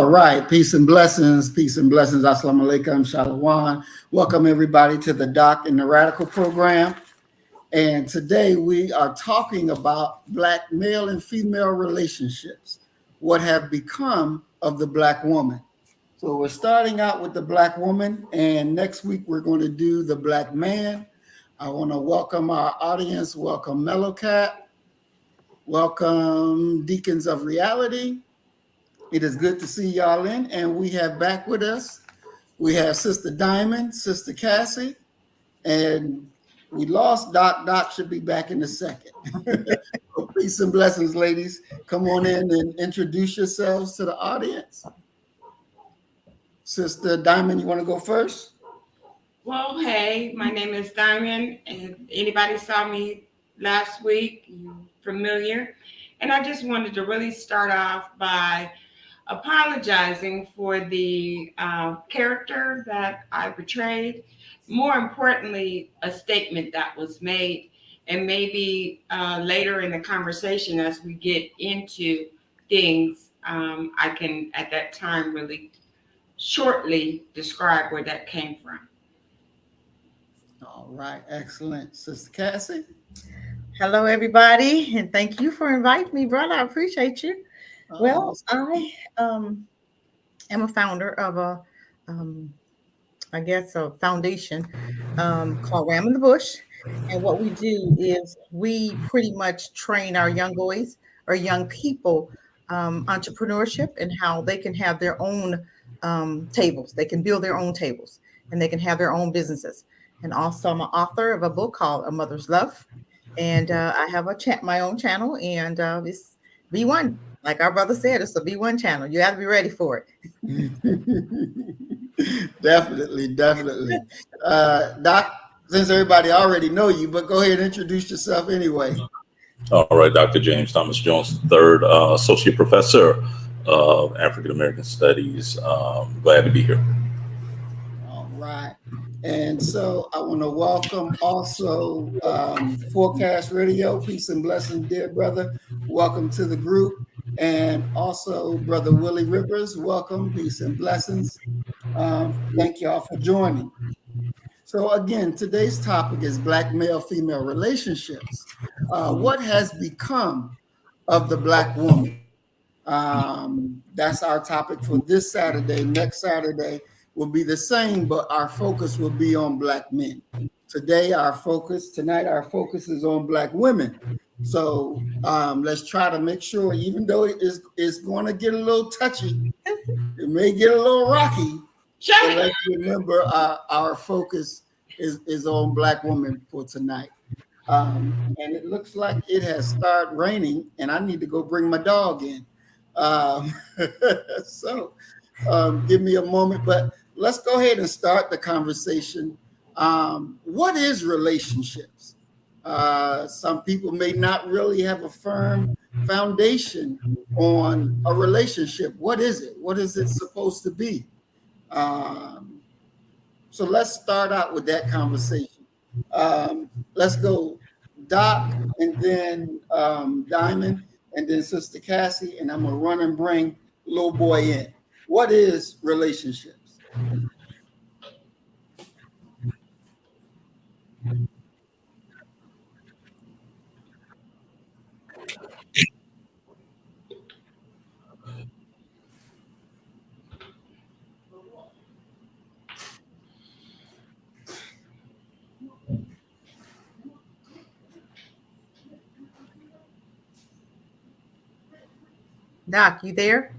right. Peace and blessings. Peace and blessings. Assalamu alaikum. Shalom. Welcome everybody to the Doc and the Radical program. And today we are talking about Black male and female relationships. What have become of the Black woman? So we're starting out with the Black woman, and next week we're going to do the Black man. I want to welcome our audience. Welcome Mellow Cat. Welcome Deacons of Reality. It is good to see y'all in, and we have back with us, we have Sister Diamond, Sister Cassie, and we lost Doc. Doc should be back in a second. So peace and blessings, ladies. Come on in and introduce yourselves to the audience. Sister Diamond, you want to go first? Well, hey, my name is Diamond, and anybody saw me last week, you're familiar. And I just wanted to really start off by apologizing for the character that I portrayed. More importantly, a statement that was made, and maybe later in the conversation as we get into things, I can at that time really shortly describe where that came from. All right, excellent. Sister Cassie? Hello, everybody, and thank you for inviting me, brother. I appreciate you. Well, I am a founder of a foundation called Ram in the Bush. And what we do is we pretty much train our young boys or young people entrepreneurship and how they can have their own tables. They can build their own tables and they can have their own businesses. And also I'm an author of a book called A Mother's Love. And I have my own channel, and it's V1. Like our brother said, it's a V1 channel. You have to be ready for it. Definitely. Doc, since everybody already know you, but go ahead and introduce yourself anyway. All right, Dr. James Thomas Jones III, Associate Professor of African American Studies. Glad to be here. All right. And so I want to welcome also Forecast Radio. Peace and blessings, dear brother. Welcome to the group. And also Brother Willie Rivers. Welcome. Peace and blessings. Thank y'all for joining. So again, today's topic is Black male-female relationships. What has become of the Black woman? That's our topic for this Saturday. Next Saturday will be the same, but our focus will be on Black men. Tonight our focus is on Black women. So let's try to make sure, even though it's going to get a little touchy, it may get a little rocky, but let's remember our focus is on Black women for tonight. And it looks like it has started raining, and I need to go bring my dog in. So give me a moment, but let's go ahead and start the conversation. What is relationships? Some people may not really have a firm foundation on a relationship. What is it? What is it supposed to be? So let's start out with that conversation. Let's go Doc, and then Diamond, and then Sister Cassie, and I'm gonna run and bring little boy in. What is relationships? Doc, you there?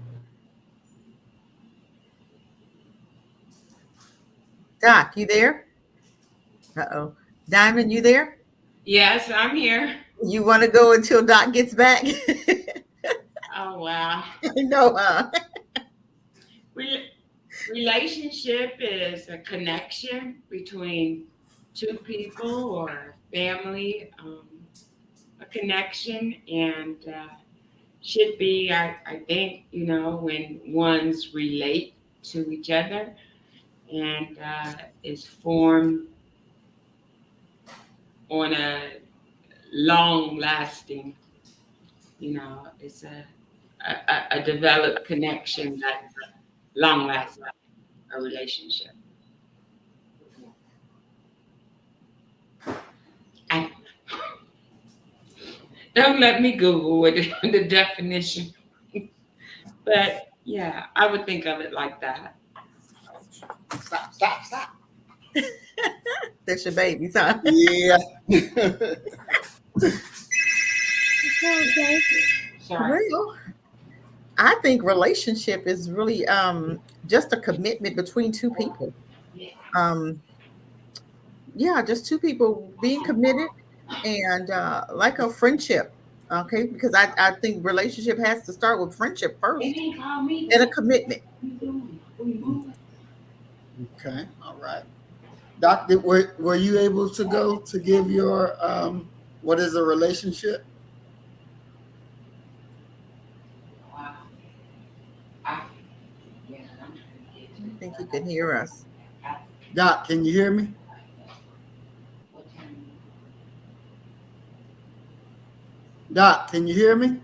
Doc, you there? Uh-oh. Diamond, you there? Yes, I'm here. You want to go until Doc gets back? Oh, wow. No. Relationship is a connection between two people or family, a connection, and should be, I think, when ones relate to each other and is formed on a long-lasting, it's a developed connection that long lasting a relationship. I, don't let me Google what the definition, but yeah, I would think of it like that. Stop. That's your baby, huh? Yeah. Okay. Sorry. Well, I think relationship is really just a commitment between two people. Yeah. Um, yeah, just two people being committed and like a friendship. Okay, because I think relationship has to start with friendship They first ain't call me and a back. commitment. What you doing? What you moving? Okay. All right. Doctor, were you able to go to give your what is a relationship? Wow. I, yeah, I'm trying to get to I it. think you can hear us. Doc, can you hear me? What time? Doc, can you hear me?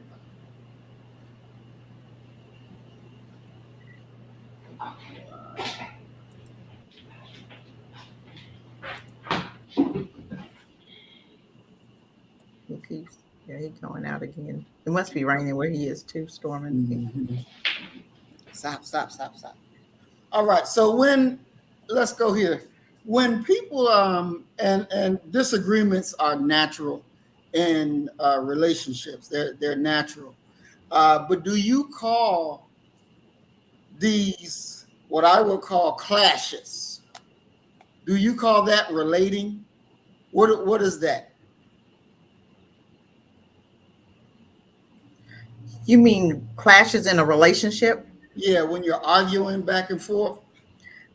He keeps, yeah, he's going out again. It must be raining where he is too, storming. Mhm. Stop. All right. So let's go here. When people and disagreements are natural in relationships, they're natural. But do you call these what I would call clashes? Do you call that relating? What is that? You mean clashes in a relationship? Yeah, when you're arguing back and forth.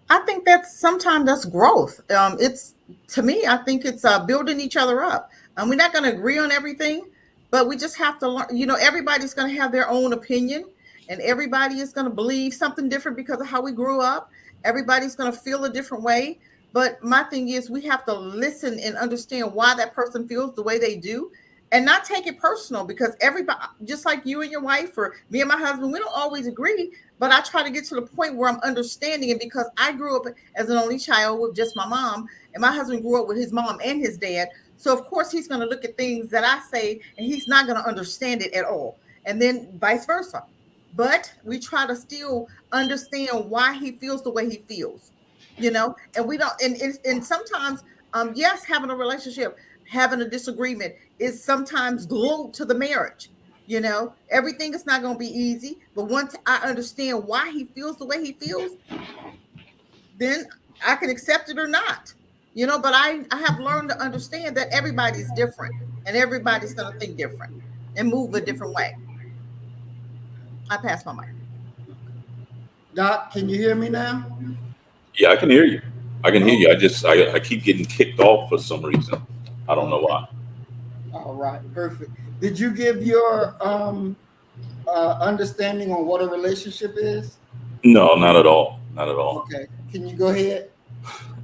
I think that's sometimes that's growth. It's to me, I think it's building each other up. We're not going to agree on everything, but we just have to learn. You know, everybody's going to have their own opinion, and everybody is going to believe something different because of how we grew up. Everybody's going to feel a different way. But my thing is, we have to listen and understand why that person feels the way they do, and not take it personal because everybody, just like you and your wife, or me and my husband, we don't always agree, but I try to get to the point where I'm understanding it because I grew up as an only child with just my mom, and my husband grew up with his mom and his dad. So of course he's going to look at things that I say and he's not going to understand it at all. And then vice versa. But we try to still understand why he feels the way he feels, and we don't, and sometimes, yes, having a relationship, having a disagreement is sometimes glued to the marriage. Everything is not going to be easy, but once I understand why he feels the way he feels, then I can accept it or not. But I have learned to understand that everybody's different and everybody's going to think different and move a different way. I pass my mic. Doc, can you hear me now? Yeah, I can hear you. I can hear Oh, you. I keep getting kicked off for some reason. I don't know okay. why. All right. Perfect. Did you give your understanding on what a relationship is? No, not at all. Not at all. Okay. Can you go ahead?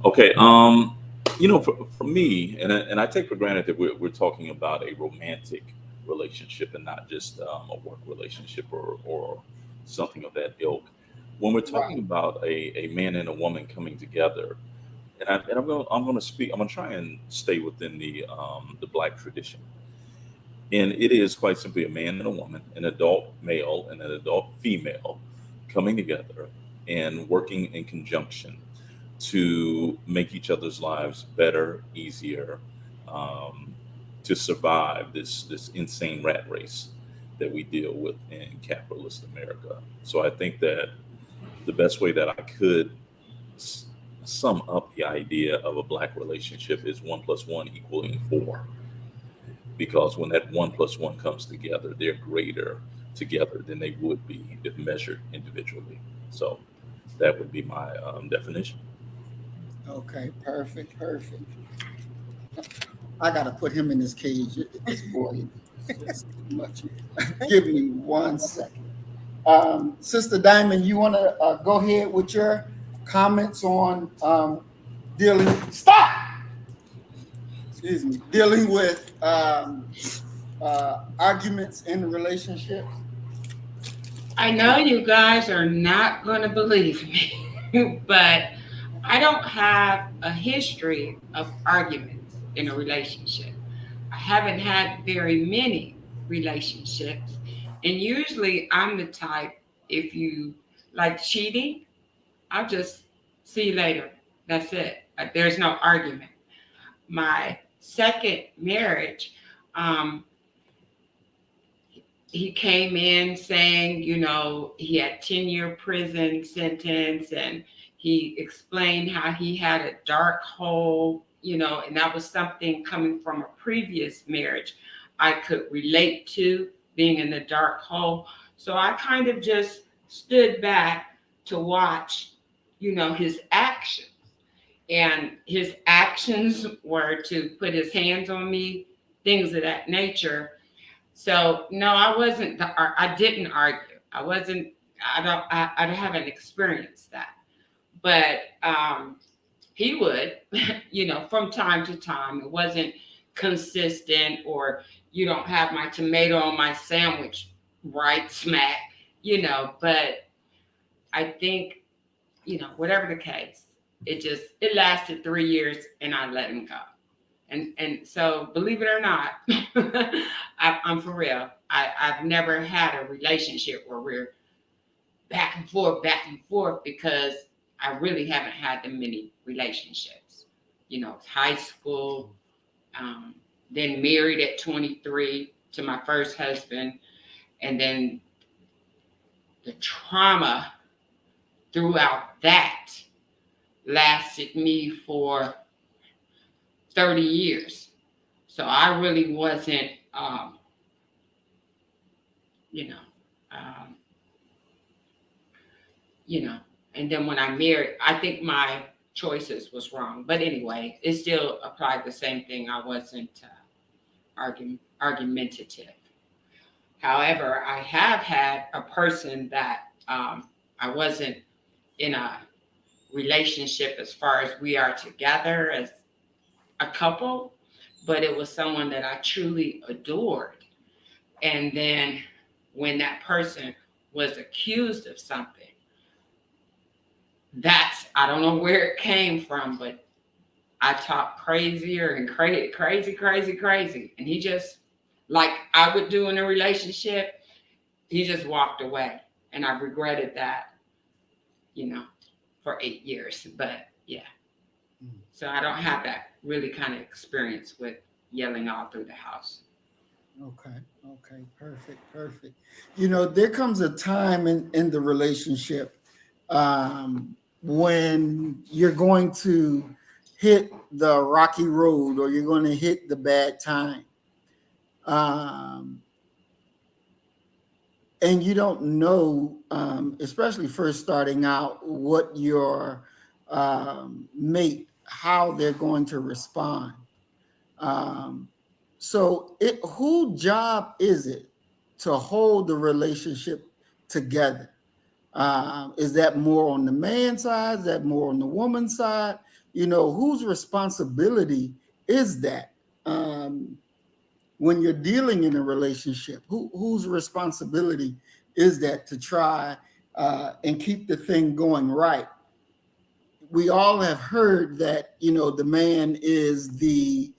Okay. For me, and I take for granted that we're talking about a romantic relationship and not just a work relationship or something of that ilk. When we're talking Right. about a man and a woman coming together, I'm going to speak. I'm going to try and stay within the black tradition, and it is quite simply a man and a woman, an adult male and an adult female, coming together and working in conjunction to make each other's lives better, easier, um, to survive this insane rat race that we deal with in capitalist America. So I think that the best way that I could s- sum up the idea of a black relationship is one plus one equaling four. Because when that one plus one comes together, they're greater together than they would be if measured individually. So that would be my definition. Okay. Perfect. I got to put him in his cage. This boy is just too much. Give me 1 second. Sister Diamond, you want to go ahead with your comments on dealing? Stop. Excuse me. Dealing with arguments in relationships. I know you guys are not going to believe me, but I don't have a history of arguments in a relationship. I haven't had very many relationships. And usually I'm the type, if you like cheating, I'll just see you later. That's it. There's no argument. My second marriage, um, he came in saying, he had 10-year prison sentence, and he explained how he had a dark hole, and that was something coming from a previous marriage I could relate to, being in the dark hole. So I kind of just stood back to watch, his actions. And his actions were to put his hands on me, things of that nature. So no, I didn't argue. I wasn't. I haven't experienced that. But he would, from time to time. It wasn't consistent, or you don't have my tomato on my sandwich right smack, But I think, whatever the case, it lasted 3 years, and I let him go. And so, believe it or not, I'm for real. I've never had a relationship where we're back and forth, because I really haven't had that many relationships. High school, um, then married at 23 to my first husband, and then the trauma throughout that lasted me for 30 years. So I really wasn't, you know, um, you know. And then when I married, I think my choices was wrong. But anyway, it still applied the same thing. I wasn't argumentative. However, I have had a person that I wasn't in a relationship as far as we are together as a couple, but it was someone that I truly adored. And then when that person was accused of something, I don't know where it came from, but I talked crazier and crazy. And he just, like I would do in a relationship, he just walked away. And I regretted that, for 8 years. But yeah. So I don't have that really kind of experience with yelling all through the house. Okay, perfect. There comes a time in the relationship when you're going to hit the rocky road, or you're going to hit the bad time. And you don't know, especially first starting out, what your mate, how they're going to respond. So whose job is it to hold the relationship together? Is that more on the man's side? Is that more on the woman's side? Whose responsibility is that? When you're dealing in a relationship, whose responsibility is that to try and keep the thing going right? We all have heard that, the man is the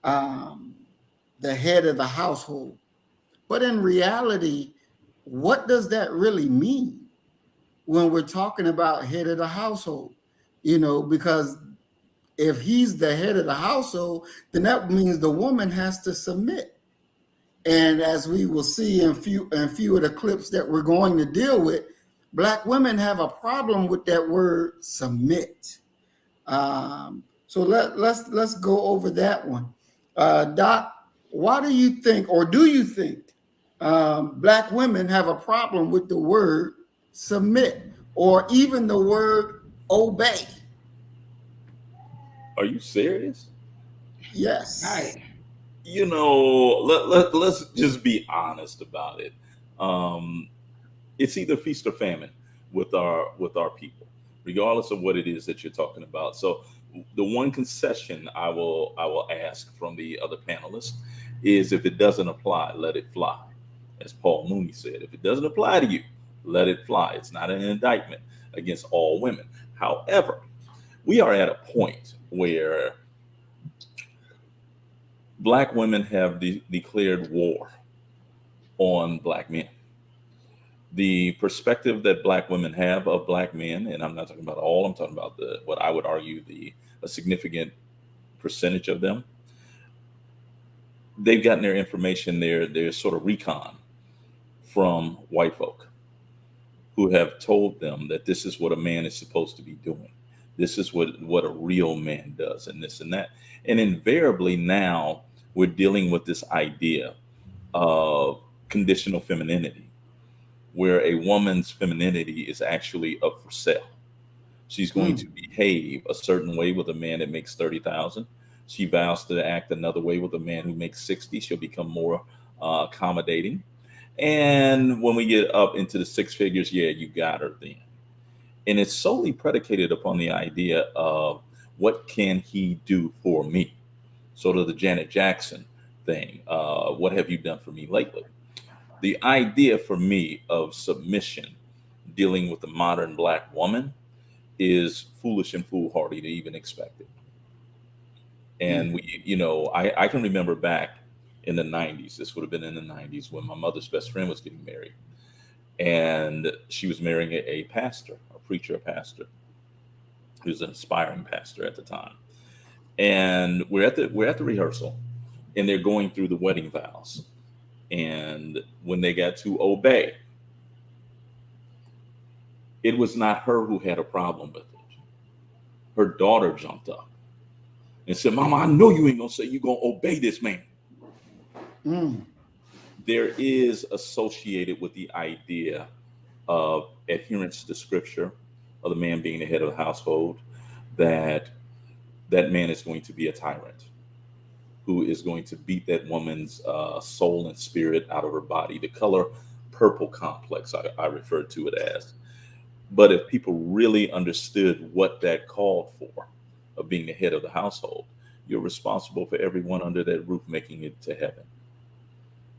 head of the household. But in reality, what does that really mean when we're talking about head of the household? Because if he's the head of the household, then that means the woman has to submit. And as we will see in few of the clips that we're going to deal with, Black women have a problem with that word submit. So let's go over that one. Doc, why do you think, or do you think, Black women have a problem with the word submit, or even the word obey? Are you serious? Yes. Right. Let's just be honest about it. It's either feast or famine with our people, regardless of what it is that you're talking about. So the one concession I will ask from the other panelists is, if it doesn't apply, let it fly. As Paul Mooney said, if it doesn't apply to you, Let it fly. It's not an indictment against all women. However, we are at a point where black women have declared war on black men. The perspective that black women have of black men, and I'm not talking about all, I'm talking about the what I would argue the a significant percentage of them, they've gotten their information, their sort of recon from white folk who have told them that this is what a man is supposed to be doing. This is what a real man does, and this and that. And invariably now we're dealing with this idea of conditional femininity, where a woman's femininity is actually up for sale. She's going to Mm. behave a certain way with a man that makes 30,000. She vows to act another way with a man who makes 60. She'll become more accommodating. And when we get up into the six figures, yeah, you got her then. And it's solely predicated upon the idea of what can he do for me? Sort of the Janet Jackson thing. What have you done for me lately? The idea for me of submission dealing with the modern black woman is foolish and foolhardy to even expect it. And Mm. I can remember back in the 90s, this would have been in the 90s when my mother's best friend was getting married. And she was marrying a pastor, a preacher, a pastor, who was an aspiring pastor at the time. And we're at the rehearsal, and they're going through the wedding vows. And when they got to obey, it was not her who had a problem with it. Her daughter jumped up and said, "Mama, I know you ain't gonna say you're gonna obey this man." Mm. There is associated with the idea of adherence to scripture, of the man being the head of the household, that that man is going to be a tyrant who is going to beat that woman's soul and spirit out of her body. The color purple complex, I refer to it as. But if people really understood what that called for, of being the head of the household, you're responsible for everyone under that roof making it to heaven.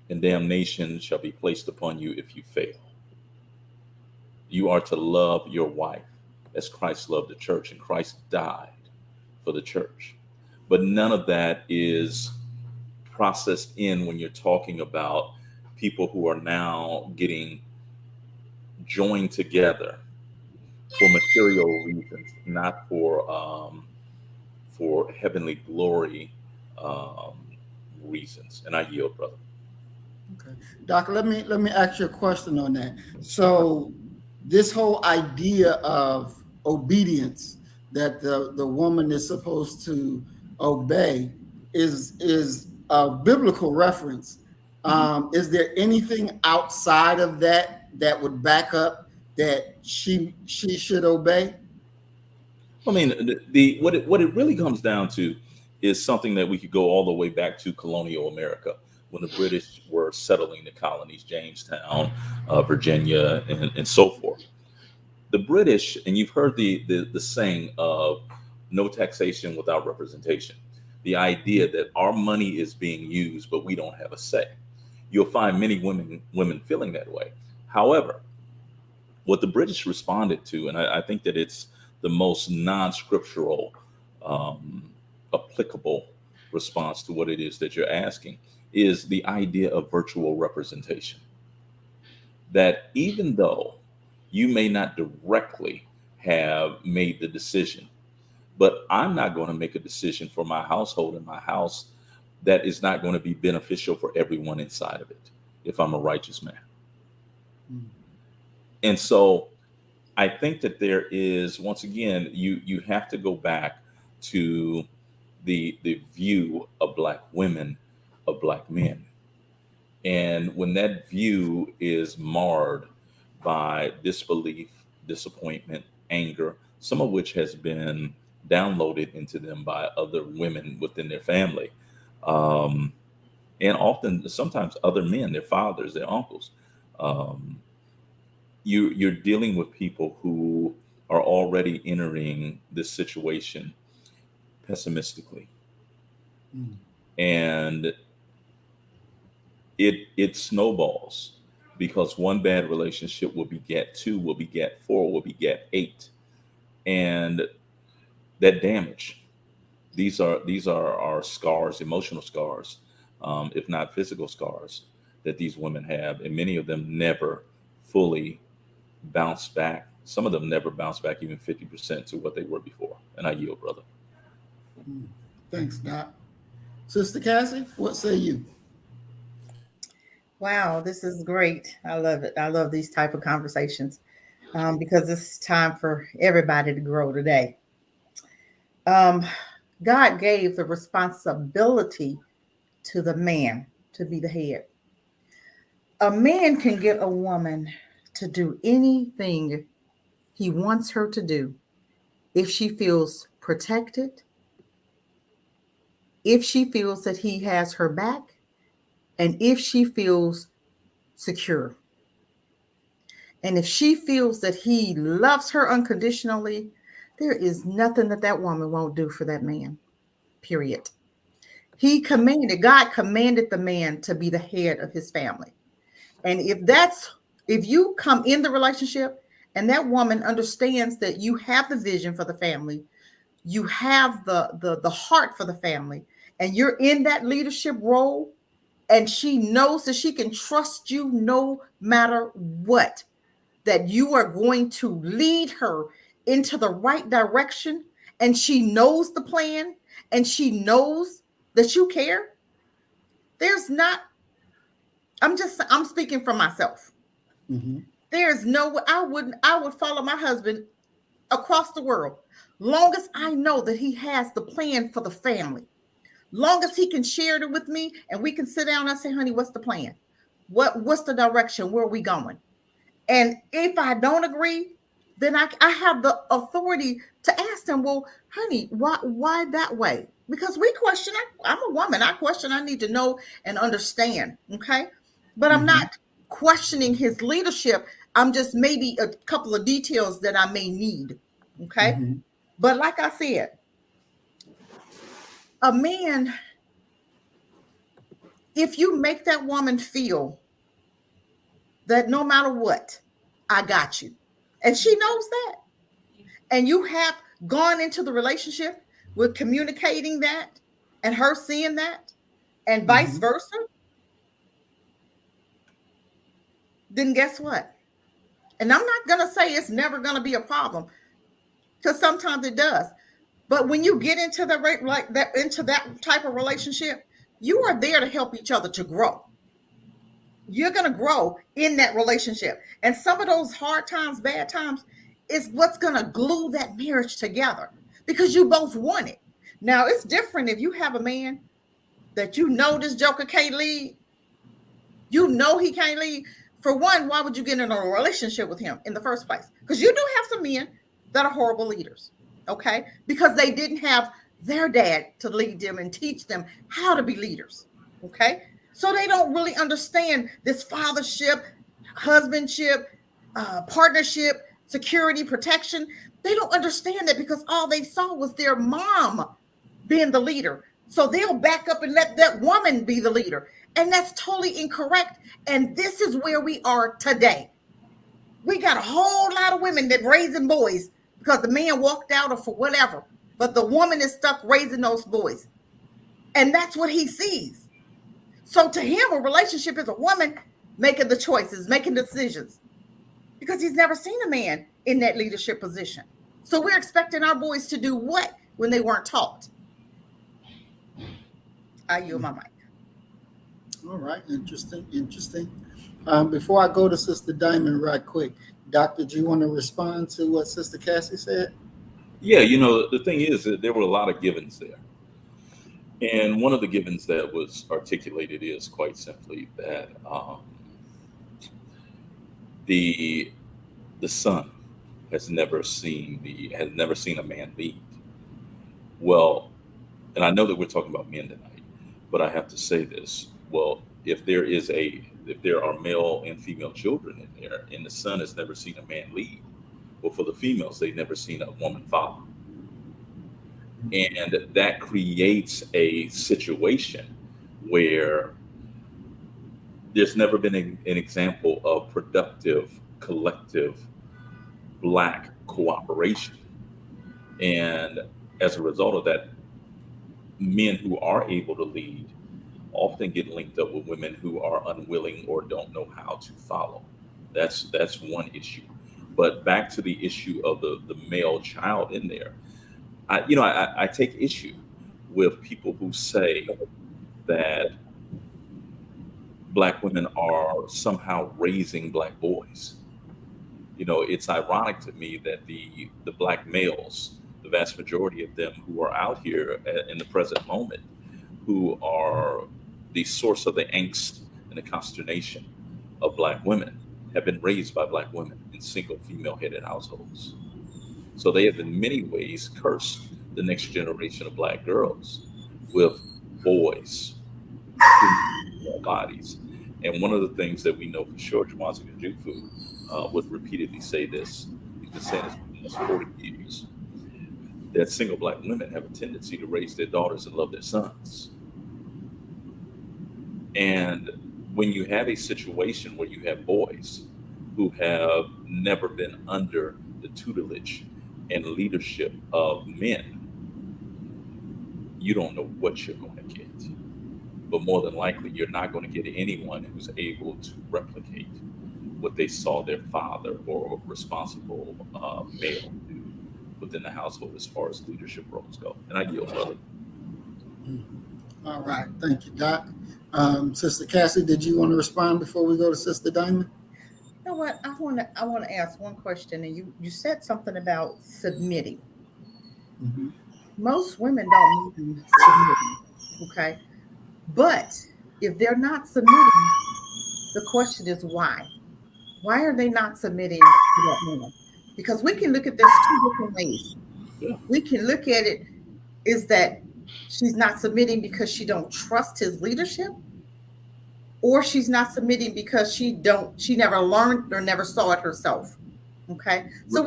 And damnation shall be placed upon you if you fail. You are to love your wife as Christ loved the church, and Christ died for the church. But none of that is processed in when you're talking about people who are now getting joined together for material reasons, not for heavenly glory um, reasons. And I yield, brother. Okay. Doc, let me ask you a question on that. So this whole idea of obedience, that the woman is supposed to obey, is a biblical reference. Mhm. Is there anything outside of that that would back up that she should obey? I mean, what it really comes down to is something that we could go all the way back to colonial America when the British were settling the colonies, Jamestown, Virginia, and so forth. The British, and you've heard the saying of no taxation without representation. The idea that our money is being used, but we don't have a say. You'll find many women feeling that way. However, what the British responded to, and I think that it's the most non-scriptural, um, applicable response to what it is that you're asking, is the idea of virtual representation. That even though you may not directly have made the decision, but I'm not going to make a decision for my household and my house that is not going to be beneficial for everyone inside of it if I'm a righteous man. Mm. And so I think that there is, once again, you have to go back to the view of black women, of black men. And when that view is marred by disbelief, disappointment, anger, some of which has been downloaded into them by other women within their family, um, and often sometimes other men, their fathers, their uncles, um, you're dealing with people who are already entering this situation pessimistically, Mm. and it snowballs. because one bad relationship will beget two, will beget four, will beget eight, and that damage. These are our scars, emotional scars, if not physical scars, that these women have, and many of them never fully bounce back. Some of them never bounce back even 50% to what they were before. And I yield, brother. Mm. Thanks, Doc. Sister Cassie, what say you? Wow, this is great. I love it. I love these type of conversations because it's time for everybody to grow today. Um, God gave the responsibility to the man to be the head. A man can get a woman to do anything he wants her to do if she feels protected, if she feels that he has her back, and if she feels secure. And if she feels that he loves her unconditionally, there is nothing that that woman won't do for that man, period. God commanded the man to be the head of his family. And if you come in the relationship and that woman understands that you have the vision for the family, you have the heart for the family, and you're in that leadership role, and she knows that she can trust you no matter what, that you are going to lead her into the right direction, and she knows the plan, and she knows that you care. There's not, I'm speaking for myself. Mm-hmm. There's no, I would follow my husband across the world. Long as I know that he has the plan for the family, long as he can share it with me and we can sit down and say, honey, what's the plan? What's the direction? Where are we going? And if I don't agree, then I have the authority to ask them, well, honey, why that way? Because we question, I'm a woman, I question, I need to know and understand. Okay. But I'm Mm-hmm. not questioning his leadership. I'm just maybe a couple of details that I may need. Okay. Mm-hmm. But like I said, a man, if you make that woman feel that no matter what, I got you, and she knows that, and you have gone into the relationship with communicating that and her seeing that and vice Mm-hmm. versa, then guess what? And I'm not going to say it's never going to be a problem, because sometimes it does. But when you get into the like that, into that type of relationship, you are there to help each other to grow. You're going to grow in that relationship. And some of those hard times, bad times, is what's going to glue that marriage together, because you both want it. Now, it's different if you have a man that you know this joker can't lead, you know he can't lead. For one, why would you get in a relationship with him in the first place? Because you do have some men that are horrible leaders, okay? Because they didn't have their dad to lead them and teach them how to be leaders, okay? So they don't really understand this fathership, husbandship, partnership, security, protection. They don't understand that because all they saw was their mom being the leader. So they'll back up and let that woman be the leader. And that's totally incorrect. And this is where we are today. We got a whole lot of women that raising boys because the man walked out or for whatever. But the woman is stuck raising those boys. And that's what he sees. So to him, a relationship is a woman making the choices, making decisions, because he's never seen a man in that leadership position. So we're expecting our boys to do what when they weren't taught? I yield my mic. All right, interesting, interesting. Before I go to Sister Diamond right quick, Doctor, do you want to respond to what Sister Cassie said? Yeah, the thing is that there were a lot of givens there. And one of the givens that was articulated is quite simply that the the son has never seen a man lead. Well, and I know that we're talking about men tonight, but I have to say this. Well, if there are male and female children in there, and the son has never seen a man lead, well, for the females, they've never seen a woman father, and that creates a situation where there's never been an example of productive, collective Black cooperation. And as a result of that, men who are able to lead often get linked up with women who are unwilling or don't know how to follow. That's one issue. But back to the issue of the male child in there, I take issue with people who say that Black women are somehow raising Black boys. It's ironic to me that the Black males, the vast majority of them who are out here in the present moment, who are the source of the angst and the consternation of Black women, have been raised by Black women in single female-headed households. So they have in many ways cursed the next generation of Black girls with boys who need their bodies. And one of the things that we know for sure, Jawanza Jufu would repeatedly say this, he's been saying this for almost 40 years, that single Black women have a tendency to raise their daughters and love their sons. And when you have a situation where you have boys who have never been under the tutelage and leadership of men, you don't know what you're going to get. But more than likely, you're not going to get anyone who's able to replicate what they saw their father or responsible male do within the household as far as leadership roles go. And I yield, brother. All right. Thank you, Doc. Sister Cassie, did you want to respond before we go to Sister Diamond? You know what? I want to ask one question, and you said something about submitting. Mm-hmm. Most women don't mind submitting, okay? But if they're not submitting, the question is why? Why are they not submitting to that man? Because we can look at this two different ways. Yeah. We can look at it is that she's not submitting because she don't trust his leadership, or she's not submitting because she never learned or never saw it herself. Okay, so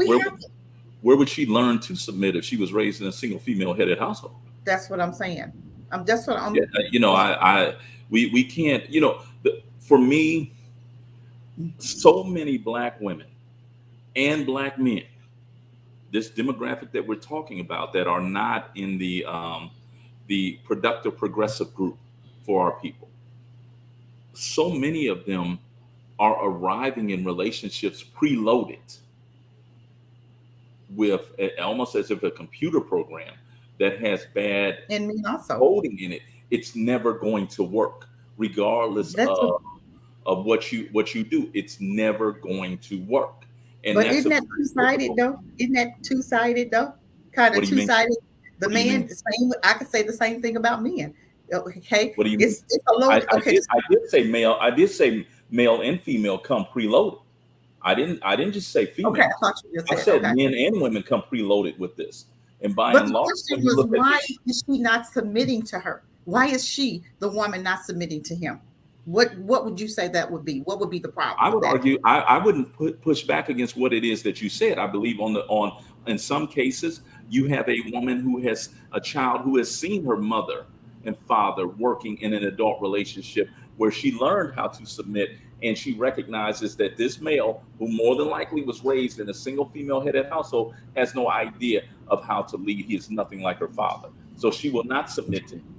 where would she learn to submit if she was raised in a single female-headed household? That's what I'm saying. That's what I'm. Yeah, we can't. For me, so many Black women and Black men, this demographic that we're talking about, that are not in the productive progressive group for our people. So many of them are arriving in relationships preloaded with almost as if a computer program that has bad and me also coding in it. It's never going to work, regardless of what you do. It's never going to work. And but isn't that two-sided though? Isn't that two-sided though? Kind of two-sided. The man, same. I could say the same thing about men. Okay. What do you mean? It's a load. Okay. I did say male. I did say male and female come preloaded. I didn't just say female. Okay, I thought you just said. I said men and women come preloaded with this. And by but and the large, question was, why is she not submitting to her? Why is she, the woman, not submitting to him? What would you say that would be? What would be the problem? I would argue I wouldn't push back against what it is that you said. I believe in some cases you have a woman who has a child who has seen her mother and father working in an adult relationship where she learned how to submit, and she recognizes that this male, who more than likely was raised in a single female-headed household, has no idea of how to lead. He is nothing like her father. So she will not submit to him.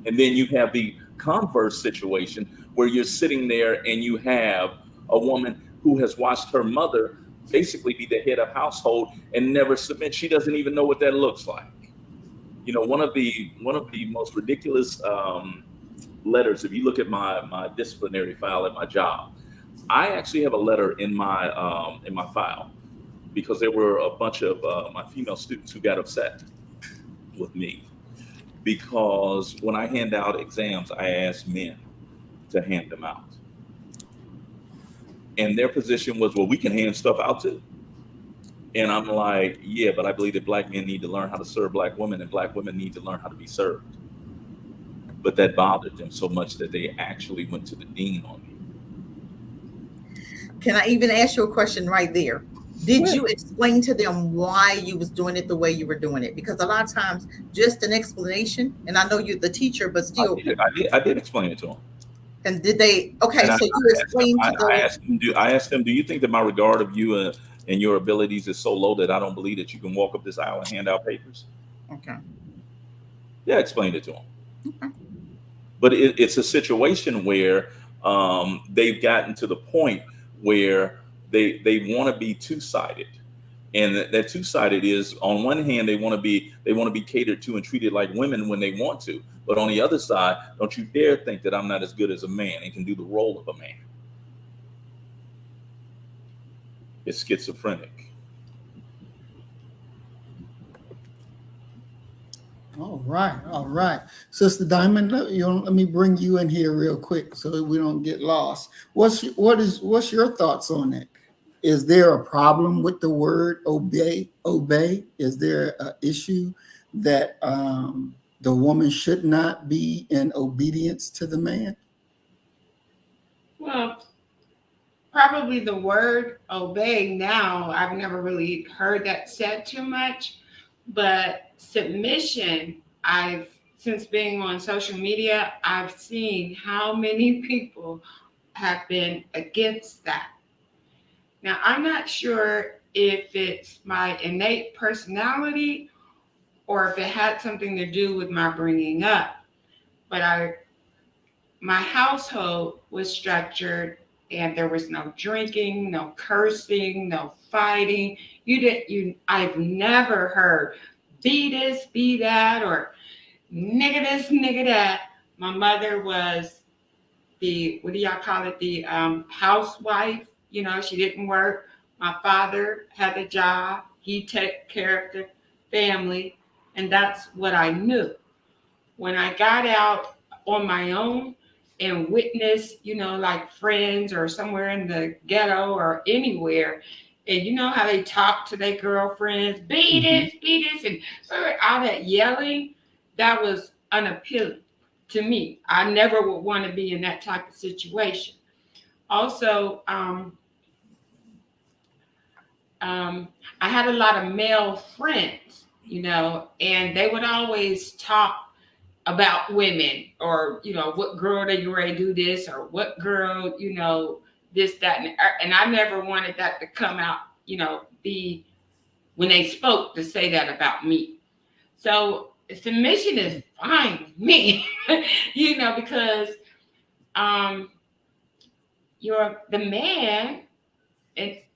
And then you have the converse situation where you're sitting there and you have a woman who has watched her mother basically be the head of household and never submit. She doesn't even know what that looks like. One of the most ridiculous letters, if you look at my disciplinary file at my job, I actually have a letter in my file because there were a bunch of my female students who got upset with me because when I hand out exams, I ask men to hand them out. And their position was, well, we can hand stuff out too. And I'm like, yeah, but I believe that Black men need to learn how to serve Black women, and Black women need to learn how to be served. But that bothered them so much that they actually went to the dean on me. Can I even ask you a question right there? Did you explain to them why you was doing it the way you were doing it? Because a lot of times just an explanation, and I know you're the teacher, but still. I did explain it to them. And did they? Okay, And so you explained to those. I asked him, do you think that my regard of you and your abilities is so low that I don't believe that you can walk up this aisle and hand out papers? Okay. Yeah, I explained it to him. Okay. But it's a situation where they've gotten to the point where they want to be two-sided, and that two-sided is, on one hand, they want to be catered to and treated like women when they want to, but on the other side, don't you dare think that I'm not as good as a man and can do the role of a man. It's schizophrenic. All right, all right. Sister Diamond, let me bring you in here real quick so that we don't get lost. What's your thoughts on it? Is there a problem with the word obey? Obey? Is there an issue that the woman should not be in obedience to the man? Well, probably the word obey now, I've never really heard that said too much, but submission, since being on social media, I've seen how many people have been against that. Now, I'm not sure if it's my innate personality or if it had something to do with my bringing up, but my household was structured and there was no drinking, no cursing, no fighting. I've never heard be this, be that, or nigga this, nigga that. My mother was what do y'all call it? The housewife. She didn't work. My father had a job. He took care of the family, and that's what I knew. When I got out on my own and witnessed, like friends or somewhere in the ghetto or anywhere, and you know how they talk to their girlfriends, be this, and all that yelling, that was unappealing to me. I never would want to be in that type of situation. Also, I had a lot of male friends, and they would always talk about women, or what girl that you ready to do this, or what girl, this, that, and I never wanted that to come out, be when they spoke to say that about me. So submission is fine with me, because um you're the man.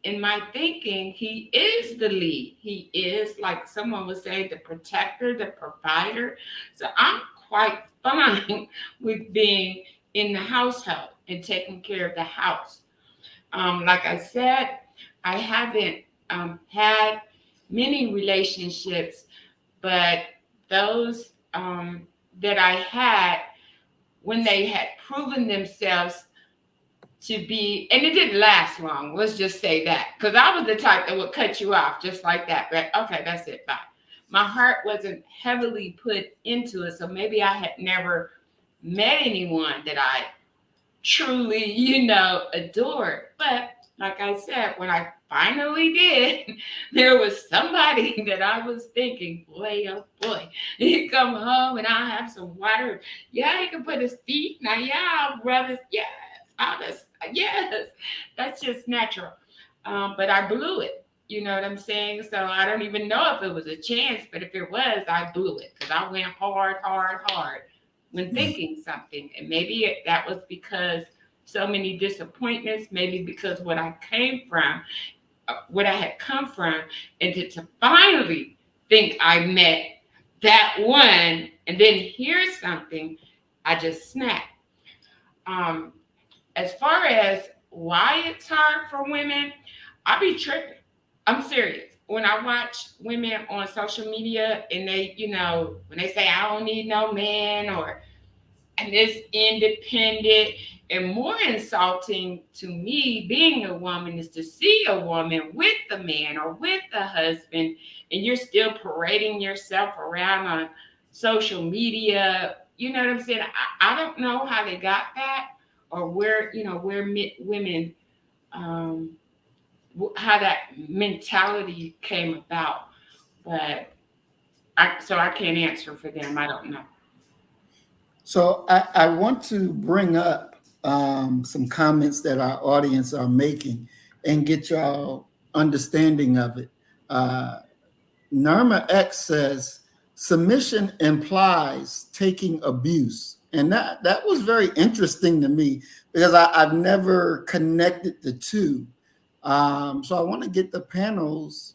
In my thinking, he is the lead. He is, like someone would say, the protector, the provider. So I'm quite fine with being in the household and taking care of the house. Like I said, I haven't had many relationships, but those that I had, when they had proven themselves to be, and it didn't last long. Let's just say that, because I was the type that would cut you off just like that. But okay, that's it. Bye. My heart wasn't heavily put into it, so maybe I had never met anyone that I truly, adored. But like I said, when I finally did, there was somebody that I was thinking, boy, oh boy, he come home and I'll have some water. Yeah, he can put his feet. Now, yeah, brothers, yes, all this, yes, that's just natural. But I blew it. You know what I'm saying? So I don't even know if it was a chance, but if it was, I blew it because I went hard, hard, hard when thinking something. And maybe that was because so many disappointments, maybe because what I came from, what I had come from, and to finally think I met that one and then hear something, I just snapped. Um, as far as why it's hard for women, I be tripping. I'm serious. When I watch women on social media and they, when they say I don't need no man, or and it's independent, and more insulting to me being a woman is to see a woman with the man or with the husband and you're still parading yourself around on social media. You know what I'm saying? I don't know how they got that, or where women, um, how that mentality came about, but I can't answer for them. I don't know. So I want to bring up some comments that our audience are making and get y'all understanding of it. Uh, Narma X says submission implies taking abuse. And that was very interesting to me because I've never connected the two. So I want to get the panels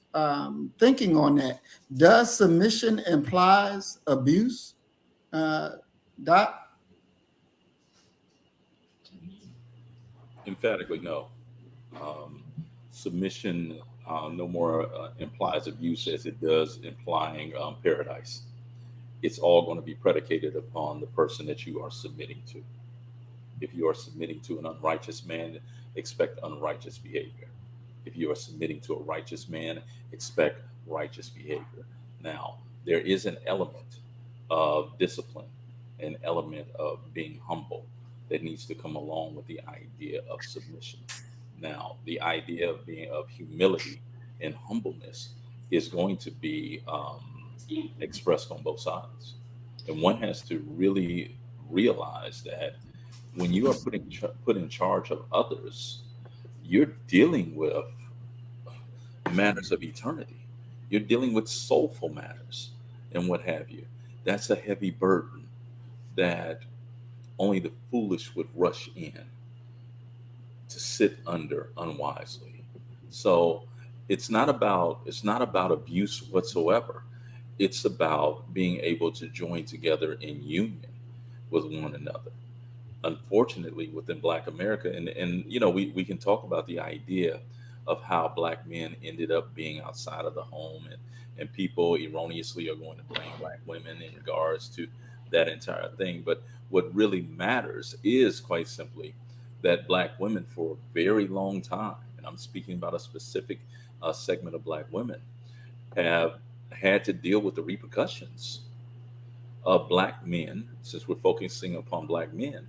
thinking on that. Does submission implies abuse? Uh, Doc? Emphatically, no. Um, Submission no more implies abuse as it does implying paradise. It's all going to be predicated upon the person that you are submitting to. If you are submitting to an unrighteous man, expect unrighteous behavior. If you are submitting to a righteous man, expect righteous behavior. Now, there is an element of discipline, an element of being humble that needs to come along with the idea of submission. Now, the idea of being of humility and humbleness is going to be expressed on both sides, and one has to really realize that when you are put in charge of others, you're dealing with matters of eternity. You're dealing with soulful matters and what have you. That's a heavy burden that only the foolish would rush in to sit under unwisely. So it's not about abuse whatsoever. It's about being able to join together in union with one another. Unfortunately, within Black America, and we can talk about the idea of how Black men ended up being outside of the home, and people erroneously are going to blame Black women in regards to that entire thing. But what really matters is quite simply that Black women for a very long time, and I'm speaking about a specific segment of Black women, have had to deal with the repercussions of Black men, since we're focusing upon Black men,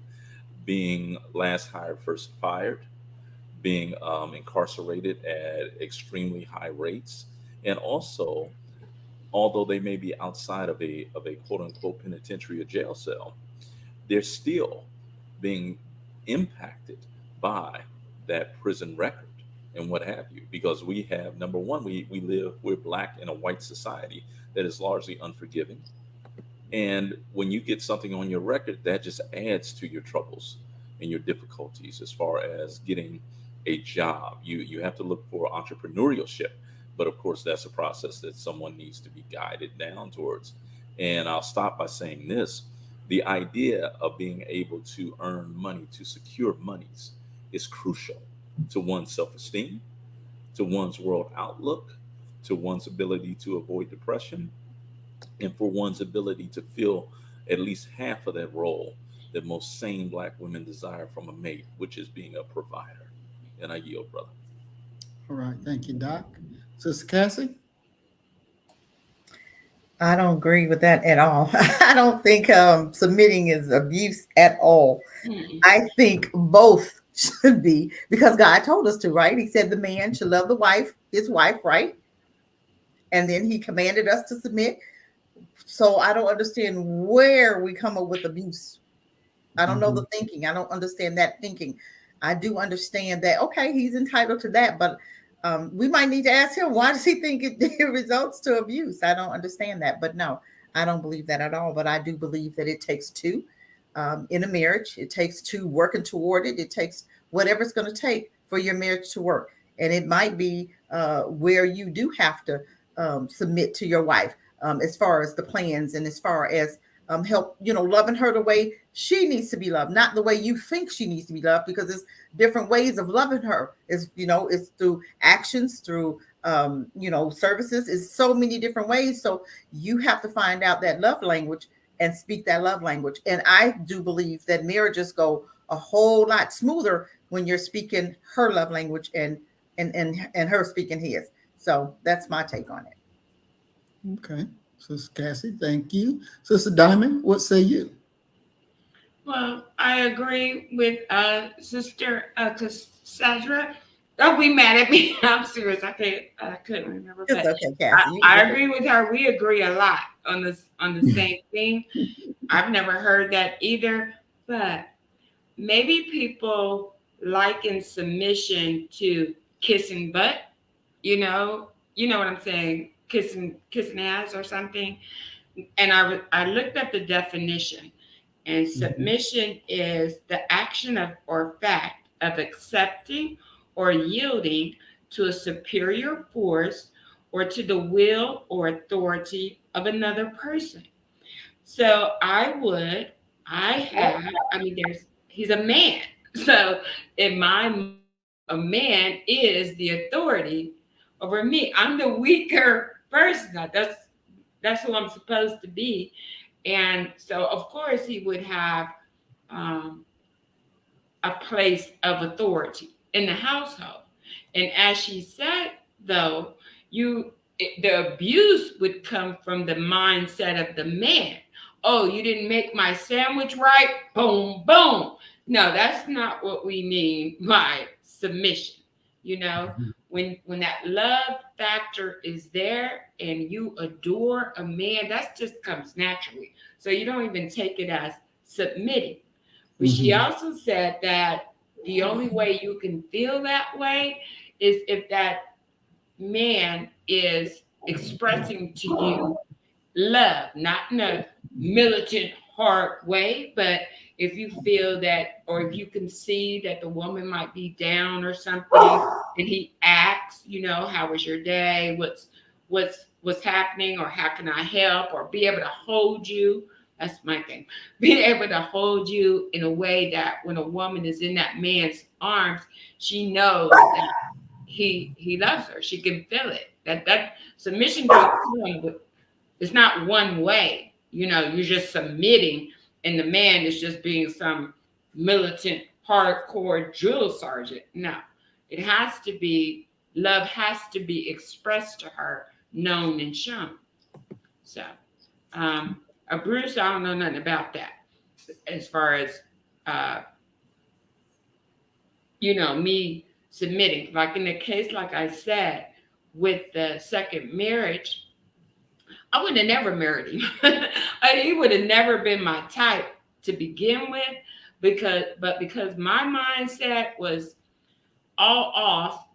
being last hired, first fired, being incarcerated at extremely high rates, and also, although they may be outside of a quote unquote penitentiary or jail cell, they're still being impacted by that prison record and what have you. Because we have, number one, we're Black in a white society that is largely unforgiving, and when you get something on your record, that just adds to your troubles and your difficulties as far as getting a job. You have to look for entrepreneurship, but of course, that's a process that someone needs to be guided down towards. And I'll stop by saying this: the idea of being able to earn money, to secure monies, is crucial to one's self-esteem, to one's world outlook, to one's ability to avoid depression, and for one's ability to fill at least half of that role that most sane Black women desire from a mate, which is being a provider. And I yield, brother. All right. Thank you, Doc. Sister Cassie? I don't agree with that at all. I don't think submitting is abuse at all. Mm-mm. I think both should be, because God told us to, right? He said the man should love the wife, his wife, right? And then he commanded us to submit. So I don't understand where we come up with abuse. I don't know the thinking. I don't understand that thinking. I do understand that, okay, he's entitled to that, but we might need to ask him, why does he think it results to abuse? I don't understand that, but no, I don't believe that at all. But I do believe that it takes two in a marriage. It takes two working toward it. It takes whatever it's going to take for your marriage to work. And it might be where you do have to submit to your wife as far as the plans and as far as help, loving her the way she needs to be loved, not the way you think she needs to be loved, because there's different ways of loving her. It's through actions, through, services. It's so many different ways. So you have to find out that love language and speak that love language. And I do believe that marriages go a whole lot smoother when you're speaking her love language and her speaking his. So that's my take on it. Okay. Sister Cassie, thank you. Sister Diamond, what say you? Well, I agree with Sister Cassandra. Don't be mad at me. I'm serious. I couldn't remember, It's but okay, I, Cassie. I agree with her. We agree a lot on the same thing. I've never heard that either, but maybe people liken submission to kissing butt, you know what I'm saying, kissing ass or something. And I looked up the definition, and submission is the action of or fact of accepting or yielding to a superior force or to the will or authority of another person. So I mean, he's a man. So in my mind, a man is the authority over me. I'm the weaker person. That's who I'm supposed to be. And so, of course, he would have um, a place of authority in the household. And as she said, though, the abuse would come from the mindset of the man. Oh, you didn't make my sandwich right? Boom, boom. No, that's not what we mean by submission. You know, when that love factor is there and you adore a man, that just comes naturally. So you don't even take it as submitting. But she also said that the only way you can feel that way is if that man is expressing to you love, not in a militant, hard way, but if you feel that, or if you can see that the woman might be down or something, and he asks, how was your day? What's happening, or how can I help, or be able to hold you. That's my thing. Being able to hold you in a way that when a woman is in that man's arms, she knows that he loves her. She can feel it. That submission don't come with, it's not one way. You're just submitting, and the man is just being some militant, hardcore drill sergeant. No, it has to be, love has to be expressed to her, known and shown. So, Bruce, I don't know nothing about that as far as, me submitting. Like in the case, like I said, with the second marriage, I would have never married him. He would have never been my type to begin with, because my mindset was all off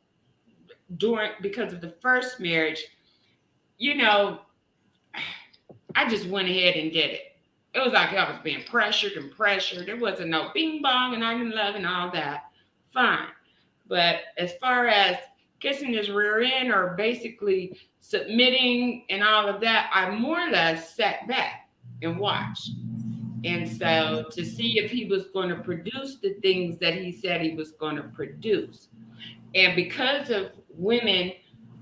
because of the first marriage. I just went ahead and did it. It was like I was being pressured and pressured. There wasn't no bing bong and I'm in love and all that. Fine. But as far as kissing his rear end or basically submitting and all of that, I more or less sat back and watched. And so to see if he was going to produce the things that he said he was going to produce. And because of women,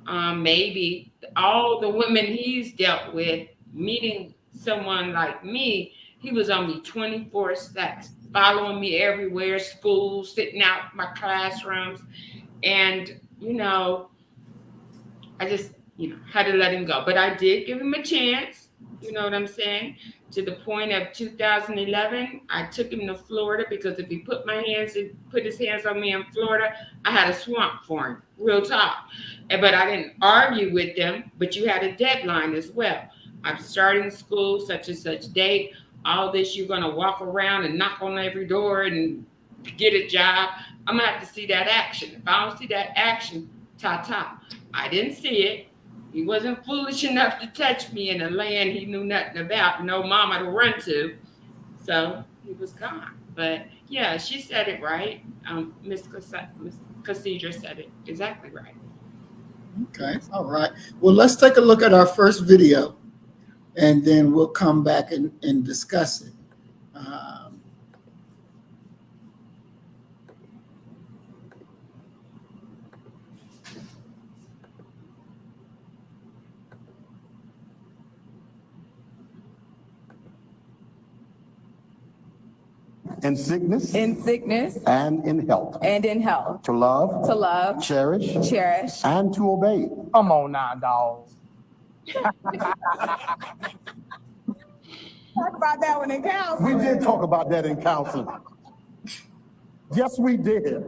maybe all the women he's dealt with, meeting someone like me, he was on me 24/7, following me everywhere, school, sitting out in my classrooms. And, I just, had to let him go. But I did give him a chance, you know what I'm saying? To the point of 2011, I took him to Florida, because if he put his hands on me in Florida, I had a swamp for him, real talk. But I didn't argue with them, but you had a deadline as well. I'm starting school, such and such date. All this, you're going to walk around and knock on every door and get a job. I'm going to have to see that action. If I don't see that action, ta-ta. I didn't see it. He wasn't foolish enough to touch me in a land he knew nothing about, no mama to run to. So he was gone. But yeah, she said it right. Miss Cassandra said it exactly right. Okay. All right. Well, let's take a look at our first video, and then we'll come back and discuss it. In sickness. In sickness. And in health. And in health. To love. To love. Cherish. Cherish. And to obey. Come on now, dog. Talk about that one in counseling. We did talk about that in counseling. Yes, we did.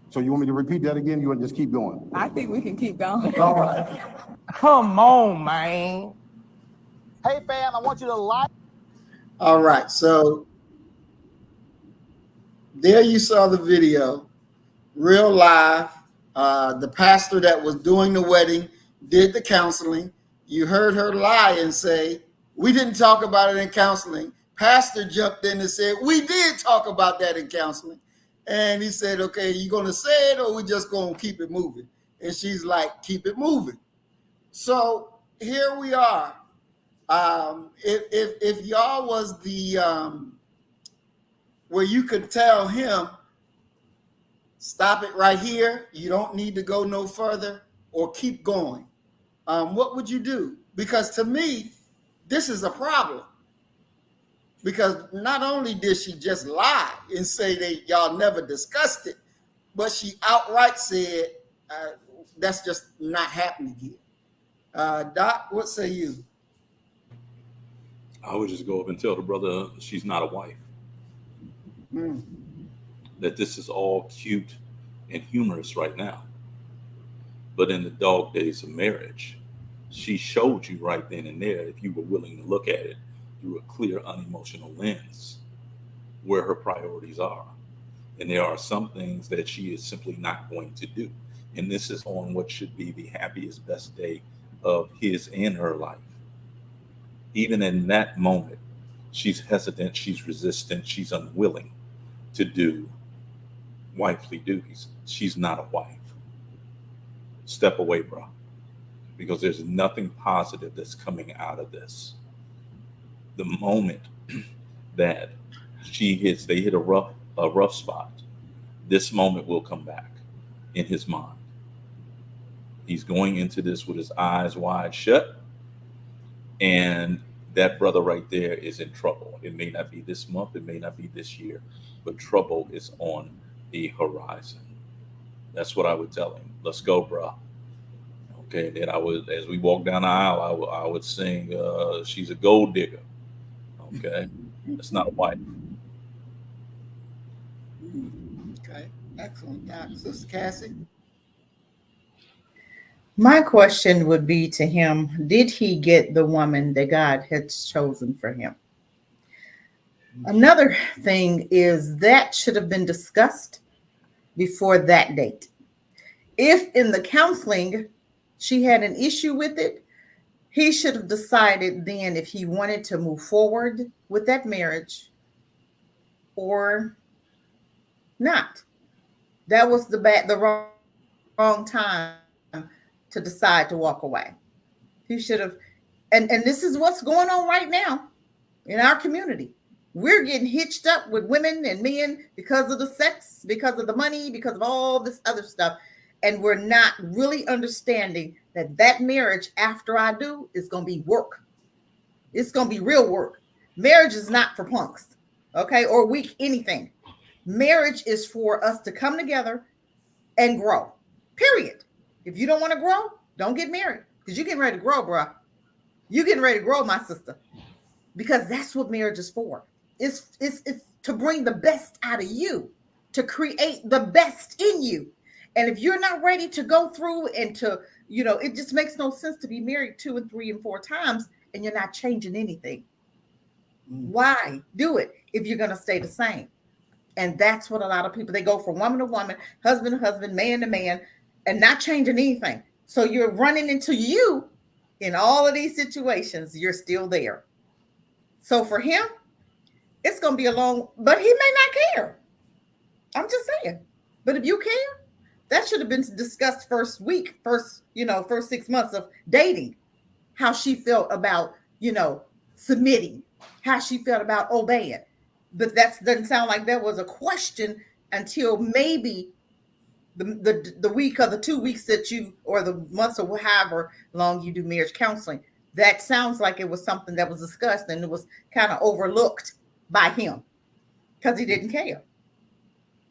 So you want me to repeat that again? You want to just keep going? I think we can keep going. All right. Come on, man. Hey, fam, I want you to like. All right. So there you saw the video, real live. The pastor that was doing the wedding did the counseling. You heard her lie and say, we didn't talk about it in counseling. Pastor jumped in and said, we did talk about that in counseling. And he said, okay, you going to say it or we just going to keep it moving? And she's like, keep it moving. So here we are. If y'all was the, where you could tell him, stop it right here, you don't need to go no further, or keep going, what would you do? Because to me, this is a problem. Because not only did she just lie and say that y'all never discussed it, but she outright said, that's just not happening here. Doc, what say you? I would just go up and tell the brother she's not a wife. That this is all cute and humorous right now. But in the dog days of marriage, she showed you right then and there, if you were willing to look at it through a clear, unemotional lens, where her priorities are. And there are some things that she is simply not going to do. And this is on what should be the happiest, best day of his and her life. Even in that moment, she's hesitant, she's resistant, she's unwilling to do wifely duties. She's not a wife. Step away, bro, because there's nothing positive that's coming out of this. The moment that they hit a rough spot, this moment will come back in his mind. He's going into this with his eyes wide shut, and that brother right there is in trouble. It may not be this month, it may not be this year, but trouble is on the horizon. That's what I would tell him. Let's go, bro. Okay, then I would, as we walk down the aisle, I would sing, she's a gold digger. Okay, that's not a wife. Okay, excellent. Sister Cassie? My question would be to him, did he get the woman that God had chosen for him? Another thing is that should have been discussed before that date. If in the counseling she had an issue with it, he should have decided then if he wanted to move forward with that marriage or not. That was the wrong time to decide to walk away. He should have, and this is what's going on right now in our community. We're getting hitched up with women and men because of the sex, because of the money, because of all this other stuff. And we're not really understanding that marriage after I do is going to be work. It's going to be real work. Marriage is not for punks, okay, or weak anything. Marriage is for us to come together and grow, period. If you don't want to grow, don't get married because you're getting ready to grow, bro. You're getting ready to grow, my sister, because that's what marriage is for. It's to bring the best out of you, to create the best in you. And if you're not ready to go through and to, it just makes no sense to be married 2 and 3 and 4 times and you're not changing anything. Why do it if you're going to stay the same? And that's what a lot of people, they go from woman to woman, husband to husband, man to man, and not changing anything. So you're running into you in all of these situations. You're still there. So for him, it's going to be a long, but he may not care. I'm just saying. But if you care, that should have been discussed first 6 months of dating, how she felt about, submitting, how she felt about obeying. But that doesn't sound like that was a question until maybe the week or the 2 weeks or the months or however long you do marriage counseling. That sounds like it was something that was discussed and it was kind of overlooked by him because he didn't care.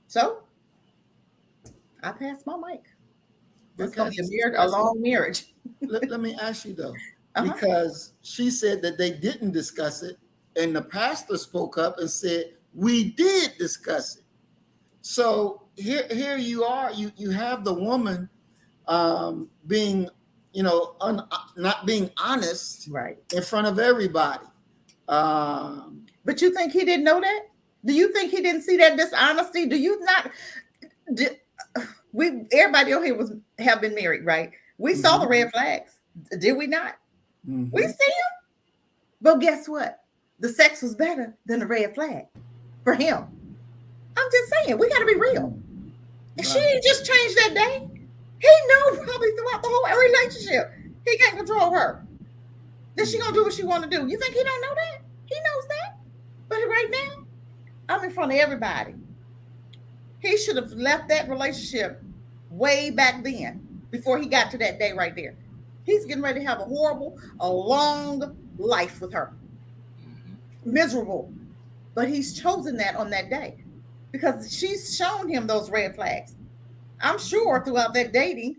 So I passed my mic. It's going to be a long marriage. Let me ask you though, because she said that they didn't discuss it, and the pastor spoke up and said, we did discuss it. So here you are, you have the woman being, not being honest right in front of everybody. But you think he didn't know that? Do you think he didn't see that dishonesty? Do you not? Do, we everybody on here have been married, right? We saw the red flags, did we not? We see them, but guess what? The sex was better than the red flag for him. I'm just saying, we got to be real. And she ain't just changed that day. He knew probably throughout the whole relationship he can't control her. Then she gonna do what she want to do. You think he don't know that? He knows that. But right now, I'm in front of everybody. He should have left that relationship way back then before he got to that day right there. He's getting ready to have a long life with her. Miserable. But he's chosen that on that day because she's shown him those red flags. I'm sure throughout that dating,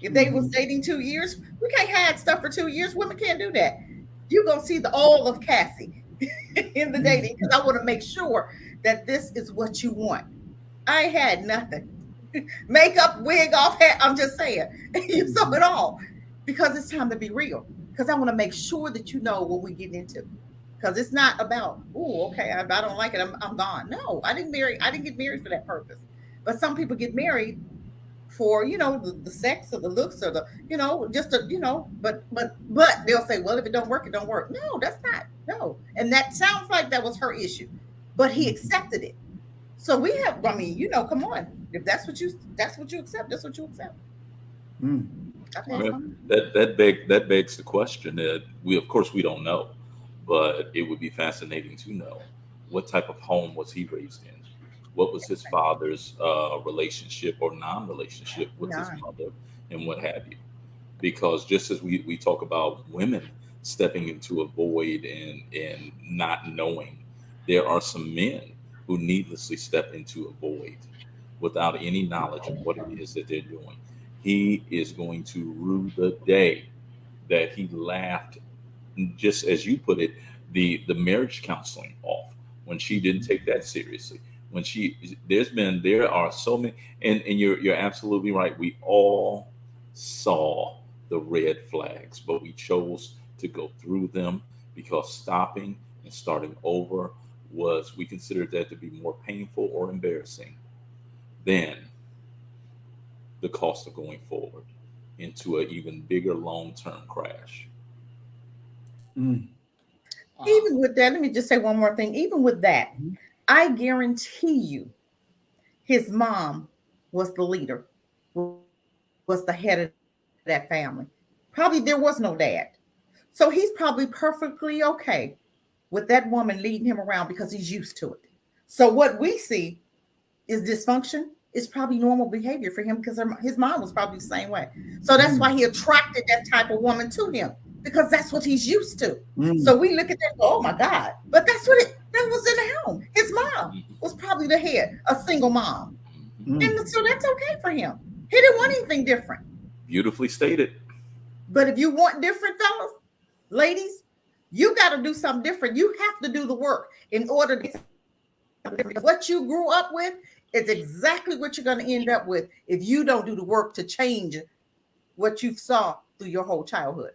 if they was dating 2 years, we can't hide stuff for 2 years. Women can't do that. You're going to see the all of Cassie in the dating because I want to make sure that this is what you want. I had nothing. Makeup, wig off, hair. I'm just saying. You saw it all because it's time to be real. Because I want to make sure that you know what we're getting into. Because it's not about, oh, okay, I don't like it. I'm gone. No, I didn't get married for that purpose. But some people get married for, the sex or the looks or the, just a, but they'll say, well, if it don't work, it don't work. No, that's not. No. And that sounds like that was her issue. But he accepted it. So we have, come on. If that's what you accept, that's what you accept. That begs the question that of course we don't know, but it would be fascinating to know what type of home was he raised in? What was his father's relationship or non-relationship with his mother and what have you? Because just as we talk about women stepping into a void and not knowing, there are some men who needlessly step into a void without any knowledge of what it is that they're doing. He is going to rue the day that he laughed, just as you put it, the marriage counseling off when she didn't take that seriously. When there are so many, and you're absolutely right. We all saw the red flags, but we chose to go through them because stopping and starting over we considered that to be more painful or embarrassing than the cost of going forward into an even bigger long-term crash. Even with that, let me just say one more thing. Even with that, I guarantee you his mom was the leader, was the head of that family. Probably there was no dad. So he's probably perfectly okay with that woman leading him around because he's used to it. So what we see is dysfunction is probably normal behavior for him because his mom was probably the same way. So that's why he attracted that type of woman to him because that's what he's used to. So we look at that and go, oh my God. But that's that was in the home. His mom was probably the head, a single mom. And so that's okay for him. He didn't want anything different. Beautifully stated. But if you want different, fellas, ladies, you got to do something different. You have to do the work in order to get different. What you grew up with is exactly what you're going to end up with if you don't do the work to change what you saw through your whole childhood.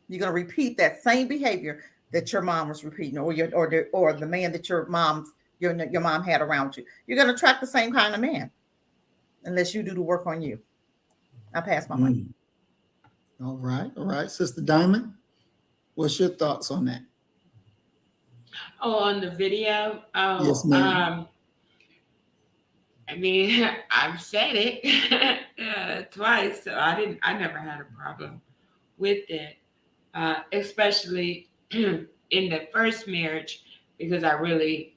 You're going to repeat that same behavior that your mom was repeating, or the man that your mom had around you. You're going to attract the same kind of man unless you do the work on you. I pass my mic. All right, Sister Diamond, what's your thoughts on that? Oh, on the video? Oh, yes, ma'am. I mean, I've said it twice, so I never had a problem with it, especially in the first marriage, because I really,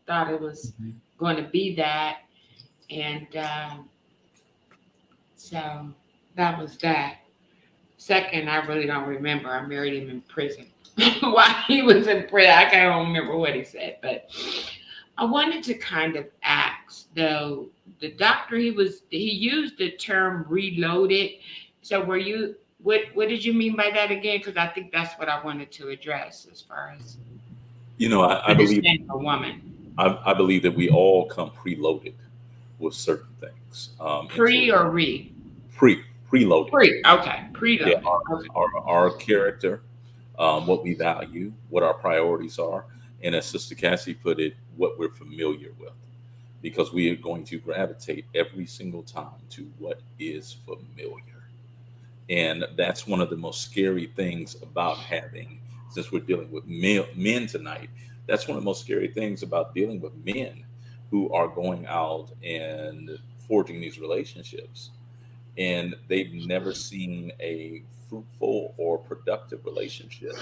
thought it was going to be that. And so that was that. Second, I really don't remember. I married him in prison. While he was in prison, I can't remember what he said, but I wanted to kind of ask, though, the doctor, he used the term reloaded. So what did you mean by that again? Because I think that's what I wanted to address as far as I believe a woman. I believe that we all come preloaded with certain things. Pre or re? Preloaded. Okay. Preloaded. Yeah, our character, what we value, what our priorities are. And as Sister Cassie put it, what we're familiar with, because we are going to gravitate every single time to what is familiar. And that's one of the most scary things about having, since we're dealing with men tonight, that's one of the most scary things about dealing with men who are going out and forging these relationships. And they've never seen a fruitful or productive relationship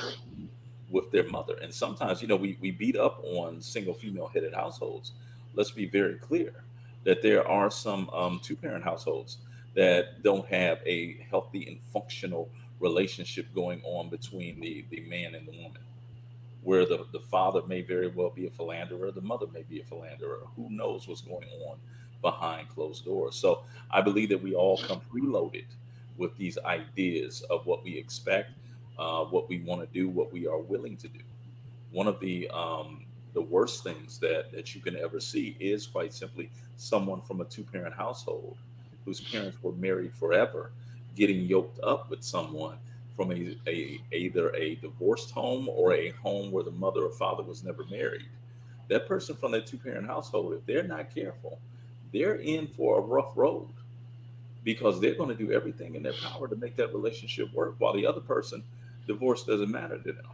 with their mother. And sometimes, we beat up on single female headed households. Let's be very clear that there are some two parent households that don't have a healthy and functional relationship going on between the man and the woman, where the father may very well be a philanderer, the mother may be a philanderer. Who knows what's going on behind closed doors? So I believe that we all come preloaded with these ideas of what we expect, what we want to do, what we are willing to do. One of the worst things that you can ever see is quite simply someone from a two parent household whose parents were married forever getting yoked up with someone from a either a divorced home or a home where the mother or father was never married. That person from that two parent household, if they're not careful, they're in for a rough road, because they're going to do everything in their power to make that relationship work, while the other person, divorce doesn't matter to them.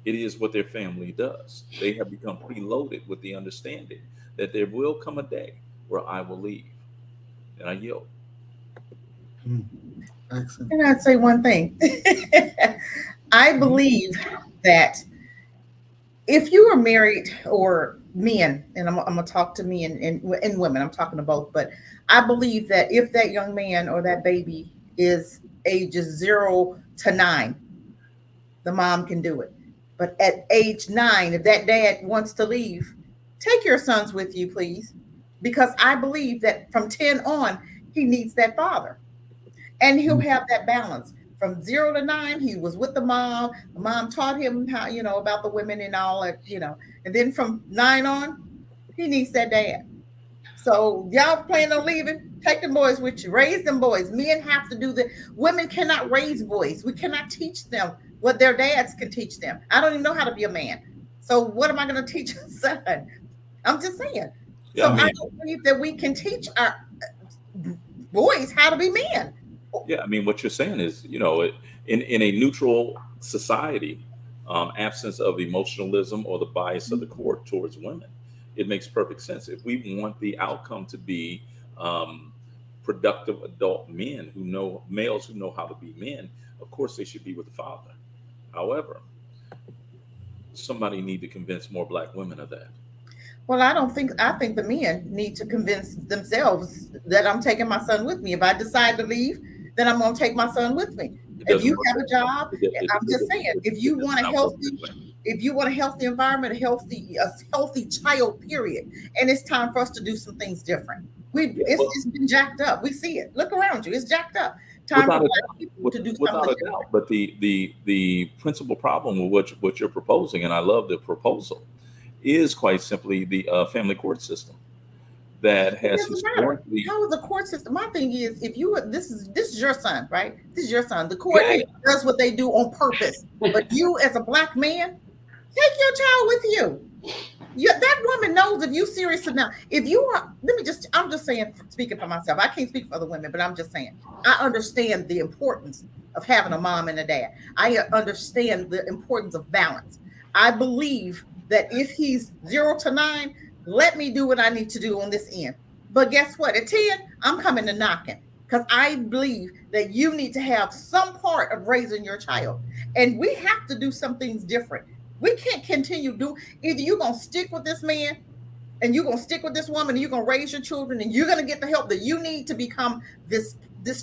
It is what their family does. They have become preloaded with the understanding that there will come a day where I will leave. And I yield. Excellent. Can I say one thing? I believe that if you are married, or men, and I'm gonna talk to men and women, I'm talking to both, but I believe that if that young man or that baby is ages 0 to 9, the mom can do it. But at age 9, if that dad wants to leave, take your sons with you, please. Because I believe that from 10 on, he needs that father. And he'll have that balance. From 0 to 9, he was with the mom. The mom taught him how, about the women and all that. And then from 9 on, he needs that dad. So y'all plan on leaving? Take the boys with you. Raise them boys. Men have to do the. Women cannot raise boys. We cannot teach them what their dads can teach them. I don't even know how to be a man. So what am I going to teach a son? I'm just saying. Yeah, So I I mean, don't believe that we can teach our boys how to be men. yeah, I mean, what you're saying is, in a neutral society, absence of emotionalism or the bias of the court towards women, it makes perfect sense. If we want the outcome to be um, productive adult men males who know how to be men, of course they should be with the father. However, somebody need to convince more black women of that. Well, I think the men need to convince themselves that I'm taking my son with me. If I decide to leave, then I'm going to take my son with me. It If doesn't you work have that a way. job, I'm just saying, It does not work that way. if you want a healthy environment, a healthy child, period, and it's time for us to do some things different. We Yeah, it's, well, it's been jacked up. We see it. Look around you. It's jacked up. Time for without a black doubt, people to do without something a different. doubt. But the principal problem with what you're proposing, and I love the proposal, is quite simply the family court system that It has doesn't matter. historically. How is the court system? My thing is, if you this is your son, right? This is your son. The court Yeah, does what they do on purpose. But you, as a black man, take your child with you. That woman knows if you serious enough. If you are, I'm just saying, speaking for myself. I can't speak for other women, but I'm just saying, I understand the importance of having a mom and a dad. I understand the importance of balance. I believe that if he's 0 to 9, let me do what I need to do on this end. But guess what? At 10, I'm coming to knocking, because I believe that you need to have some part of raising your child. And we have to do some things different. We can't continue do. Either you're gonna stick with this man, and you're gonna stick with this woman, and you're gonna raise your children, and you're gonna get the help that you need to become this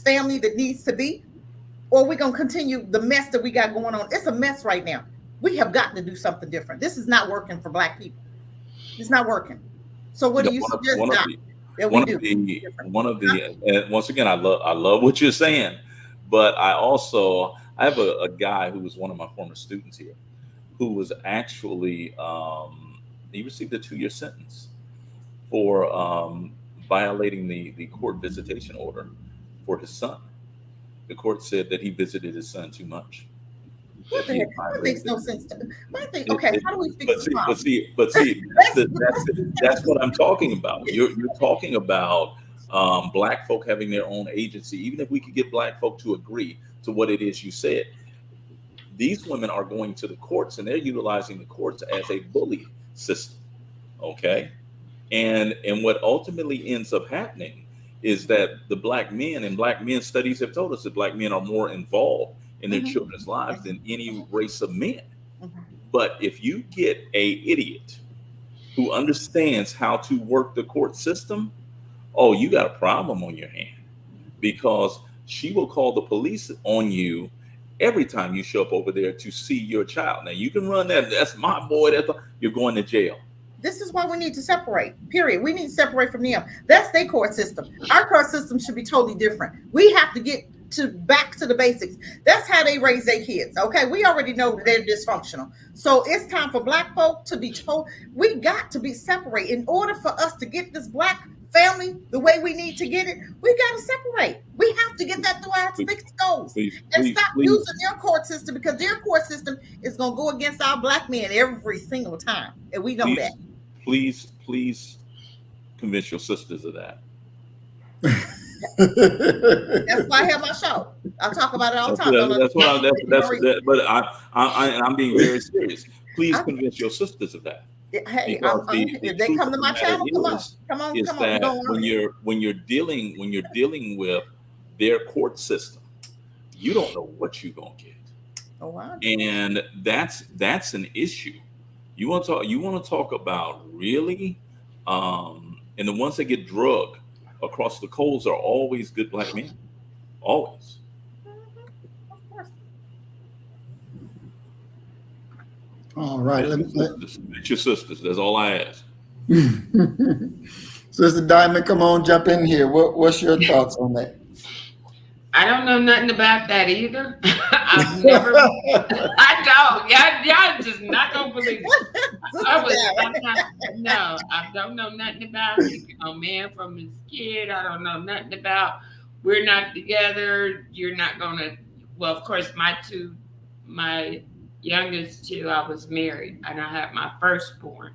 family that needs to be, or we're gonna continue the mess that we got going on. It's a mess right now. We have got to do something different. This is not working for black people. It's not working. So what do you One of suggest, one of Doc, the that we one of do the different? one of the and once again, I love what you're saying, but I have a guy who was one of my former students here, who was actually he received a 2-year sentence for violating the court visitation order for his son. The court said that he visited his son too much. What the the heck? entire That makes no thing. sense. My thing. It, Okay, it, how do we fix but this see, problem? that's what I'm talking about. You're talking about black folk having their own agency. Even if we could get black folk to agree to what it is you said, these women are going to the courts and they're utilizing the courts as a bully system. Okay, and what ultimately ends up happening is that the black men, and black men studies have told us that black men are more involved in their Mhm. children's lives than any race of men. Mhm. But if you get a idiot who understands how to work the court system, oh, you got a problem on your hand, because she will call the police on you every time you show up over there to see your child. Now you can run that. That's my boy. You're going to jail. This is why we need to separate. Period. We need to separate from them. That's their court system. Our court system should be totally different. We have to get to back to the basics. That's how they raise their kids. Okay, we already know that they're dysfunctional. So it's time for black folk to be told. We got to be separate in order for us to get this black family the way we need to get it. We got to separate. We have to get that through our Please, thick skulls please, and please, stop please, using their court system, because their court system is going to go against our black men every single time, and we know that. please, please convince your sisters of that. That's why I have my show. I talk about it all the time. Don't That's what I, that's Marie. that. But I'm being very serious. Please I, convince your sisters of that, hey, because the if they truth come of to the my matter channel, come on, is come on, is come on. We're that gonna learn it. when you're dealing with their court system, you don't know what you're gonna get, Oh wow. and that's an issue. You want to talk about really, and the ones that get drugged across the coals are always good black men, always. Of course. All right. Convince your sisters. That's all I ask. Sister Diamond, come on, jump in here. What's your thoughts on that? I don't know nothing about that either. I've never. I don't. Y'all just not gonna believe it. I was sometimes no. I don't know nothing about keeping a man from his kid. I don't know nothing about we're not together. You're not gonna. Well, of course, my youngest two, I was married, and I had my firstborn,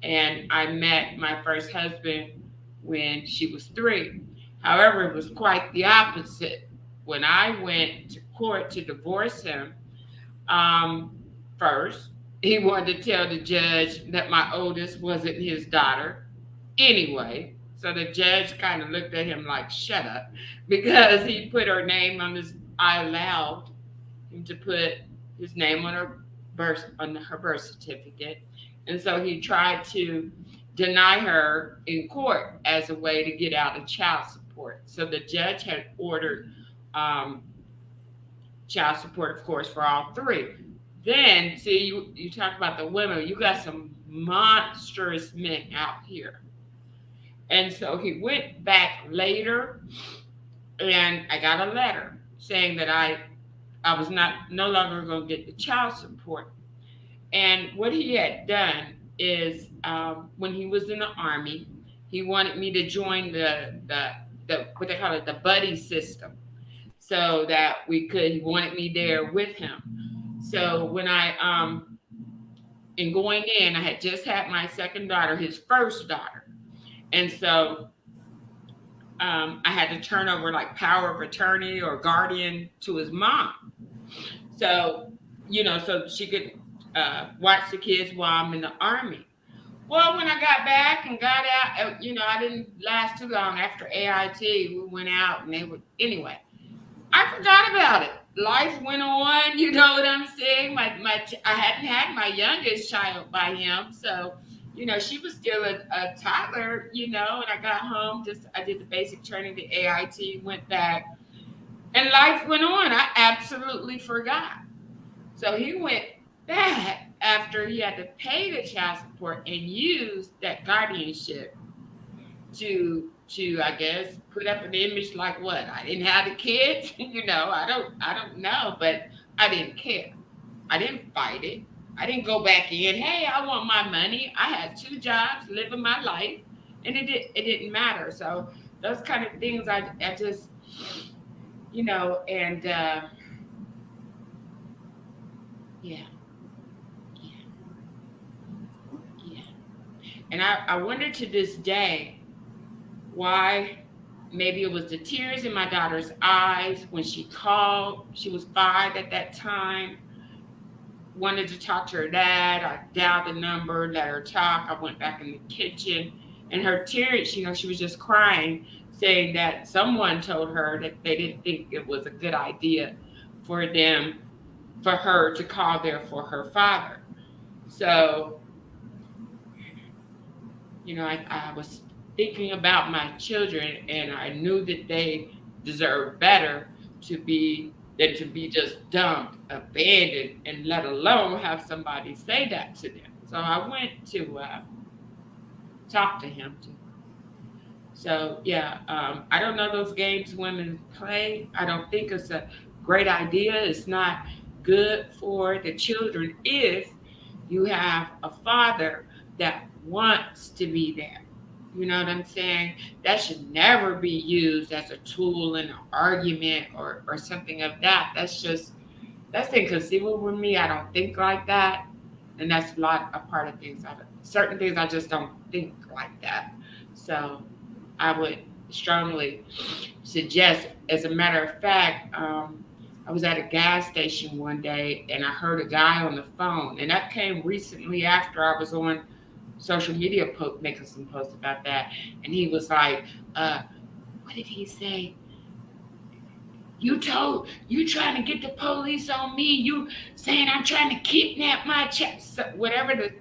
and I met my first husband when she was 3. However, it was quite the opposite. When I went to court to divorce him, um, first, he wanted to tell the judge that my oldest wasn't his daughter anyway. So the judge kind of looked at him like, shut up, because he put her name on his, I allowed him to put his name on her birth certificate. And so he tried to deny her in court as a way to get out of child support. So the judge had ordered um, child support, of course, for all 3. Then, see, you talk about the women, you got some monstrous men out here. And so he went back later, and I got a letter saying that I was no longer going to get the child support. And what he had done is, when he was in the army, he wanted me to join the what they call it, the buddy system, so that we could. He wanted me there with him. So when in going in, I had just had my second daughter, his first daughter, and so I had to turn over like power of attorney or guardian to his mom. So so she could watch the kids while I'm in the army. Well, when I got back and got out, I didn't last too long after AIT. We went out and they were, anyway, I forgot about it. Life went on, you know what I'm saying? I hadn't had my youngest child by him. So, she was still a toddler, and I got home, I did the basic training, the AIT, went back, and life went on. I absolutely forgot. So he went back after he had to pay the child support and use that guardianship to I guess put up an image like what? I didn't have the kids, I don't know, but I didn't care. I didn't fight it. I didn't go back in, hey, I want my money. I had 2 jobs, living my life, and it didn't matter. So those kind of things I just and Yeah. Yeah. Yeah. And I wonder to this day why. Maybe it was the tears in my daughter's eyes when she called. She was 5 at that time. Wanted to talk to her dad. I dialed the number, let her talk. I went back in the kitchen, and her tears, she was just crying, saying that someone told her that they didn't think it was a good idea for her to call there for her father. So, I was thinking about my children, and I knew that they deserve better than to be just dumped, abandoned, and let alone have somebody say that to them. So I went to talk to him. So yeah, I don't know those games women play. I don't think it's a great idea. It's not good for the children if you have a father that wants to be there. You know what I'm saying? That should never be used as a tool in an argument or something of that. That's inconceivable with me. I don't think like that. And that's a part of things. Certain things I just don't think like that. So I would strongly suggest, as a matter of fact, I was at a gas station one day and I heard a guy on the phone, and that came recently after I was on social media making some posts about that. And he was like, what did he say? You trying to get the police on me? You saying I'm trying to kidnap my child? So whatever So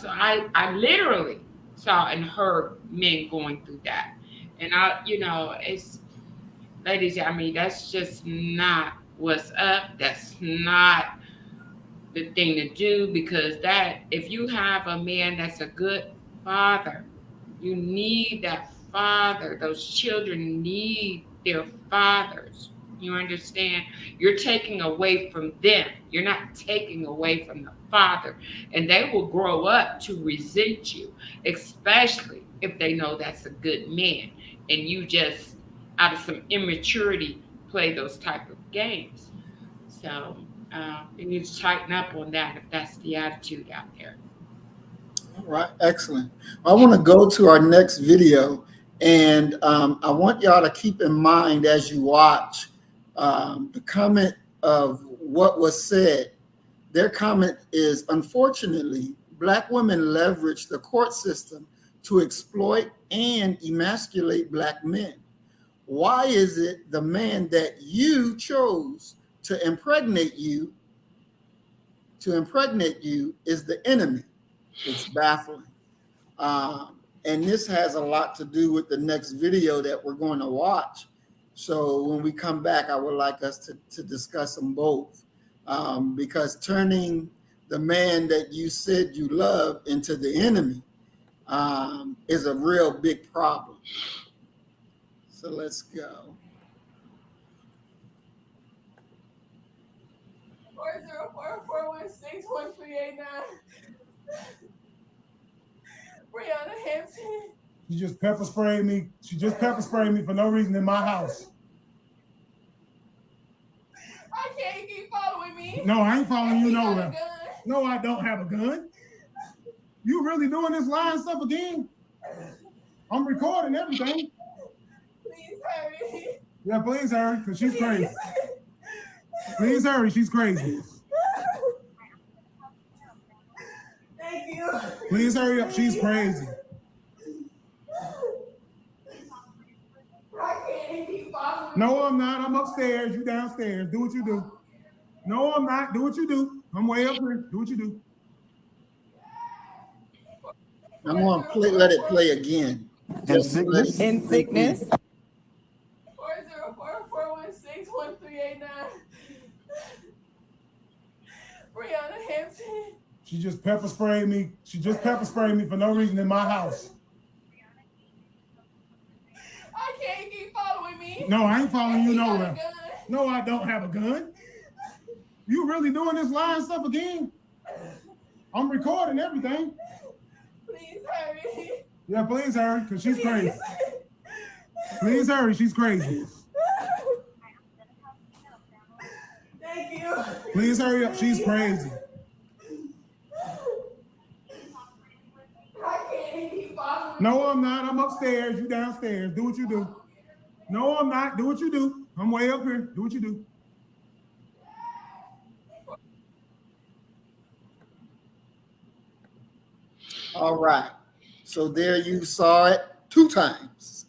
I literally saw and heard men going through that, and it's ladies. I mean, that's just not what's up. That's not the thing to do, because that if you have a man that's a good father, you need that father. Those children need their fathers. You understand? You're taking away from them. You're not taking away from the father. And they will grow up to resent you, especially if they know that's a good man. And you just, out of some immaturity, play those type of games. So you need to tighten up on that if that's the attitude out there. All right, excellent. I want to go to our next video, and I want y'all to keep in mind as you watch the comment of what was said. Their comment is, unfortunately, Black women leverage the court system to exploit and emasculate Black men. Why is it the man that you chose to impregnate you is the enemy? It's baffling. And this has a lot to do with the next video that we're going to watch. So when we come back, I would like us to discuss them both, because turning the man that you said you love into the enemy is a real big problem. So let's go. 404-416-1389. Brianna Hampton. She just pepper sprayed me. She just pepper sprayed me for no reason in my house. I can't keep following me. No, I ain't following you nowhere. No, I don't have a gun. You really doing this lying stuff again? I'm recording everything. Please hurry. Yeah, please hurry, because she's crazy. Please hurry, she's crazy. Thank you. Please hurry up, she's crazy. I can't keep following. No, I'm not. I'm upstairs. You downstairs. Do what you do. No, I'm not. Do what you do. I'm way up here. Do what you do. I'm going to let it play again. In sickness? In sickness. 404-416-1389. Brianna Hampton. She just pepper sprayed me. She just pepper sprayed me for no reason in my house. I can't keep following me. No, I ain't following you nowhere. No, I don't have a gun. You really doing this lying stuff again? I'm recording everything. Please hurry. Yeah, please hurry, because she's crazy. Please hurry, she's crazy. Thank you. Please hurry up. She's crazy. I can't keep following. No, I'm not. I'm upstairs. You downstairs. Do what you do. No, I'm not. Do what you do. I'm way up here. Do what you do. All right. So there you saw it 2 times.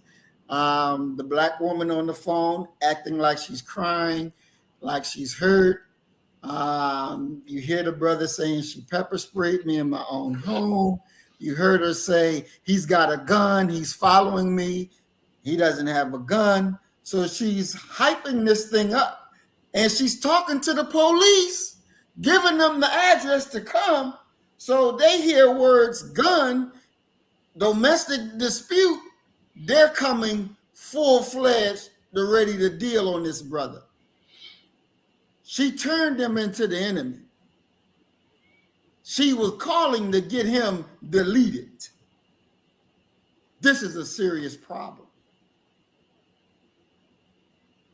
The black woman on the phone acting like she's crying, like she's hurt. You hear the brother saying she pepper sprayed me in my own home. You heard her say, he's got a gun, he's following me, he doesn't have a gun. So she's hyping this thing up. And she's talking to the police, giving them the address to come. So they hear words gun, domestic dispute. They're coming full-fledged, they're ready to deal on this brother. She turned him into the enemy. She was calling to get him deleted. This is a serious problem.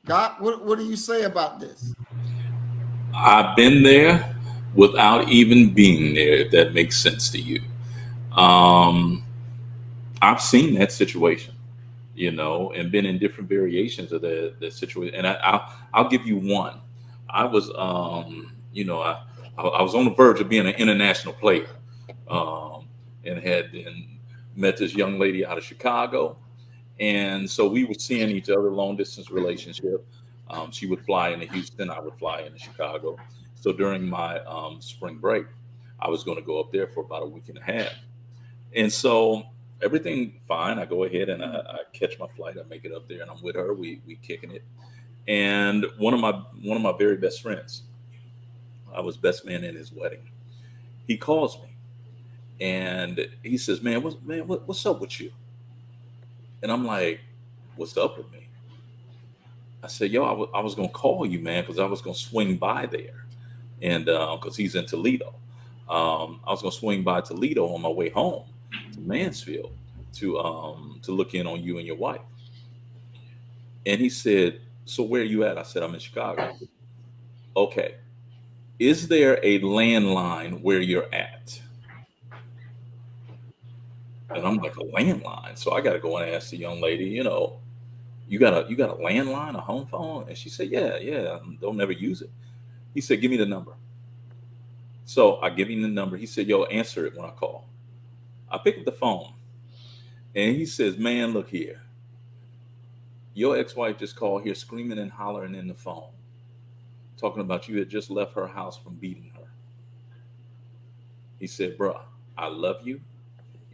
Doc, what do you say about this? I've been there without even being there, if that makes sense to you. I've seen that situation, and been in different variations of the situation. And I'll give you one. I was, I was on the verge of being an international player, and had met this young lady out of Chicago. And so we were seeing each other, long distance relationship. She would fly into Houston, I would fly into Chicago. So during my spring break, I was going to go up there for about a week and a half. And so everything fine. I go ahead and I catch my flight. I make it up there, and I'm with her. We kicking it. And one of my very best friends, I was best man in his wedding. He calls me, and he says, what's up with you?" And I'm like, "What's up with me?" I said, "Yo, I was gonna call you, man, because I was gonna swing by there, and because he's in Toledo, I was gonna swing by Toledo on my way home to Mansfield to look in on you and your wife." And he said, "So where are you at?" I said, "I'm in Chicago." "Okay, is there a landline where you're at?" And I'm like, "A landline?" So I got to go and ask the young lady, "You got a landline, a home phone?" And she said, "Yeah, don't never use it." He said, "Give me the number." So I give him the number. He said, "Yo, answer it when I call." I pick up the phone, and he says, "Man, look here. Your ex-wife just called here screaming and hollering in the phone, talking about you had just left her house from beating her." He said, "Bruh, I love you,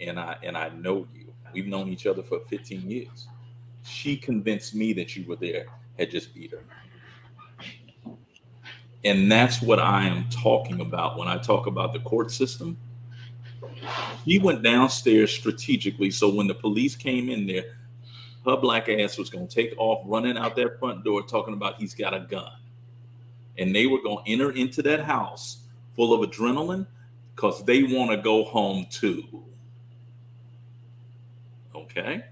and I know you. We've known each other for 15 years. She convinced me that you were there, had just beat her." And that's what I am talking about when I talk about the court system. She went downstairs strategically, so when the police came in there, her black ass was going to take off running out that front door talking about he's got a gun. And they were going to enter into that house full of adrenaline because they want to go home too. Okay?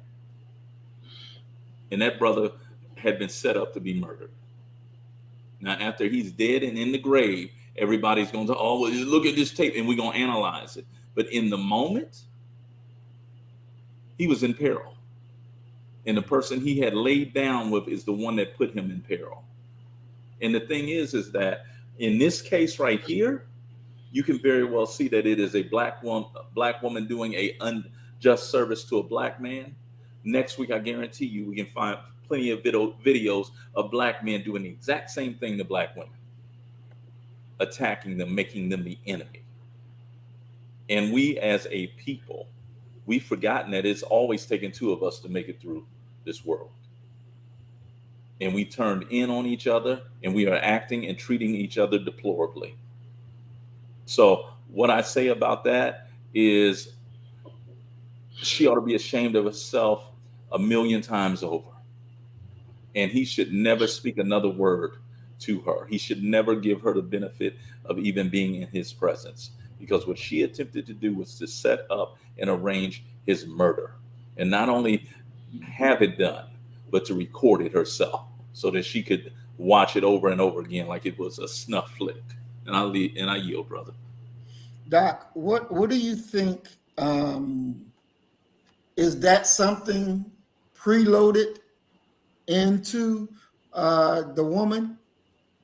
And that brother had been set up to be murdered. Now, after he's dead and in the grave, everybody's going to, "Oh, well, look at this tape," and we're going to analyze it. But in the moment, he was in peril. And the person he had laid down with is the one that put him in peril. And the thing is that in this case right here, you can very well see that it is a black woman doing a unjust service to a black man. Next week, I guarantee you, we can find plenty of videos of black men doing the exact same thing to black women, attacking them, making them the enemy. And we as a people, we've forgotten that it's always taken two of us to make it through this world. And we turned in on each other, and we are acting and treating each other deplorably. So what I say about that is she ought to be ashamed of herself a million times over. And he should never speak another word to her. He should never give her the benefit of even being in his presence, because what she attempted to do was to set up and arrange his murder, and not only have it done, but to record it herself so that she could watch it over and over again like it was a snuff flick. And I yield, brother. Doc, what do you think? Is that something preloaded into the woman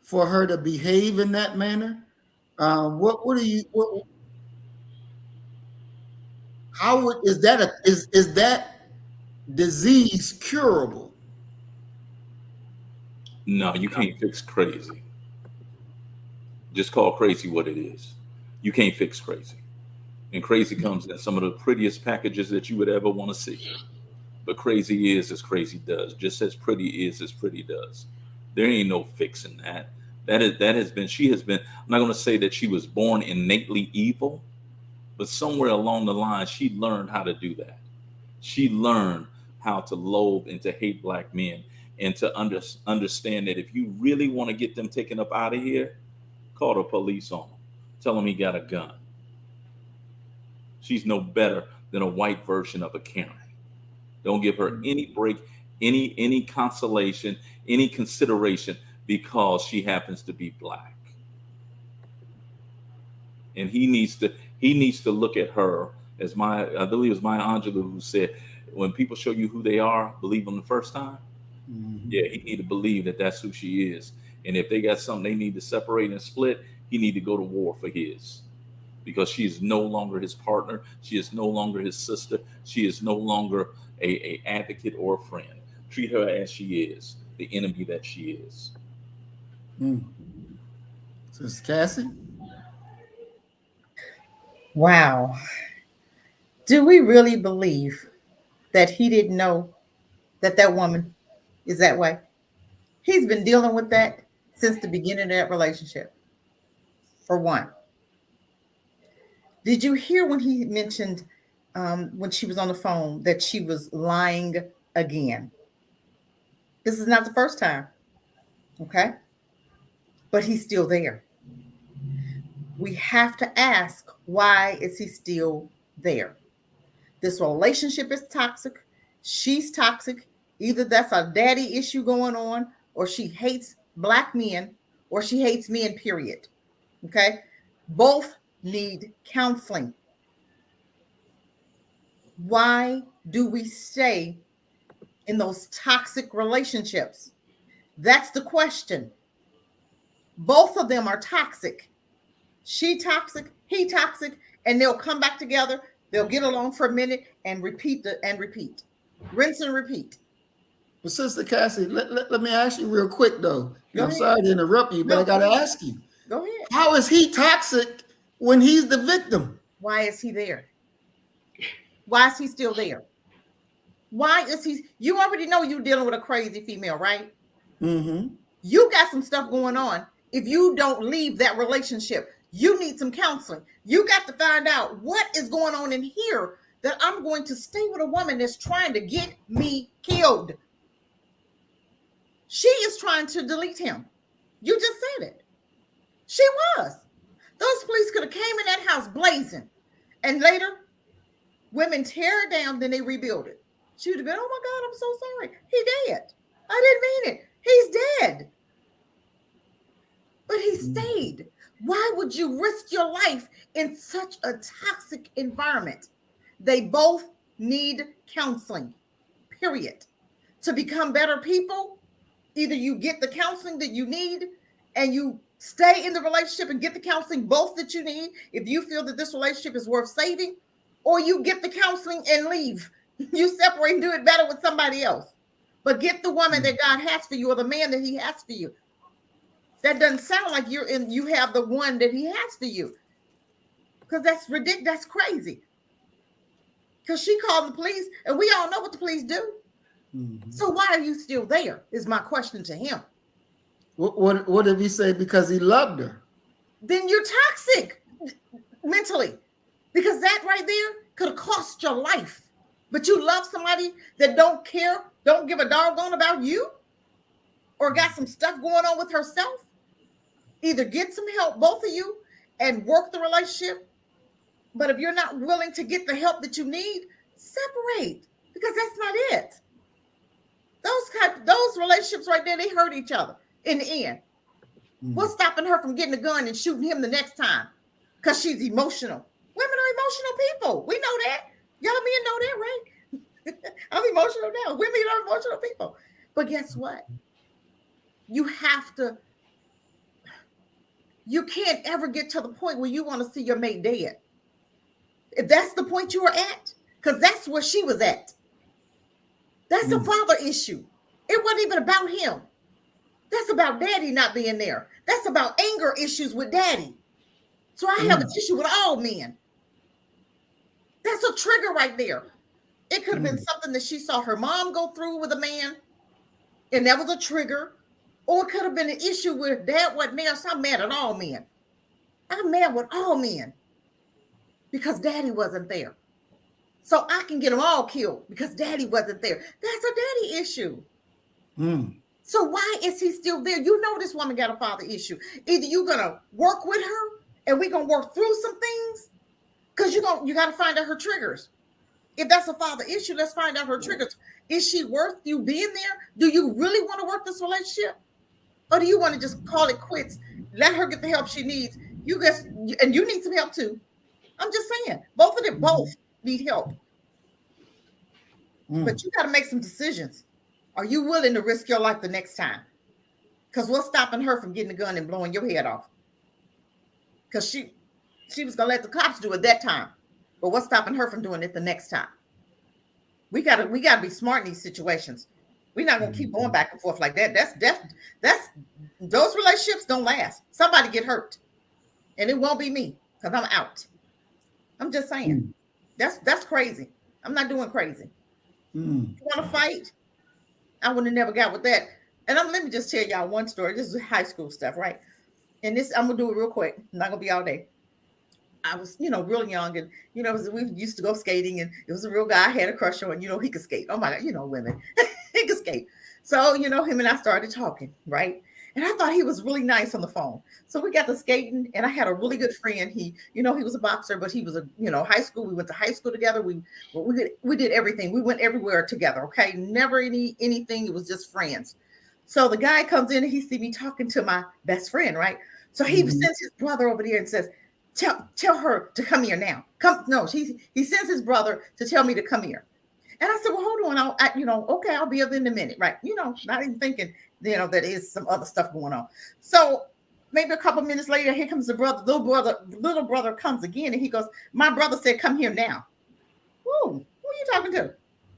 for her to behave in that manner? What do you? Is that disease curable? No, you can't fix crazy. Just call crazy what it is. You can't fix crazy. And crazy comes in some of the prettiest packages that you would ever want to see. But crazy is as crazy does, just as pretty is as pretty does. There ain't no fixing that. That has been, she has been, I'm not going to say that she was born innately evil, but somewhere along the line, she learned how to do that. She learned how to loathe and to hate black men, and to understand that if you really want to get them taken up out of here, call the police on him. Tell him he got a gun. She's no better than a white version of a Karen. Don't give her any break, any consolation, any consideration because she happens to be black. And he needs to look at her as I believe it was Maya Angelou who said, when people show you who they are, believe them the first time. Mm-hmm. Yeah, he need to believe that that's who she is. And if they got something they need to separate and split, he need to go to war for his. Because she is no longer his partner. She is no longer his sister. She is no longer a advocate or a friend. Treat her as she is, the enemy that she is. Sister Cassie? Wow. Do we really believe that he didn't know that that woman is that way? He's been dealing with that since the beginning of that relationship. For one. Did you hear when he mentioned when she was on the phone that she was lying again? This is not the first time. Okay. But he's still there. We have to ask, why is he still there? This relationship is toxic. She's toxic. Either that's a daddy issue going on, or she hates black men, or she hates men, period. Okay. Both need counseling. Why do we stay in those toxic relationships? That's the question. Both of them are toxic. She toxic, he toxic, and they'll come back together. They'll get along for a minute and repeat. Rinse and repeat. But Sister Cassie, let me ask you real quick though. I'm sorry to interrupt you, but I got to ask you. Go ahead. How is he toxic when he's the victim? Why is he there? Why is he still there? Why is he? You already know you're dealing with a crazy female, right? Mm-hmm. You got some stuff going on. If you don't leave that relationship, you need some counseling. You got to find out what is going on in here that I'm going to stay with a woman that's trying to get me killed. She is trying to delete him. You just said it. She was. Those police could have came in that house blazing. And later, women tear it down, then they rebuild it. She would have been, oh my God, I'm so sorry. He dead. I didn't mean it. He's dead. But he stayed. Why would you risk your life in such a toxic environment? They both need counseling, period. To become better people, either you get the counseling that you need and you stay in the relationship and get the counseling both that you need if you feel that this relationship is worth saving, or you get the counseling and leave. You separate and do it better with somebody else. But get the woman that God has for you, or the man that he has for you. That doesn't sound like you have the one that he has for you. Because that's ridiculous. That's crazy. Because she called the police, and we all know what the police do. Mm-hmm. So why are you still there, is my question to him. What did he say? Because he loved her. Then you're toxic mentally. Because that right there could have cost your life. But you love somebody that don't care, don't give a doggone about you, or got some stuff going on with herself. Either get some help, both of you, and work the relationship. But if you're not willing to get the help that you need, separate, because that's not it. Those relationships right there, they hurt each other. in the end? Mm. What's stopping her from getting a gun and shooting him the next time? Because she's emotional. Women are emotional people. We know that. Y'all men know that, right? I'm emotional now. Women are emotional people. But guess what? You have to, you can't ever get to the point where you want to see your mate dead. If that's the point you are at, because that's where she was at. That's a father issue. It wasn't even about him. That's about daddy not being there. That's about anger issues with daddy. So I have an issue with all men. That's a trigger right there. It could have been something that she saw her mom go through with a man, and that was a trigger. Or it could have been an issue where dad wasn't there. So I'm mad at all men. I'm mad with all men because daddy wasn't there. So I can get them all killed because daddy wasn't there. That's a daddy issue. So why is he still there? You know this woman got a father issue. Either you're gonna work with her and we're gonna work through some things, because you gotta find out her triggers. If that's a father issue, let's find out her triggers. Is she worth you being there? Do you really want to work this relationship? Or do you want to just call it quits? Let her get the help she needs. You guys, and you need some help too. I'm just saying, both of them both need help. But you got to make some decisions. Are you willing to risk your life the next time? Because what's stopping her from getting a gun and blowing your head off? Because she was gonna let the cops do it that time. But what's stopping her from doing it the next time? We gotta be smart in these situations. We're not gonna keep going back and forth like that. That's those relationships don't last. Somebody get hurt, and it won't be me because I'm out. I'm just saying. That's crazy. I'm not doing crazy. You want to fight? I would have never got with that. And let me just tell y'all one story. This is high school stuff, right? And this, I'm gonna do it real quick. I'm not gonna be all day. I was, real young, and we used to go skating, and it was a real guy I had a crush on. He could skate. Oh my God, women, he could skate. So him and I started talking, right? And I thought he was really nice on the phone. So we got to skating, and I had a really good friend. He was a boxer, but he was high school. We went to high school together. We did everything. We went everywhere together. Okay, never anything. It was just friends. So the guy comes in and he see me talking to my best friend, right? So he sends his brother over there and says, Tell her to come here now. He sends his brother to tell me to come here. And I said, well, hold on. Okay, I'll be up in a minute. Right. Not even thinking, that is some other stuff going on. So maybe a couple minutes later, here comes the brother, little brother comes again. And he goes, my brother said, come here now. Whoa, who are you talking to?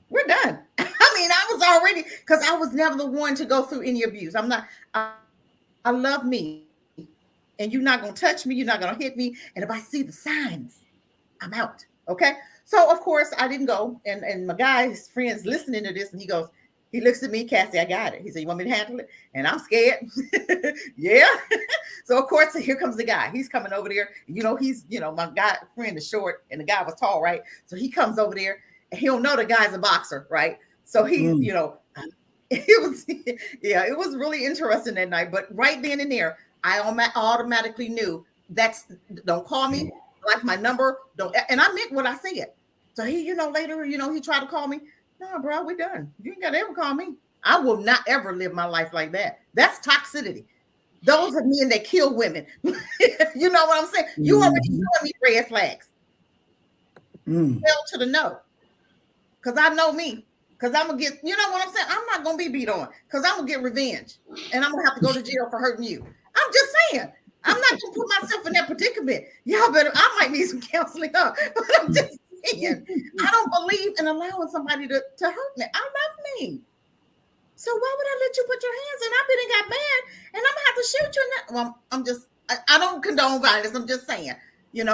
We're done. I was already, because I was never the one to go through any abuse. I love me. And you're not going to touch me. You're not going to hit me. And if I see the signs, I'm out. Okay. So, of course, I didn't go. And my guy's friend's listening to this. And he looks at me, Cassie, I got it. He said, you want me to handle it? And I'm scared. Yeah. So, of course, here comes the guy. He's coming over there. He's, my guy friend is short and the guy was tall, right? So he comes over there and he don't know the guy's a boxer, right? So he, it was really interesting that night. But right then and there, I automatically knew don't call me, like my number, don't. And I meant what I said. So he, later, he tried to call me. No, bro, we're done. You ain't got to ever call me. I will not ever live my life like that. That's toxicity. Those are men that kill women. You know what I'm saying? You already showing me red flags. Hell to the no. Because I know me. Because I'm going to get, you know what I'm saying? I'm not going to be beat on because I'm going to get revenge. And I'm going to have to go to jail for hurting you. I'm just saying. I'm not going to put myself in that predicament. Y'all better, I might need some counseling up. But I'm just saying, I don't believe in allowing somebody to hurt me. I love me. So why would I let you put your hands in? I've been and got mad and I'm going to have to shoot you. Well, I'm just, I don't condone violence. I'm just saying,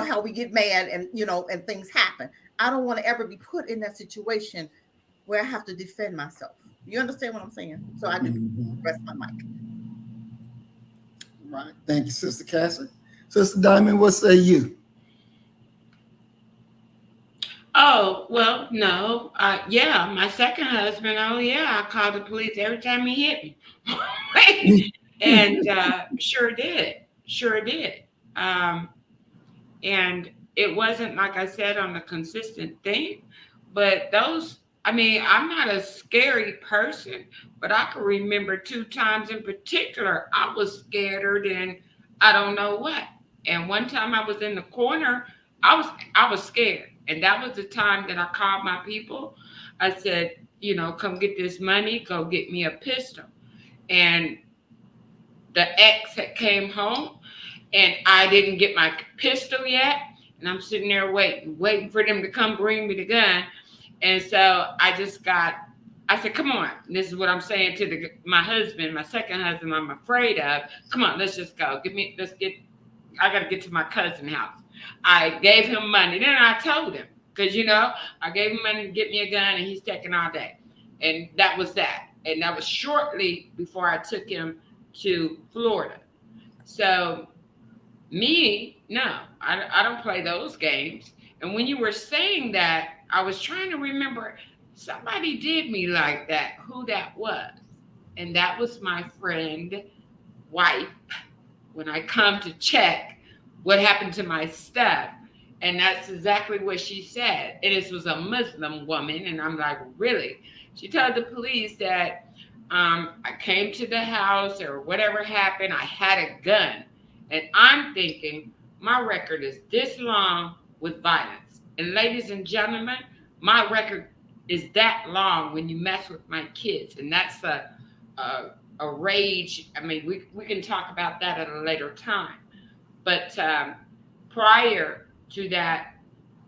how we get mad and, and things happen. I don't want to ever be put in that situation where I have to defend myself. You understand what I'm saying? So I do rest my mic. Right. Thank you, Sister Cassie. Sister Diamond, what say you? Oh, well, no. My second husband, I called the police every time he hit me. And sure did. And it wasn't, like I said, on a consistent thing. But those I mean, I'm not a scary person, but I can remember 2 times in particular I was scared than I don't know what. And one time I was in the corner, I was scared. And that was the time that I called my people. I said, come get this money, go get me a pistol. And the ex had came home and I didn't get my pistol yet. And I'm sitting there waiting for them to come bring me the gun. And so I said, come on. And this is what I'm saying to my husband, my second husband I'm afraid of. Come on, let's just go. I got to get to my cousin's house. I gave him money. Then I told him, because, I gave him money to get me a gun and he's taking all day. And that was that. And that was shortly before I took him to Florida. So no, I don't play those games. And when you were saying that, I was trying to remember somebody did me like that, who that was. And that was my friend, wife, when I come to check what happened to my stuff. And that's exactly what she said. And this was a Muslim woman. And I'm like, really? She told the police that I came to the house or whatever happened, I had a gun. And I'm thinking, my record is this long with violence. And ladies and gentlemen, my record is that long when you mess with my kids. And that's a rage. I mean, we can talk about that at a later time. But prior to that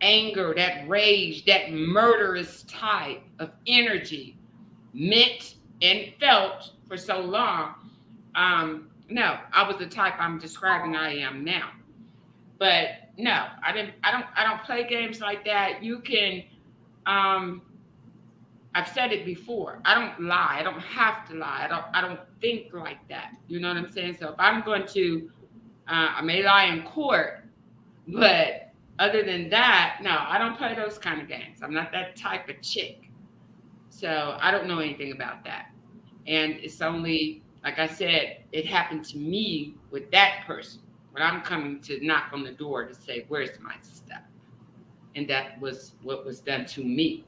anger, that rage, that murderous type of energy meant and felt for so long, no, I was the type I'm describing I am now. But no, I don't play games like that. You can I've said it before. I don't lie. I don't have to lie. I don't think like that. You know what I'm saying? So if I'm going to I may lie in court, but other than that, no, I don't play those kind of games. I'm not that type of chick. So I don't know anything about that. And it's only, like I said, it happened to me with that person when I'm coming to knock on the door to say, where's my stuff? And that was what was done to me.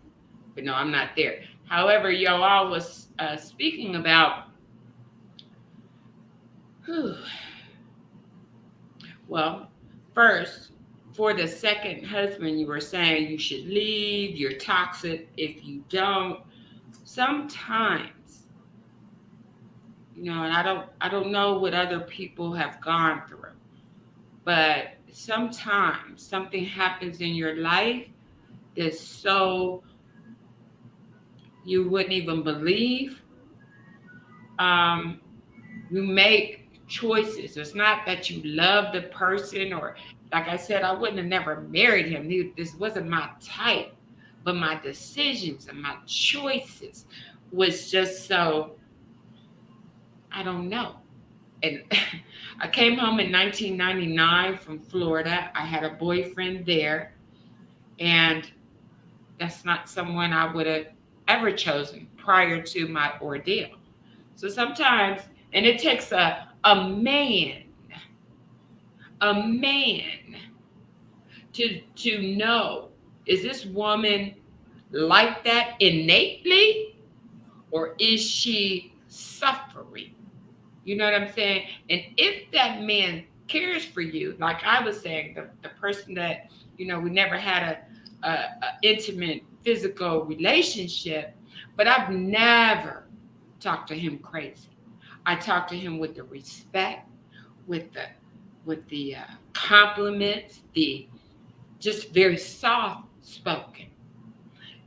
But no, I'm not there. However, y'all was speaking about, well, first, for the second husband, you were saying you should leave, you're toxic if you don't. Sometimes, and I don't know what other people have gone through, but sometimes something happens in your life that's so you wouldn't even believe. You make choices. It's not that you love the person, or like I said, I wouldn't have never married him. This wasn't my type, but my decisions and my choices was just so, I don't know. And I came home in 1999 from Florida. I had a boyfriend there, and that's not someone I would have ever chosen prior to my ordeal. So sometimes, and it takes a man to know, is this woman like that innately, or is she suffering? You know what I'm saying? And if that man cares for you, like I was saying, the person that, we never had a intimate physical relationship, but I've never talked to him crazy. I talked to him with the respect, with the compliments, the just very soft spoken.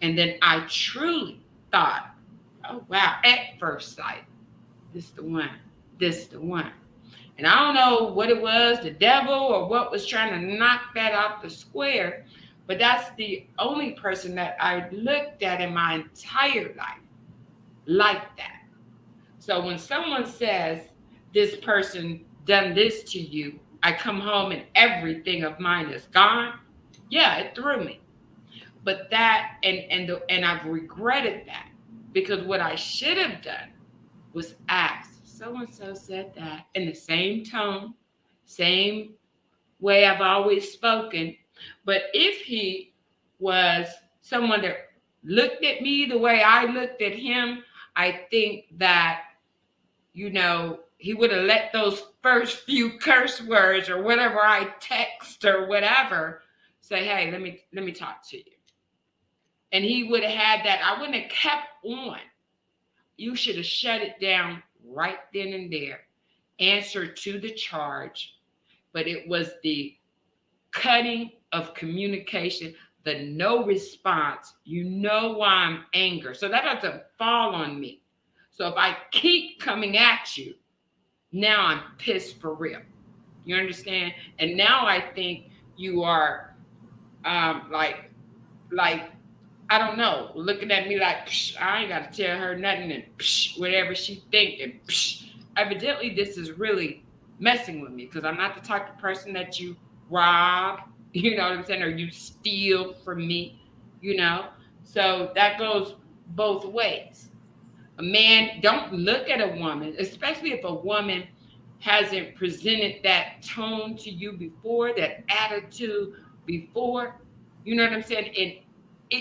And then I truly thought, oh wow, at first sight, this the one. This the one. And I don't know what it was, the devil or what was trying to knock that off the square, but that's the only person that I looked at in my entire life like that. So when someone says this person done this to you, I come home and everything of mine is gone. Yeah, it threw me. But that and I've regretted that, because what I should have done was ask, so and so said that in the same tone, same way I've always spoken. But if he was someone that looked at me the way I looked at him, I think that, he would have let those first few curse words or whatever I text or whatever say, hey, let me talk to you. And he would have had that. I wouldn't have kept on. You should have shut it down right then and there. Answer to the charge. But it was the cutting of communication, the no response. You know why I'm angry. So that doesn't fall on me. So if I keep coming at you, now I'm pissed for real. You understand? And now I think you are like I don't know, looking at me like, psh, I ain't got to tell her nothing, and psh, whatever she thinking. Evidently, this is really messing with me because I'm not the type of person that you rob, you know what I'm saying, or you steal from me, So that goes both ways. A man, don't look at a woman, especially if a woman hasn't presented that tone to you before, that attitude before. You know what I'm saying? And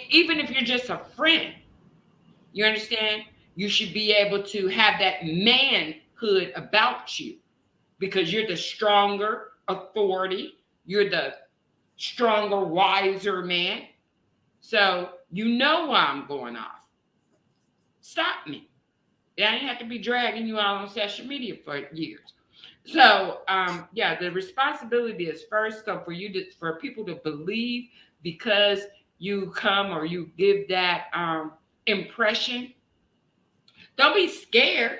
even if you're just a friend, you understand? You should be able to have that manhood about you because you're the stronger authority. You're the stronger, wiser man. So you know why I'm going off. Stop me. I ain't have to be dragging you out on social media for years. So the responsibility is first so for people to believe because you come or you give that impression. Don't be scared.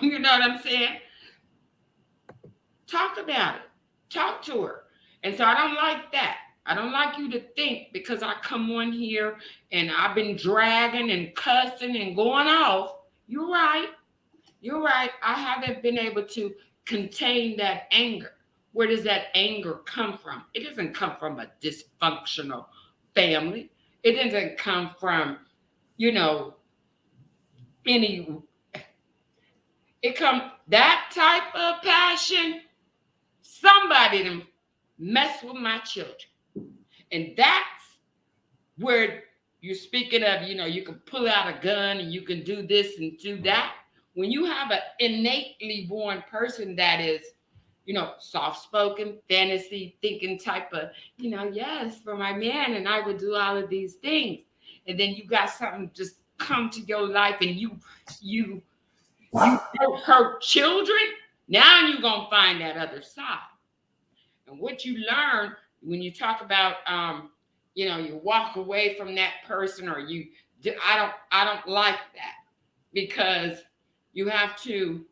You know what I'm saying? Talk about it. Talk to her. And so I don't like that. I don't like you to think because I come on here and I've been dragging and cussing and going off. You're right. You're right. I haven't been able to contain that anger. Where does that anger come from? It doesn't come from a dysfunctional family. It doesn't come from, any. It comes that type of passion. Somebody to mess with my children, and that's where you're speaking of. You can pull out a gun and you can do this and do that. When you have an innately born person that is, soft-spoken, fantasy thinking type of, yes, for my man, and I would do all of these things. And then you got something just come to your life and you hurt children. Now you're going to find that other side. And what you learn when you talk about, you walk away from that person or I don't like that because you have to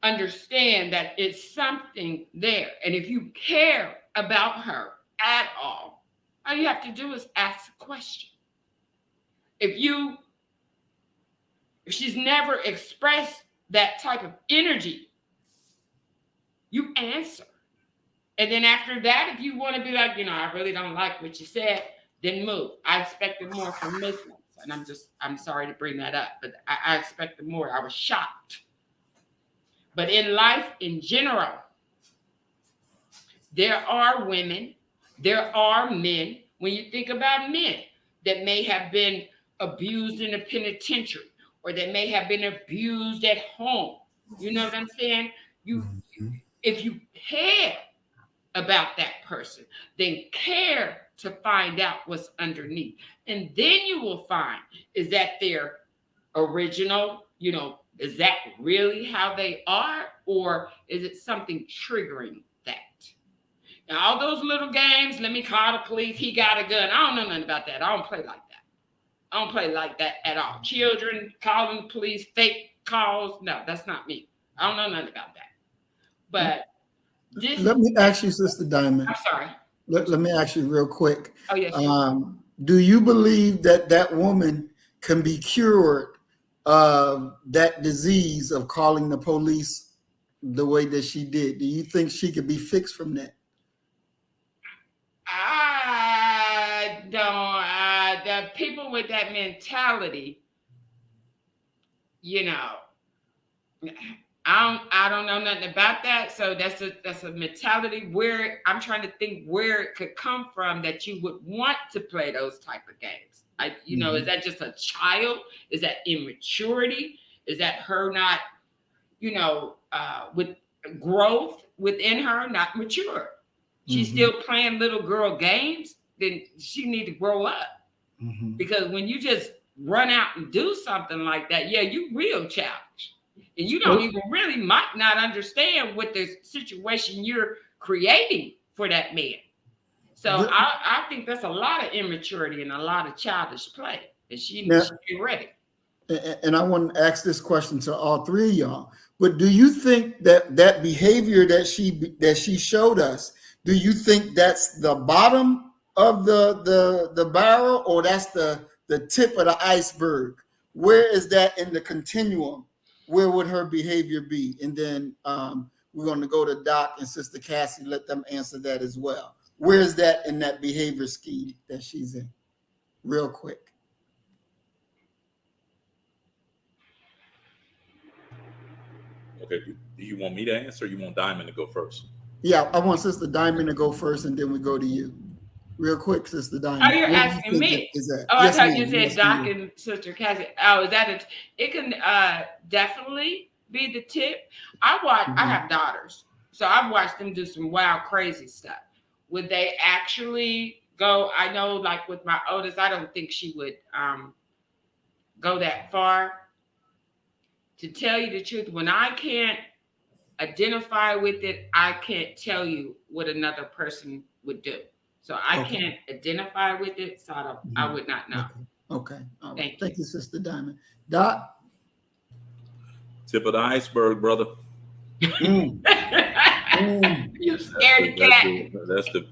understand that it's something there. And if you care about her at all you have to do is ask a question. If she's never expressed that type of energy, you answer. And then after that, if you want to be like, I really don't like what you said, then move. I expected more from Muslims. And I'm sorry to bring that up, but I expected more. I was shocked. But in life in general, there are women, there are men, when you think about men that may have been abused in a penitentiary or that may have been abused at home. You know what I'm saying? If you care about that person, then care to find out what's underneath. And then you will find, is that their original, is that really how they are? Or is it something triggering that? Now, all those little games, let me call the police, he got a gun. I don't know nothing about that. I don't play like that. I don't play like that at all. Children calling the police, fake calls. No, that's not me. I don't know nothing about that. But let me ask you, Sister Diamond. I'm sorry. Let me ask you real quick. Oh, yes. Do you believe that woman can be cured of that disease of calling the police the way that she did? Do you think she could be fixed from that? I don't. The people with that mentality, I don't know nothing about that. So that's a mentality where I'm trying to think where it could come from that you would want to play those type of games. Is that just a child? Is that immaturity? Is that her not, with growth within her, not mature? She's still playing little girl games. Then she need to grow up. Because when you just run out and do something like that, yeah, you real childish. And you don't even really might not understand what the situation you're creating for that man. So I think that's a lot of immaturity and a lot of childish play. And she should be ready. And I want to ask this question to all three of y'all. But do you think that behavior that she showed us, do you think that's the bottom of the barrel, or that's the tip of the iceberg? Where is that in the continuum? Where would her behavior be? And then we're going to go to Doc and Sister Cassie, let them answer that as well. Where is that in that behavior scheme that she's in? Real quick. Okay, do you want me to answer, or you want Diamond to go first? Yeah, I want Sister Diamond to go first, and then we go to you. Real quick, Sister Diamond. Oh, you're asking me? I thought you said Doc and Sister Cassie. Oh, is that it can definitely be the tip. I have daughters, so I've watched them do some wild, crazy stuff. Would they actually go? I know, like with my oldest, I don't think she would go that far. To tell you the truth, when I can't identify with it, I can't tell you what another person would do. So I can't identify with it, so I would not know. Okay. All right. Thank you, Sister Diamond. Doc? Tip of the iceberg, brother. You scared cat. That's the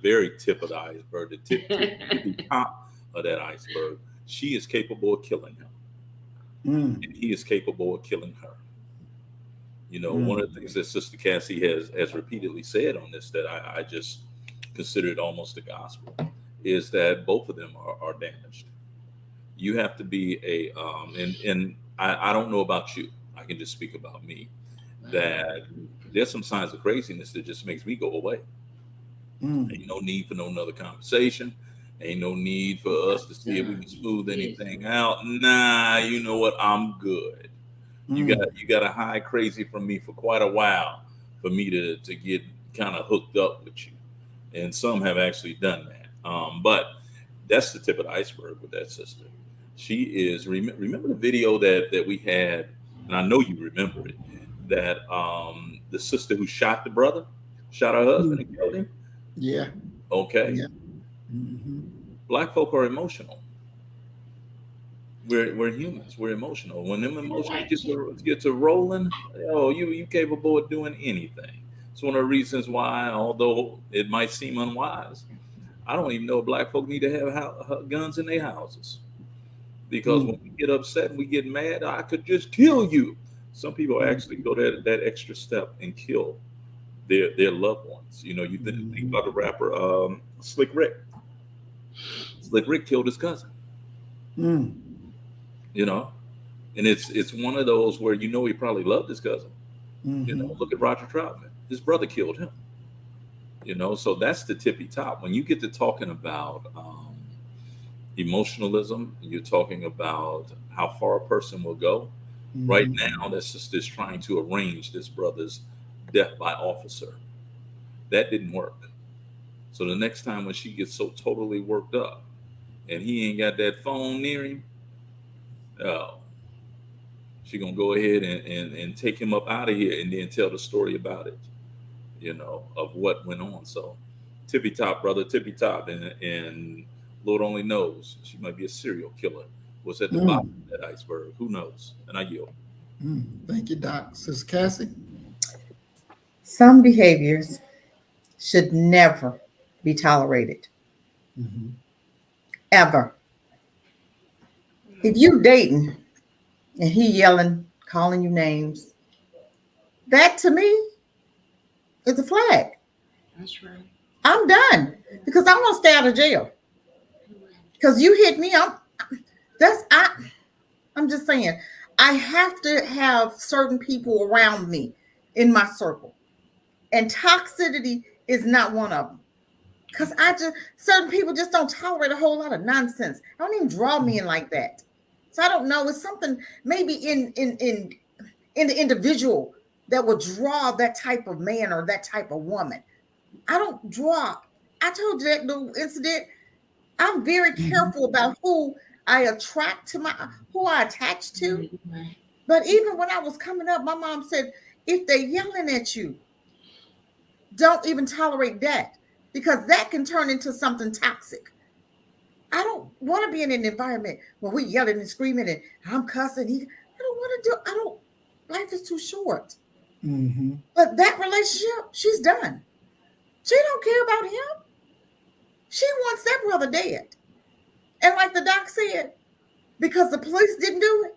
very tip of the iceberg, the top of that iceberg. She is capable of killing him. And he is capable of killing her. One of the things that Sister Cassie has repeatedly said on this that I just consider it almost the gospel is that both of them are damaged. You have to be and I don't know about you. I can just speak about me. That there's some signs of craziness that just makes me go away. Ain't no need for no another conversation. Ain't no need for us to see if we can smooth anything out. Nah, you know what? I'm good. You got to hide crazy from me for quite a while for me to get kind of hooked up with you. And some have actually done that. But that's the tip of the iceberg with that sister. She is, remember the video that we had, and I know you remember it, that the sister who shot the brother, shot her husband and killed him? Yeah. Okay. Yeah. Black folk are emotional. We're humans. We're emotional. When them emotions get to rolling, you capable of doing anything. It's one of the reasons why, although it might seem unwise, I don't even know if black folk need to have guns in their houses. Because when we get upset and we get mad, I could just kill you. Some people actually go that extra step and kill their loved ones. You think about the rapper Slick Rick. Slick Rick killed his cousin. And it's one of those where he probably loved his cousin. Look at Roger Troutman. His brother killed him. So that's the tippy top. When you get to talking about emotionalism, you're talking about how far a person will go. Right now, that sister is trying to arrange this brother's death by officer. That didn't work. So the next time when she gets so totally worked up and he ain't got that phone near him, she gonna go ahead and take him up out of here and then tell the story about it, of what went on. So tippy top, brother, tippy top, and Lord only knows she might be a serial killer. What's at the bottom of that iceberg? Who knows? And I yield. Thank you, Doc. Sister Cassie? Some behaviors should never be tolerated. Ever. If you dating and he yelling, calling you names, that to me is a flag. That's right. I'm done because I want to stay out of jail. Because you hit me, I'm just saying. I have to have certain people around me in my circle. And toxicity is not one of them. Because certain people just don't tolerate a whole lot of nonsense. I don't even draw men like that. So I don't know. It's something maybe in the individual that will draw that type of man or that type of woman. I don't draw. I told you that little incident. I'm very careful about who I attract to who I attach to. But even when I was coming up, my mom said, if they're yelling at you, don't even tolerate that, because that can turn into something toxic. I don't want to be in an environment where we yelling and screaming and I'm cussing. I don't want to do. I don't. Life is too short. Mm-hmm. But that relationship, she's done. She don't care about him. She wants that brother dead. And like the doc said, because the police didn't do it,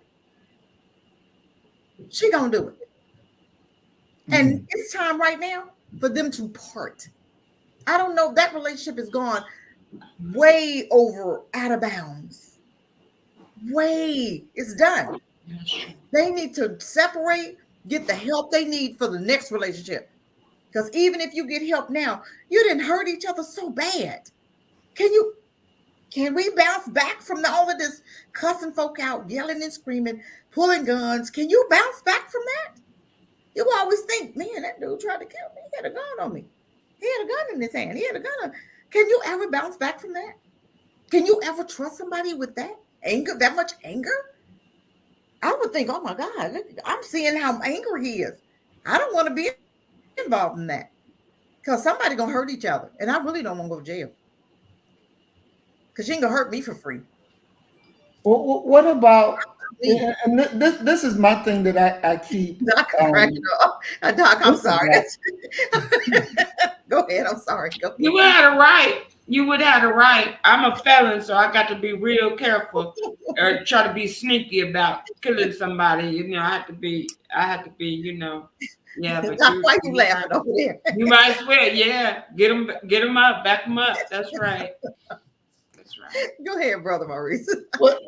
she gonna do it. And it's time right now for them to part. I don't know. That relationship is gone way over out of bounds. Way. It's done. They need to separate, get the help they need for the next relationship. Because even if you get help now, you didn't hurt each other so bad. Can we bounce back from all of this cussing folk out, yelling and screaming, pulling guns? Can you bounce back from that? You always think, man, that dude tried to kill me. He had a gun on me. He had a gun in his hand. He had a gun. Can you ever bounce back from that? Can you ever trust somebody with that anger, that much anger? I would think, oh my God, I'm seeing how angry he is. I don't want to be involved in that, because somebody gonna hurt each other, and I really don't want to go to jail, because you ain't gonna hurt me for free. Well, what about? And this is my thing that I keep. Doc, Doc, I'm sorry. Go ahead. I'm sorry. Go ahead. You would have a right. You would have a right. I'm a felon, so I got to be real careful or try to be sneaky about killing somebody. You know, I have to be. You know. Yeah, but Doc, why you laughing over there? You might as well. Yeah, get them up, back them up. That's right. That's right. Go ahead, Brother Maurice. Well,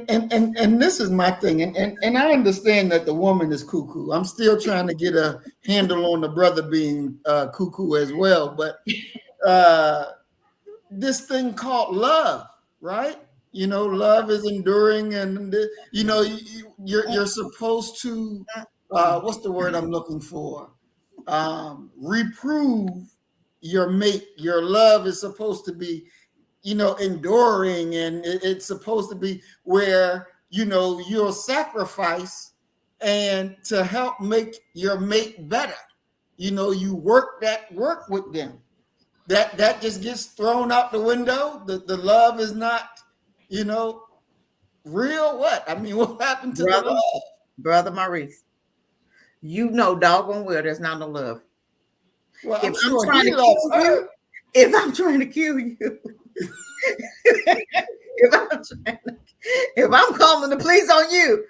and this is my thing, and I understand that the woman is cuckoo. I'm still trying to get a handle on the brother being cuckoo as well, but this thing called love, right? You know, love is enduring, and you know, you're supposed to what's the word I'm looking for? Reprove your mate. Your love is supposed to be, you know, enduring, and it's supposed to be where, you know, you'll sacrifice and to help make your mate better. You know, you work with them. That just gets thrown out the window. The love is not, you know, real. What? I mean, what happened to the love? Brother Maurice, you know doggone well there's not no love. Well, if I'm trying to kill you, if I'm calling the police on you,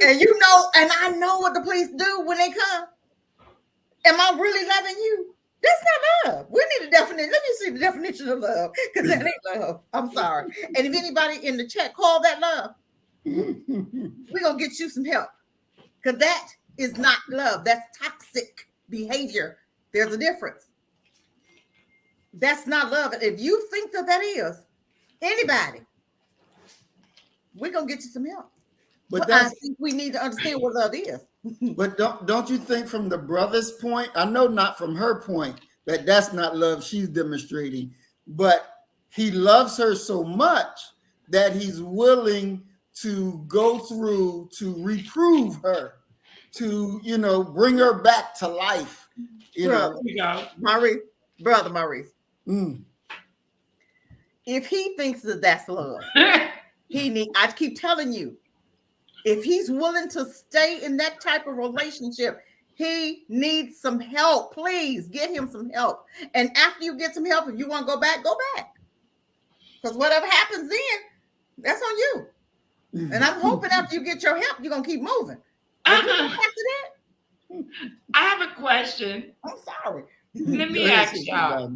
and you know, and I know what the police do when they come, am I really loving you? That's not love. We need a definition. Let me see the definition of love, because that ain't love. I'm sorry. And if anybody in the chat call that love, we're gonna get you some help, because that is not love. That's toxic behavior. There's a difference. That's not love. If you think that is anybody, we're gonna get you some help. But I think we need to understand what love is. But don't you think, from the brother's point, I know not from her point, that that's not love she's demonstrating, but he loves her so much that he's willing to go through to reprove her, to, you know, bring her back to life. You know, Brother Maurice. If he thinks that that's love, I keep telling you, if he's willing to stay in that type of relationship, he needs some help. Please get him some help. And after you get some help, if you want to go back, go back. Because whatever happens then, that's on you. And I'm hoping after you get your help, you're going to keep moving. After that, I have a question. I'm sorry. Let me ask y'all.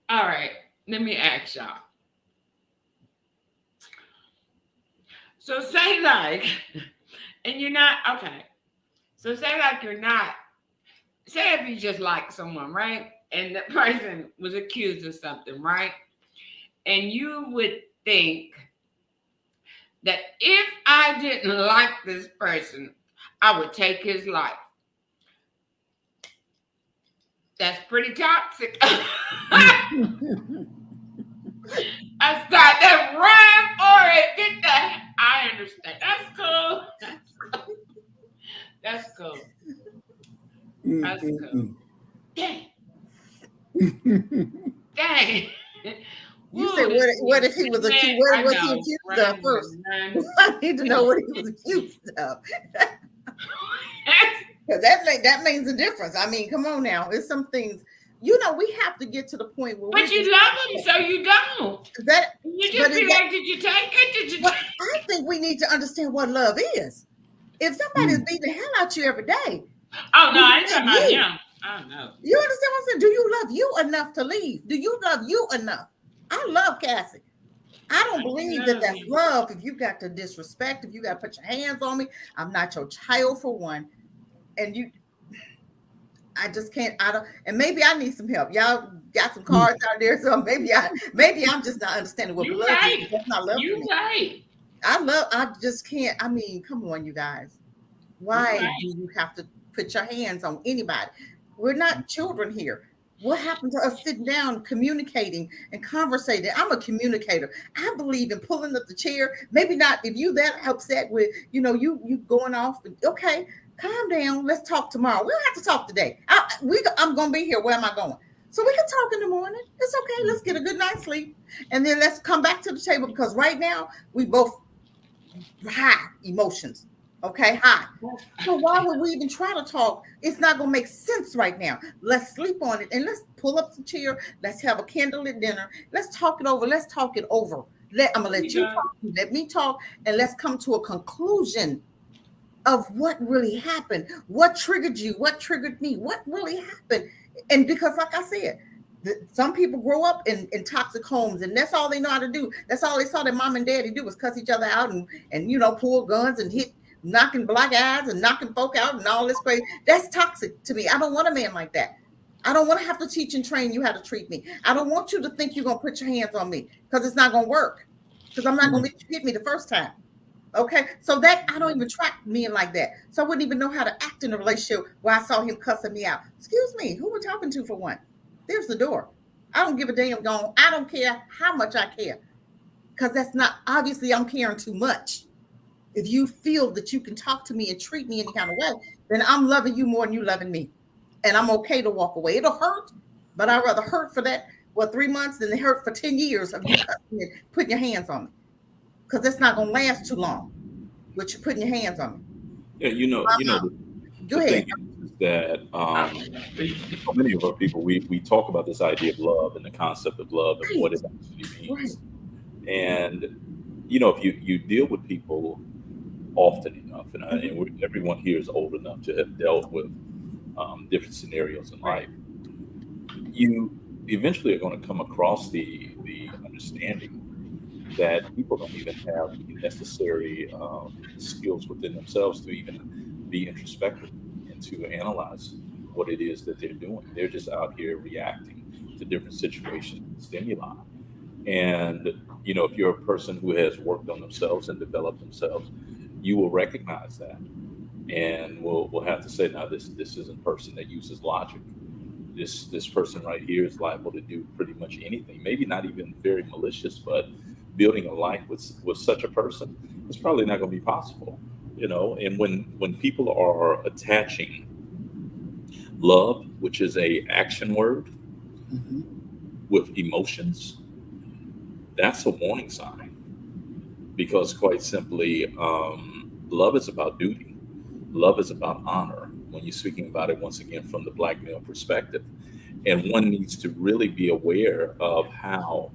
All right. Let me ask y'all. So say like, and you're not okay. So say like you're not. Say if you just like someone, right? And the person was accused of something, right? And you would think that if I didn't like this person, I would take his life. That's pretty toxic. I start that rhyme for it. Get that. I understand. That's cool. That's cool. That's cool. Dang. Dang. You said, Woo, this what if he this was accused? man, I What was he know. accused of Rhymes first? are none. I need to know what he was accused of. Because that means a difference. I mean, come on now. It's some things, we have to get to the point where But you love him, so you don't. that. You But just be like, did you take it? Did you take it? I think we need to understand what love is. If somebody's beating the hell out you every day, Oh, no, I ain't talking about him. I don't know. you understand what I'm saying? Do you love you enough to leave? Do you love you enough? I love Cassie. I don't believe that that's love. If you got to disrespect, if you got to put your hands on me, I'm not your child for one. And I just can't. I don't. And maybe I need some help. Y'all got some cards out there, so maybe I'm just not understanding what You love right. is. That's not love for You me. right. I just can't. I mean, come on, you guys. Why right. do you have to put your hands on anybody? We're not children here. What happened to us sitting down, communicating and conversating? I'm a communicator. I believe in pulling up the chair. Maybe not if you that upset with, you going off. Okay, calm down. Let's talk tomorrow. We don't have to talk today. I'm going to be here. Where am I going? So we can talk in the morning. It's okay. Let's get a good night's sleep. And then let's come back to the table because right now we both high emotions. Okay, high. So why would we even try to talk? It's not gonna make sense right now. Let's sleep on it and let's pull up the chair. Let's have a candlelit dinner. Let's talk it over. Let's talk it over. I'm gonna let you talk, you let me talk, and let's come to a conclusion of what really happened. What triggered you? What triggered me? What really happened? And because, like I said, some people grow up in toxic homes, and that's all they know how to do. That's all they saw their mom and daddy do was cuss each other out and pull guns and hit, knocking black eyes and knocking folk out and all this crazy. That's toxic to me. I don't want a man like that. I don't want to have to teach and train you how to treat me. I don't want you to think you're gonna put your hands on me because it's not gonna work. Because I'm not gonna let you hit me the first time. Okay, so that I don't even track men like that. So I wouldn't even know how to act in a relationship where I saw him cussing me out. Excuse me, who we're talking to for one? There's the door. I don't give a damn gone. I don't care how much I care. Because that's not obviously I'm caring too much. If you feel that you can talk to me and treat me any kind of way, then I'm loving you more than you loving me. And I'm okay to walk away. It'll hurt, but I'd rather hurt for that, 3 months than it hurt for 10 years of you putting your hands on me. Because that's not gonna last too long. But you're putting your hands on me. Yeah, Go the ahead. thing is that for many of our people, we talk about this idea of love and the concept of love and what it actually means. And if you deal with people often enough, and everyone here is old enough to have dealt with different scenarios in life, you eventually are going to come across the understanding that people don't even have the necessary skills within themselves to even be introspective and to analyze what it is that they're doing. They're just out here reacting to different situations and stimuli. And if you're a person who has worked on themselves and developed themselves, you will recognize that, and we'll have to say, now this is a person that uses logic. This person right here is liable to do pretty much anything. Maybe not even very malicious, but building a life with such a person is probably not going to be possible. And when people are attaching love, which is a action word, with emotions, that's a warning sign. Because quite simply, love is about duty. Love is about honor. When you're speaking about it once again from the black male perspective, and one needs to really be aware of how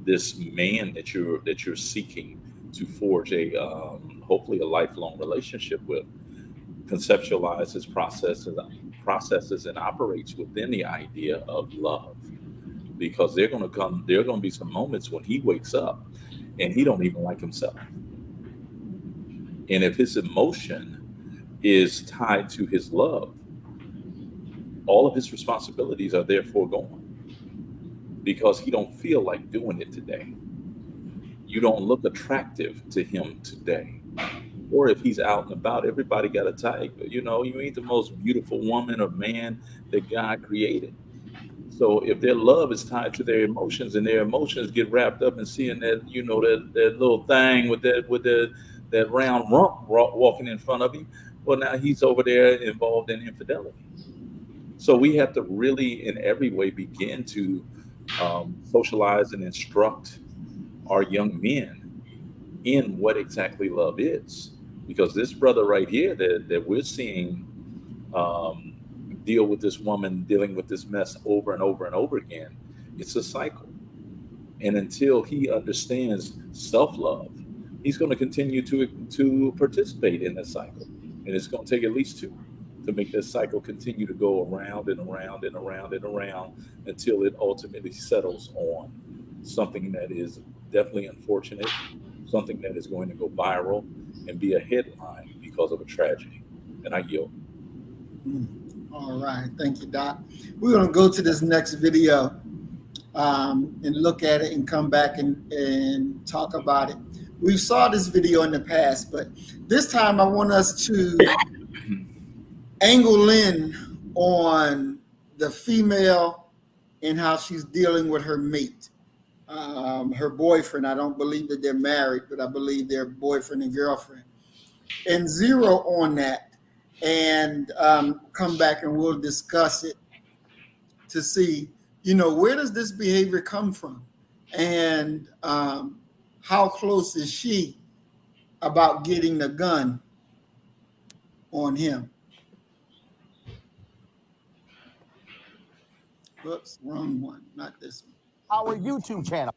this man that you're seeking to forge a hopefully a lifelong relationship with conceptualizes processes and operates within the idea of love. Because there are going to be some moments when he wakes up and he don't even like himself. And if his emotion is tied to his love, all of his responsibilities are therefore gone because he don't feel like doing it today. You don't look attractive to him today. Or if he's out and about, everybody got a type. You ain't the most beautiful woman or man that God created. So if their love is tied to their emotions and their emotions get wrapped up in seeing that little thing with that round rump walking in front of him, well, now he's over there involved in infidelity. So we have to really, in every way, begin to socialize and instruct our young men in what exactly love is. Because this brother right here that we're seeing um, deal with this woman, dealing with this mess over and over and over again, it's a cycle. And until he understands self-love, he's going to continue to participate in this cycle. And it's going to take at least two to make this cycle continue to go around and around and around and around until it ultimately settles on something that is definitely unfortunate, something that is going to go viral and be a headline because of a tragedy. And I yield. All right. Thank you, Doc. We're going to go to this next video and look at it and come back and talk about it. We saw this video in the past, but this time I want us to angle in on the female and how she's dealing with her mate, her boyfriend. I don't believe that they're married, but I believe they're boyfriend and girlfriend. And zero on that and come back and we'll discuss it to see, where does this behavior come from? And how close is she about getting the gun on him? Whoops, wrong one, not this one. Our YouTube channel.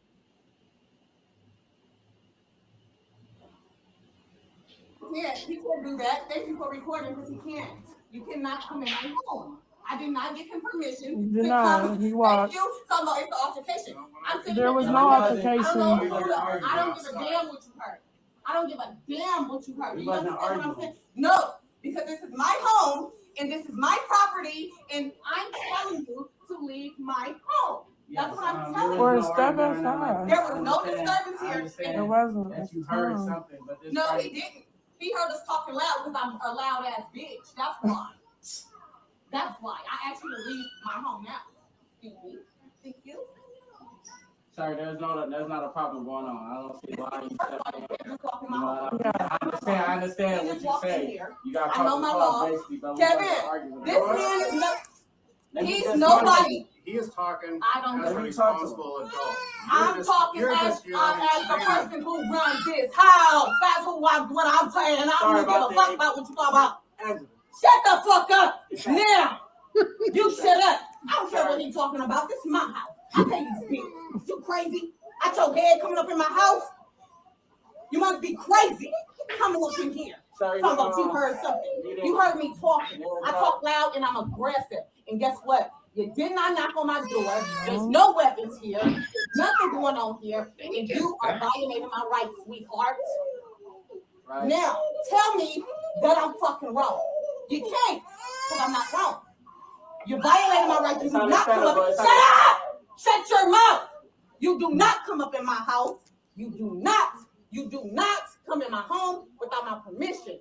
Yeah, he can't do that. Thank you for recording because he can't. You cannot come in my home. I did not give him permission to come. He was. Thank you. So no, it's an altercation. I'm sitting There was here no like, altercation. I don't give a damn what you heard. I don't give a damn what you heard. You understand what I'm saying? No, because this is my home and this is my property, and I'm telling you to leave my home. That's what I'm telling you. Or step inside. There was no disturbance here. There wasn't. That you heard something, but this No, he didn't. He heard us talking loud because I'm a loud ass bitch. That's why. That's why. I asked you to leave my home now. Excuse me. Thank you. Sorry, there's not a problem going on. I don't see why you Just walk in my home. I understand what you say. You got I know my law. basically, but Kevin, this man is not. He's just nobody. He is talking I don't as a know. responsible adult. I'm talking as the person who runs this house. That's what I'm saying. I don't give a fuck about what you talk about. Shut the fuck up now. You shut up. I don't care what he's talking about. This is my house. I pay these bills. You crazy? I your head coming up in my house. You must be crazy coming up in here. Talking about you heard something. You heard me talking. I talk loud and I'm aggressive. And guess what? You did not knock on my door. There's no weapons here. There's nothing going on here. And you are violating my rights, sweetheart. Right. Now, tell me that I'm fucking wrong. You can't, because I'm not wrong. You're violating my rights. You do not come up. Shut up! Shut your mouth. You do not come up in my house. You do not come in my home without my permission.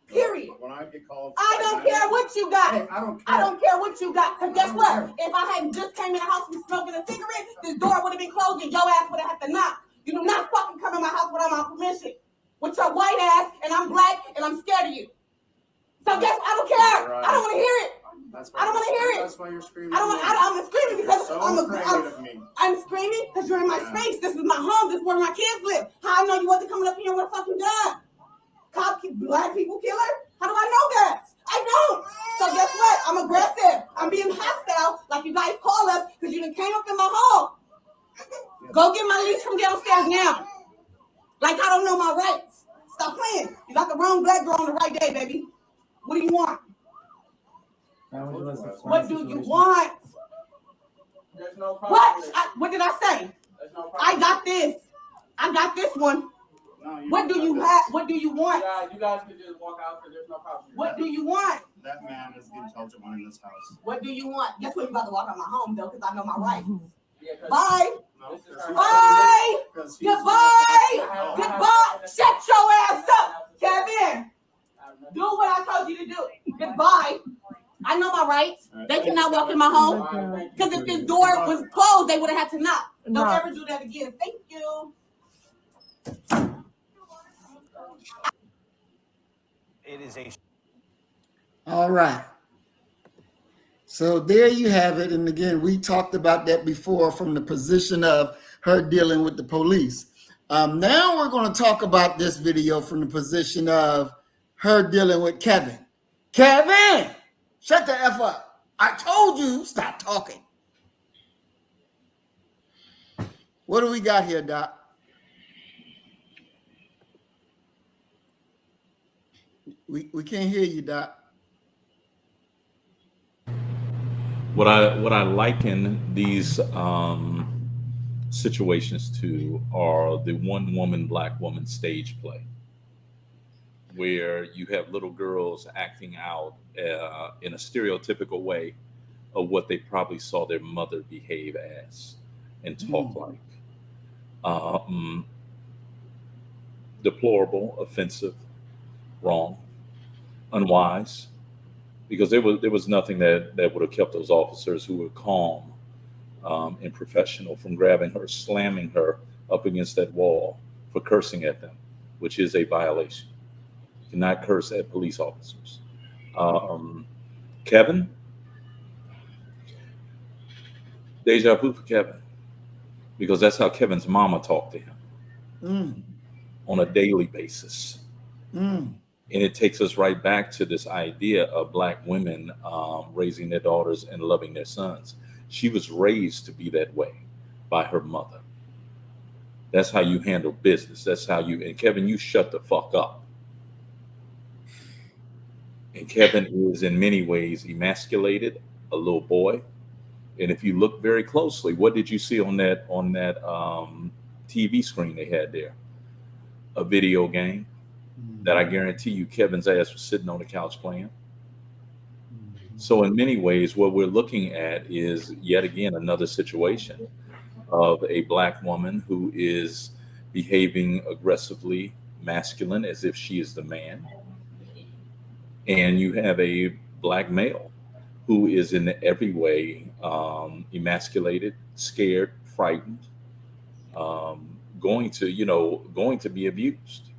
Period. When I get called, I don't care what you got. Hey, I don't care what you got. Because guess what? If I hadn't just came in the house and smoking a cigarette, this door would have been closed and your ass would have had to knock. You do not fucking come in my house without my permission. With your white ass, and I'm black, and I'm scared of you. So guess I don't care. Right. I don't want to hear it. I don't want to hear it. That's why you're screaming. I'm screaming because I'm screaming because you're in my space. This is my home. This is where my kids live. How I know you wasn't coming up here with a fucking gun? Black people killer? How do I know that? I don't. So guess what? I'm aggressive. I'm being hostile, like you guys call us, because you done came up in my home. Go get my lease from downstairs now. Like I don't know my rights. Stop playing. You got the wrong black girl on the right day, baby. What do you want? What do you want? There's no problem. What did I say? No I got this. I got this one. What do you have? What do you want? You guys can just walk out because there's no problem. What do you want? That man is the intelligent one in this house. What do you want? Guess what? You about to walk out my home though, because I know my rights. Yeah, Bye. No, Bye. Goodbye. Goodbye. Shut your ass up, Kevin. Do what I told you to do. Goodbye. I know my rights. They cannot walk in my home. Because if this door was closed, they would have had to knock. Don't ever do that again. Thank you. It is a. All right. So there you have it. And again, we talked about that before from the position of her dealing with the police. Now we're going to talk about this video from the position of her dealing with Kevin. Kevin, shut the F up. I told you, stop talking. What do we got here, Doc? We can't hear you, Doc. What I liken these situations to are the one woman, black woman stage play, where you have little girls acting out in a stereotypical way of what they probably saw their mother behave as and talk like. Deplorable, offensive, wrong, unwise, because there was nothing that would have kept those officers who were calm and professional from grabbing her, slamming her up against that wall for cursing at them, which is a violation. You cannot curse at police officers. Kevin, deja vu for Kevin, because that's how Kevin's mama talked to him on a daily basis. And it takes us right back to this idea of black women raising their daughters and loving their sons. She was raised to be that way by her mother. That's how you handle business. That's how you, and Kevin, you shut the fuck up. And Kevin is in many ways emasculated, a little boy. And if you look very closely, what did you see on that TV screen they had there? A video game that I guarantee you Kevin's ass was sitting on the couch playing. So in many ways, what we're looking at is yet again another situation of a black woman who is behaving aggressively masculine as if she is the man. And you have a black male who is in every way emasculated, scared, frightened, going to be abused,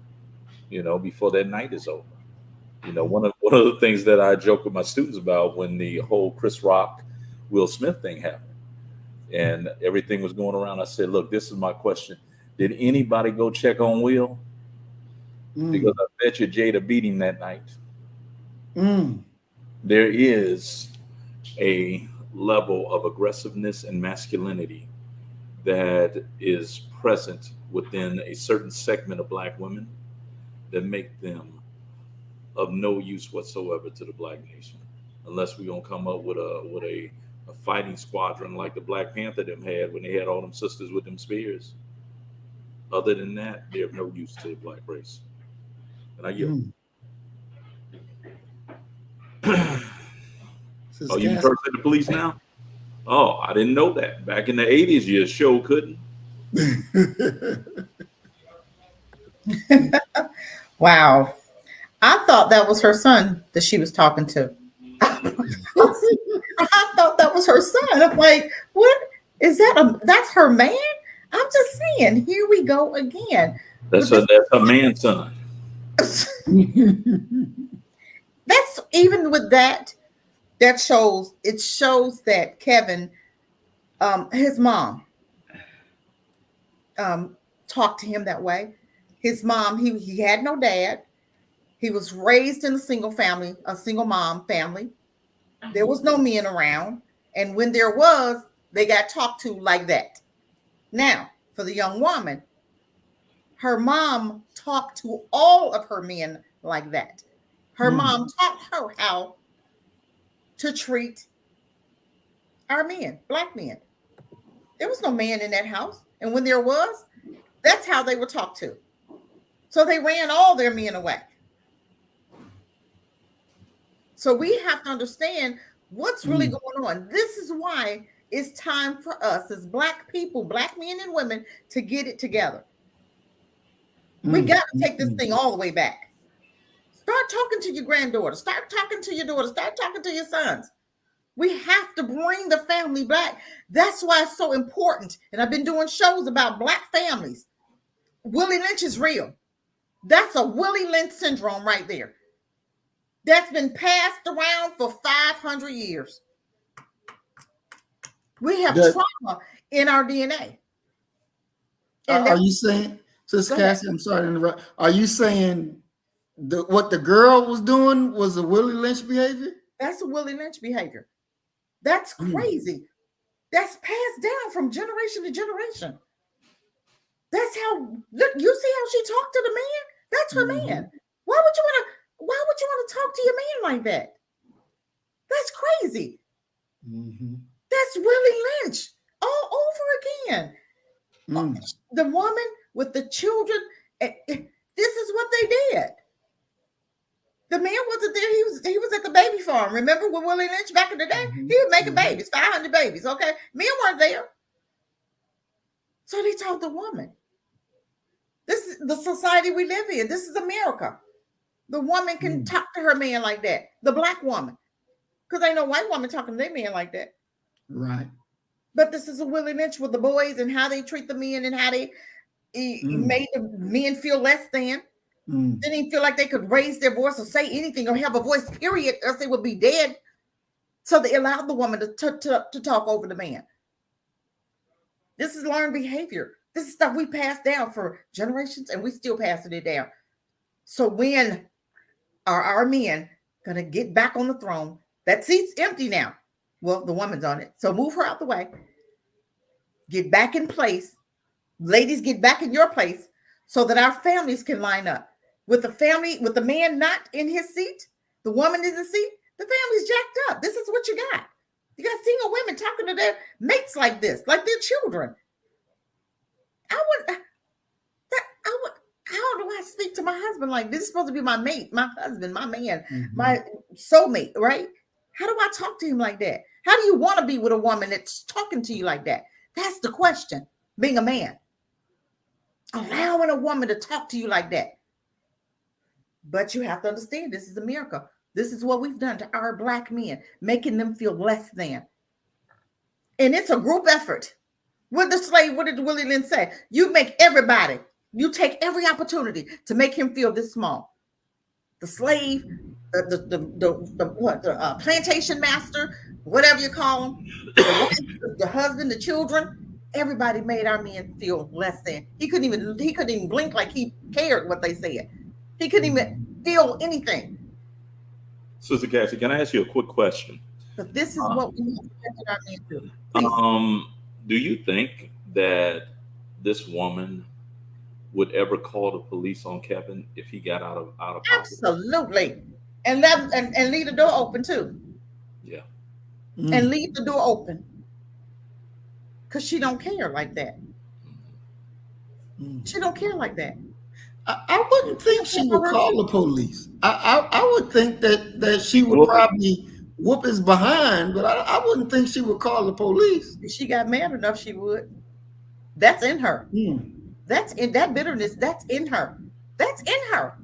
before that night is over. One of the things that I joke with my students about when the whole Chris Rock, Will Smith thing happened and everything was going around, I said, look, this is my question. Did anybody go check on Will? Because I bet you Jada beat him that night. There is a level of aggressiveness and masculinity that is present within a certain segment of black women that make them of no use whatsoever to the black nation, unless we're gonna come up with a fighting squadron like the Black Panther them had when they had all them sisters with them spears. Other than that, they're of no use to the black race. And I yield. Oh, you curse at the police now? Oh, I didn't know that. Back in the 80s, you sure couldn't. Wow. I thought that was her son that she was talking to. I thought that was her son. I'm like, what is that? That's her man? I'm just saying, here we go again. That's a man son. That's even with that shows that Kevin, his mom talked to him that way. His mom, he had no dad. He was raised in a single mom family. There was no men around. And when there was, they got talked to like that. Now, for the young woman, her mom talked to all of her men like that. Her mom taught her how to treat our men, black men. There was no man in that house. And when there was, that's how they were talked to. So they ran all their men away. So we have to understand what's really going on. This is why it's time for us as Black people, Black men and women, to get it together. We got to take this thing all the way back. Start talking to your granddaughter. Start talking to your daughter. Start talking to your sons. We have to bring the family back. That's why it's so important. And I've been doing shows about Black families. Willie Lynch is real. That's a Willie Lynch syndrome right there. That's been passed around for 500 years. We have trauma in our DNA. And are you saying, Sister Cassie, I'm sorry to interrupt. Are you saying what the girl was doing was a Willie Lynch behavior? That's a Willie Lynch behavior. That's crazy. That's passed down from generation to generation. That's how, look, you see how she talked to the man? That's her man. Why would you want to talk to your man like that? That's crazy. That's Willie Lynch all over again. The woman with the children, this is what they did. The man wasn't there. He was at the baby farm. Remember when Willie Lynch back in the day? He was making babies, 500 babies. Okay, men weren't there. So they told the woman. This is the society we live in. This is America. The woman can talk to her man like that. The Black woman, because ain't no white woman talking to their man like that. Right. But this is a Willie Lynch with the boys and how they treat the men and how they made the men feel less than. Didn't even feel like they could raise their voice or say anything or have a voice, period, else they would be dead. So they allowed the woman to talk over the man. This is learned behavior. This is stuff we passed down for generations and we still passing it down. So when are our men going to get back on the throne? That seat's empty now. Well, the woman's on it. So move her out the way. Get back in place. Ladies, get back in your place so that our families can line up. With the family, with the man not in his seat, the woman in the seat, the family's jacked up. This is what you got. You got single women talking to their mates like this, like their children. How do I speak to my husband like this? Is supposed to be my mate, my husband, my man, my soulmate, right? How do I talk to him like that? How do you want to be with a woman that's talking to you like that? That's the question, being a man. Allowing a woman to talk to you like that. But you have to understand, this is America. This is what we've done to our Black men, making them feel less than. And it's a group effort. What did Willie Lynch say? You make everybody, you take every opportunity to make him feel this small. The slave, the plantation master, whatever you call him, the husband, the children, everybody made our men feel less than. He couldn't even blink like he cared what they said. He couldn't even feel anything. Sister Cassie, can I ask you a quick question? But this is what we expected our men to do. Do you think that this woman would ever call the police on Kevin if he got out of pocket? Absolutely. And leave the door open too. Yeah. And leave the door open. Because she don't care like that. She don't care like that. I wouldn't think she would call the police. I would think that she would probably whoop his behind, but I wouldn't think she would call the police. If she got mad enough, she would. That's in her. That's in that bitterness. That's in her. That's in her.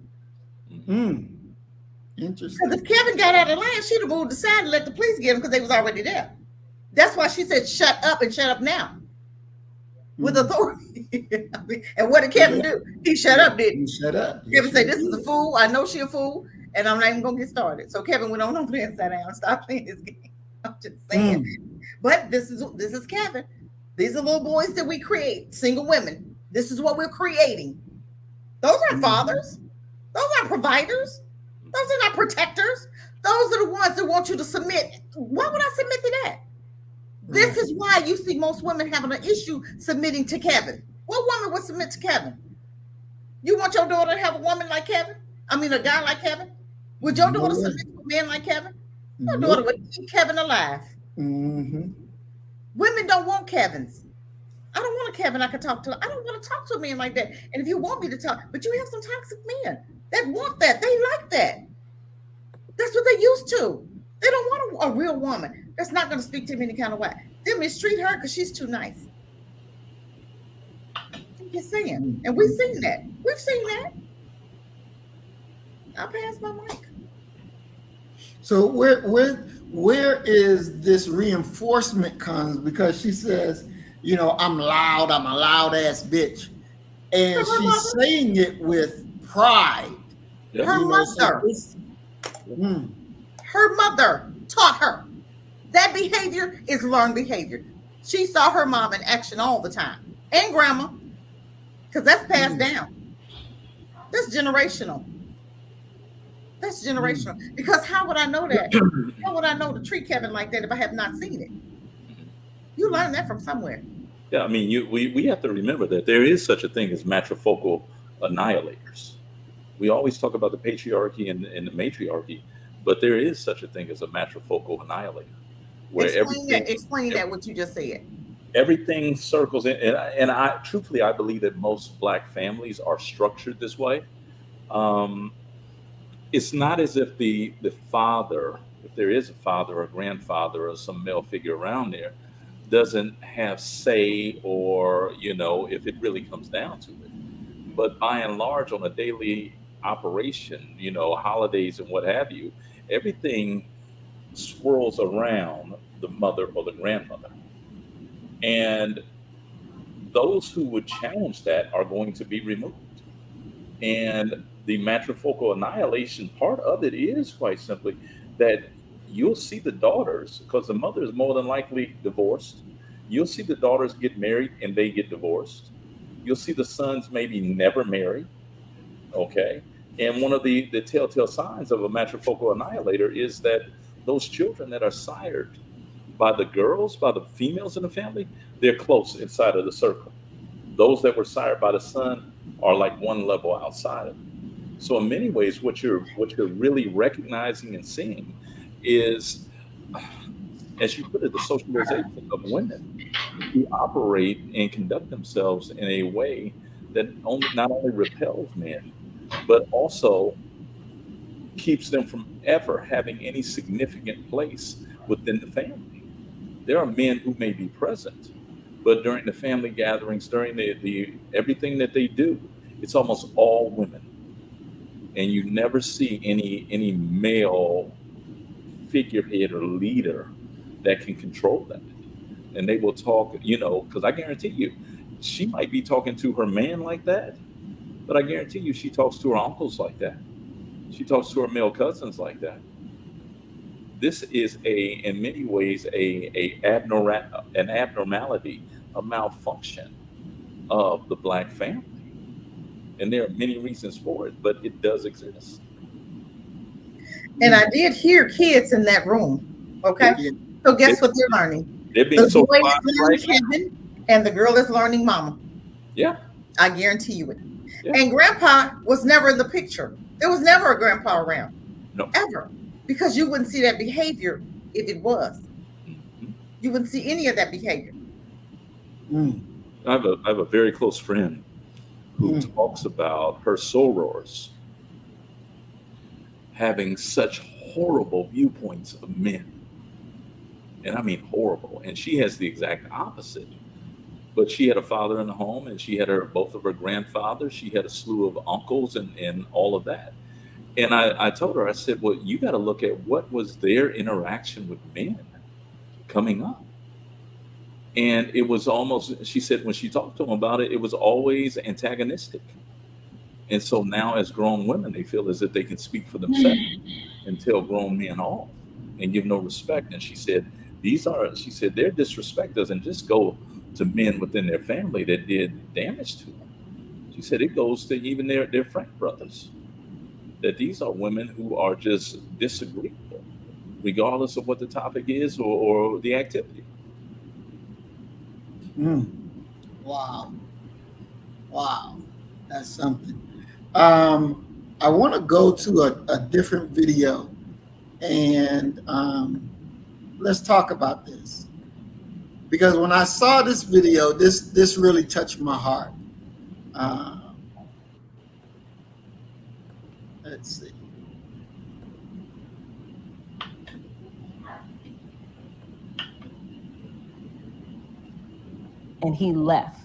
Interesting. Because if Kevin got out of line, she'd have moved aside and let the police get him because they was already there. That's why she said, "Shut up and shut up now." With authority. And what did Kevin do? He shut up, didn't he? Shut up. Kevin said, "This is a fool. I know she a fool, and I'm not even gonna get started." So Kevin went on and sat down and stopped playing his game. I'm just saying. But this is Kevin. These are little boys that we create, single women. This is what we're creating. Those aren't fathers. Those aren't providers. Those are not protectors. Those are the ones that want you to submit. Why would I submit to that? This is why you see most women having an issue submitting to Kevin. What woman would submit to Kevin? You want your daughter to have a woman like Kevin? I mean, a guy like Kevin? Would your daughter submit to a man like Kevin? Your daughter would keep Kevin alive. Women don't want Kevins. I don't want a Kevin I can talk to. I don't want to talk to a man like that. And if you want me to talk, but you have some toxic men that want that. They like that. That's what they used to. They don't want a real woman that's not going to speak to him any kind of way. They mistreat her because she's too nice. I'm just saying. And we've seen that. We've seen that. I'll pass my mic. So where is this reinforcement comes? Because she says, you know, I'm loud, I'm a loud ass bitch. And she's saying it with pride. Her mother. Her mother taught her. That behavior is learned behavior. She saw her mom in action all the time. And grandma. Because that's passed down. That's generational. That's generational. Because how would I know that? How would I know to treat Kevin like that if I have not seen it? You learned that from somewhere. Yeah, I mean, we have to remember that there is such a thing as matrifocal annihilators. We always talk about the patriarchy and the matriarchy, but there is such a thing as a matrifocal annihilator. Where explain that what you just said. Everything circles in, and I truthfully I believe that most Black families are structured this way. It's not as if the father, if there is a father or grandfather or some male figure around there, doesn't have say, or if it really comes down to it. But by and large, on a daily operation, holidays and what have you, everything swirls around the mother or the grandmother. And those who would challenge that are going to be removed. And the matrifocal annihilation part of it is quite simply that you'll see the daughters, because the mother is more than likely divorced. You'll see the daughters get married and they get divorced. You'll see the sons maybe never marry. Okay. And one of the telltale signs of a matrifocal annihilator is that those children that are sired by the girls, by the females in the family, they're close inside of the circle. Those that were sired by the son are like one level outside of it. So in many ways, what you're really recognizing and seeing is, as you put it, the socialization of women who operate and conduct themselves in a way that not only repels men, but also keeps them from ever having any significant place within the family. There are men who may be present, but during the family gatherings, during the everything that they do, it's almost all women. And you never see any male figurehead or leader that can control that. And they will talk, because I guarantee you, she might be talking to her man like that, but I guarantee you she talks to her uncles like that. She talks to her male cousins like that. This is in many ways, an abnormality, a malfunction of the Black family. And there are many reasons for it, but it does exist. And I did hear kids in that room. Okay. So guess what they're learning? They're being the boy is learning Kevin and the girl is learning mama. Yeah. I guarantee you it. Yeah. And grandpa was never in the picture. There was never a grandpa around. No. Ever. Because you wouldn't see that behavior if it was. Mm-hmm. You wouldn't see any of that behavior. I have a very close friend who talks about her sorors having such horrible viewpoints of men. And I mean horrible. And she has the exact opposite. But she had a father in the home, and she had both of her grandfathers. She had a slew of uncles and all of that. And I told her, I said, well, you got to look at what was their interaction with men coming up. And it was almost, she said, when she talked to them about it, it was always antagonistic. And so now as grown women, they feel as if they can speak for themselves and tell grown men off and give no respect. And she said, their disrespect doesn't just go to men within their family that did damage to them. She said it goes to even their friend brothers. That these are women who are just disagreeable, regardless of what the topic is or the activity. Wow. That's something. I want to go to a different video and let's talk about this. because when I saw this video, this really touched my heart. Let's see. And he left.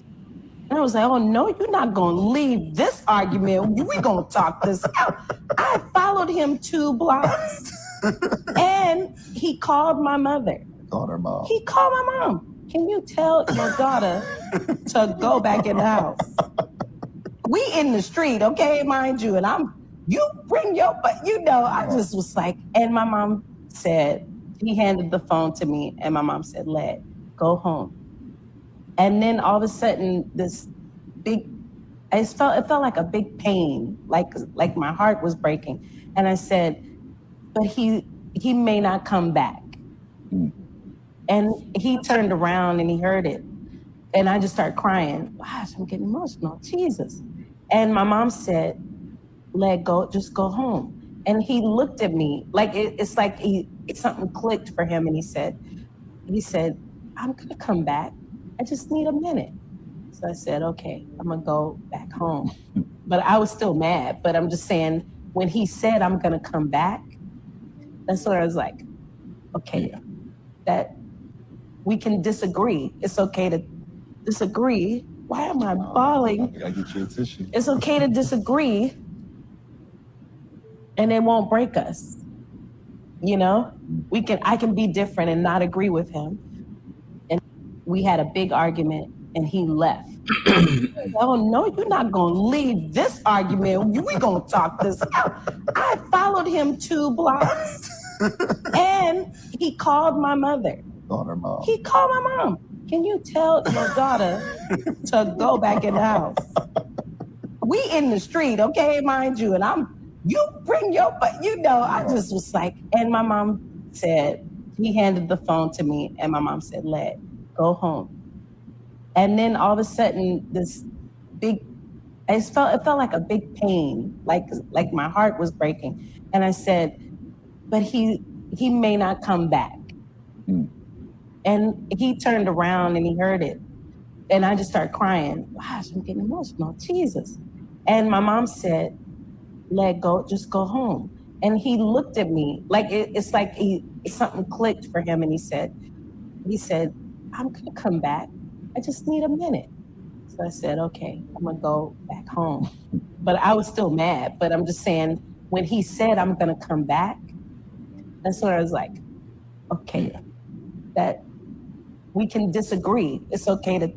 And I was like, oh no, you're not gonna leave this argument. We gonna talk this out. I followed him 2 blocks. And he called my mother. Called her mom. He called my mom. Can you tell your daughter to go back in the house? We in the street, okay, mind you, and you bring your, but I just was like, and my mom said, he handed the phone to me, and my mom said, Led, go home. And then all of a sudden, this big, it felt like a big pain, like my heart was breaking. And I said, but he may not come back. And he turned around and he heard it. And I just started crying. Gosh, I'm getting emotional, Jesus. And my mom said, Let go, just go home. And he looked at me like it's like something clicked for him. And he said, I'm gonna come back. I just need a minute. So I said, okay, I'm gonna go back home. But I was still mad. But I'm just saying, when he said I'm gonna come back, that's when I was like, okay, that we can disagree. It's okay to disagree. Why am I bawling? I get you a tissue. It's okay to disagree, and it won't break us. I can be different and not agree with him. And we had a big argument, and he left. Oh no, you're not gonna leave this argument. We gonna talk this out. I followed him 2 blocks, and he called my mother. Called her mom. He called my mom. Can you tell your daughter to go back in the house? We in the street, okay, mind you, and you bring your, but I just was like, and my mom said, he handed the phone to me, and my mom said, Led, go home. And then all of a sudden, this big, it felt like a big pain, like my heart was breaking. And I said, but he may not come back. And he turned around and he heard it. And I just started crying. Gosh, I'm getting emotional, Jesus. And my mom said, Let go, just go home. And he looked at me like it's like something clicked for him. And he said, I'm gonna come back. I just need a minute. So I said, okay, I'm gonna go back home. But I was still mad. But I'm just saying, when he said I'm gonna come back, that's when I was like, okay, that we can disagree. It's okay to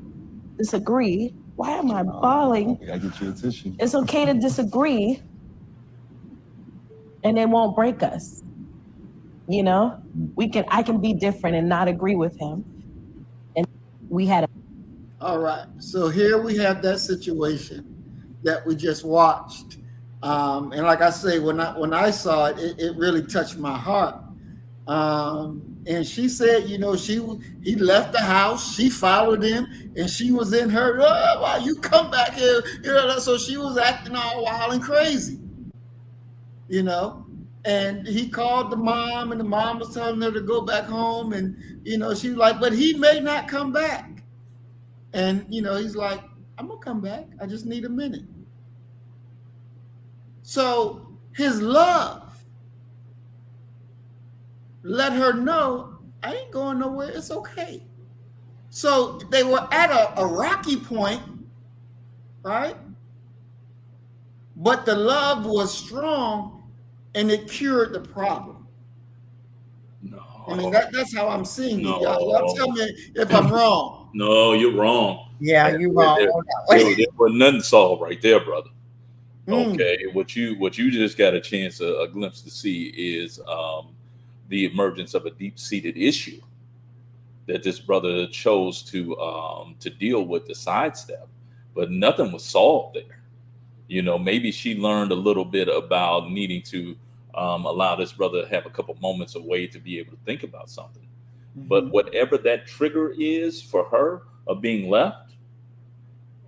disagree. Why am I bawling? I get you a tissue. It's okay to disagree, and it won't break us. I can be different and not agree with him. And we had a. All right. So here we have that situation that we just watched. And like I say, when I saw it, it really touched my heart. And she said, he left the house, she followed him, and she was in her, oh, why you come back here? So she was acting all wild and crazy, and he called the mom, and the mom was telling her to go back home. And, she was like, but he may not come back. And, he's like, I'm going to come back. I just need a minute. So his love let her know, I ain't going nowhere. It's okay. So they were at a rocky point, right? But the love was strong, and it cured the problem. No. I mean, that's how I'm seeing it, y'all. Tell me if I'm wrong. No, you're wrong. Yeah, you're wrong. There was nothing solved right there, brother. Okay, what you just got a chance, a glimpse to see is the emergence of a deep-seated issue that this brother chose to deal with, the sidestep, but nothing was solved there. Maybe she learned a little bit about needing to allow this brother to have a couple moments away to be able to think about something. Mm-hmm. But whatever that trigger is for her of being left,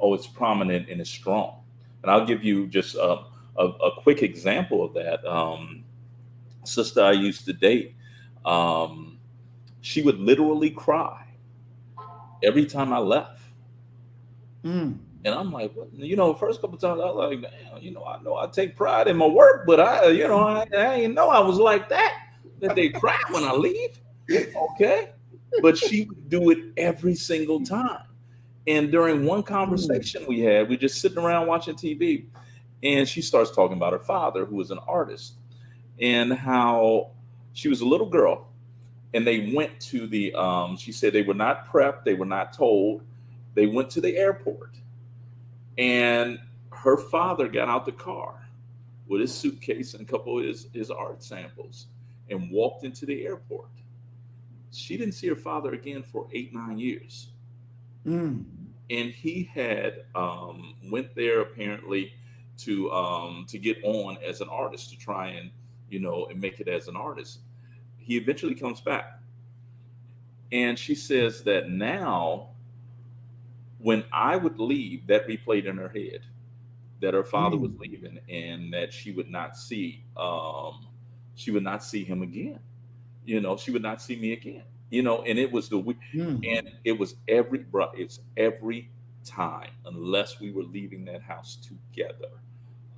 it's prominent and it's strong. And I'll give you just a quick example of that. Sister I used to date, she would literally cry every time I left. Mm. And I'm like, what? You know, first couple times I was like, damn, you know I take pride in my work, but I didn't know I was like that they cry when I leave. Okay. But she would do it every single time. And during one conversation we had, we're just sitting around watching TV, and she starts talking about her father, who was an artist, and how she was a little girl, and they went to the she said they were not prepped, they were not told. They went to the airport, and her father got out the car with his suitcase and a couple of his art samples and walked into the airport. She didn't see her father again for 8, 9 years. Mm. And he had went there apparently to get on as an artist, to try and and make it as an artist. He eventually comes back, and she says that now when I would leave, that replayed in her head that her father was Mm. leaving, and that she would not see him again. She would not see me again. And it was Mm. and it was it's every time, unless we were leaving that house together.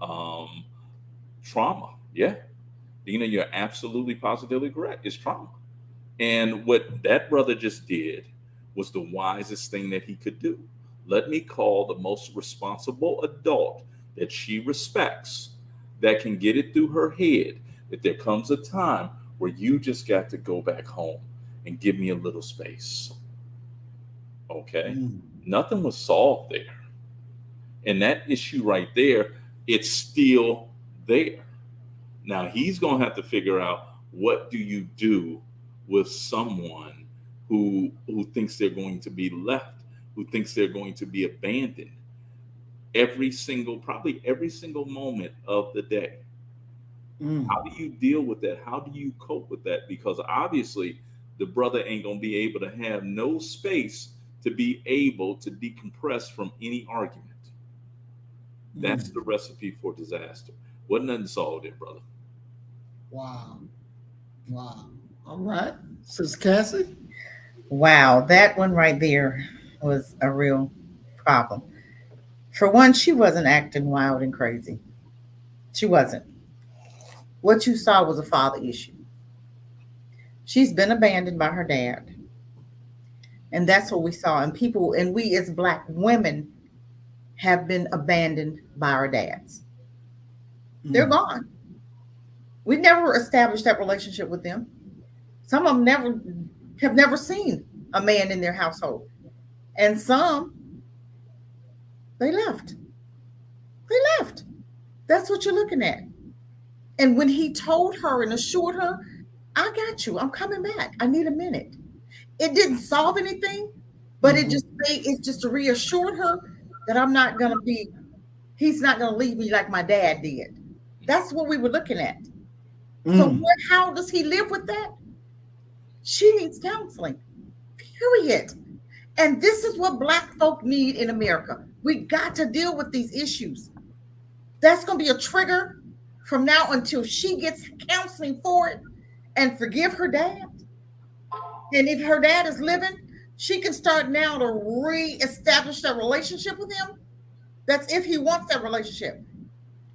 Um, Trauma, yeah. You're absolutely positively correct. It's trauma. And what that brother just did was the wisest thing that he could do. Let me call the most responsible adult that she respects, that can get it through her head that there comes a time where you just got to go back home and give me a little space. Okay? Mm. Nothing was solved there. And that issue right there, it's still there. Now he's going to have to figure out, what do you do with someone who thinks they're going to be left, who thinks they're going to be abandoned probably every single moment of the day. How Mm. do you deal with that? How do you cope with that? Because obviously the brother ain't going to be able to have no space to be able to decompress from any argument. That's Mm. the recipe for disaster. Wasn't nothing solved there, brother. Wow. Wow. All right. Sister Cassie? Wow, that one right there was a real problem. For one, she wasn't acting wild and crazy. She wasn't. What you saw was a father issue. She's been abandoned by her dad. And that's what we saw. And people, and we as Black women have been abandoned by our dads. They're Mm. gone. We never established that relationship with them. Some of them never seen a man in their household. And some, they left. They left. That's what you're looking at. And when he told her and assured her, I got you, I'm coming back, I need a minute. It didn't solve anything, but Mm-hmm. it just reassured her that I'm not gonna be, he's not gonna leave me like my dad did. That's what we were looking at. So Mm. how does he live with that? She needs counseling, period. And this is what Black folk need in America. We got to deal with these issues. That's going to be a trigger from now until she gets counseling for it and forgive her dad. And if her dad is living, she can start now to reestablish that relationship with him. That's if he wants that relationship.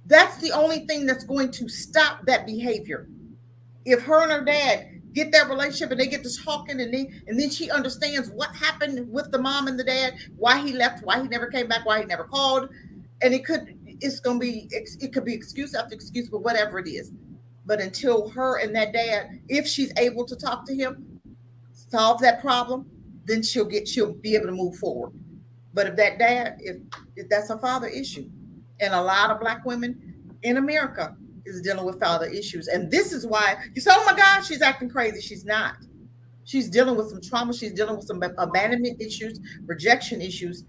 That's the only thing that's going to stop that behavior. If her and her dad get that relationship and they get to talking, and then she understands what happened with the mom and the dad, why he left, why he never came back, why he never called, and it could be excuse after excuse, but whatever it is. But until her and that dad, if she's able to talk to him, solve that problem, then she'll be able to move forward. But if that dad, if that's a father issue, and a lot of Black women in America is dealing with father issues. And this is why you say, oh my God, she's acting crazy. She's not. She's dealing with some trauma. She's dealing with some abandonment issues, rejection issues.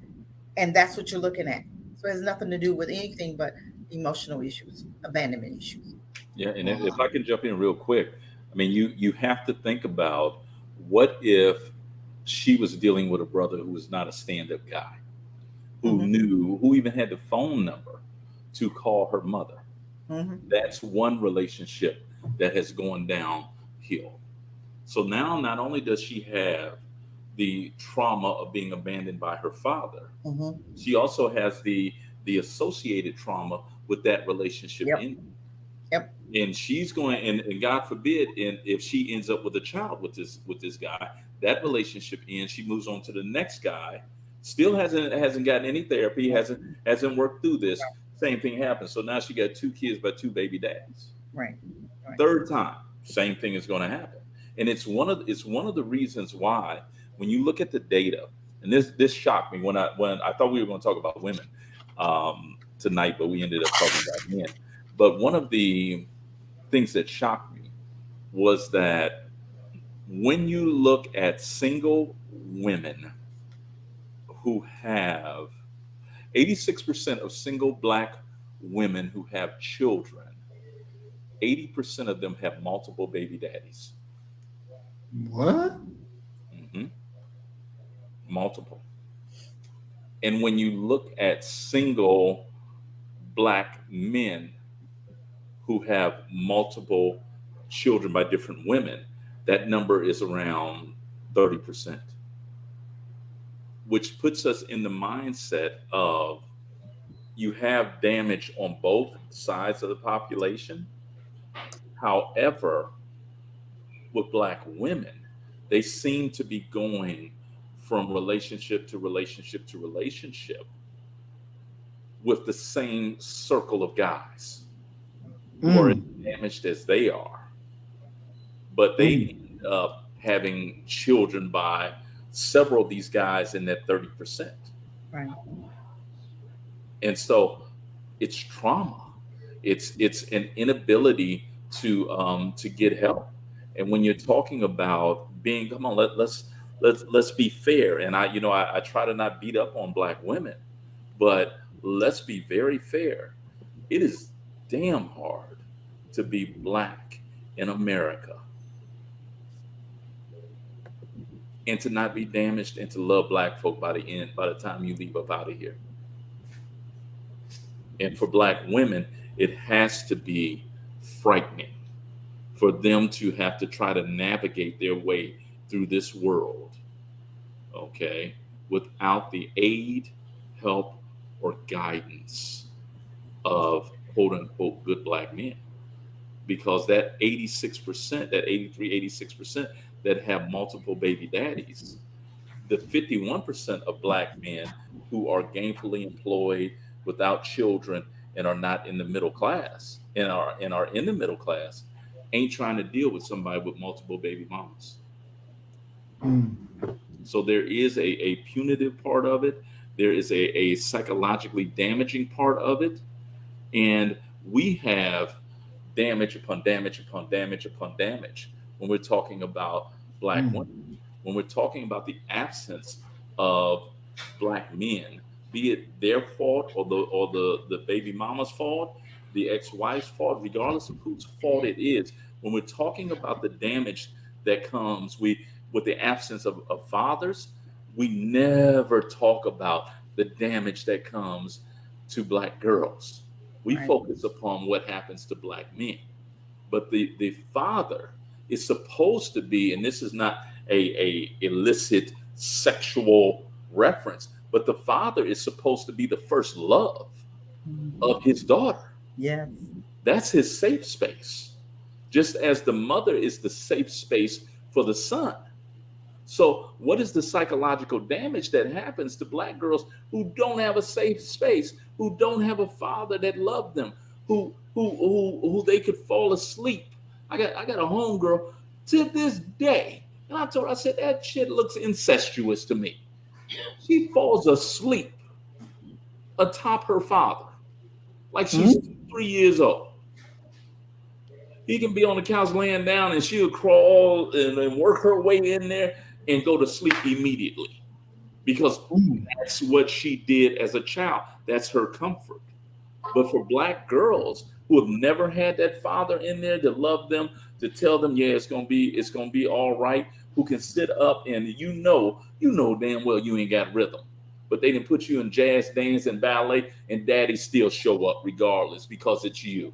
And that's what you're looking at. So it has nothing to do with anything but emotional issues, abandonment issues. Yeah, and if I can jump in real quick, I mean, you have to think about, what if she was dealing with a brother who was not a stand-up guy, who even had the phone number to call her mother. That's one relationship that has gone downhill. So now not only does she have the trauma of being abandoned by her father. Mhm. She also has the associated trauma with that relationship Yep. ending. Yep. And she's going, and God forbid, and if she ends up with a child with this guy, that relationship ends. She moves on to the next guy. Still hasn't gotten any therapy. Hasn't worked through this. Same thing happens. So now she got two kids by two baby dads. Right. Right. Third time, same thing is going to happen. And it's one of the reasons why when you look at the data, and this shocked me when I thought we were going to talk about women tonight, but we ended up talking about men. But one of the things that shocked me was that when you look at single women who have 86% of single black women who have children, 80% of them have multiple baby daddies. What? Hmm. Multiple. And when you look at single black men who have multiple children by different women, that number is around 30%, which puts us in the mindset of you have damage on both sides of the population. However, with black women, they seem to be going from relationship to relationship to relationship with the same circle of guys who are as damaged as they are, but they end up having children by several of these guys in that 30%. Right. And so it's trauma. It's an inability to get help. And when you're talking about being, come on, let's be fair. And I try to not beat up on black women, but let's be very fair. It is damn hard to be black in America and to not be damaged and to love black folk by the time you leave up out of here. And for black women, it has to be frightening for them to have to try to navigate their way through this world, okay, without the aid, help, or guidance of quote unquote good black men. Because that 86%, that 83, 86% that have multiple baby daddies, the 51% of black men who are gainfully employed without children and are not in the middle class and are in the middle class ain't trying to deal with somebody with multiple baby mamas. So there is a punitive part of it. There is a psychologically damaging part of it. And we have damage upon damage upon damage upon damage when we're talking about black women, when we're talking about the absence of black men, be it their fault or the baby mama's fault, the ex-wife's fault, regardless of whose fault it is. When we're talking about the damage that comes with the absence of fathers, we never talk about the damage that comes to black girls. We Right. focus upon what happens to black men. But the father is supposed to be, and this is not a illicit sexual reference, but the father is supposed to be the first love of his daughter. Yes. That's his safe space, just as the mother is the safe space for the son. So, what is the psychological damage that happens to black girls who don't have a safe space, who don't have a father that loved them, who they could fall asleep? I got a homegirl to this day, and I told her, I said, that shit looks incestuous to me. She falls asleep atop her father, like she's 3 years old. He can be on the couch laying down, and she'll crawl and work her way in there and go to sleep immediately, because that's what she did as a child. That's her comfort. But for black girls who have never had that father in there to love them, to tell them, yeah, it's gonna be all right, who can sit up and you know damn well you ain't got rhythm, but they didn't put you in jazz, dance, and ballet, and daddy still show up regardless because it's you.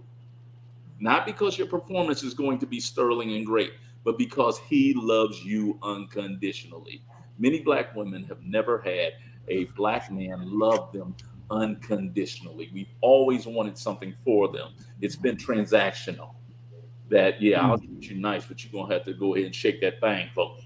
Not because your performance is going to be sterling and great, but because he loves you unconditionally. Many black women have never had a black man love them unconditionally. We've always wanted something for them. It's been transactional. That, yeah, I'll treat you nice, but you're gonna have to go ahead and shake that thing, folks.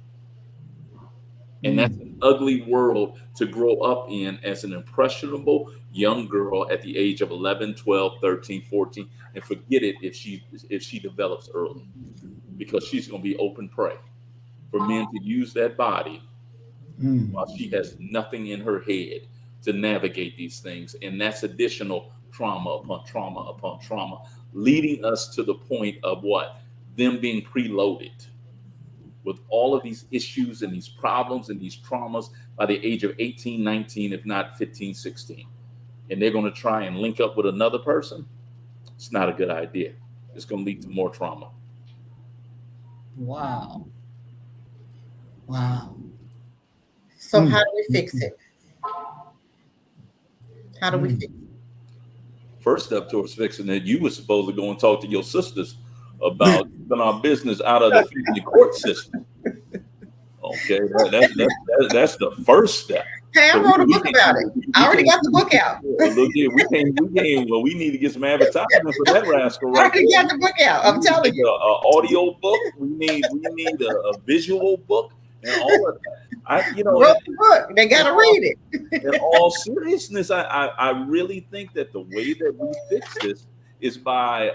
And that's an ugly world to grow up in as an impressionable young girl at the age of 11, 12, 13, 14, and forget it if she develops early, because she's going to be open prey for men to use that body while she has nothing in her head to navigate these things. And that's additional trauma upon trauma upon trauma, leading us to the point of what? Them being preloaded with all of these issues and these problems and these traumas by the age of 18, 19, if not 15, 16. And they're going to try and link up with another person. It's not a good idea. It's going to lead to more trauma. Wow. Wow. So how do we fix it? How do we fix it? First step towards fixing it, you were supposed to go and talk to your sisters about keeping our business out of the family court system. Okay, that's the first step. Hey, I wrote a book about it. I already got the book out. Look here, well, we need to get some advertisement for that rascal. I already got the book out. I'm telling you. An audio book. We need a visual book and all of that. Wrote the book. They got to read it. In all seriousness, I really think that the way that we fix this is by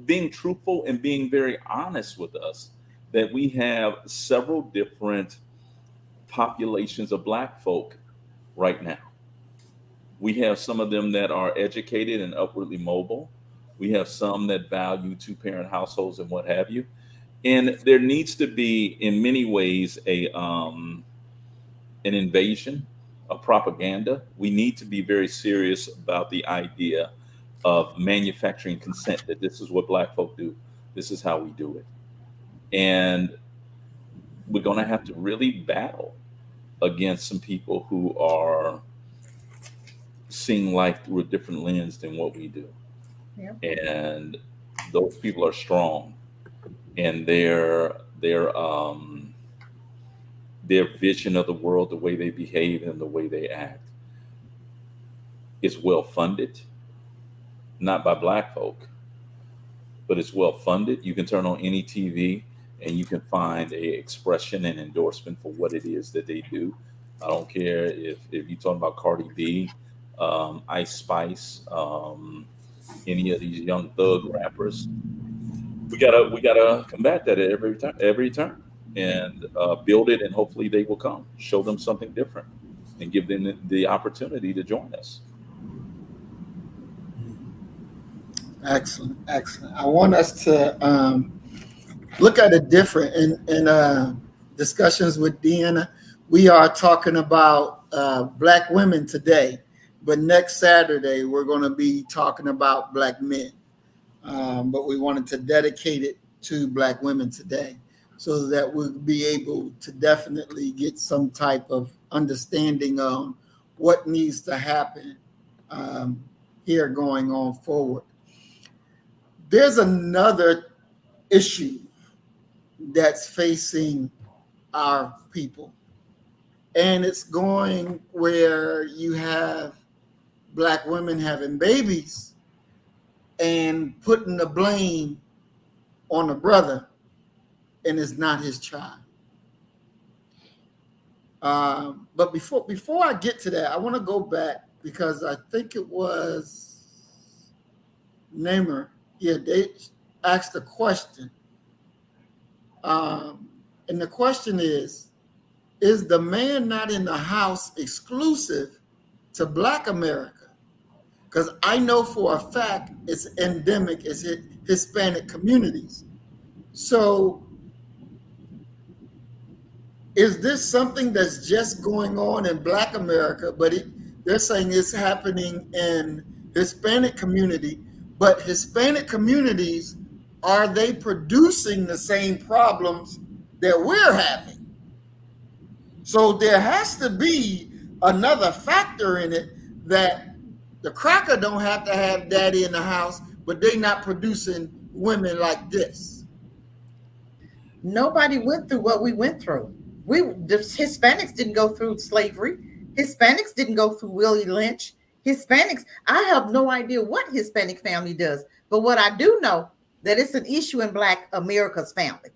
being truthful and being very honest with us. That we have several different populations of black folk right now. We have some of them that are educated and upwardly mobile. We have some that value two-parent households and what have you. And there needs to be, in many ways, an invasion, a propaganda. We need to be very serious about the idea of manufacturing consent, that this is what black folk do. This is how we do it. And we're going to have to really battle against some people who are seeing life through a different lens than what we do. Yep. And those people are strong, and their vision of the world, the way they behave and the way they act, is well funded, not by black folk, but it's well funded. You can turn on any TV and you can find a expression and endorsement for what it is that they do. I don't care if you're talking about Cardi B, Ice Spice, any of these young thug rappers. We gotta combat that at every turn, and build it, and hopefully they will come. Show them something different, and give them the opportunity to join us. Excellent. I want us to look at it different in discussions with Deanna. We are talking about black women today, but next Saturday we're going to be talking about black men. But we wanted to dedicate it to black women today, so that we'll be able to definitely get some type of understanding on what needs to happen here going on forward. There's another issue that's facing our people, and it's going where you have black women having babies and putting the blame on the brother, and it's not his child. But before I get to that, I want to go back, because I think it was Namer. Yeah, they asked a question. And the question is the man not in the house exclusive to black America? Because I know for a fact it's endemic, it's Hispanic communities. So is this something that's just going on in black America, but they're saying it's happening in Hispanic community, but Hispanic communities, are they producing the same problems that we're having? So there has to be another factor in it, that the cracker don't have to have daddy in the house, but they not producing women like this. Nobody went through what we went through. The Hispanics didn't go through slavery. Hispanics didn't go through Willie Lynch. Hispanics, I have no idea what Hispanic family does, but what I do know that it's an issue in Black America's family.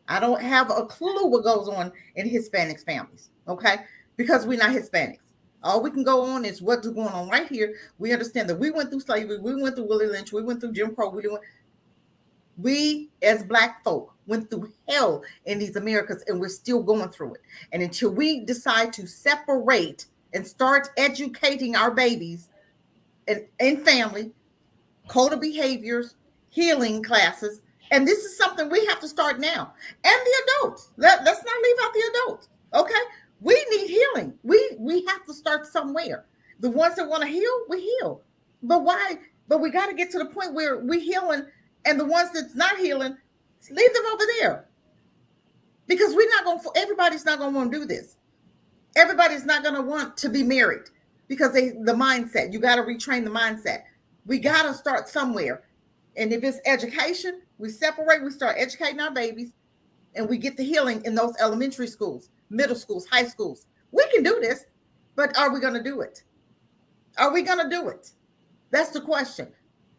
I don't have a clue what goes on in Hispanics families, okay? Because we're not Hispanics. All we can go on is what's going on right here. We understand that we went through slavery, we went through Willie Lynch, we went through Jim Crow, we as Black folk went through hell in these Americas, and we're still going through it. And until we decide to separate and start educating our babies and family, code of behaviors, healing classes, and this is something we have to start now. And the adults. Let's not leave out the adults. Okay? We need healing. We have to start somewhere. The ones that want to heal, we heal. But why? But we got to get to the point where we healing, and the ones that's not healing, leave them over there. Because we're not going to, everybody's not going to want to do this. Everybody's not going to want to be married because the mindset, you got to retrain the mindset. We got to start somewhere. And if it's education, we separate, we start educating our babies, and we get the healing in those elementary schools, middle schools, high schools. We can do this, but are we going to do it? Are we going to do it? That's the question.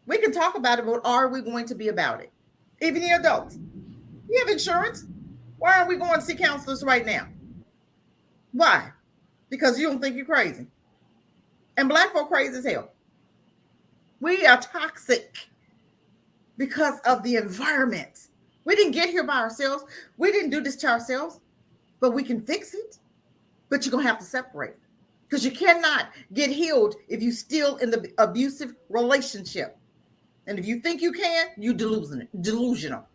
We can talk about it, but are we going to be about it? Even the adults. You have insurance. Why aren't we going to see counselors right now? Why? Because you don't think you're crazy. And Black folk crazy as hell. We are toxic because of the environment. We didn't get here by ourselves. We didn't do this to ourselves, but we can fix it. But you're going to have to separate because you cannot get healed if you're still in the abusive relationship. And if you think you can, you're delusional.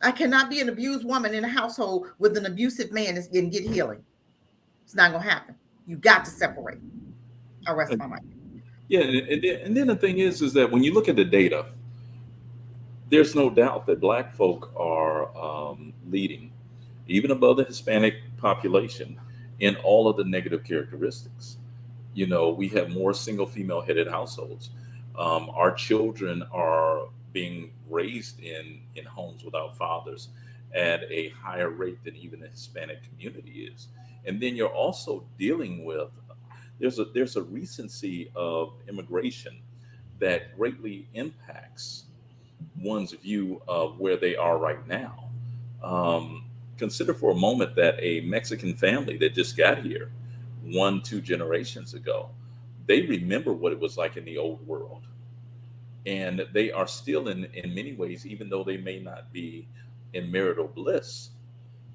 I cannot be an abused woman in a household with an abusive man and get healing. It's not going to happen. You got to separate. I'll rest my mic. Yeah, and then the thing is that when you look at the data, there's no doubt that Black folk are leading, even above the Hispanic population, in all of the negative characteristics. You know, we have more single female headed households. Our children are being raised in homes without fathers at a higher rate than even the Hispanic community is. And then you're also dealing with there's a recency of immigration that greatly impacts one's view of where they are right now. Consider for a moment that a Mexican family that just got here 1, 2 generations ago, they remember what it was like in the old world. And they are still in many ways, even though they may not be in marital bliss,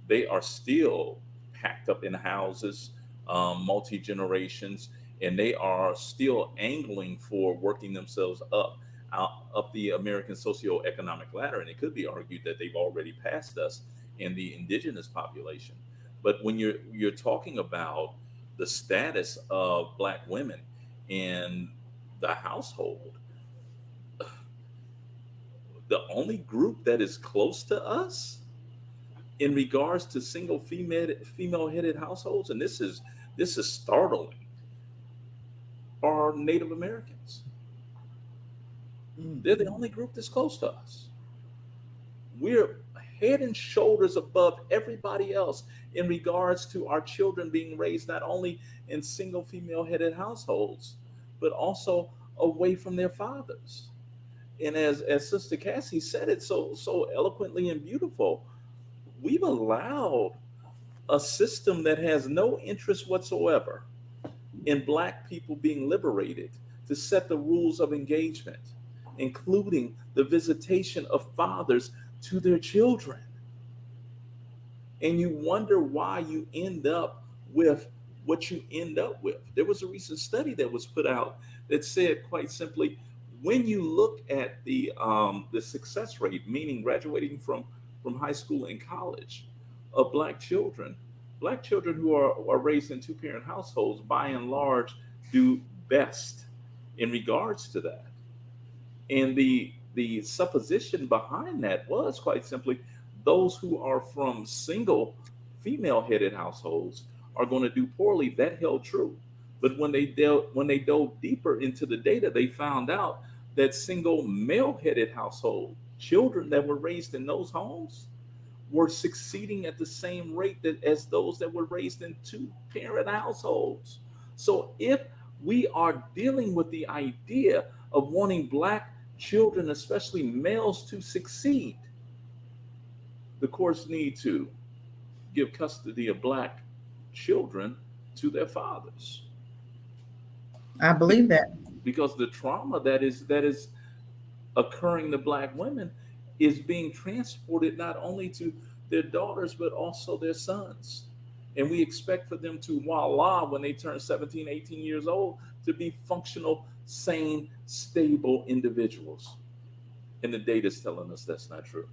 they are still packed up in houses, multi generations, and they are still angling for working themselves up the American socioeconomic ladder. And it could be argued that they've already passed us in the indigenous population. But when you're talking about the status of Black women in the household, the only group that is close to us in regards to single female headed households, and this is startling, are Native Americans. They're the only group that's close to us. We're head and shoulders above everybody else in regards to our children being raised not only in single female headed households, but also away from their fathers. And as Sister Cassie said it so eloquently and beautiful, we've allowed a system that has no interest whatsoever in Black people being liberated to set the rules of engagement, including the visitation of fathers to their children. And you wonder why you end up with what you end up with. There was a recent study that was put out that said quite simply, when you look at the success rate, meaning graduating from high school and college of Black children who are raised in two-parent households, by and large, do best in regards to that. And the supposition behind that was quite simply those who are from single female headed households are going to do poorly. That held true. But when they dove deeper into the data, they found out that single male headed household children that were raised in those homes were succeeding at the same rate that as those that were raised in two-parent households. So if we are dealing with the idea of wanting black children, especially males, to succeed, the courts need to give custody of black children to their fathers. I believe that. Because the trauma that is occurring to black women is being transported not only to their daughters but also their sons, and we expect for them to voila when they turn 17, 18 years old to be functional, sane, stable individuals, and the data is telling us that's not true.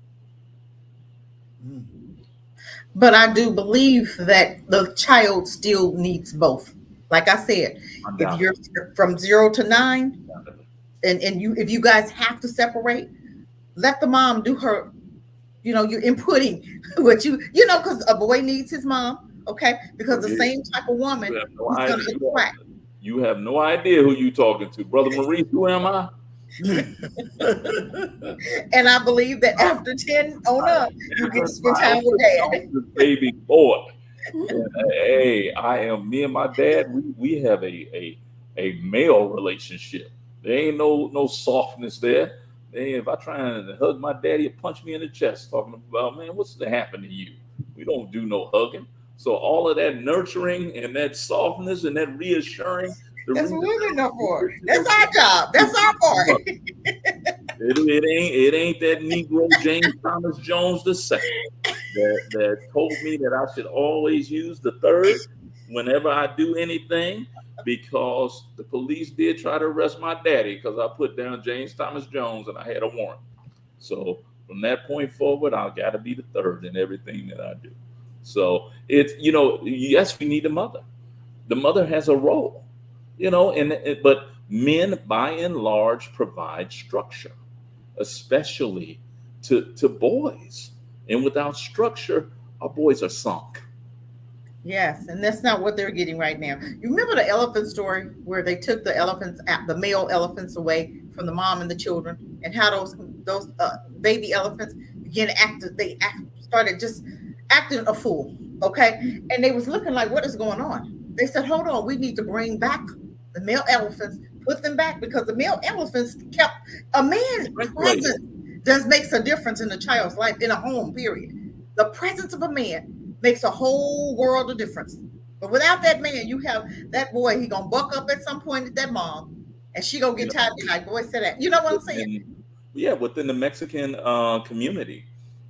But I do believe that the child still needs both. Like I said, if you're from 0 to 9, and you if you guys have to separate, let the mom do her, you're inputting what because a boy needs his mom, okay? Because the same type of woman No he's gonna attract. You have no idea who you talking to, Brother Maurice. Who am I? And I believe that after 10 on up, you get to spend time with dad. Baby boy. And, hey, me and my dad, we have a male relationship. There ain't no softness there. Hey, if I try and hug my daddy, he'll punch me in the chest talking about, man, what's happened to you? We don't do no hugging. So all of that nurturing and that softness and that reassuring. That's what women know for. That's our job. That's our part. It ain't that Negro James Thomas Jones II that told me that I should always use the third whenever I do anything, because the police did try to arrest my daddy because I put down James Thomas Jones and I had a warrant. So from that point forward, I got to be the third in everything that I do. So it's, yes, we need a mother. The mother has a role, but men by and large provide structure, especially to boys. And without structure, our boys are sunk. Yes, and that's not what they're getting right now. You remember the elephant story where they took the male elephants away from the mom and the children, and how those baby elephants began to started just acting a fool, okay? And they was looking like, what is going on? They said, hold on, we need to bring back the male elephants, put them back, because the male elephants kept a man's presence makes a difference in a child's life, in a home, period. The presence of a man makes a whole world of difference. But without that man, you have that boy, he gonna buck up at some point at that mom, and she gonna get tired of like, boy, say that. You know what I'm saying? Within the Mexican community,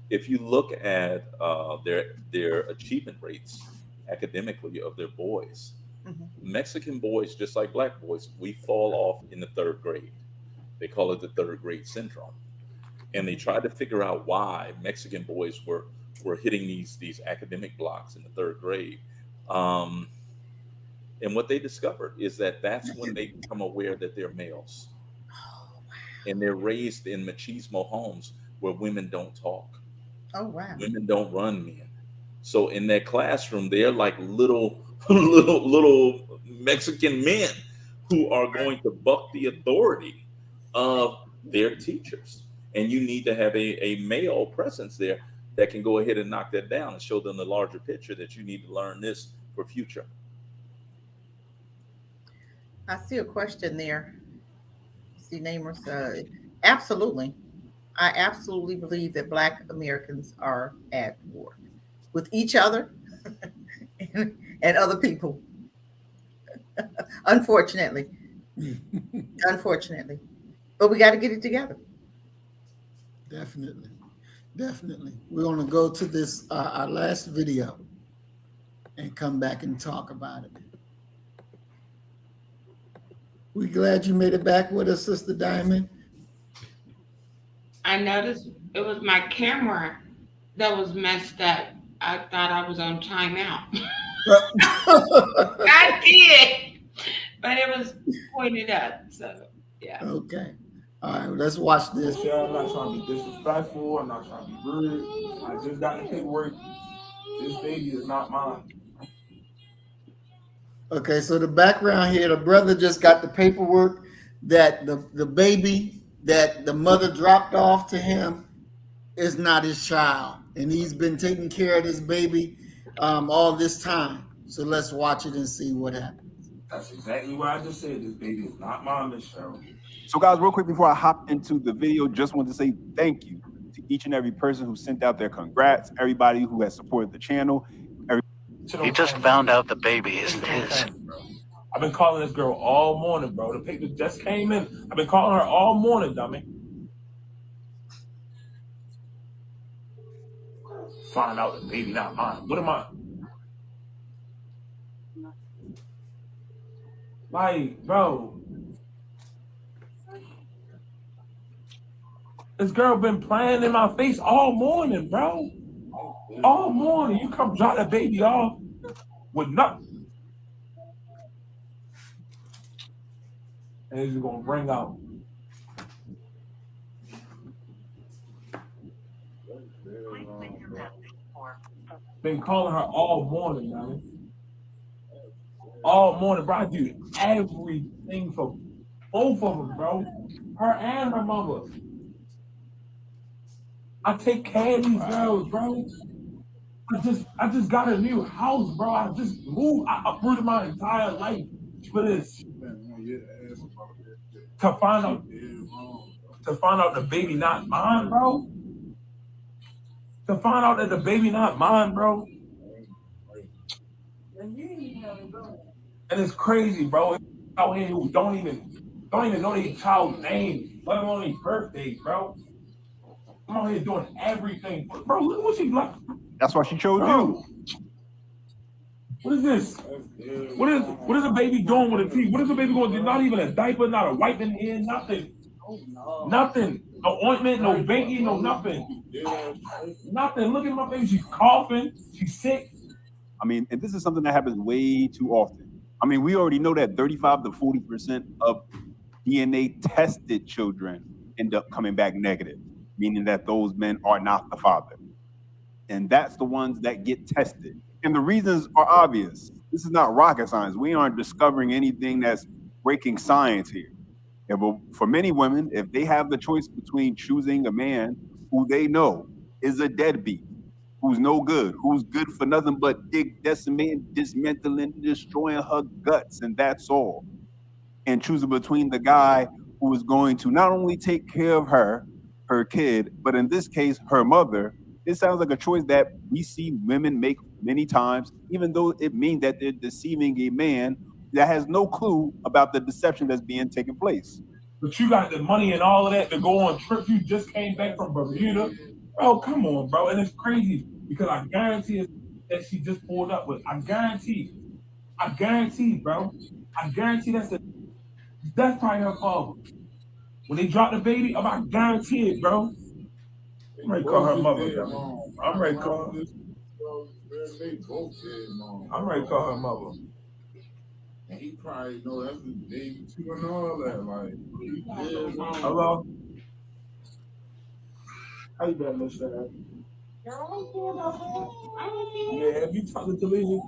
if you look at their achievement rates academically of their boys, Mexican boys, just like black boys, we fall off in the third grade. They call it the third grade syndrome. And they tried to figure out why Mexican boys were hitting these academic blocks in the third grade. And what they discovered is that's when they become aware that they're males. And they're raised in machismo homes where women don't talk. Oh, wow. Women don't run men. So in that classroom, they're like little Mexican men who are going to buck the authority of their teachers. And you need to have a male presence there that can go ahead and knock that down and show them the larger picture that you need to learn this for future. I see a question there. See, Namers, absolutely. I absolutely believe that Black Americans are at war with each other and other people. Unfortunately. Unfortunately. But we got to get it together. Definitely. We're going to go to this, our last video, and come back and talk about it. We glad you made it back with us, Sister Diamond. I noticed it was my camera that was messed up. I thought I was on timeout. I did, but it was pointed up. So, yeah. Okay. All right, let's watch this. I'm not trying to be disrespectful. I'm not trying to be rude. I just got the paperwork. This baby is not mine. Okay, so the background here, the brother just got the paperwork that the baby that the mother dropped off to him is not his child. and he's been taking care of this baby all this time. So let's watch it and see what happens. That's exactly what I just said. This baby is not mine, Miss Cheryl. So guys, real quick before I hop into the video, just want to say thank you to each and every person who sent out their congrats, everybody who has supported the channel. He just found out the baby isn't his. I've been calling this girl all morning, bro. The paper just came in. I've been calling her all morning, dummy. Find out the baby not mine. What am I? Like, bro. This girl been playing in my face all morning, bro. All morning. You come drop the baby off with nothing. And he's gonna bring out. Been calling her all morning, man. All morning, bro. I do everything for both of them, bro. Her and her mama. I take care of these girls, bro. I just got a new house, bro. I just moved. I uprooted my entire life for this. To find out the baby not mine, bro. To find out that the baby not mine, bro. And it's crazy, bro. Out here who don't even know their child's name, let alone their birthday, bro. I'm out here doing everything, bro. Look what she like. That's why she chose you. What is this? What is the baby doing with a teeth? What is the baby going to do? Not even a diaper, not a wipe in here, nothing. Nothing. No ointment, no baby, no nothing. Nothing. Look at my baby. She's coughing. She's sick. I mean, and this is something that happens way too often. I mean, we already know that 35 to 40% of DNA tested children end up coming back negative, meaning that those men are not the father. And that's the ones that get tested. And the reasons are obvious. This is not rocket science. We aren't discovering anything that's breaking science here. For many women, if they have the choice between choosing a man who they know is a deadbeat, who's no good, who's good for nothing but decimating, dismantling, destroying her guts, and that's all, and choosing between the guy who is going to not only take care of her kid, but in this case, her mother, it sounds like a choice that we see women make many times, even though it means that they're deceiving a man that has no clue about the deception that's being taken place. But you got the money and all of that to go on trips. You just came back from Bermuda. Bro, come on, bro. And it's crazy because I guarantee that she just pulled up with. I guarantee, bro. I guarantee that's probably her father. When they drop the baby, I guarantee it, bro. I'm ready to call her mother. I'm ready to call her. I'm ready to call her mother. And he probably know that's his baby too and all that. Like, hello? How you doing, Miss Sarah? Yeah, have you talked to Lizzie?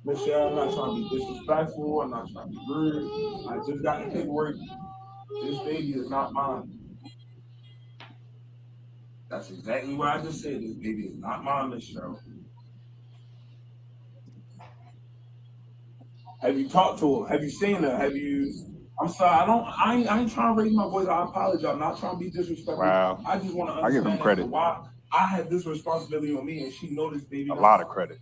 Miss Sarah, I'm not trying to be disrespectful. I'm not trying to be rude. I just got the paperwork. This baby is not mine. That's exactly what I just said. This baby is not mine, Miss Cheryl. Have you talked to her? Have you seen her? Have you? I'm sorry. I ain't trying to raise my voice. I apologize. I'm not trying to be disrespectful. Wow. I just want to understand. I give him credit. Why I have this responsibility on me, and she know this baby. A lot of credit.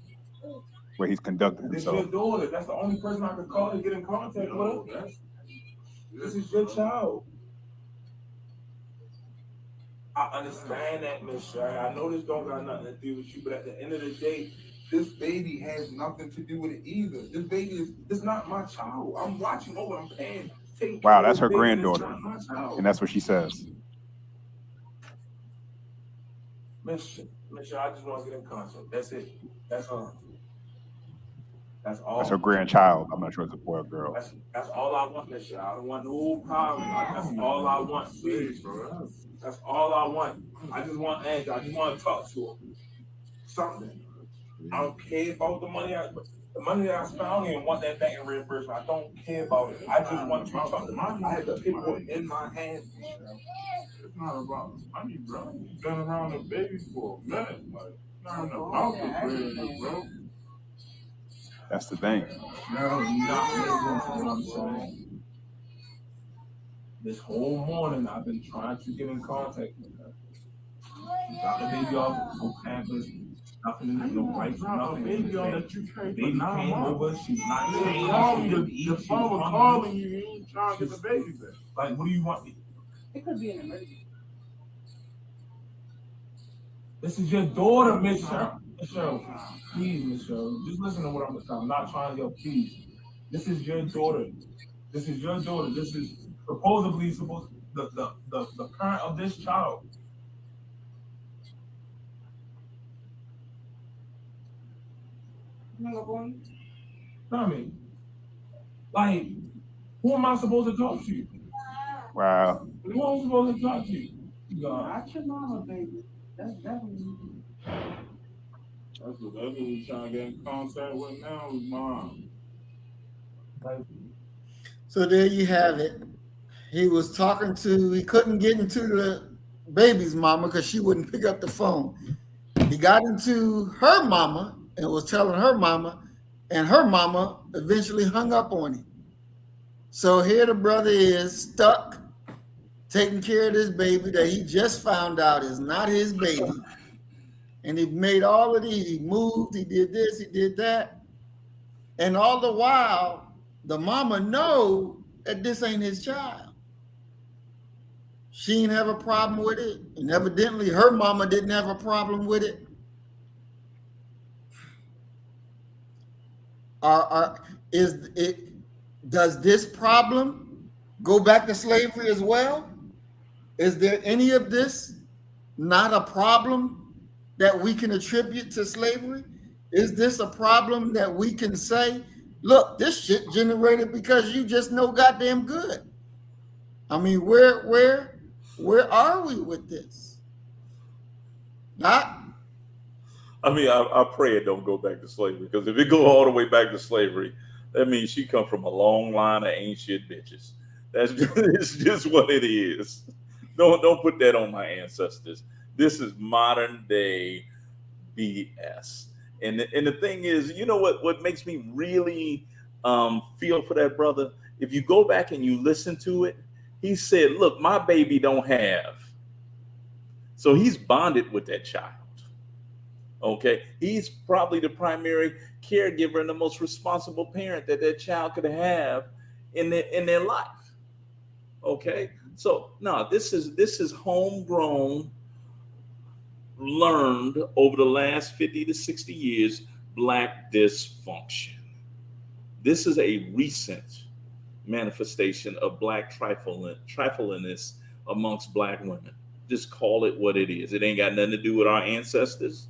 Where he's conducting himself. This is your daughter. That's the only person I could call to get in contact with her. This is your child. I understand that, Miss Sherry. I know this don't got nothing to do with you, but at the end of the day, this baby has nothing to do with it either. This baby is not my child. I'm watching over, I'm paying. Wow, that's her granddaughter. And that's what she says. Miss Sherry, I just want to get in contact. That's it. That's all. That's all. That's her grandchild. I'm not sure it's a boy or girl. That's all I want, Miss Sherry. I don't want no problem. That's all I want, please, bro. That's all I want. I just want Angela. I just want to talk to her. Something. I don't care about the money. The money that I spent, I don't even want that back in reimbursement. I don't care about it. I just want to. I had the paperwork in my hand. It's not about the money, bro. You've been around the baby for a minute. Like, it's not about the bread, bro. That's the thing. No, not what I'm saying. This whole morning, I've been trying to get in contact with her. Got the baby off, no pampers, nothing, no wipes, nothing. Baby on that you carried for Baby 9 came months. over, she's not saying Calling nothing. your phone was calling you, you ain't trying to get the baby back. Like, what do you want? It could be an emergency. This is your daughter, Miss Cheryl. Please, Miss Cheryl, just listen to what I'm saying. I'm not trying to go, please. This is your daughter. This is your daughter. This is supposedly the parent of this child. I mean, like, who am I supposed to talk to? Wow. Who am I supposed to talk to? Not your mama, baby. That's definitely. That's what we're trying to get in contact with now is mom. So there you have it. He was talking to, he couldn't get into the baby's mama because she wouldn't pick up the phone. He got into her mama and was telling her mama, and her mama eventually hung up on him. So here the brother is stuck taking care of this baby that he just found out is not his baby. And he made all of these, he moved, he did this, he did that. And all the while, the mama know that this ain't his child. She didn't have a problem with it. And evidently her mama didn't have a problem with it. Does this problem go back to slavery as well? Is there any of this not a problem that we can attribute to slavery? Is this a problem that we can say, look, this shit generated because you just know goddamn good? I mean, where are we with this? Not. I mean, I pray it don't go back to slavery, because if it go all the way back to slavery, that means she come from a long line of ain't shit bitches. That's just, it's just what it is. Don't put that on my ancestors. This is modern day BS. And the thing is, you know what makes me really feel for that brother? If you go back and you listen to it, he said, look, my baby don't have. So he's bonded with that child. Okay, he's probably the primary caregiver and the most responsible parent that child could have in their life. Okay, so no, this is homegrown, learned over the last 50 to 60 years, Black dysfunction. This is a recent manifestation of Black triflingness amongst Black women. Just call it what it is. It ain't got nothing to do with our ancestors.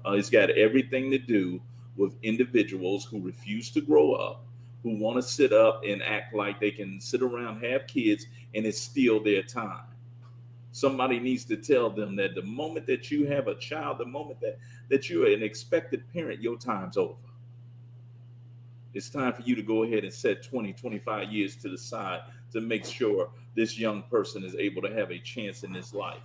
It's got everything to do with individuals who refuse to grow up, who want to sit up and act like they can sit around, have kids, and it's still their time. Somebody needs to tell them that the moment that you have a child, the moment that you're an expected parent, your time's over. It's time for you to go ahead and set 20, 25 years to the side to make sure this young person is able to have a chance in this life.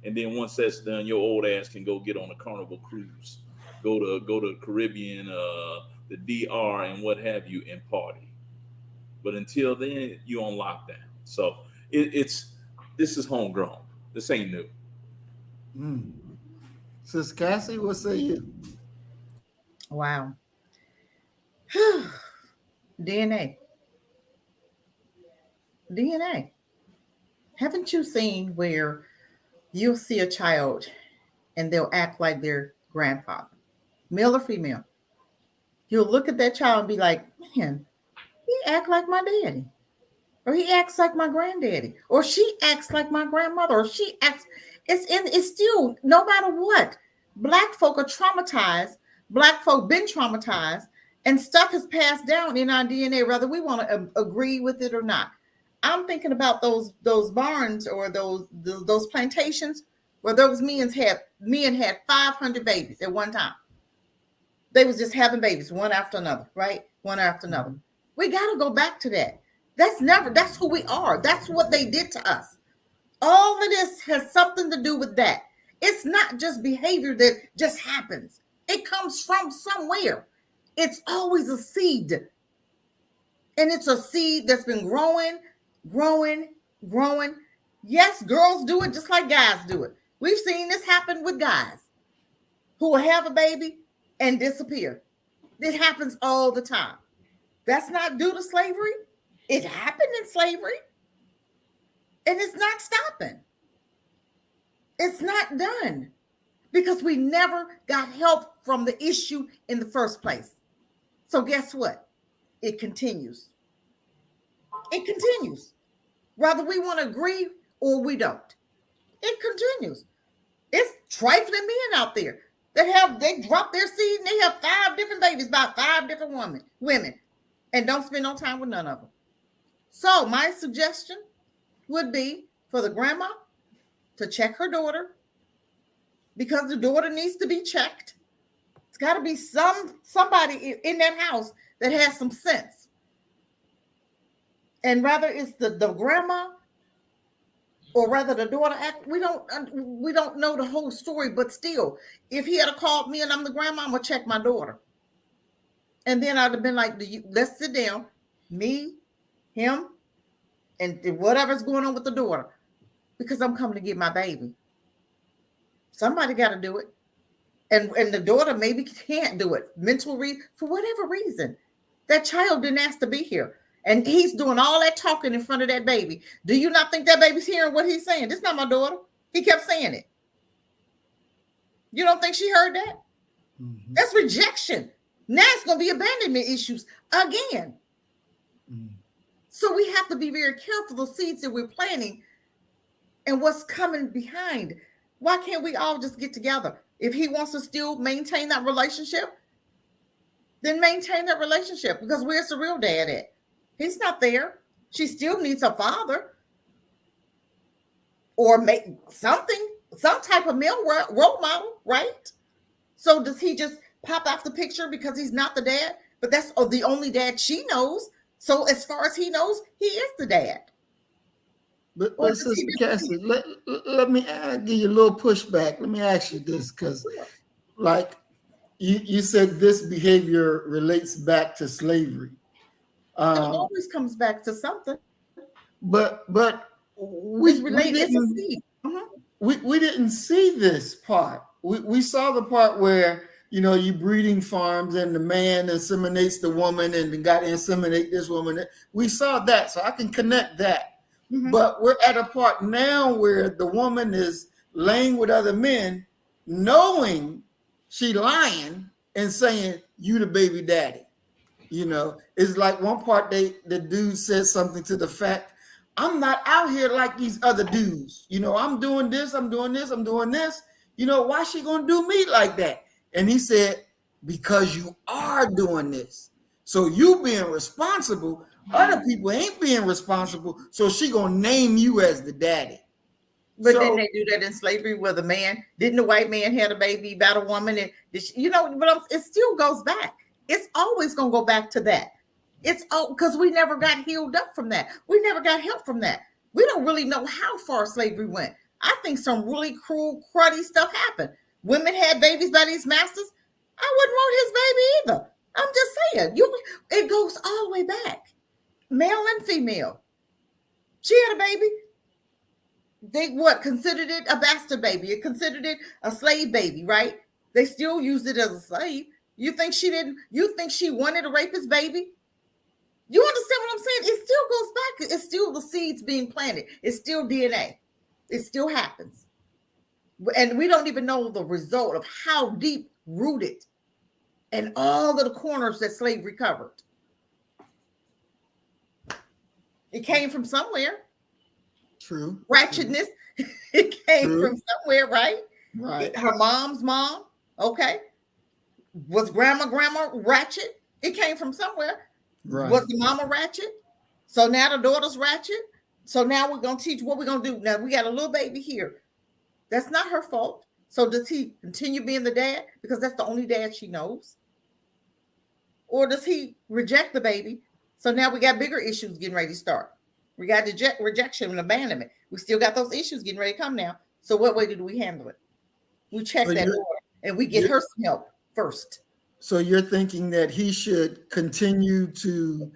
And then once that's done, your old ass can go get on a Carnival cruise, go to Caribbean, the DR, and what have you, and party. But until then, you on lockdown. So this is homegrown. This ain't new. Sis Cassie, what say you? Wow. DNA. Haven't you seen where you'll see a child and they'll act like their grandfather, male or female? You'll look at that child and be like, man, he act like my daddy. Or he acts like my granddaddy. Or she acts like my grandmother. Or she acts, it's still, no matter what, Black folk are traumatized. Black folk been traumatized. And stuff is passed down in our DNA, whether we want to agree with it or not. I'm thinking about those barns or those plantations where those men had 500 babies at one time. They was just having babies one after another, right? One after another. We got to go back to that. That's who we are. That's what they did to us. All of this has something to do with that. It's not just behavior that just happens. It comes from somewhere. It's always a seed. And it's a seed that's been growing, growing, growing. Yes, girls do it just like guys do it. We've seen this happen with guys who will have a baby and disappear. It happens all the time. That's not due to slavery. It happened in slavery. And it's not stopping. It's not done because we never got help from the issue in the first place. So guess what? It continues. It continues. Whether we want to agree or we don't. It continues. It's trifling men out there that they drop their seed and they have 5 different babies by 5 different women and don't spend no time with none of them. So my suggestion would be for the grandma to check her daughter, because the daughter needs to be checked. It's got to be somebody in that house that has some sense. And rather it's the grandma or rather the daughter, we don't know the whole story, but still, if he had called me and I'm the grandma, I'm gonna check my daughter. And then I'd have been like, let's sit down, me, him, and whatever's going on with the daughter, because I'm coming to get my baby. Somebody got to do it. And the daughter maybe can't do it mentally for whatever reason. That child didn't ask to be here. And he's doing all that talking in front of that baby. Do you not think that baby's hearing what he's saying? This is not my daughter. He kept saying it. You don't think she heard that? Mm-hmm. That's rejection. Now it's going to be abandonment issues again. Mm-hmm. So we have to be very careful of the seeds that we're planting and what's coming behind. Why can't we all just get together? If he wants to still maintain that relationship, then maintain that relationship, because where's the real dad at? He's not there. She still needs a father or make some type of male role model, right? So does he just pop off the picture because he's not the dad? But that's the only dad she knows. So as far as he knows, he is the dad. But Sister Cassie, let me give you a little pushback. Let me ask you this, because like you said, this behavior relates back to slavery. It always comes back to something. But we didn't see this part. We saw the part where, you breeding farms and the man inseminates the woman and got to inseminate this woman. We saw that, so I can connect that. Mm-hmm. But we're at a part now where the woman is laying with other men, knowing she lying and saying, you the baby daddy. It's like one part the dude says something to the fact, I'm not out here like these other dudes. I'm doing this, I'm doing this, I'm doing this. Why she gonna do me like that? And he said, because you are doing this. So you being responsible, other people ain't being responsible. So she gonna name you as the daddy. But didn't they do that in slavery where didn't the white man had a baby about a woman? And it still goes back. It's always going to go back to that. It's because we never got healed up from that. We never got help from that. We don't really know how far slavery went. I think some really cruel, cruddy stuff happened. Women had babies by these masters. I wouldn't want his baby either. I'm just saying. It goes all the way back. Male and female. She had a baby. They considered it a bastard baby. It considered it a slave baby, right? They still used it as a slave. You think she didn't? You think she wanted to rape his baby? You understand what I'm saying? It still goes back. It's still the seeds being planted. It's still DNA. It still happens. And we don't even know the result of how deep rooted and all of the corners that slavery covered. It came from somewhere. True. Ratchetness. It came from somewhere, right? Right. Her mom's mom. Okay. Was grandma ratchet? It came from somewhere. Right. Was the mama ratchet? So now the daughter's ratchet. So now we're going to teach what we're going to do. Now we got a little baby here. That's not her fault. So does he continue being the dad? Because that's the only dad she knows. or does he reject the baby? So now we got bigger issues getting ready to start. We got rejection and abandonment. We still got those issues getting ready to come now. So what way do we handle it? We check So that you're- order and we get her some help first. So you're thinking that he should continue to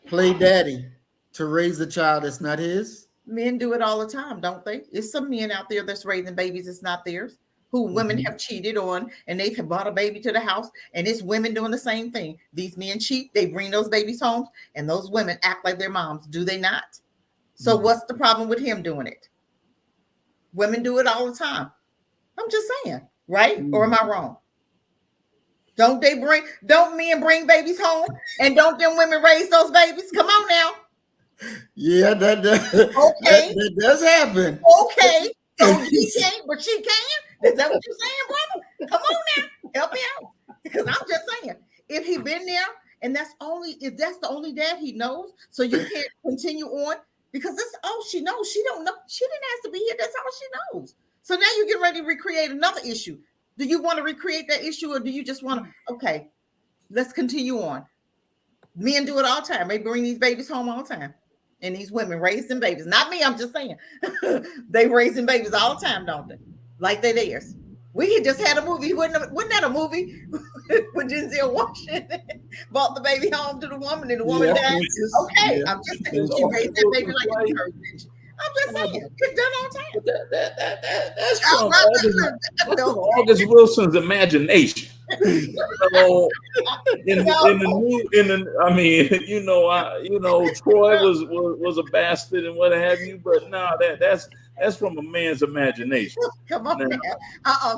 play daddy to raise a child that's not his? Men do it all the time, don't they? There's some men out there that's raising babies it's not theirs, who women have cheated on, and they've brought a baby to the house, and it's women doing the same thing. These men cheat, they bring those babies home, and those women act like their moms. Do they not? So what's the problem with him doing it? Women do it all the time. I'm just saying, right? Or am I wrong? Don't men bring babies home, and don't them women raise those babies? Come on now. Yeah, that does happen. Okay, so he can't, but she can. Is that what you're saying, brother? Come on now, help me out. Because I'm just saying, if he been there, and if that's the only dad he knows, so you can't continue on because that's all she knows. She don't know. She didn't ask to be here. That's all she knows. So now you're getting ready to recreate another issue. Do you want to recreate that issue, or do you just want to? Okay, let's continue on. Men do it all the time. They bring these babies home all the time. And these women raising babies. Not me, I'm just saying. They raising babies all the time, don't they? Like they're theirs. We just had a movie. Wasn't that a movie with Denzel Washington brought the baby home to the woman and the woman died? Okay, I'm just saying she raised that baby like it's her. I'm just saying it's done all the time. That's from August Wilson's imagination. Troy was a bastard and what have you, but no, that's from a man's imagination. Come on, now.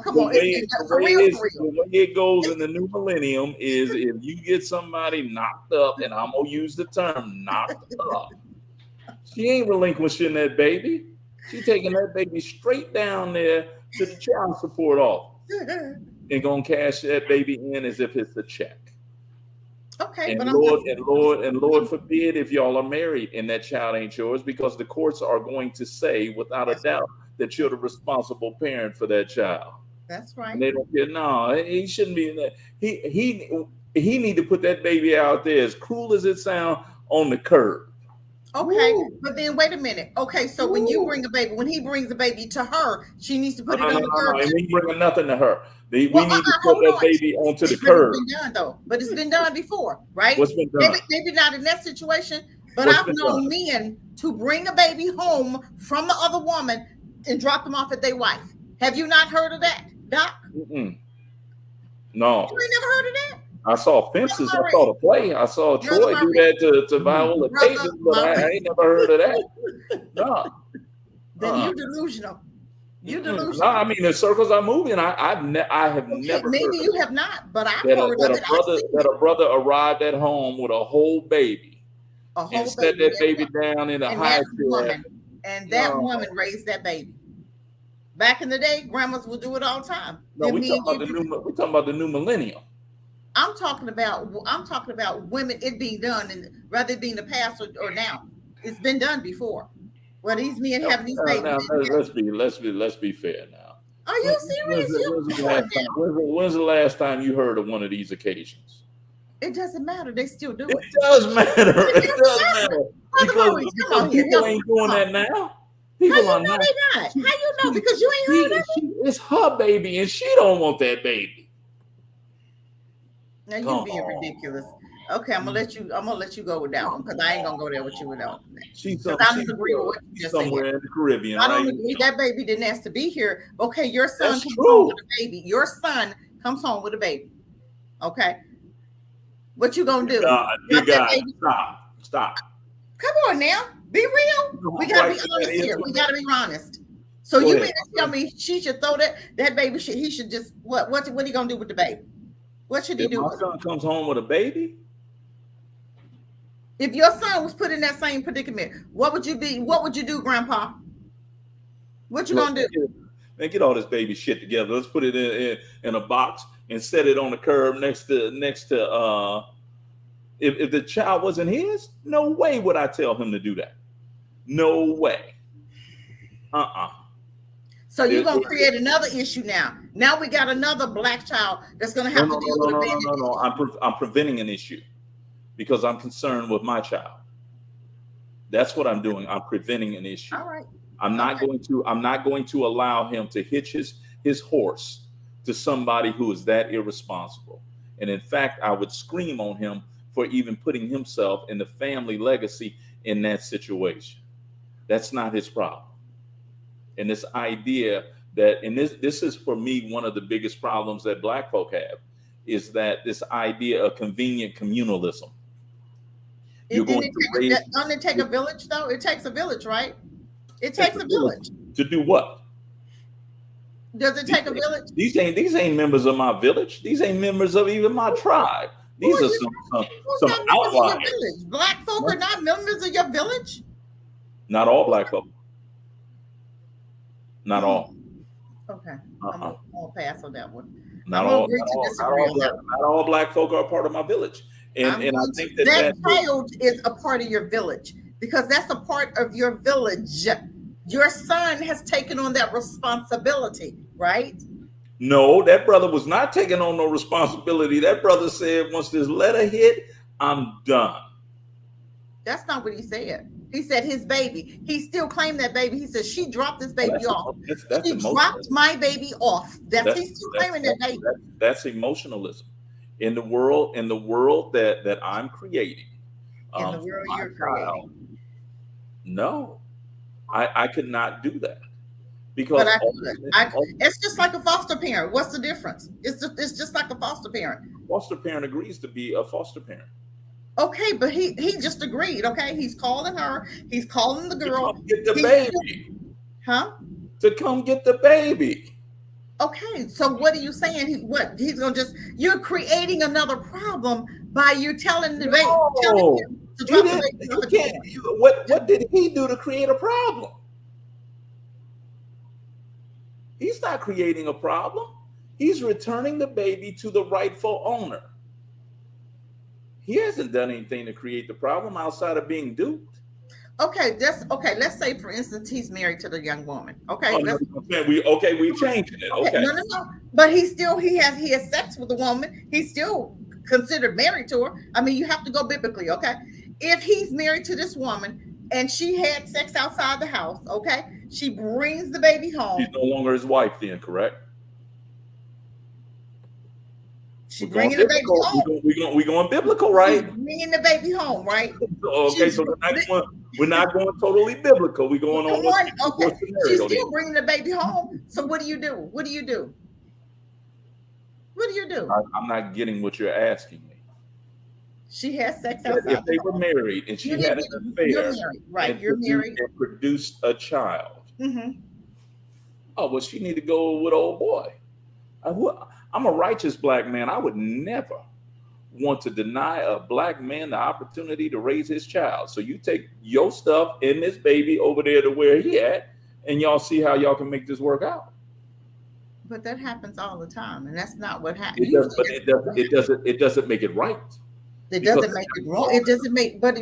Come on. The way it goes in the new millennium is if you get somebody knocked up, and I'm gonna use the term knocked up, she ain't relinquishing that baby. She's taking that baby straight down there to the child support office and gonna cash that baby in as if it's a check. Okay, and but Lord forbid if y'all are married and that child ain't yours, because the courts are going to say without a doubt that you're the responsible parent for that child. That's right. And they don't care. No, he shouldn't be in that. He need to put that baby out there, as cruel as it sounds, on the curb. Okay, but then wait a minute. Okay, so when you bring a baby, when he brings a baby to her, she needs to put it on the curb. And we bringing nothing to her. We need to put that baby onto the curb. It's been done though, but it's been done before, right? What's been done? Maybe not in that situation, but I've known men to bring a baby home from the other woman and drop them off at their wife. Have you not heard of that, Doc? No. You ain't never heard of that? I saw fences. I saw the play. I saw Troy do that to Viola Davis, but I ain't never heard of that. No. Then you delusional. You delusional. No, I mean the circles are moving. I have never. Maybe you have not, but I've heard of it. That a brother arrived at home with a whole baby, and set that baby down in a high chair. And that woman raised that baby. Back in the day, grandmas would do it all the time. No, we're talking about the new millennium. I'm talking about women, it being done, and rather it being the past or now. It's been done before. Well, these men have these babies. Now, let's be fair now. Are you serious? When's the last time you heard of one of these occasions? It doesn't matter. They still do it. It does matter. It does matter. Because people ain't doing that now. People are not. How you know? Because you ain't heard of it. It's her baby, and she don't want that baby. Now you're being ridiculous. Okay, I'm gonna let you go with that one because I ain't gonna go there with you without that. I don't agree with what you just said. Somewhere in the Caribbean. I don't agree. That baby didn't ask to be here. Okay, your son comes home with a baby. Your son comes home with a baby. Okay, what you gonna do? Stop. Come on now, be real. We gotta be honest here. We gotta be honest. So you mean to tell me she should throw that baby? He should just what he gonna do with the baby? What should he do? My son comes home with a baby. If your son was put in that same predicament, what would you do, Grandpa? What you gonna do? Man, get all this baby shit together. Let's put it in a box and set it on the curb next to. If the child wasn't his, no way would I tell him to do that. No way. So you're gonna create another issue now. Now we got another black child that's gonna have to deal with abandonment. No. I'm preventing an issue because I'm concerned with my child. That's what I'm doing. I'm preventing an issue. All right. I'm not going to allow him to hitch his horse to somebody who is that irresponsible. And in fact, I would scream on him for even putting himself and the family legacy in that situation. That's not his problem. And this idea that, and this is for me one of the biggest problems that black folk have, is that this idea of convenient communalism. You're going to take a village, though. It takes a village, right? It takes a village to do what? Does it take a village? These ain't members of my village. These ain't members of even my tribe. These are some outliers. Black folk are not members of your village. Not all black folk. Not all. Okay. I'm gonna pass on that one. Not all black folk are a part of my village. And I think that child is a part of your village because that's a part of your village. Your son has taken on that responsibility, right? No, that brother was not taking on no responsibility. That brother said, once this letter hit, I'm done. That's not what he said. He said his baby. He still claimed that baby. He said she dropped this baby off. She dropped my baby off. He's still claiming that baby. That's emotionalism. In the world that I'm creating. In the world you're creating. No, I could not do that. Because but I could. It's just like a foster parent. What's the difference? It's just like a foster parent. Foster parent agrees to be a foster parent. Okay, but he just agreed. Okay, he's calling her. He's calling the girl. To come get the baby. To come get the baby. Okay, so what are you saying? He's gonna you're creating another problem by you telling the baby. Telling him to drop the baby. What did he do to create a problem? He's not creating a problem. He's returning the baby to the rightful owner. He hasn't done anything to create the problem outside of being duped. Okay, let's say, for instance, he's married to the young woman. Okay, we're changing it. Okay. No. But he has sex with the woman. He's still considered married to her. I mean, you have to go biblically. Okay, if he's married to this woman and she had sex outside the house, okay, she brings the baby home. She's no longer his wife, then, correct? She's bringing the baby home. We're going biblical, right? She's bringing the baby home, right? Okay, so we're not going totally biblical. We're going on. Okay, she's still bringing the baby home. So what do you do? What do you do? What do you do? I'm not getting what you're asking me. She has sex outside. If they were married and she had an affair, you're married, right? You're married and produced a child. Mm-hmm. Oh, well, she need to go with old boy. I'm a righteous black man. I would never want to deny a black man the opportunity to raise his child. So you take your stuff and this baby over there to where he at, and y'all see how y'all can make this work out. But that happens all the time, and that's not what happens. It doesn't make it right. It doesn't make it wrong. It doesn't make, but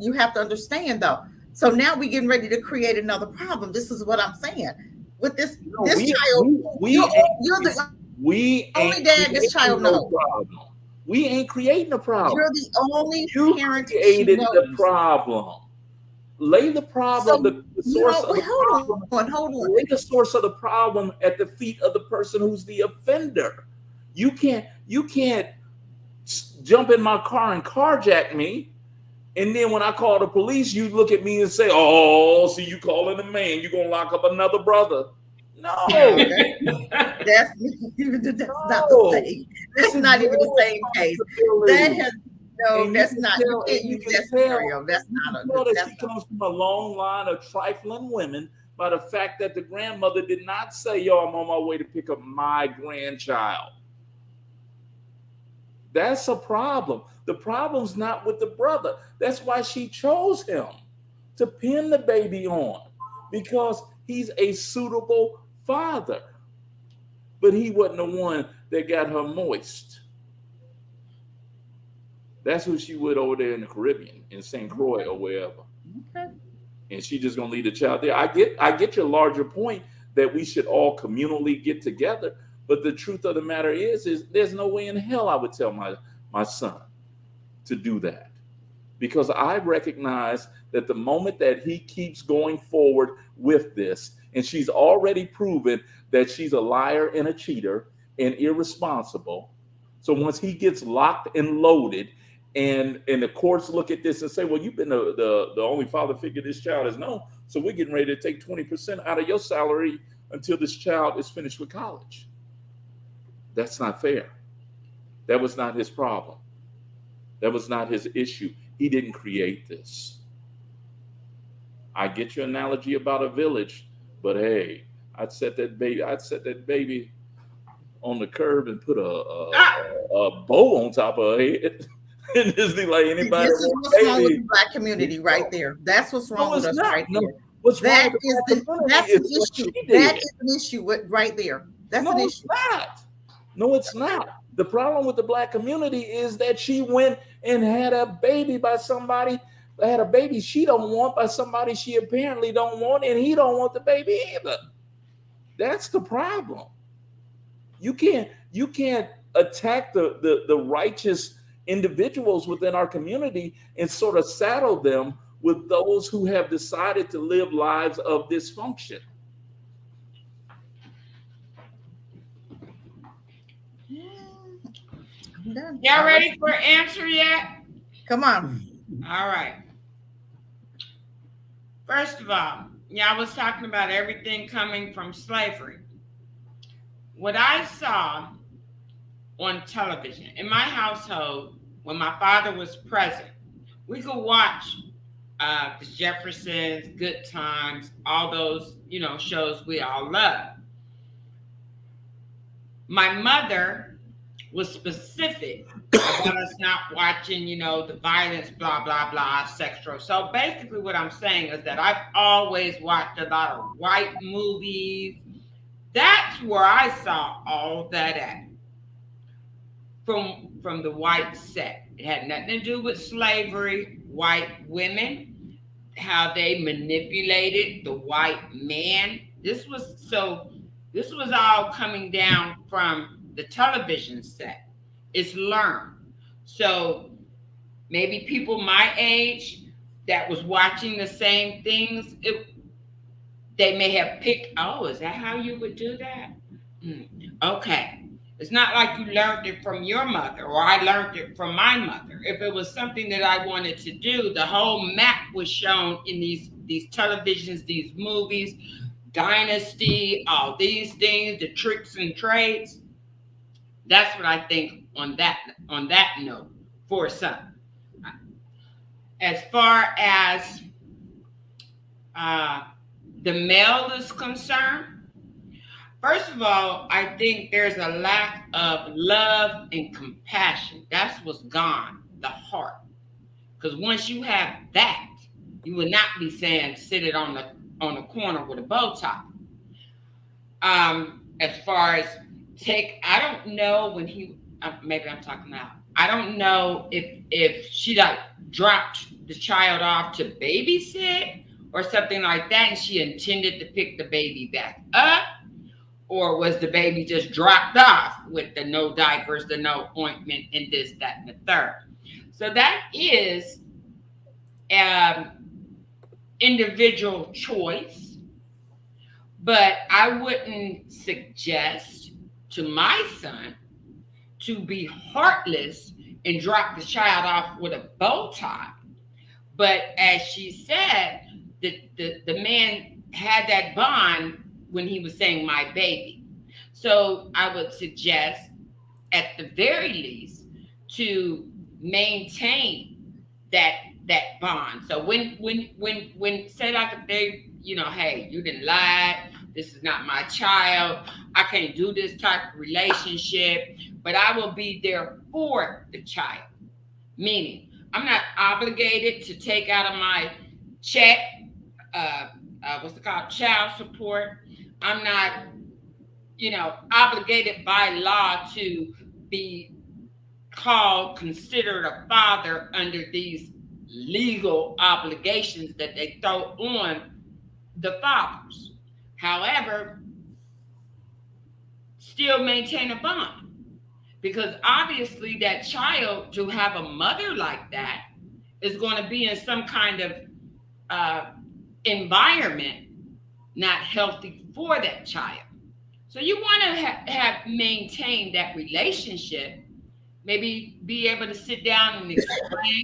you have to understand though. So now we're getting ready to create another problem. This is what I'm saying. With this child, you're the only dad this child knows. We ain't creating a problem. You're the only parent created the problem. Lay the problem, the source of the problem. Hold on. Lay the source of the problem at the feet of the person who's the offender. You can't jump in my car and carjack me, and then when I call the police, you look at me and say, "Oh, see, you calling a man? You gonna lock up another brother?" No, that's not the same. That's not even the same case. That's not. You can't use that scenario. That's not. She comes from a long line of trifling women by the fact that the grandmother did not say, "Yo, I'm on my way to pick up my grandchild." That's a problem. The problem's not with the brother. That's why she chose him to pin the baby on, because he's a suitable father. But he wasn't the one that got her moist. That's who she would over there in the Caribbean, in St. Croix or wherever. Okay. And she just gonna leave the child there. I get your larger point that we should all communally get together. But the truth of the matter is there's no way in hell I would tell my son to do that, because I recognize that the moment that he keeps going forward with this, and she's already proven that she's a liar and a cheater and irresponsible. So once he gets locked and loaded, and the courts look at this and say, well, you've been the only father figure this child has known, so we're getting ready to take 20% out of your salary until this child is finished with college. That's not fair. That was not his problem. That was not his issue. He didn't create this. I get your analogy about a village, but hey, I'd set that baby on the curb and put a bow on top of her head. And just be like, anybody. This is what's wrong with the Black community right there. That's what's wrong with us right there. What's wrong That with that's an issue. That is an issue right there. That's an issue. It's not. No, it's not. The problem with the Black community is that she went and had a baby by somebody, had a baby she don't want by somebody she apparently don't want, and he don't want the baby either. That's the problem. You can't attack the righteous individuals within our community and sort of saddle them with those who have decided to live lives of dysfunction. Y'all ready for an answer yet? Come on. All right. First of all, y'all was talking about everything coming from slavery. What I saw on television in my household when my father was present, we could watch the Jeffersons, Good Times, all those, shows we all love. My mother was specific about us not watching, the violence, blah, blah, blah, etc. So basically what I'm saying is that I've always watched a lot of white movies. That's where I saw all that at. From the white set. It had nothing to do with slavery, white women, how they manipulated the white man. This was all coming down from the television set. It's learned. So maybe people my age that was watching the same things, they may have picked, oh, is that how you would do that? Okay. It's not like you learned it from your mother or I learned it from my mother. If it was something that I wanted to do, the whole map was shown in these televisions, these movies, Dynasty, all these things, the tricks and trades. That's what I think on that note for some. As far as the male is concerned, first of all, I think there's a lack of love and compassion. That's what's gone, the heart. Because once you have that, you would not be saying sit it on the corner with a bow tie. As far as I don't know when maybe I'm talking now. I don't know if she dropped the child off to babysit or something like that, and she intended to pick the baby back up. Or was the baby just dropped off with the no diapers, the no ointment, and this, that, and the third? So that is individual choice. But I wouldn't suggest to my son to be heartless and drop the child off with a bow tie. But as she said, the man had that bond when he was saying my baby. So I would suggest at the very least to maintain that bond. So when say like if they, hey, you didn't lie, this is not my child, I can't do this type of relationship, but I will be there for the child. Meaning I'm not obligated to take out of my check what's it called, child support. I'm not, obligated by law to be considered a father under these legal obligations that they throw on the fathers. However, still maintain a bond. Because obviously, that child, to have a mother like that, is going to be in some kind of uh, environment not healthy for that child. So you want to have maintained that relationship, maybe be able to sit down and explain,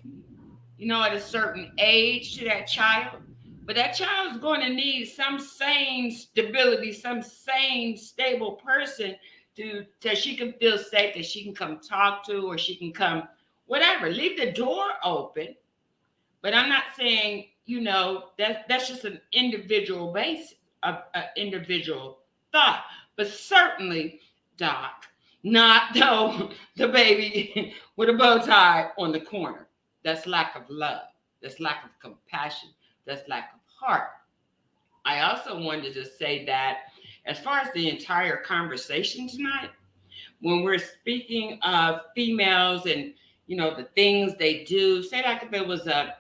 at a certain age to that child. But that child is going to need some sane stability, some sane, stable person that she can feel safe, that she can come talk to, or she can come, whatever. Leave the door open. But I'm not saying, that's just an individual base, an individual thought. But certainly, Doc, not though the baby with a bow tie on the corner. That's lack of love. That's lack of compassion. That's lack of heart. I also wanted to say that as far as the entire conversation tonight, when we're speaking of females and, the things they do, say like if it was a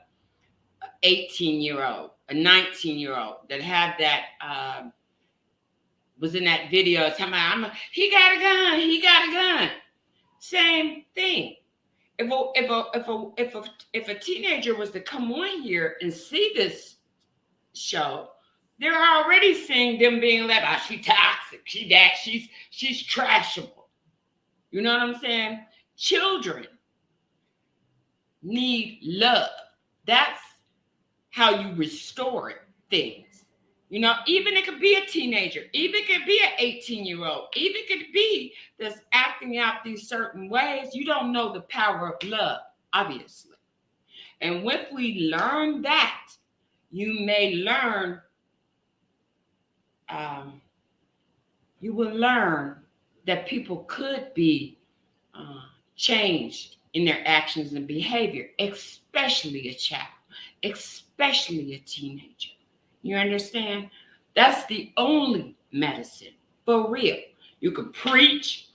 18-year-old, a 19-year-old that had that, was in that video talking about, he got a gun, he got a gun. Same thing. If a teenager was to come on here and see this show, they're already seeing them being like, oh, she toxic, she that, she's trashable. You know what I'm saying? Children need love. That's how you restore things. Even it could be a teenager, even it could be an 18-year-old, even it could be that's acting out these certain ways. You don't know the power of love, obviously. And when we learn that, you may learn, you will learn that people could be changed in their actions and behavior, especially a child, especially a teenager. You understand? That's the only medicine, for real. You can preach,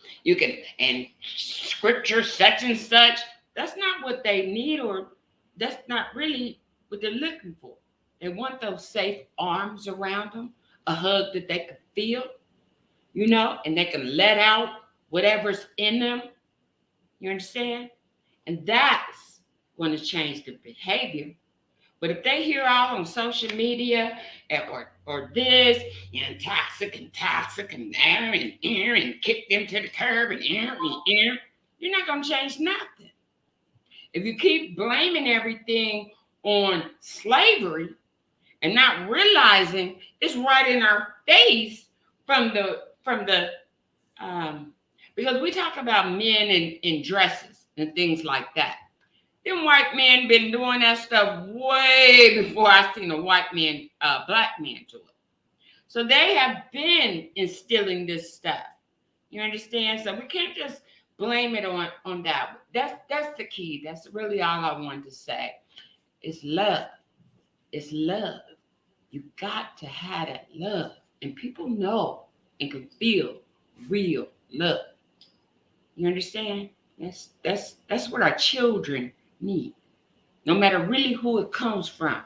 and scripture such and such. That's not what they need, or that's not really what they're looking for. They want those safe arms around them, a hug that they can feel, and they can let out whatever's in them. You understand? And that's going to change the behavior. But if they hear all on social media or this, toxic and there and kick them to the curb and you're not going to change nothing. If you keep blaming everything on slavery and not realizing it's right in our face from the because we talk about men in dresses and things like that. Them white men been doing that stuff way before I seen a white man, black man do it. So they have been instilling this stuff. You understand? So we can't just blame it on that. That's the key. That's really all I wanted to say. It's love. It's love. You got to have that love. And people know and can feel real love. You understand? That's what our children need, no matter really who it comes from.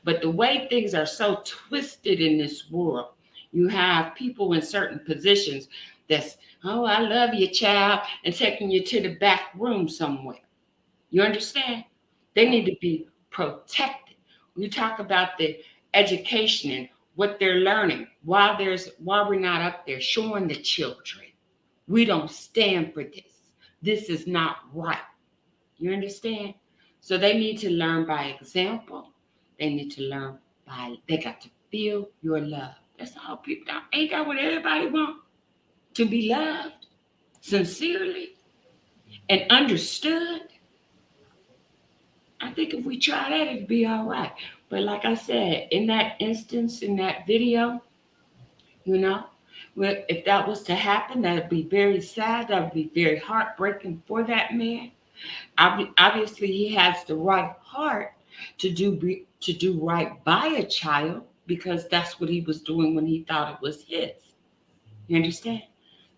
But the way things are so twisted in this world, you have people in certain positions that's, oh, I love you, child, and taking you to the back room somewhere. You understand? They need to be protected. You talk about the education and what they're learning while we're not up there showing the children, we don't stand for this. This is not right. You understand? So they need to learn by example. They need to learn they got to feel your love. That's all people ain't that what everybody want? To be loved sincerely and understood. I think if we try that, it'd be all right. But like I said, in that instance, in that video, if that was to happen, that would be very sad. That would be very heartbreaking for that man. Obviously, he has the right heart to do right by a child, because that's what he was doing when he thought it was his. You understand?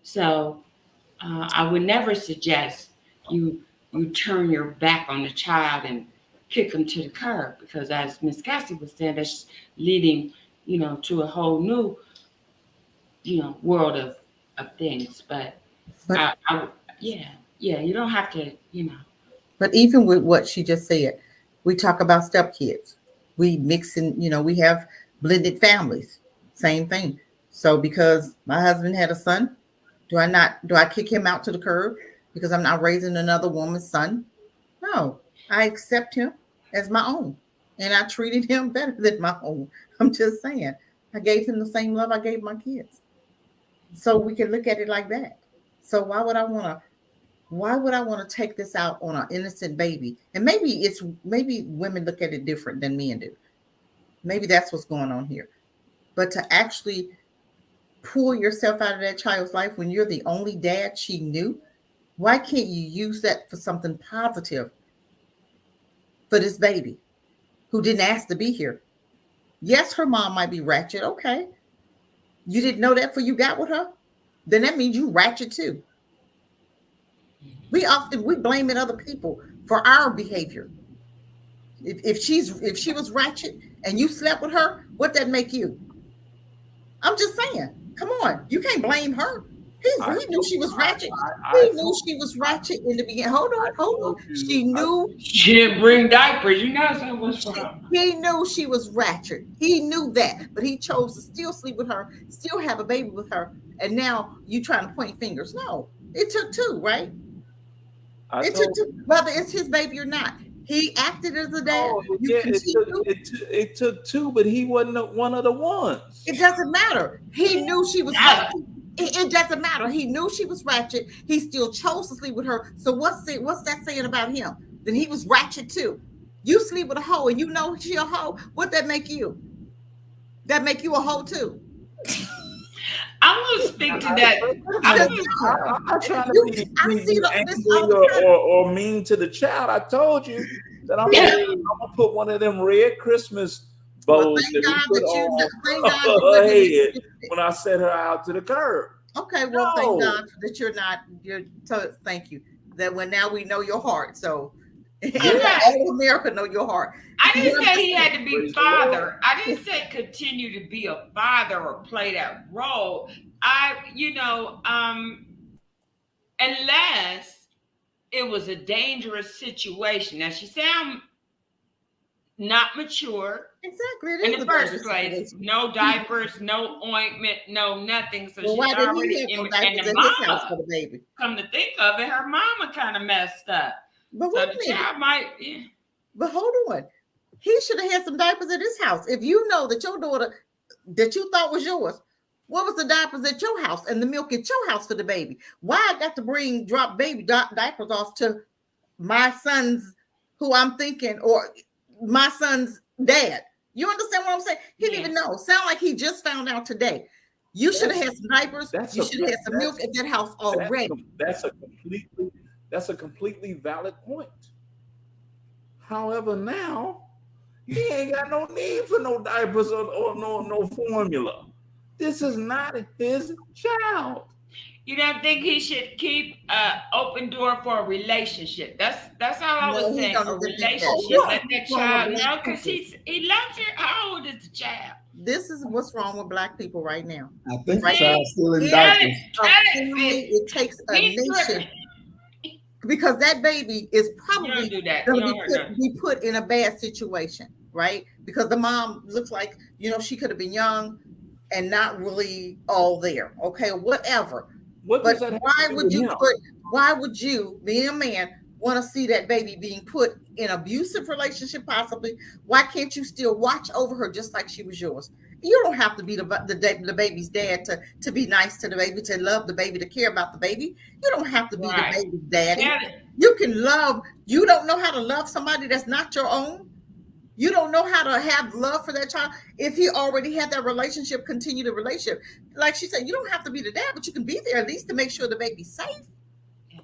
So I would never suggest you turn your back on the child and kick him to the curb, because as Miss Cassie was saying, that's leading, to a whole new, world of of things. But But yeah, you don't have to, But even with what she just said, we talk about stepkids. We mix in, we have blended families. Same thing. So because my husband had a son, do I kick him out to the curb because I'm not raising another woman's son? No. I accept him as my own. And I treated him better than my own. I'm just saying. I gave him the same love I gave my kids. So we can look at it like that. So why would I want to take this out on an innocent baby? And maybe women look at it different than men do. Maybe that's what's going on here. But to actually pull yourself out of that child's life when you're the only dad she knew, why can't you use that for something positive for this baby who didn't ask to be here? Yes, her mom might be ratchet. Okay. You didn't know that before you got with her? Then that means you ratchet too. We blame it other people for our behavior. If she was ratchet and you slept with her, what that make you? I'm just saying. Come on, you can't blame her. He knew she was ratchet. He knew she was ratchet in the beginning. Hold on. She knew she didn't bring diapers. You know something was wrong. He knew she was ratchet. He knew that, but he chose to still sleep with her, still have a baby with her, and now you trying to point fingers. No, it took two, right? Whether it's his baby or not. He acted as a dad. It took two, but he wasn't one of the ones. It doesn't matter. He knew she was ratchet. It doesn't matter. He knew she was ratchet. He still chose to sleep with her. So what's that saying about him? Then he was ratchet too. You sleep with a hoe and you know she a hoe. What that make you? That make you a hoe too. I'm gonna speak to that. I'm not trying to be angry or mean to the child. I told you that I'm gonna put one of them red Christmas bows that we put on her head when I set her out to the curb. Okay, well, thank God that thank you. That when now we know your heart. So all of America know your heart. I didn't say he had to be father. I didn't say continue to be a father or play that role. Unless it was a dangerous situation. Now she sound not mature. Exactly. In the first place, no diapers, no ointment, no nothing. So she's already in the mama. For the baby. Come to think of it, her mama kind of messed up. But so the child might. Yeah. But hold on, he should have had some diapers at his house. If you know that your daughter that you thought was yours, what was the diapers at your house and the milk at your house for the baby? Why I got to drop baby diapers off to my son's, who I'm thinking, or my son's dad? You understand what I'm saying? He didn't even know. Sound like he just found out today. You should have had some diapers. You should have had some milk at that house already. That's a completely valid point. However, now he ain't got no need for no diapers or no formula. This is not his child. You don't think he should keep an open door for a relationship? That's all I was saying. A relationship. Let that child know, because he loves her. How old is the child? This is what's wrong with Black people right now. I think the child's still in diapers. It takes a nation. Because that baby is probably going to be put in a bad situation, right? Because the mom looks like, she could have been young and not really all there. Okay, whatever. But why would you, being a man, want to see that baby being put in an abusive relationship, possibly? Why can't you still watch over her just like she was yours? You don't have to be the baby's dad to be nice to the baby, to love the baby, to care about the baby. You don't have to be the baby's daddy. You can love. You don't know how to love somebody that's not your own. You don't know how to have love for that child. If he already had that relationship, continue the relationship. Like she said, you don't have to be the dad, but you can be there at least to make sure the baby's safe.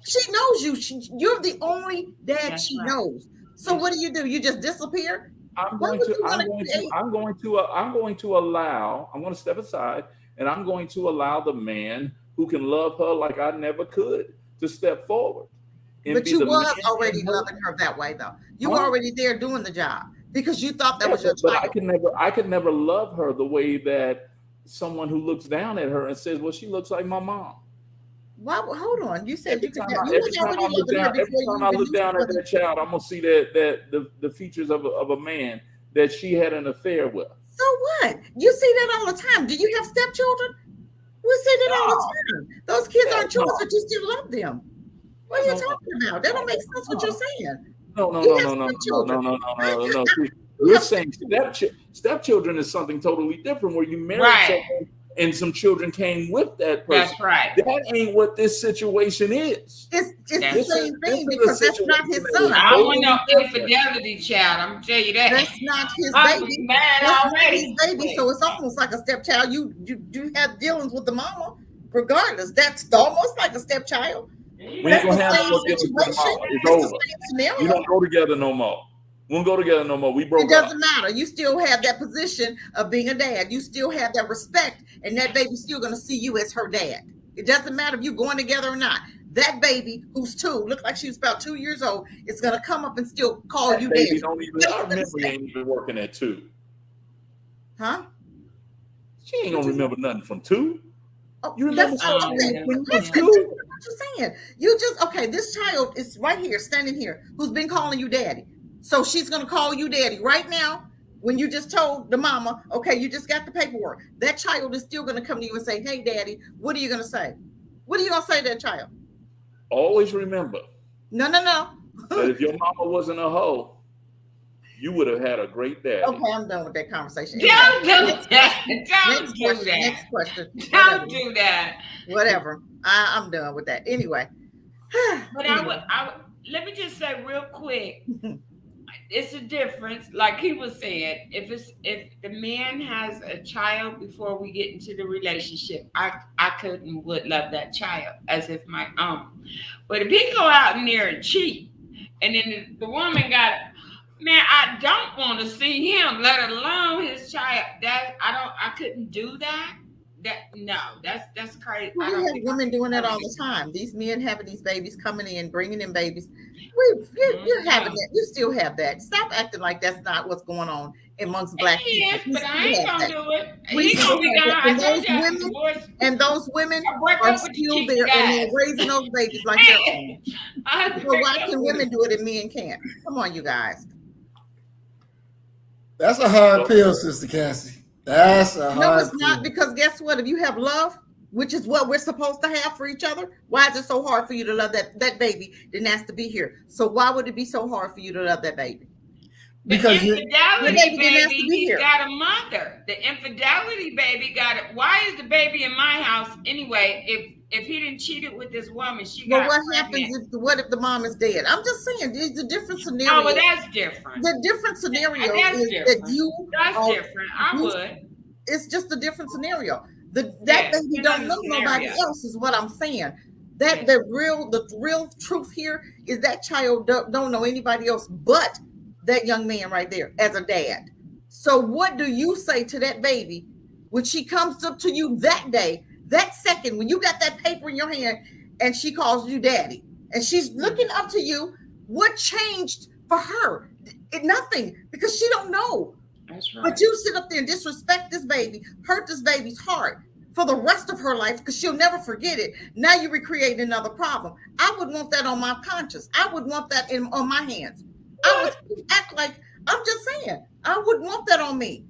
She knows you. You're the only dad she knows. So what do? You just disappear? I'm going to step aside, and I'm going to allow the man who can love her like I never could to step forward. But you was already loving her that way, though. You were already there doing the job because you thought that was your child. But I could never love her the way that someone who looks down at her and says, well, she looks like my mom. Why? Hold on. You said Every you could. time You I was already look loving her down, every before time you I even look knew down she at was. that child, I'm gonna see the features of a man that she had an affair with. So what? You see that all the time. Do you have stepchildren? We see that all the time. Those kids aren't yours, but you still love them. What are you talking about? That don't make sense what you're saying. No. We're saying stepchildren is something totally different where you married someone and some children came with that person. That's right. That ain't what this situation is. It's the same thing because that's not his son. I don't want no infidelity, child. I'm gonna tell you that. That's not his I'm baby. mad That's already. not his baby. So it's almost like a stepchild. You have dealings with the mama, regardless. That's almost like a stepchild. We ain't gonna have no dealings with the mama. It's over. We don't go together no more. We don't go together no more. We broke up. It doesn't matter. You still have that position of being a dad. You still have that respect, and that baby's still gonna see you as her dad. It doesn't matter if you're going together or not. That baby, who's 2, looked like she was about 2 years old, is gonna come up and still call you baby daddy. don't even. Our memory ain't even working at 2. Huh? She ain't gonna remember nothing from 2. Oh, you remember something when you was 2? What you saying? You just okay. This child is right here, standing here, who's been calling you daddy. So she's gonna call you daddy right now. When you just told the mama, okay, you just got the paperwork. That child is still gonna come to you and say, "Hey, daddy," what are you gonna say? What are you gonna say to that child? Always remember. No. That if your mama wasn't a hoe, you would have had a great daddy. Okay, I'm done with that conversation. Don't do that. Don't do that. Next question. Don't do that. Whatever. I'm done with that. Anyway. But I would let me just say real quick. It's a difference, like he was saying. If the man has a child before we get into the relationship, I would love that child as if my own. But if he go out in there and cheat, and then the woman got, man, I don't want to see him, let alone his child. I couldn't do that. That's crazy. We have women doing that all the time. These men having these babies, coming in, bringing in babies. You're having that. You still have that. Stop acting like that's not what's going on amongst black people. Yes, but I ain't gonna do it. He's gonna be gone. And those women are still there, and they're raising those babies like their own. So why can women do it and men can't? Come on, you guys. That's a hard pill, Sister Cassie. That's a hard pill. No, it's not, because guess what? If you have love, which is what we're supposed to have for each other, why is it so hard for you to love that baby that has to be here? So why would it be so hard for you to love that baby? Because the infidelity baby, he's got a mother. The infidelity baby got it. Why is the baby in my house anyway? If he didn't cheat it with this woman, she got what pregnant. happens if the mom is dead? I'm just saying, there's a different scenario. Oh, well, that's different. The different scenario that's is different. That's different. I would. It's just a different scenario. That baby don't know nobody else is what I'm saying. That the real truth here is that child don't know anybody else but that young man right there as a dad. So what do you say to that baby when she comes up to you that day, that second, when you got that paper in your hand and she calls you daddy and she's looking up to you? What changed for her? Nothing, because she don't know. That's right. But you sit up there and disrespect this baby, hurt this baby's heart for the rest of her life because she'll never forget it. Now you recreate another problem. I would want that on my conscience. I would want that on my hands. I would act like, I'm just saying, I wouldn't want that on me.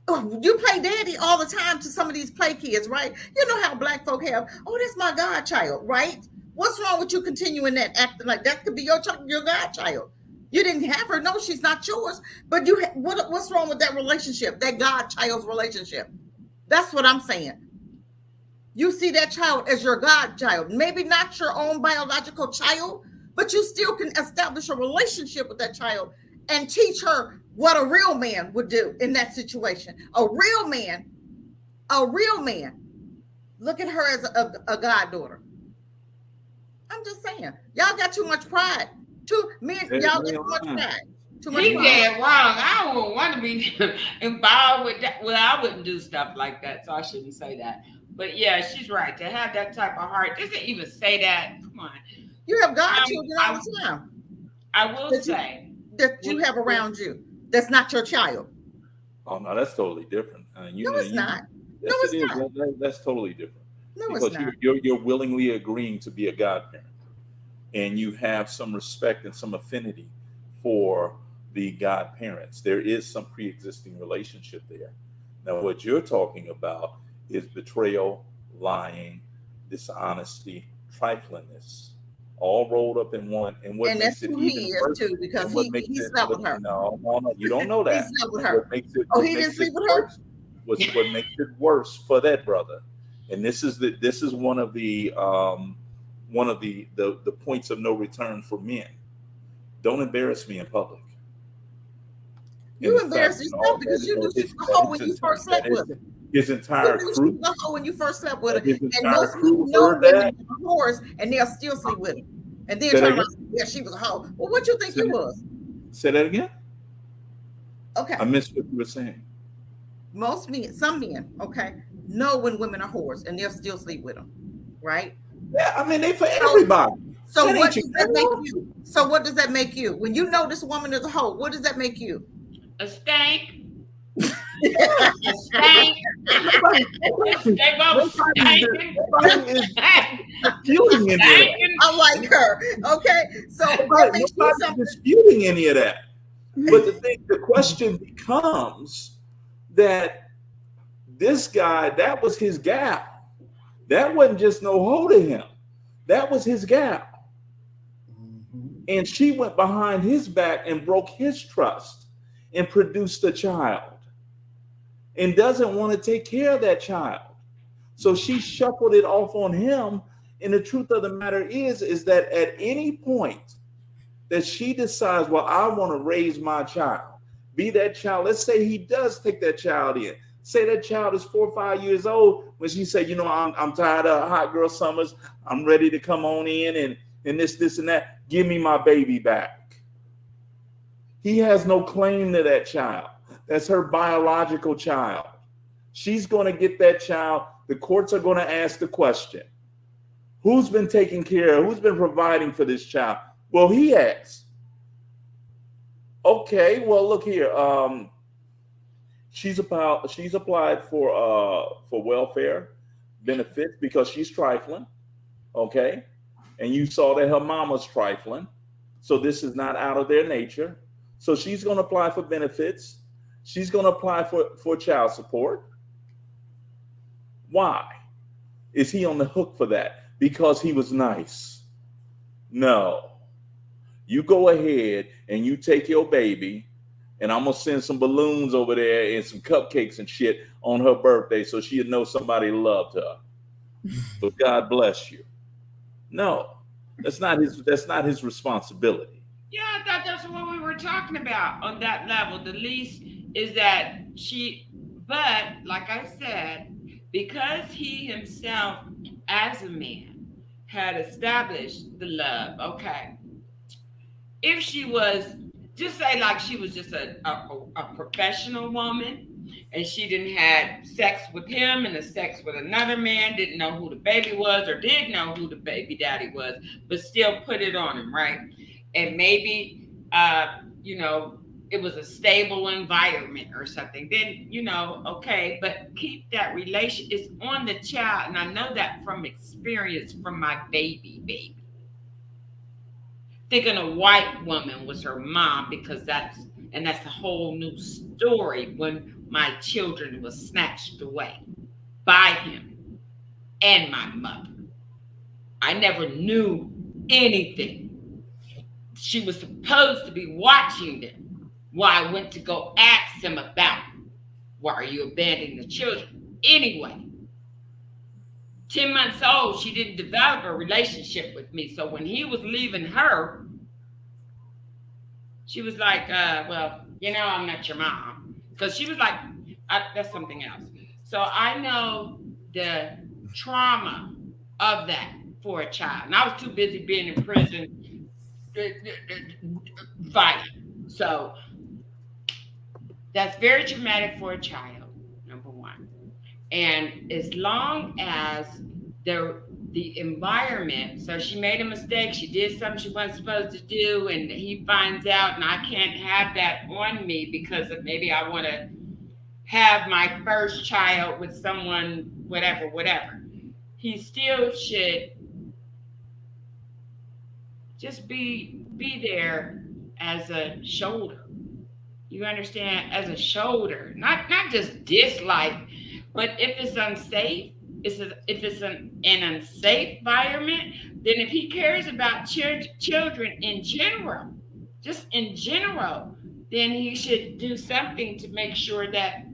You play daddy all the time to some of these play kids, right? You know how black folk have, oh, that's my godchild, right? What's wrong with you continuing that, acting like that could be your godchild? You didn't have her. No, she's not yours. But what's wrong with that relationship, that godchild's relationship? That's what I'm saying. You see that child as your godchild, maybe not your own biological child, but you still can establish a relationship with that child and teach her what a real man would do in that situation. A real man. Look at her as a goddaughter. I'm just saying, y'all got too much pride. Y'all got too much pride. He dead wrong. I wouldn't want to be involved with that. Well, I wouldn't do stuff like that, so I shouldn't say that. But yeah, she's right. To have that type of heart, doesn't even say that. Come on. You have godchildren all the time. I will say that you have around you. That's not your child. Oh no, that's totally different. No, it's not. Yes, it is. That's totally different. No, it's because not. you're willingly agreeing to be a godparent, and you have some respect and some affinity for the godparents. There is some pre-existing relationship there. Now, what you're talking about is betrayal, lying, dishonesty, triflingness, all rolled up in one. And what And that's makes it who even he is worse, too, because and what makes he it slept with her. no, no, no, you don't know He that. slept with And her. Oh, what he didn't makes it sleep with her? worse, what makes it worse for that brother, and this is one of the points of no return for men. Don't embarrass me in public. And You the fact embarrassed yourself because you knew she was a hoe when you first slept with her. his You entire knew she crew, was a hoe when you first slept with her. his And entire most crew no heard that. women are whores and they'll still sleep with her. And then Say that turn around again. and say, yeah, she was a hoe. Well, what you think Say you that, was? say that again. Okay. I missed what you were saying. Most men, some men, okay, know when women are whores and they'll still sleep with them, right? Yeah, I mean they for So, everybody. so That what ain't your does that make girl. you? So what does that make you? When you know this woman is a hoe, what does that make you? A stank. Yeah. A stank. They both stinking. Nobody is disputing any of that. I like her. Okay, so that makes you Nobody's something. disputing any of that. But the question becomes that this guy, that was his gal. That wasn't just no hoe to him. That was his gal. And she went behind his back and broke his trust and produced a child and doesn't want to take care of that child. So she shuffled it off on him. And the truth of the matter is that at any point that she decides, well, I want to raise my child, be that child. Let's say he does take that child in. Say that child is 4 or 5 years old when she said, I'm tired of hot girl summers. I'm ready to come on in and this and that. Give me my baby back. He has no claim to that child. That's her biological child. She's going to get that child. The courts are going to ask the question, who's been taking care of, who's been providing for this child? Well, he has. Okay, well, look here. She's applied for welfare benefits because she's trifling. Okay. And you saw that her mama's trifling. So this is not out of their nature. So she's going to apply for benefits. She's going to apply for child support. Why? Is he on the hook for that? Because he was nice? No. You go ahead and you take your baby, and I'm going to send some balloons over there and some cupcakes and shit on her birthday so she'll know somebody loved her. But God bless you. No, that's not his responsibility. Yeah, I thought that's what we were talking about on that level. The least is that but like I said, because he himself as a man had established the love, okay. If she was, just say like she was just a professional woman and she didn't had sex with him and the sex with another man, didn't know who the baby was or did know who the baby daddy was, but still put it on him, right? And maybe it was a stable environment or something, then okay, but keep that relation. It's on the child, and I know that from experience from my baby. Thinking a white woman was her mom because that's a whole new story when my children was snatched away by him and my mother. I never knew anything. She was supposed to be watching them while I went to go ask him about why are you abandoning the children. Anyway, 10 months old, she didn't develop a relationship with me. So when he was leaving her, she was like, well, I'm not your mom. Because she was like, that's something else. So I know the trauma of that for a child. And I was too busy being in prison fighting. So that's very traumatic for a child, number one. And as long as the environment, so she made a mistake, she did something she wasn't supposed to do, and he finds out, and I can't have that on me because of maybe I want to have my first child with someone, whatever. he still should just be there as a shoulder. You understand? As a shoulder, not just dislike, but if it's unsafe, if it's an unsafe environment, then if he cares about children in general, just in general, then he should do something to make sure that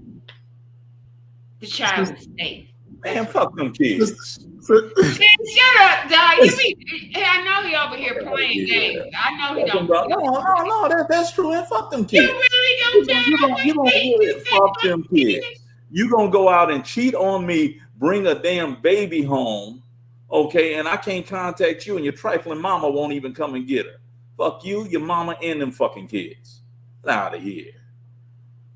the child is safe. Man, fuck them kids. Man, shut up, dog. You be. Hey, I know he over here playing Yeah. games. I know he Fuck them, don't. dog. No, that's true. And fuck them You kids. really don't You gonna really fuck them kids. You gonna go out and cheat on me, bring a damn baby home, okay, and I can't contact you, and your trifling mama won't even come and get her. Fuck you, your mama, and them fucking kids. Get out of here.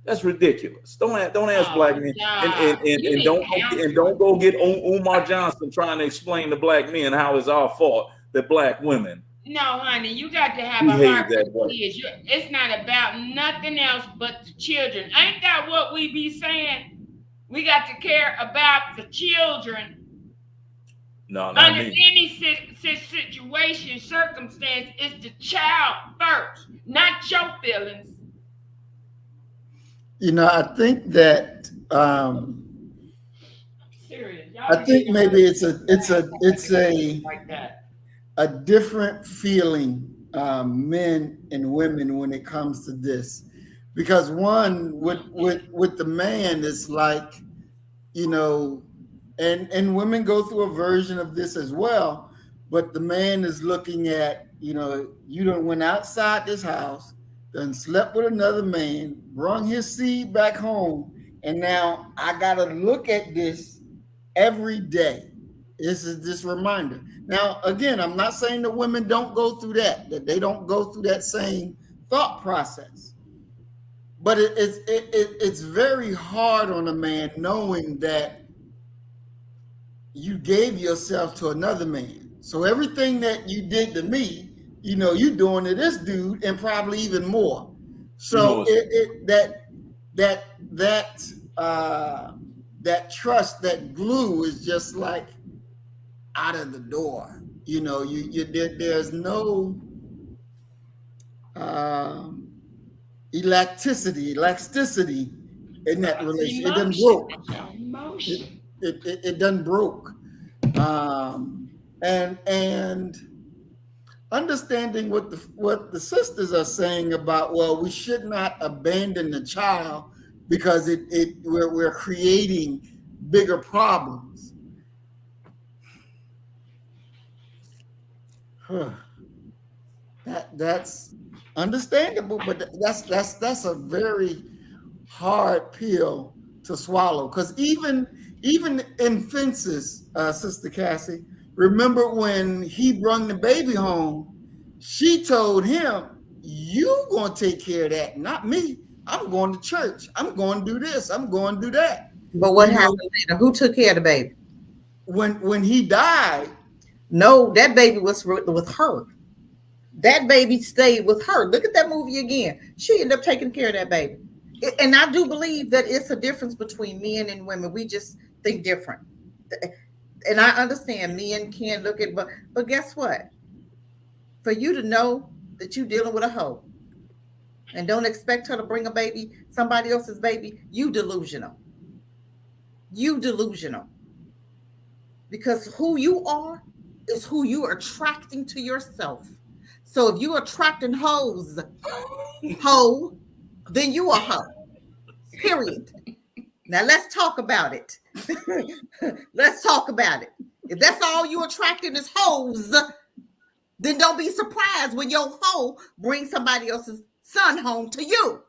That's ridiculous. Don't ask black men, and don't go get Umar Johnson trying to explain to black men how it's our fault that black women. No, honey, you got to have behave a heart for that the way. kids. It's not about nothing else but the children. Ain't that what we be saying? We got to care about the children. No, not Under me. any situation, circumstance, it's the child first, not your feelings. You know, I think that Serious. I think maybe it's like that. a different feeling, men and women, when it comes to this, because one with the man, it's like, you know, and women go through a version of this as well, but the man is looking at, you know, you done went outside this house, done slept with another man, brung his seed back home, and now I gotta look at this every day. This is this reminder. Now, again, I'm not saying that women don't go through that they don't go through that same thought process, but it's very hard on a man knowing that you gave yourself to another man. So everything that you did to me, you know, you doing to this dude, and probably even more. So that trust, that glue is just like out of the door. You know, there's no elasticity in that relationship. It done broke. It done broke. And understanding what the sisters are saying about, well, we should not abandon the child because we're creating bigger problems. That's understandable, but that's a very hard pill to swallow, because even in Fences, Sister Cassie, remember when he brought the baby home, she told him, you gonna take care of that, not me. I'm going to church. I'm going to do this. I'm going to do that. But what happened later? Who took care of the baby? When he died. No, that baby was with her. That baby stayed with her. Look at that movie again. She ended up taking care of that baby. And I do believe that it's a difference between men and women. We just think different. And I understand men can look at, but guess what? For you to know that you're dealing with a hoe and don't expect her to bring a baby, somebody else's baby, you delusional. You delusional. Because who you are is who you are attracting to yourself. So if you're attracting hoes, then you are hoe. Period. Now let's talk about it. Let's talk about it. If that's all you're attracting is hoes, then don't be surprised when your hoe brings somebody else's son home to you.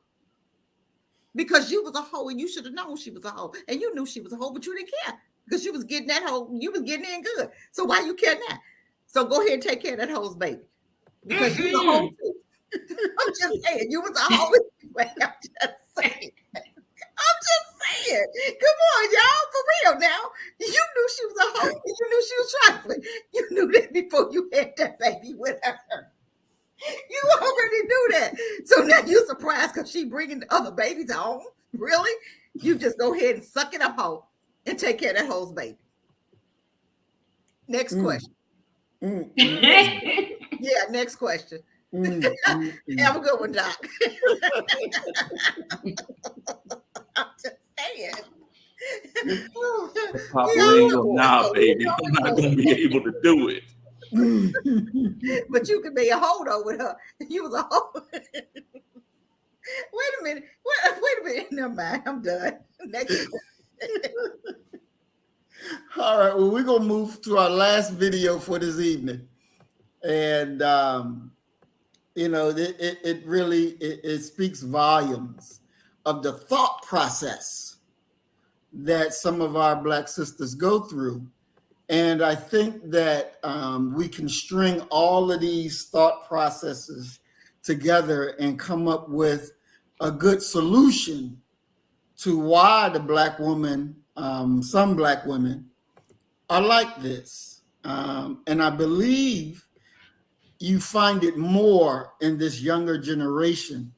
Because you was a hoe and you should have known she was a hoe. And you knew she was a hoe, but you didn't care. Because you was getting that hoe, you was getting in good. So why you care now? So go ahead and take care of that hoe's baby. Because you was a hoe too. I'm just saying, you was a hoe. I'm just saying. Come on, y'all, for real now. You knew she was a hoe. You knew she was trifling. You knew that before you had that baby with her. You already knew that. So now you're surprised because she bringing the other babies home? Really? You just go ahead and suck it up, hoe, and take care of that hoe's baby. Next question. Yeah, next question. Have a good one, Doc. I'm just saying. Population, nah, baby, I'm not gonna be able to do it. But you could be a holdover with her. You was a hold. Wait a minute. Wait a minute. Never mind. I'm done. Next question. All right. Well, we're gonna move to our last video for this evening, and it really speaks volumes of the thought process that some of our Black sisters go through. And I think that we can string all of these thought processes together and come up with a good solution to why the Black woman, some Black women, are like this. And I believe you find it more in this younger generation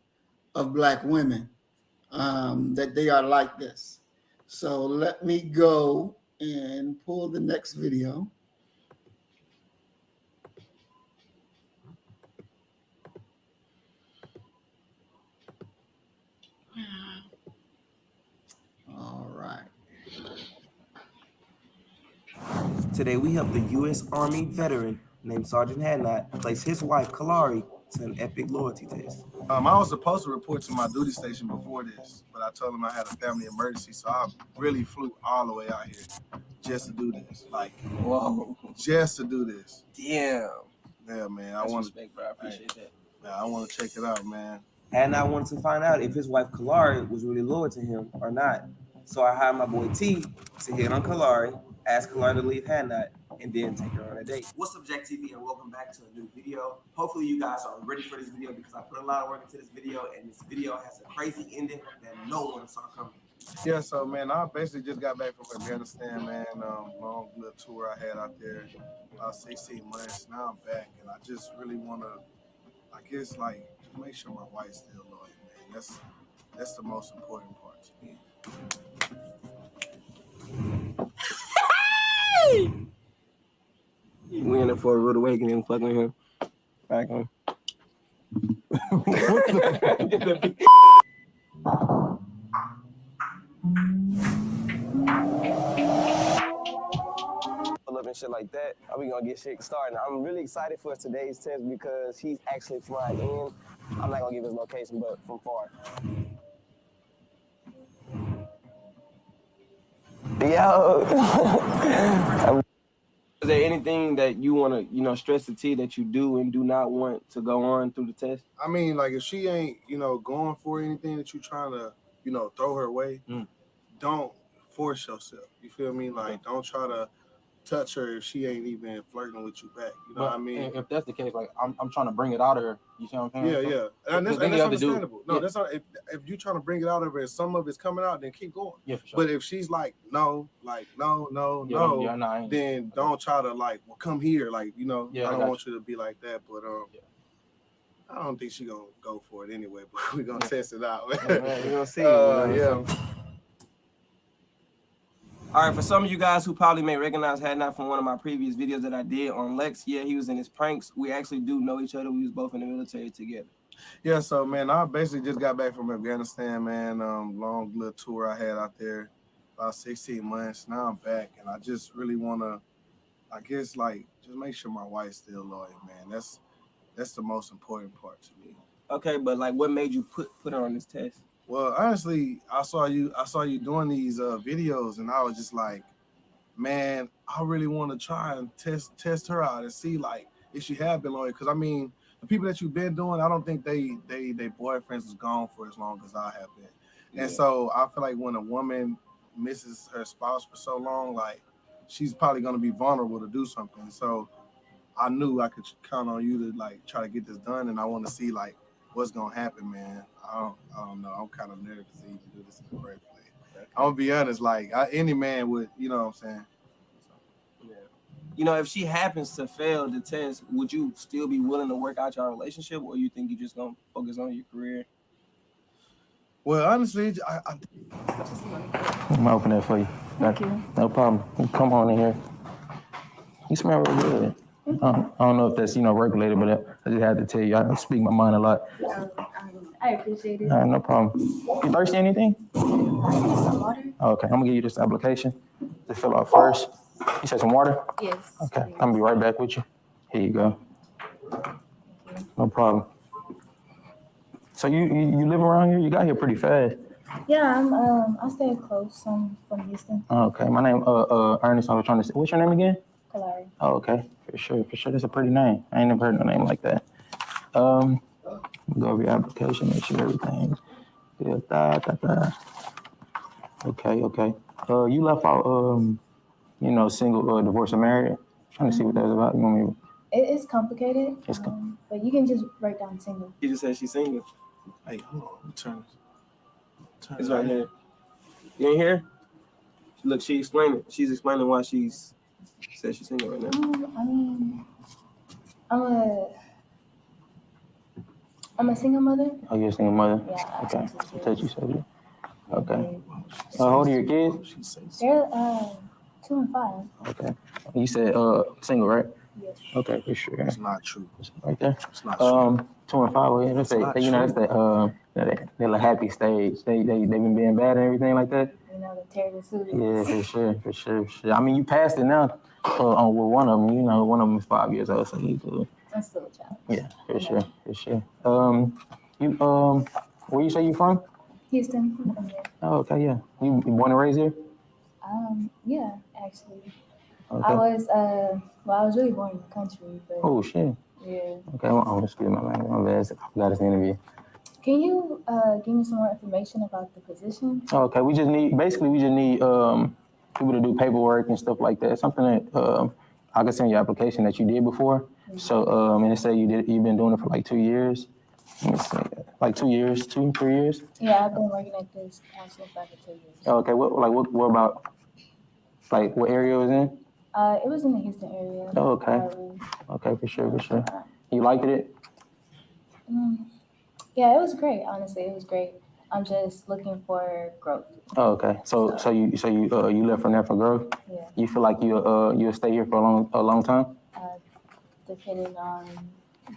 of Black women, that they are like this. So let me go and pull the next video. All right. Today we helped a U.S. Army veteran named Sergeant Hadnot place his wife, Kalari, to an epic loyalty test. I was supposed to report to my duty station before this, but I told them I had a family emergency, so I really flew all the way out here just to do this. Like, whoa, just to do this. Damn. Yeah, man. That's respect, bro. I appreciate that. Yeah, I want to check it out, man. Hadnot wanted to find out if his wife, Kalari, was really loyal to him or not. So I hired my boy T to hit on Kalari, ask Kalari to leave Hadnot, and then take her on a date. What's up, Jack TV, and welcome back to a new video. Hopefully you guys are ready for this video because I put a lot of work into this video, and this video has a crazy ending that no one saw coming. Yeah, so, man, I basically just got back from Afghanistan, man. Long little tour I had out there, about 16 months. Now I'm back, and I just really want to, I guess, like, make sure my wife's still loyal, man. That's the most important part to me. We in it for a rude awakening, fucking him. Back on. Pull up and shit like that. Are we gonna get shit started? I'm really excited for today's test because he's actually flying in. I'm not gonna give his location, but from far. Yo. Is there anything that you want to, stress to T that you do and do not want to go on through the test? I mean, like, if she ain't, going for anything that you trying to, throw her way, don't force yourself. You feel me? Like, don't try to touch her if she ain't even flirting with you back. You know what I mean? If that's the case, like, I'm trying to bring it out of her. You see what I'm saying? Yeah. And that's understandable. No, that's not. If you're trying to bring it out of her and some of it's coming out, then keep going. Yeah, for sure. But if she's like, no, then don't try to, like, well, come here. Like, I don't want you to be like that. But I don't think she's going to go for it anyway. But we're going to test it out. We're going to see. Yeah. All right, for some of you guys who probably may recognize Hadnot from one of my previous videos that I did on Lex, yeah, he was in his pranks. We actually do know each other. We was both in the military together. Yeah, so, man, I basically just got back from Afghanistan, man. Long little tour I had out there, about 16 months. Now I'm back, and I just really want to, I guess, like, just make sure my wife's still loyal, man. That's the most important part to me. Okay, but, like, what made you put her on this test? Well, honestly, I saw you doing these videos, and I was just like, man, I really want to try and test her out and see, like, if she have been loyal. Because, I mean, the people that you've been doing, I don't think they boyfriends was gone for as long as I have been. Yeah. And so I feel like when a woman misses her spouse for so long, like, she's probably going to be vulnerable to do something. So I knew I could count on you to, like, try to get this done, and I want to see, like, what's gonna happen, man. I don't know. I'm kind of nervous to even do this in the first place. I'm gonna be honest, like, any man would, you know what I'm saying? So, yeah. If she happens to fail the test, would you still be willing to work out your relationship, or you think you just gonna focus on your career? Well, honestly, I'm gonna open it for you. Thank you. No problem. Come on in here. You smell real good. I don't know if that's work related, but I just had to tell you. I speak my mind a lot. I appreciate it. No problem. You thirsty anything? Some water? Okay, I'm gonna give you this application to fill out first. You said some water? Yes. Okay, I'm gonna be right back with you. Here you go. No problem. So you live around here? You got here pretty fast. Yeah, I stay close. I'm from Houston. Okay, my name Ernest. I was trying to say, what's your name again? Kalari. Oh, okay, for sure. That's a pretty name. I ain't never heard no name like that. Go over your application, make sure everything's good. Okay. You left out single, divorced, or married. Trying to see what that was about. You want me? It's complicated. But you can just write down single. He just said she's single. Hey, hold on. Turn It's right here. You ain't here? Look, she's explaining why she's said she's single right now. I mean, I'm a single mother. Oh, you're a single mother? Yeah. Okay. Touchy subject. Okay. How old are your kids? They're 2 and 5. Okay. You said single, right? Yes. Okay, for sure. It's not true. Right there. It's not true. 2 and 5. Well, that's that's that little happy stage. They been being bad and everything like that. The terrible twos. Yeah, for sure. I mean, you passed it now. On with one of them, one of them is 5 years old, so you cool. I'm still a child. Yeah, for sure. Where you say you from? Houston. From here. Oh, okay, yeah. You born and raised here? Yeah, actually. Okay. I was really born in the country, but. Oh shit. Yeah. Okay, I'm excuse my bad. I forgot this interview. Can you give me some more information about the position? Okay, we just need people to do paperwork and stuff like that. Something that I could send your application that you did before. Mm-hmm. So and it say you've been doing it for like 2 years. Let me see, like 2 years, 3 years. Yeah, I've been working at this council for 2 years. Okay, what about like what area it was in? It was in the Houston area. Oh, okay. Okay, for sure. You liked it? Yeah, it was great. Honestly, it was great. I'm just looking for growth. Oh, okay. So you left from there for growth? Yeah. You feel like you'll stay here for a long time? Depending on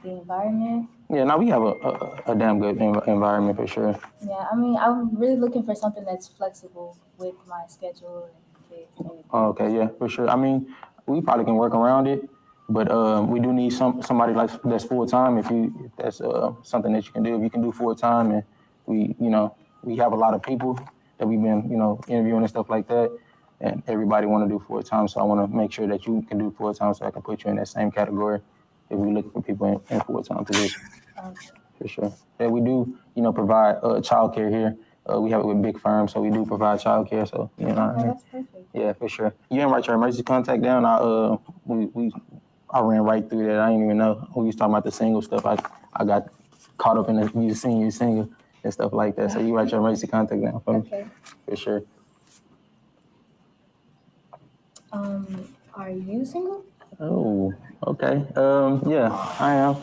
the environment. Yeah, now we have a damn good environment for sure. Yeah, I mean, I'm really looking for something that's flexible with my schedule and kids and everything. Oh, okay, yeah, for sure. I mean, we probably can work around it, but we do need somebody like that's full time. If that's something that you can do, if you can do full time, and we have a lot of people that we've been interviewing and stuff like that, and everybody want to do full time. So I want to make sure that you can do full time, so I can put you in that same category if we're looking for people in full time positions. Okay. For sure. And we do provide childcare here. We have it with big firms, so we do provide childcare. So that's perfect. Yeah, for sure. You didn't write your emergency contact down. I ran right through that. I didn't even know we was talking about the single stuff. I got caught up in the you single and stuff like that. So you write your emergency contact down for me. Okay. For sure. Are you single? Oh, okay. Yeah, I am.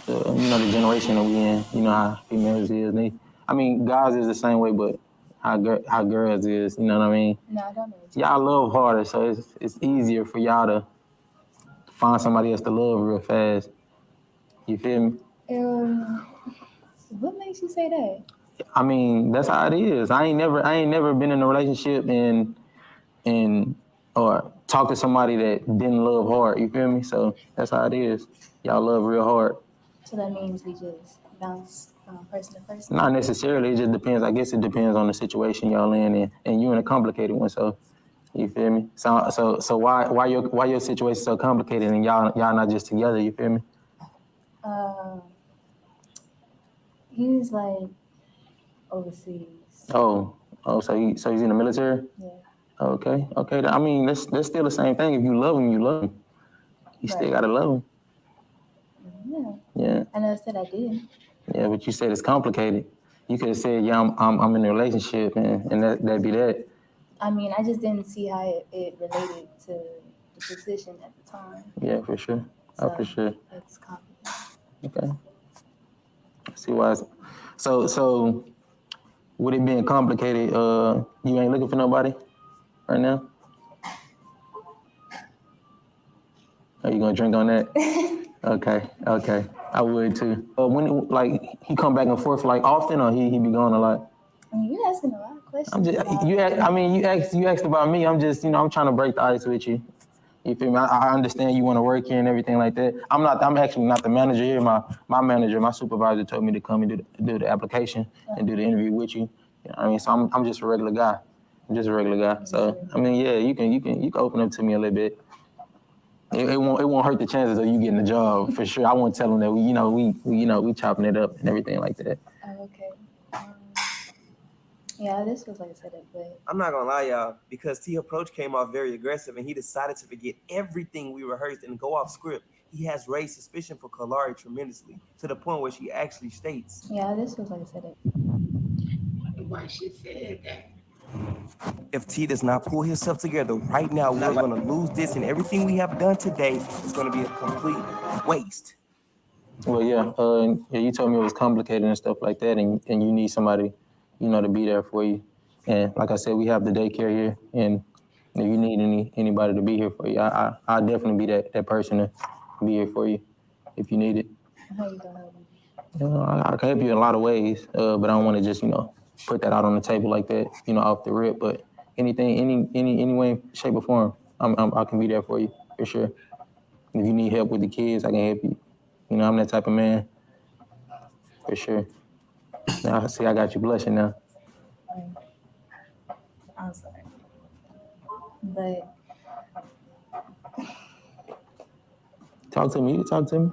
The generation that we in, how females is. Guys is the same way, but how girls is, you know what I mean? No, I don't know. Y'all love harder, so it's easier for y'all to find somebody else to love real fast. You feel me? What makes you say that? That's how it is. I ain't never been in a relationship and or talk to somebody that didn't love hard. You feel me? So that's how it is. Y'all love real hard. So that means we just bounce from person to person? Not necessarily. It just depends. I guess it depends on the situation y'all in, and you in a complicated one. So you feel me? So why your situation so complicated and y'all not just together? You feel me? He's like overseas. Oh, so he's in the military? Yeah. Okay. That's still the same thing. If you love him, you love him. You still gotta love him. Yeah. I never said I did. Yeah, but you said it's complicated. You could have said, yeah, I'm in a relationship, and that'd be that. I just didn't see how it related to the position at the time. Yeah, for sure. For sure. It's complicated. Okay. I see why. So with it being complicated, you ain't looking for nobody right now? You gonna drink on that? Okay. I would too. When like he come back and forth like often, or he be going a lot? I mean, you're asking a lot of questions. I'm just you asked about me. I'm just I'm trying to break the ice with you. You feel me? I understand you want to work here and everything like that. I'm actually not the manager here. My manager, my supervisor told me to come and do the application and do the interview with you. You know what I mean? So I'm just a regular guy. I'm just a regular guy. So I mean, yeah, you can open up to me a little bit. It won't hurt the chances of you getting the job for sure. I won't tell them that we chopping it up and everything like that. Oh, okay. Yeah, this was like I said, but I'm not gonna lie, y'all, because T approach came off very aggressive and he decided to forget everything we rehearsed and go off script. He has raised suspicion for Kalari tremendously, to the point where she actually states. yeah, this was like I said, Why she said that? If T does not pull himself together right now, we're gonna lose this, and everything we have done today is gonna be a complete waste. Well, yeah, you told me it was complicated and stuff like that, and you need somebody, to be there for you. And like I said, we have the daycare here, and if you need anybody to be here for you, I'll definitely be that person to be here for you if you need it. how you gonna help me? I can help you in a lot of ways, but I don't want to just, put that out on the table like that, off the rip. But anything, any way, shape or form, I can be there for you for sure. If you need help with the kids, I can help you. I'm that type of man, for sure. Now, see, I got you blushing now. I'm sorry, but Talk to me. You talk to me.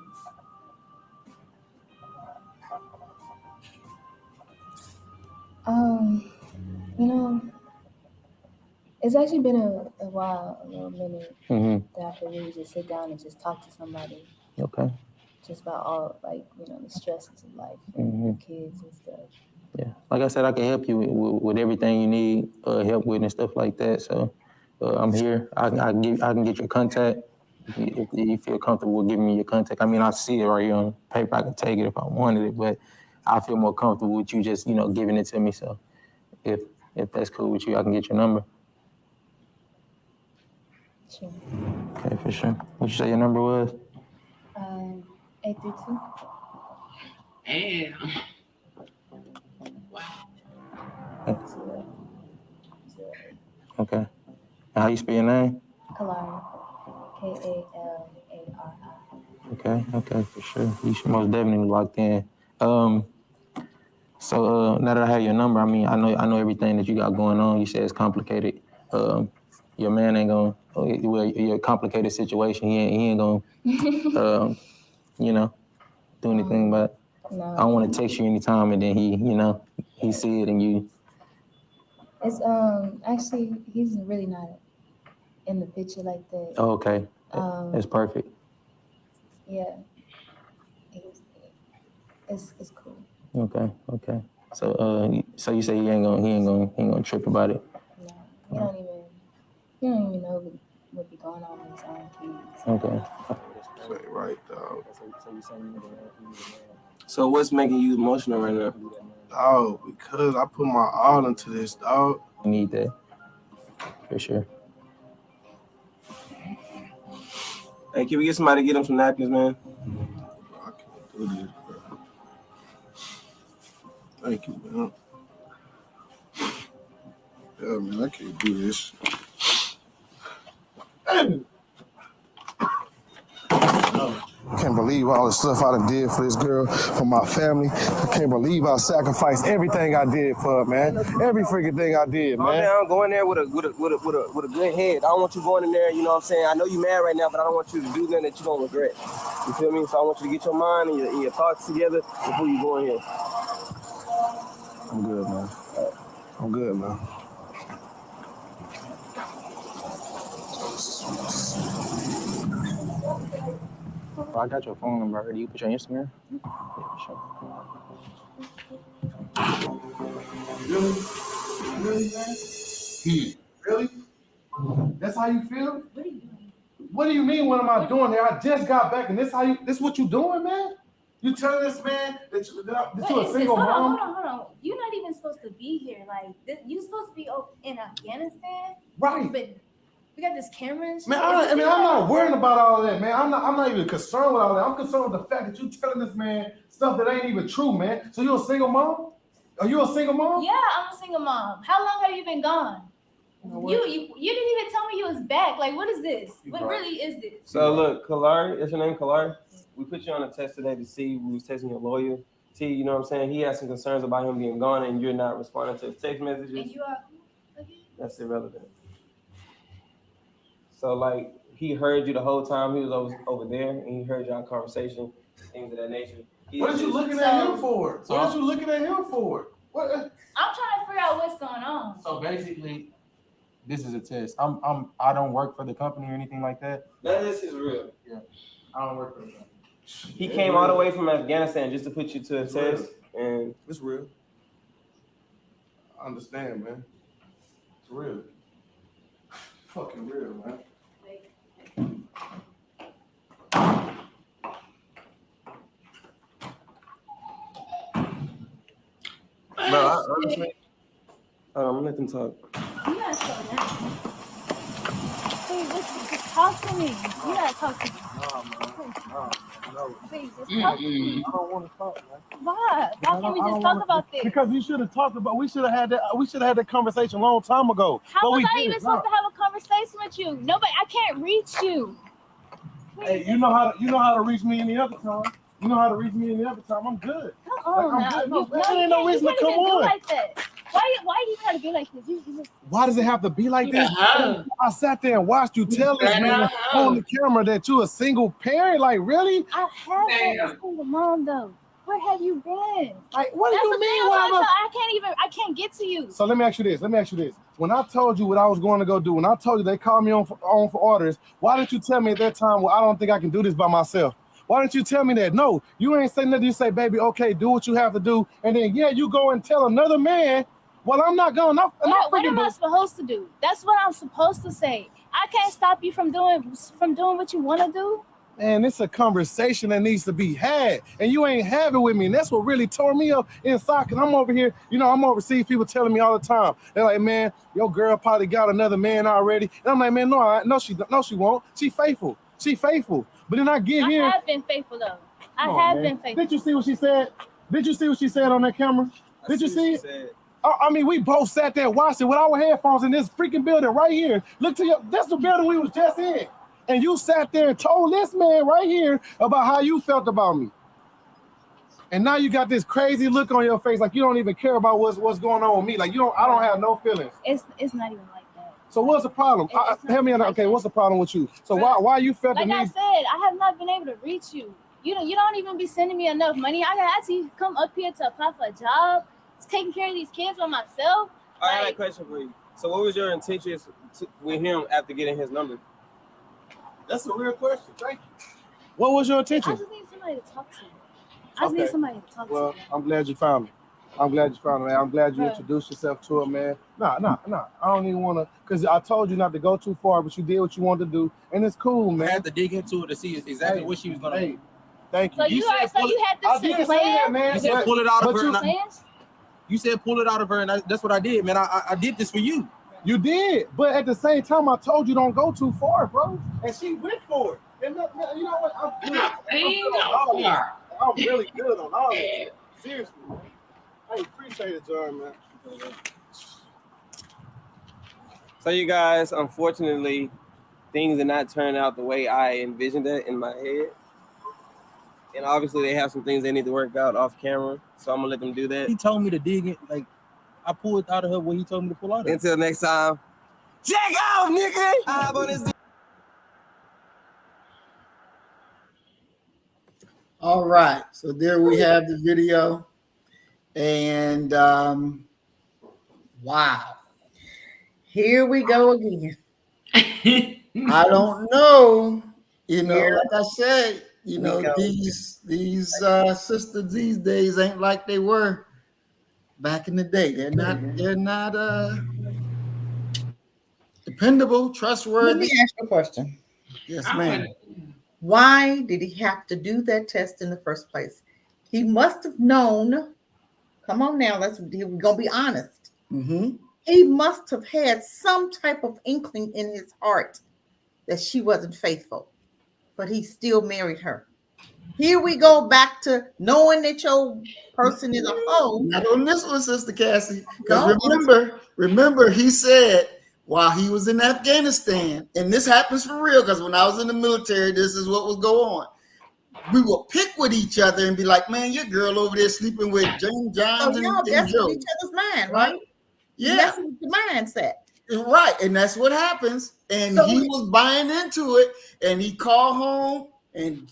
it's actually been a while, a little minute, that I could really just sit down and just talk to somebody. Okay. Just about all, the stresses of life and kids and stuff. Yeah. Like I said, I can help you with everything you need help with and stuff like that. So I'm here. I can get your contact if you feel comfortable with giving me your contact. I mean, I see it right here on paper. I can take it if I wanted it, but I feel more comfortable with you just, giving it to me. So if that's cool with you, I can get your number. Sure. Okay, for sure. What you say your number was? 832. Damn. Okay. How you spell your name? Kalari. Kalari. Okay, for sure. You should most definitely locked in. So now that I have your number, I mean, I know everything that you got going on. You said it's complicated. Your man ain't gonna, your complicated situation, he ain't gonna, do anything about it. No. I don't want to text you anytime and then he see it and you. It's actually he's really not in the picture like that. Oh, okay. That's perfect. Yeah. It's cool. Okay. So you say he ain't gonna trip about it. No, he don't even know what be going on with his own kids. Okay. Say right, dog. So what's making you emotional right now? Dog, because I put my all into this, dog. You need that. For sure. Hey, can we get somebody to get him some napkins, man? I can't do this, bro. Thank you, man. Yeah, man, I can't do this. I can't believe all the stuff I done did for this girl, for my family. I can't believe I sacrificed everything I did for her, man. Every freaking thing I did, man. Calm down, go in there with a good head. I don't want you going in there, you know what I'm saying? I know you're mad right now, but I don't want you to do nothing that you don't regret. You feel me? So I want you to get your mind and your thoughts together before you go in here. I'm good, man. I'm good, man. I got your phone number already. You put your Instagram? Yeah, for sure. Really? That's how you feel? What do you mean? What am I doing there? I just got back, and this what you doing, man? You telling this man that you're a single mom? Hold on. You're not even supposed to be here. Like, you're supposed to be in Afghanistan. Right. But We got this camera and shit. Man, I'm not worrying about all that, man. I'm not even concerned with all that. I'm concerned with the fact that you telling this man stuff that ain't even true, man. So you a single mom? Are you a single mom? Yeah, I'm a single mom. How long have you been gone? You didn't even tell me you was back. Like, what is this? What really is this? So look, Kalari, is your name Kalari? We put you on a test today to see. We was testing your loyalty. You know what I'm saying? He has some concerns about him being gone, and you're not responding to his text messages. And you are again? That's irrelevant. So like, he heard you the whole time. He was over there, and he heard y'all conversation, things of that nature. What are you looking at him for? What are you looking at him for? What? I'm trying to figure out what's going on. So basically, this is a test. I don't work for the company or anything like that. This is real. Yeah, I don't work for the company. He came all the way from Afghanistan just to put you to a test, and it's real. I understand, man. It's real. Fucking real, man. Bro, honestly, I'm gonna let them talk. You gotta slow down. Please, just talk to me. You gotta talk to me. No. Please, just talk to me. I don't want to talk, man. Why? Why can't we just talk about this? Because we should have talked about. We should have had that. We should have had that conversation a long time ago. How was I even supposed to have a conversation with you? Nobody, I can't reach you. Please. Hey, you know how to reach me any other time. You know how to reach me any other time. I'm good. Come on I'm now. good. No, You there ain't no reason to come on. like that. Why you trying to be like this? You just... Why does it have to be like this? I sat there and watched you tell this man on the camera that you a single parent. Like, really? I have been a single mom though. Where have you been? Like, what do That's you the mean? thing, I can't get to you. So let me ask you this. When I told you what I was going to go do, when I told you they called me on for orders, why didn't you tell me at that time, well, I don't think I can do this by myself? Why didn't you tell me that? No, you ain't saying nothing. You say, baby, okay, do what you have to do. And then, you go and tell another man, well, I'm not going. What am I supposed to do? That's what I'm supposed to say. I can't stop you from doing what you want to do. Man, it's a conversation that needs to be had, and you ain't have it with me. And that's what really tore me up inside, because I'm over here, I'm overseas, people telling me all the time. They're like, man, your girl probably got another man already. And I'm like, man, no, she won't. She faithful. But then I get here. I have been faithful, though. I have been faithful. Did you see what she said? Did you see what she said on that camera? Did you see it? I mean, we both sat there watching with our headphones in this freaking building right here. That's the building we was just in. And you sat there and told this man right here about how you felt about me. And now you got this crazy look on your face, like you don't even care about what's going on with me. Like I don't have no feelings. It's not even like that. So what's the problem? Help me out. Okay, what's the problem with you? So why you felt like I said, I have not been able to reach you. You don't even be sending me enough money. I got to come up here to apply for a job. Taking care of these kids by myself. I got a question for you. So what was your intentions with him after getting his number? That's a real question. Thank you. What was your intention? I just need somebody to talk to. Well, I'm glad you found me. Man. I'm glad you introduced yourself to him, man. Nah. I don't even want to, because I told you not to go too far, but you did what you wanted to do, and it's cool, man. I had to dig into it to see exactly what she was going to do. Thank you. So you had this plan? Man. You said pull it out of her. You said pull it out of her, and that's what I did, man. I did this for you. You did, but at the same time, I told you don't go too far, bro. And she went for it. And look, man, you know what? I'm really good on all this. Seriously, man. I appreciate it, John, man. So you guys, unfortunately, things did not turn out the way I envisioned it in my head. And obviously they have some things they need to work out off camera. So I'm gonna let them do that. He told me to dig it, like I pulled out of her what he told me to pull out of her. Until next time. Check off, nigga! All right, so there we have the video. And wow. Here we go again. I don't know. Like I said, these sisters these days ain't like they were back in the day. They're not dependable, trustworthy. Let me ask you a question. Yes, ma'am. Why did he have to do that test in the first place? He must have known. Come on now, we're gonna be honest. Mm-hmm. He must have had some type of inkling in his heart that she wasn't faithful, but he still married her. Here we go back to knowing that your person is a hoe. Not on this one, Sister Cassie. Because No, remember, he said while he was in Afghanistan, and this happens for real, because when I was in the military, this is what was going on. We will pick with each other and be like, man, your girl over there sleeping with James Johns so and y'all messing Joe. with each other's mind, Right? right? Yeah. Messing with the mindset. Right. And that's what happens. And So he was buying into it, and he called home, and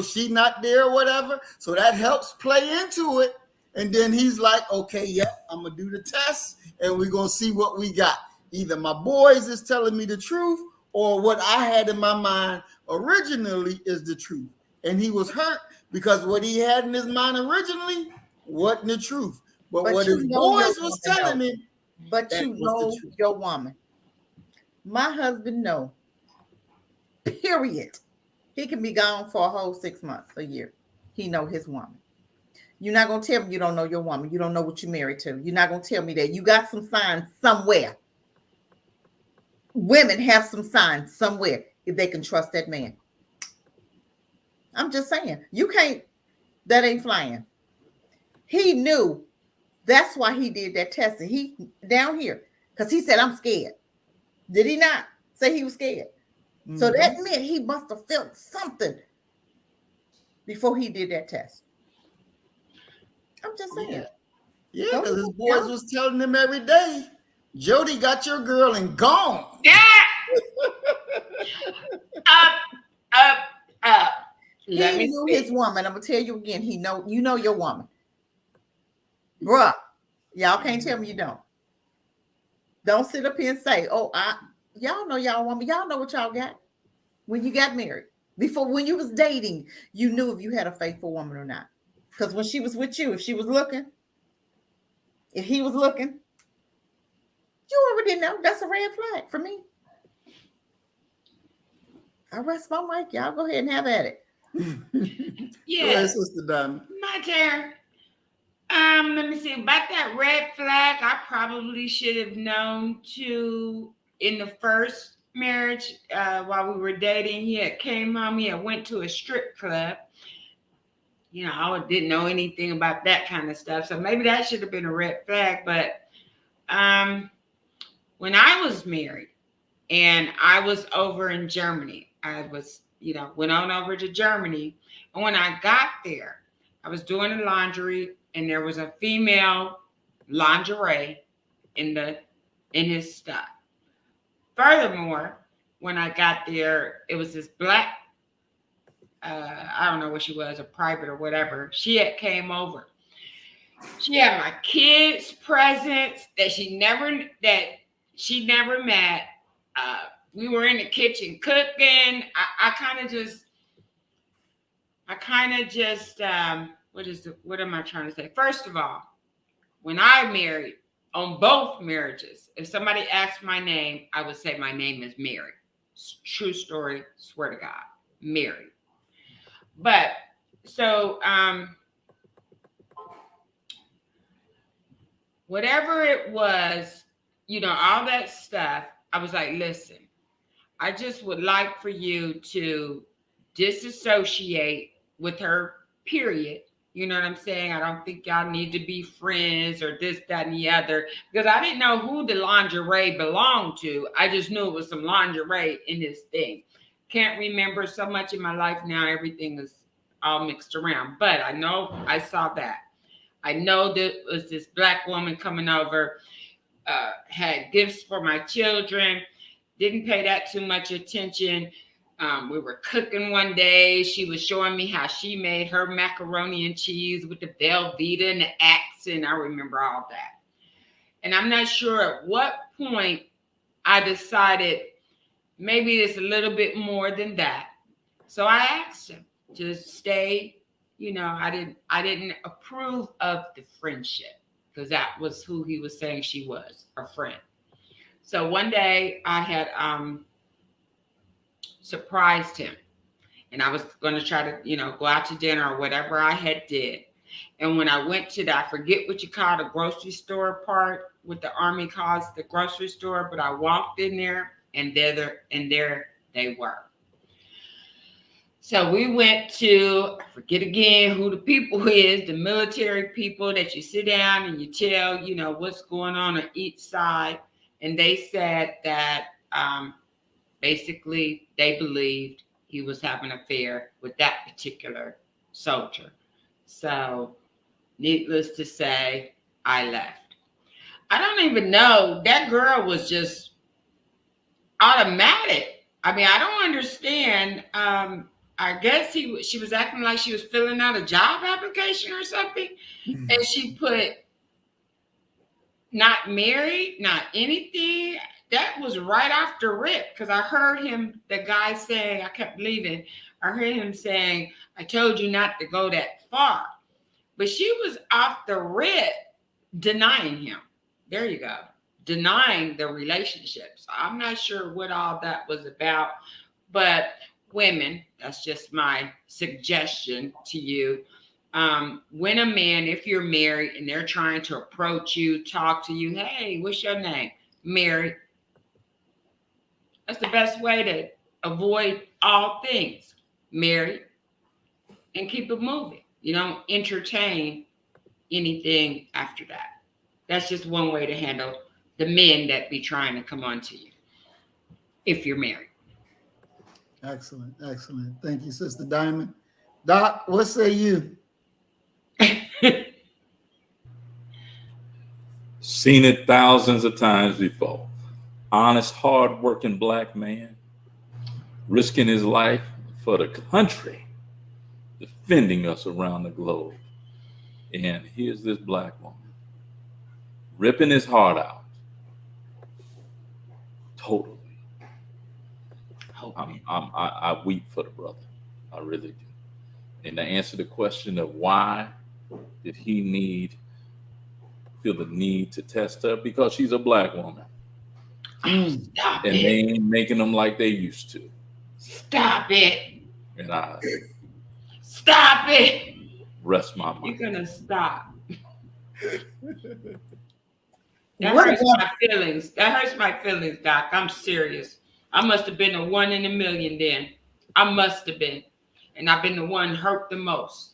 she not there or whatever. So that helps play into it. And then he's like, okay, yep, I'm gonna do the test, and we're gonna see what we got. Either my boys is telling me the truth, or what I had in my mind originally is the truth. And he was hurt because what he had in his mind originally wasn't the truth. But what his boys was telling him, but you know your woman. My husband know. Period. He can be gone for a whole 6 months, a year. He know his woman. You're not gonna tell me you don't know your woman. You don't know what you're married to. You're not gonna tell me that. You got some signs somewhere. Women have some signs somewhere if they can trust that man. I'm just saying, you can't. That ain't flying. He knew. That's why he did that testing. He down here because he said, "I'm scared." Did he not say he was scared? Mm-hmm. So that meant he must have felt something before he did that test. I'm just saying. Yeah, because his boys was telling him every day, Jody got your girl and gone. Yeah. Up. He knew his woman. I'm gonna tell you again. You know your woman, bruh. Y'all can't tell me you don't. Don't sit up here and say, "Oh, y'all know y'all woman. Y'all know what y'all got when you got married. Before, when you was dating, you knew if you had a faithful woman or not. Because when she was with you, if he was looking, you already know. That's a red flag for me. I rest my mic. Y'all go ahead and have at it. Yes, Sister Diamond. My turn. Let me see. About that red flag, I probably should have known too in the first marriage, while we were dating. He had came home, he had went to a strip club. I didn't know anything about that kind of stuff. So maybe that should have been a red flag. But when I was married and I was over in Germany, I was, went on over to Germany. And when I got there, I was doing the laundry and there was a female lingerie in his stuff. Furthermore, when I got there, it was this black, I don't know what she was, a private or whatever. She had came over. She had my kids' presents that she never met. We were in the kitchen cooking. I kind of just what am I trying to say? First of all, when I married, on both marriages, if somebody asked my name, I would say my name is Mary. True story, swear to God, Mary. But so whatever it was, all that stuff, I was like, listen, I just would like for you to disassociate with her, period. You know what I'm saying? I don't think y'all need to be friends or this, that, and the other. Because I didn't know who the lingerie belonged to. I just knew it was some lingerie in this thing. Can't remember so much in my life now. Everything is all mixed around. But I know I saw that. I know there was this black woman coming over, had gifts for my children. Didn't pay that too much attention. We were cooking one day. She was showing me how she made her macaroni and cheese with the Velveeta and the axe, and I remember all that. And I'm not sure at what point I decided maybe it's a little bit more than that. So I asked him to stay. I didn't approve of the friendship because that was who he was saying she was, a friend. So one day I had surprised him, and I was going to try to, go out to dinner or whatever I had did. And when I went to the, I forget what you call the grocery store part, what the Army calls the grocery store, but I walked in there and there they were. So we went to, I forget again who the people is, the military people that you sit down and you tell, you know, what's going on each side. And they said that basically they believed he was having an affair with that particular soldier. So needless to say, I left. I don't even know. That girl was just automatic. I mean, I don't understand. I guess she was acting like she was filling out a job application or something, and she put not married, not anything. That was right after rip, because I heard him, the guy saying, I kept leaving. I heard him saying, I told you not to go that far. But she was off the rip denying him. There you go. Denying the relationship. So I'm not sure what all that was about. But women, that's just my suggestion to you. When a man, if you're married and they're trying to approach you, talk to you, hey, what's your name? Married. That's the best way to avoid all things. Married. And keep it moving. You don't entertain anything after that. That's just one way to handle the men that be trying to come on to you if you're married. Excellent, excellent. Thank you, Sister Diamond. Doc, what say you? Seen it thousands of times before. Honest, hard-working black man risking his life for the country, defending us around the globe. And here's this black woman ripping his heart out. Totally. I weep for the brother. I really do. And to answer the question of why did he feel the need to test her, because she's a black woman. Stop and it. They ain't making them like they used to. Stop it. And I Stop it. rest my mind. You're gonna stop. That hurts my feelings. That hurts my feelings, Doc. I'm serious. I must have been the one in a million then. I must have been. And I've been the one hurt the most.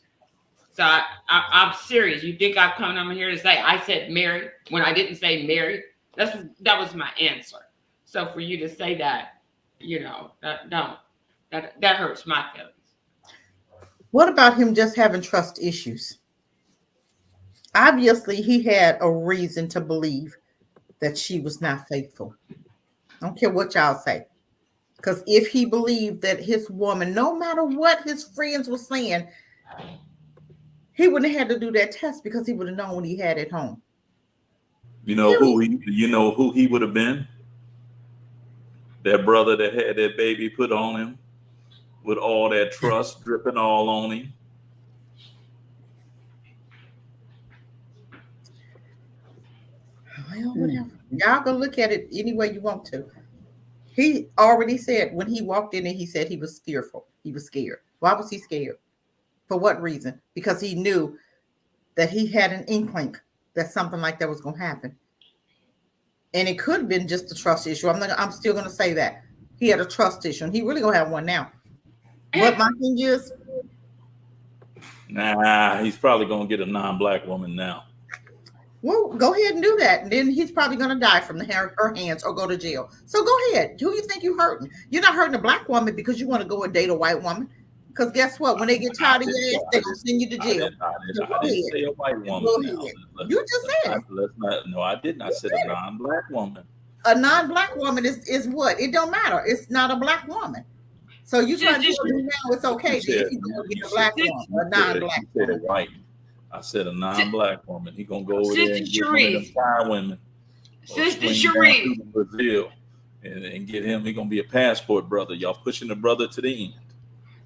So I'm serious. You think I've come over here to say I said married when I didn't say married? That was my answer. So for you to say that, you know, that hurts my feelings. What about him just having trust issues? Obviously, he had a reason to believe that she was not faithful. I don't care what y'all say. Because if he believed that his woman, no matter what his friends were saying, he wouldn't have had to do that test, because he would have known what he had at home. You know who he would have been? That brother that had that baby put on him with all that trust dripping all on him. Well, whatever. Y'all can look at it any way you want to. He already said when he walked in and he said he was fearful. He was scared. Why was he scared? For what reason? Because he knew that he had an inkling that something like that was going to happen. And it could have been just a trust issue. I'm still going to say that. He had a trust issue, and he really going to have one now. What my thing is? Nah, he's probably going to get a non-black woman now. Well, go ahead and do that. And then he's probably going to die from her hands or go to jail. So go ahead. Who you think you're hurting? You're not hurting a black woman because you want to go and date a white woman. Because guess what? When they get tired of your ass, they're going to send you to jail. I didn't say a white woman. You just said it. No, I didn't. I said a non-black woman. A non-black woman is what? It don't matter. It's not a black woman. So you try to do now, it's okay. If you go get a black woman, a non-black woman. You said it right. I said a non-black woman. He gonna go over there and get one of them fire women. Sister Cherie. Brazil and get him. He gonna be a passport brother. Y'all pushing the brother to the end.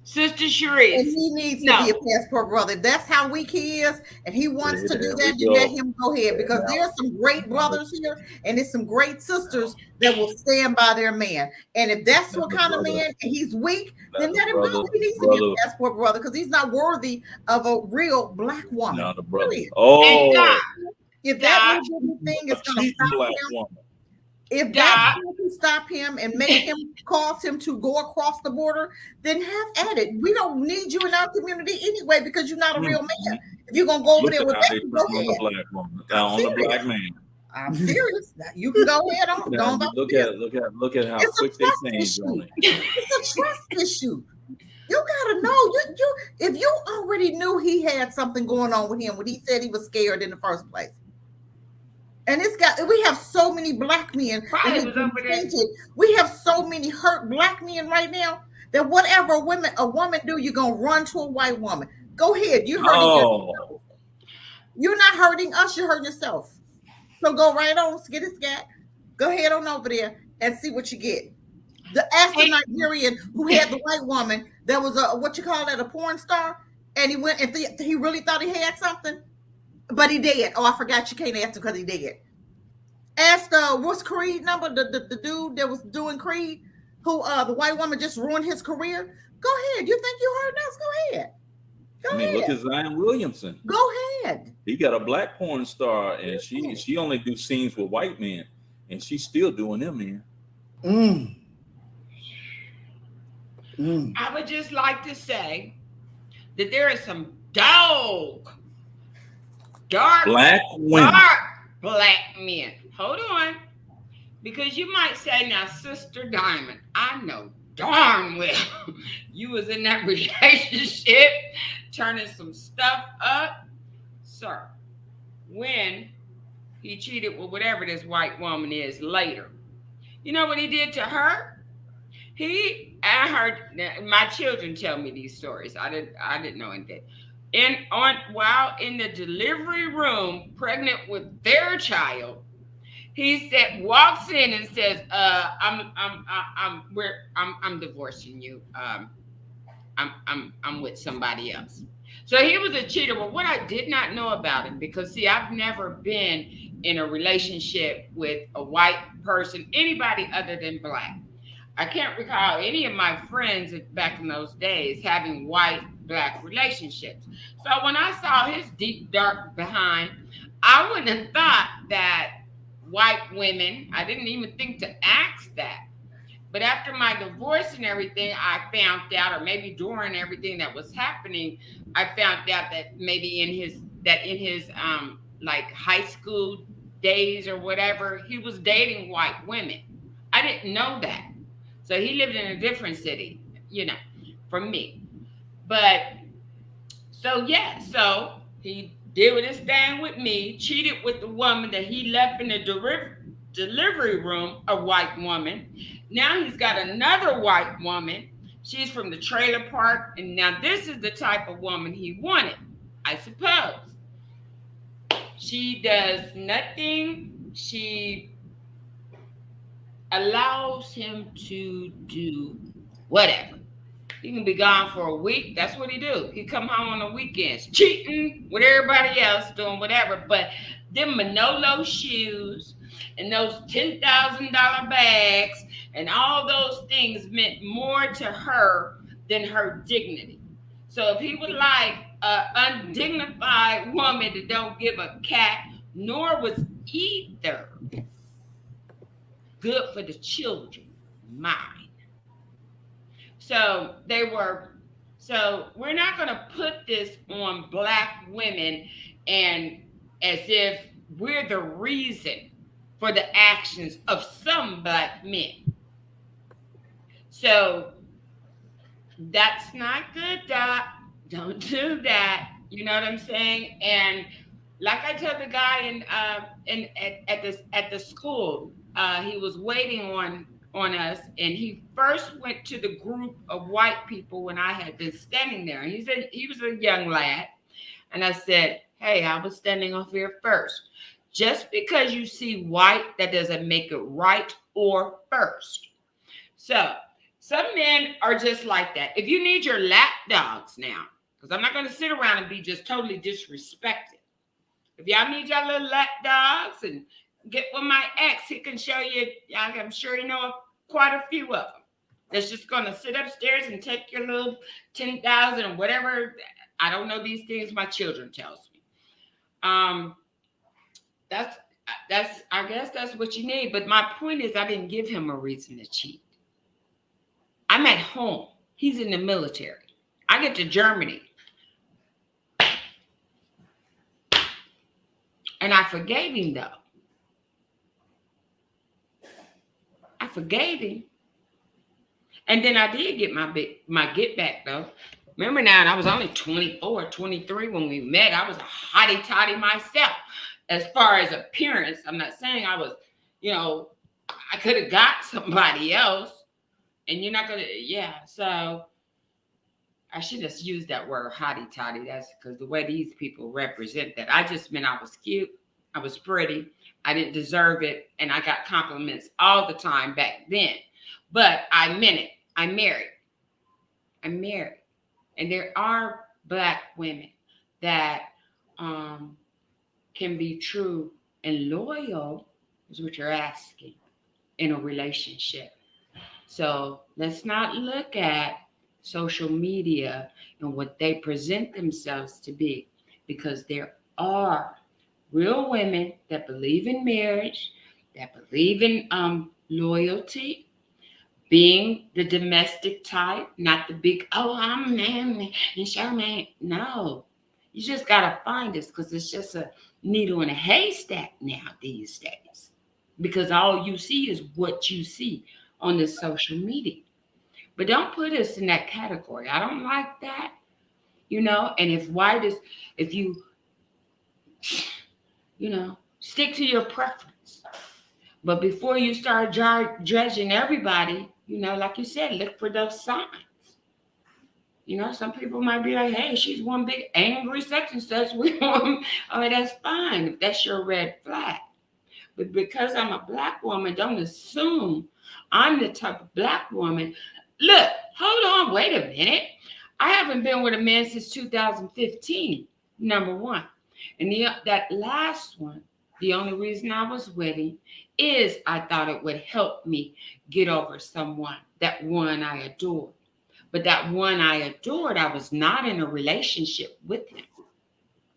Sister And Sharice. he needs to be a passport brother. If that's how weak he is, and he wants to do There we that, then let go. him go ahead. Because Now- there's some great brothers here, and there's some great sisters that will stand by their man. And if that's Now what the kind of brother- man, and he's weak, then now the let him go. brother- He needs to be brother- a passport brother because he's not worthy of a real black woman. Now the brother. Period. Oh, If that Doc, little thing a is going to cheating stop black him, woman. if Doc. that can stop him and make him cause him to go across the border, then have at it. We don't need you in our community anyway because you're not a real man. If you're gonna go over Look there at with how that, they go turn on the ahead. black woman, I'm on the serious. black man. I'm serious. You can go ahead on. Go Now, about look this. at how It's a quick they trust change issue. on it. It's a trust issue. You gotta know. You if you already knew he had something going on with him when he said he was scared in the first place. And we have so many black men that Probably have was been over there. tainted. We have so many hurt black men right now that whatever a woman do, you're gonna run to a white woman. Go ahead, you're hurting yourself. Oh, You're not hurting us, you're hurting yourself. So go right on, skitty scat. Go ahead on over there and see what you get. Ask the Nigerian who had the white woman that was a porn star, and he went and he really thought he had something, but he did. Oh, I forgot you can't ask him because he did. Ask what's Creed number? The dude that was doing Creed, who the white woman just ruined his career. Go ahead. You think you heard us? Go ahead. I mean, look at Zion Williamson. Go ahead. He got a black porn star, and she only do scenes with white men, and she's still doing them, man. I would just like to say that there is some dark black women. Dark black men. Hold on. Because you might say, now, Sister Diamond, I know darn well you was in that relationship turning some stuff up. Sir, when he cheated with whatever this white woman is later, you know what he did to her? I heard my children tell me these stories. I didn't know anything. While in the delivery room, pregnant with their child, he walks in and says, "I'm divorcing you. I'm with somebody else." So he was a cheater. But what I did not know about him, because see, I've never been in a relationship with a white person, anybody other than black. I can't recall any of my friends back in those days having white-black relationships. So when I saw his deep, dark behind, I wouldn't have thought that white women, I didn't even think to ask that. But after my divorce and everything, I found out, or maybe during everything that was happening, I found out that maybe in his like high school days or whatever, he was dating white women. I didn't know that. So he lived in a different city, from me. But so he did his thing with me, cheated with the woman that he left in the delivery room, a white woman. Now he's got another white woman. She's from the trailer park. And now this is the type of woman he wanted, I suppose. She does nothing. She allows him to do whatever. He can be gone for a week. That's what he do. He come home on the weekends, cheating with everybody else, doing whatever. But them Manolo shoes and those $10,000 bags and all those things meant more to her than her dignity. So if he would like an undignified woman that don't give a cat, nor was either good for the children, mine. So we're not going to put this on black women and as if we're the reason for the actions of some black men. So that's not good, Doc. Don't do that. You know what I'm saying? And like I told the guy at the school, he was waiting on us, and he first went to the group of white people when I had been standing there. And he said he was a young lad, and I said, "Hey, I was standing off here first. Just because you see white, that doesn't make it right or first." So Some men are just like that. If you need your lap dogs now, because I'm not going to sit around and be just totally disrespected. If y'all need your little lap dogs and get with my ex, he can show you, I'm sure you know quite a few of them. That's just going to sit upstairs and take your little 10,000 or whatever. I don't know these things. My children tells me. That's I guess that's what you need. But my point is, I didn't give him a reason to cheat. I'm at home. He's in the military. I get to Germany. And I forgave him, though. I forgave him. And then I did get my get back, though. Remember now, I was only 24, 23 when we met. I was a hottie toddy myself. As far as appearance, I'm not saying I was, I could have got somebody else. And you're not going to, so I shouldn't have used that word hottie toddy. That's because the way these people represent that. I just meant I was cute. I was pretty. I didn't deserve it. And I got compliments all the time back then. But I meant it. I'm married. And there are Black women that can be true and loyal, is what you're asking, in a relationship. So let's not look at social media and what they present themselves to be, because there are real women that believe in marriage, that believe in loyalty, being the domestic type, not the big, I'm man and show man. No, you just got to find this, because it's just a needle in a haystack now these days, because all you see is what you see on the social media. But don't put us in that category. I don't like that, and if you, stick to your preference. But before you start judging everybody, like you said, look for those signs. Some people might be like, hey, she's one big angry such and such. That's fine if that's your red flag. But because I'm a Black woman, don't assume I'm the type of Black woman. Look, hold on, wait a minute. I haven't been with a man since 2015, number one. And that last one, the only reason I was with him is I thought it would help me get over someone, that one I adored. But that one I adored, I was not in a relationship with him.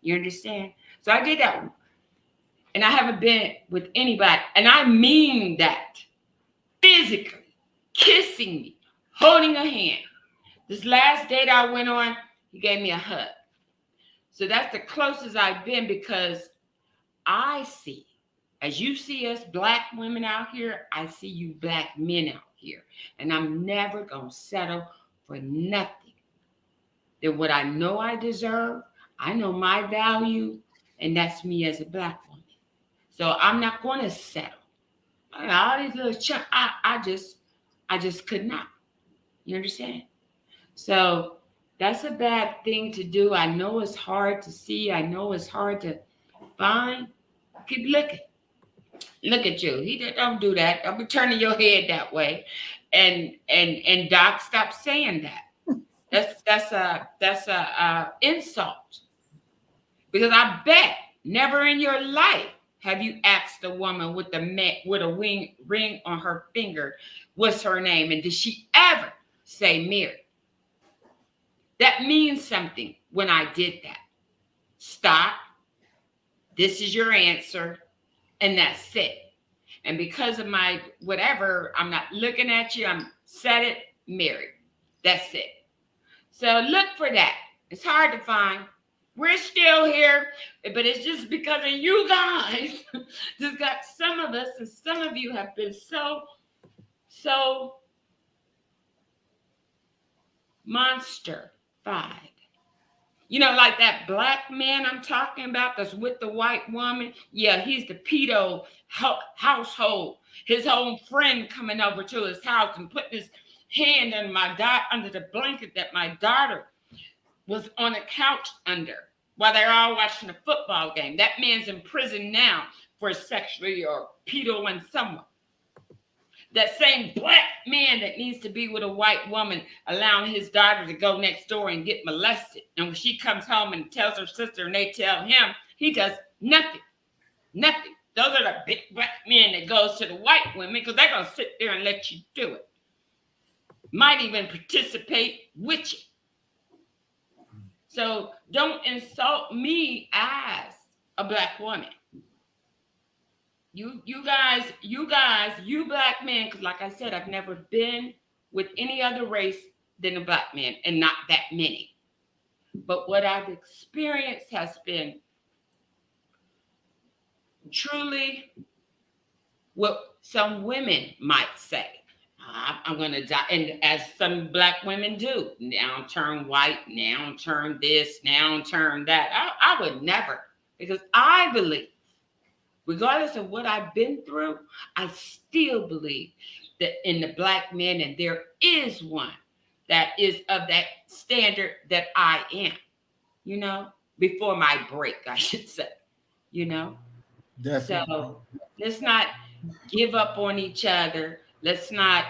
You understand? So I did that. And I haven't been with anybody. And I mean that. Physically. Kissing me. Holding a hand. This last date I went on, he gave me a hug. So that's the closest I've been, because I see, as you see us Black women out here, I see you Black men out here. And I'm never going to settle for nothing than what I know I deserve. I know my value, and that's me as a Black woman. So I'm not going to settle. All these little I just could not. You understand? So that's a bad thing to do. I know it's hard to see. I know it's hard to find. Keep looking. Look at you. He don't do that. Don't be turning your head that way. And Doc, stop saying that. That's a insult. Because I bet never in your life have you asked a woman with a ring on her finger what's her name, and did she ever say Mary? That means something when I did that. Stop. This is your answer, and that's it. And because of my whatever, I'm not looking at you. I'm said it, married. That's it. So look for that. It's hard to find. We're still here, but it's just because of you guys. Just got some of us, and some of you have been so monster-fied. Like that Black man I'm talking about that's with the white woman. Yeah, he's the pedo household. His own friend coming over to his house and putting his hand under the blanket that my daughter was on a couch under while they're all watching a football game. That man's in prison now for sexually or pedoing someone. That same black man that needs to be with a white woman, allowing his daughter to go next door and get molested. And when she comes home and tells her sister and they tell him, he does nothing. Nothing. Those are the big black men that goes to the white women because they're going to sit there and let you do it. Might even participate with you. So don't insult me as a black woman. You black men, because like I said, I've never been with any other race than a black man, and not that many. But what I've experienced has been truly what some women might say. I'm going to die. And as some black women do, now turn white, now turn this, now turn that. I would never, because I believe, regardless of what I've been through, I still believe that in the black man, and there is one that is of that standard that I am, before my break, I should say, Definitely. So let's not give up on each other. Let's not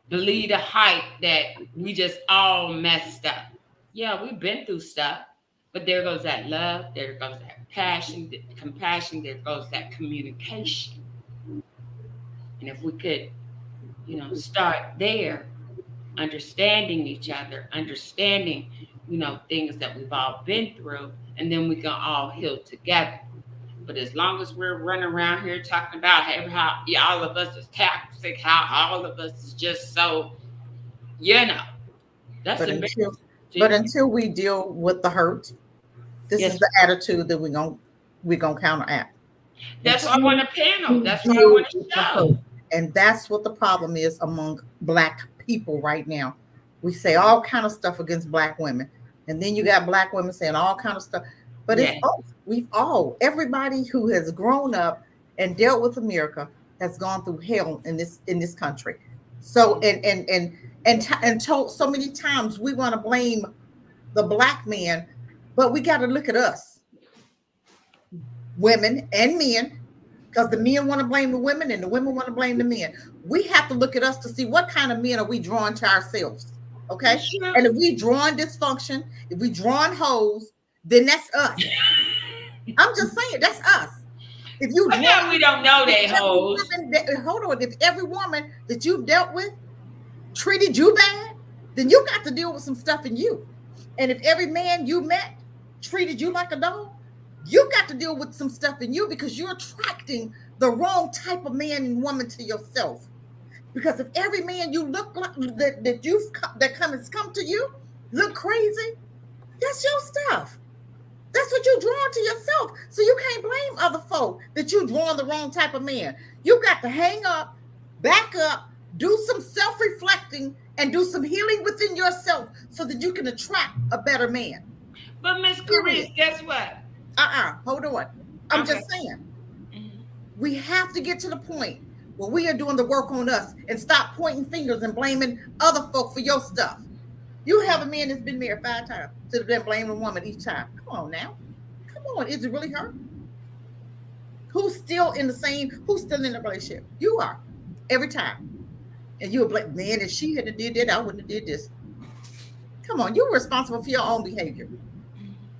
believe the hype that we just all messed up. Yeah, we've been through stuff, but there goes that love, there goes that passion, that compassion, there goes that communication. And if we could, start there, understanding each other, understanding, things that we've all been through, and then we can all heal together. But as long as we're running around here talking about how all of us is toxic, how all of us is just so, that's embarrassing. But until we deal with the hurt, this is the attitude that we're gonna counteract. That's why I want a panel. That's why I want a show. And that's what the problem is among black people right now. We say all kind of stuff against black women, and then you got black women saying all kind of stuff. But it's everybody who has grown up and dealt with America has gone through hell in this country. So and told so many times we want to blame the black man, but we got to look at us, women and men, because the men want to blame the women and the women want to blame the men. We have to look at us to see what kind of men are we drawing to ourselves. Okay. Sure. And if we drawing dysfunction, if we drawing hoes, then that's us. I'm just saying, that's us. If you we don't know they hoes. Hold on. If every woman that you've dealt with treated you bad, then you got to deal with some stuff in you. And if every man you met treated you like a dog, you got to deal with some stuff in you, because you're attracting the wrong type of man and woman to yourself. Because if every man you look like that come to you look crazy, that's your stuff. That's what you're drawing to yourself. So you can't blame other folk that you're drawing the wrong type of man. You got to hang up, back up, do some self-reflecting, and do some healing within yourself so that you can attract a better man. But Miss Carice, guess what? Hold on. I'm just saying. We have to get to the point where we are doing the work on us and stop pointing fingers and blaming other folk for your stuff. You have a man that's been married 5 times, to then blame a woman each time. Come on now. Come on. Is it really her? Who's still in the relationship? You are. Every time. And you're like, man, if she hadn't did that, I wouldn't have did this. Come on. You're responsible for your own behavior.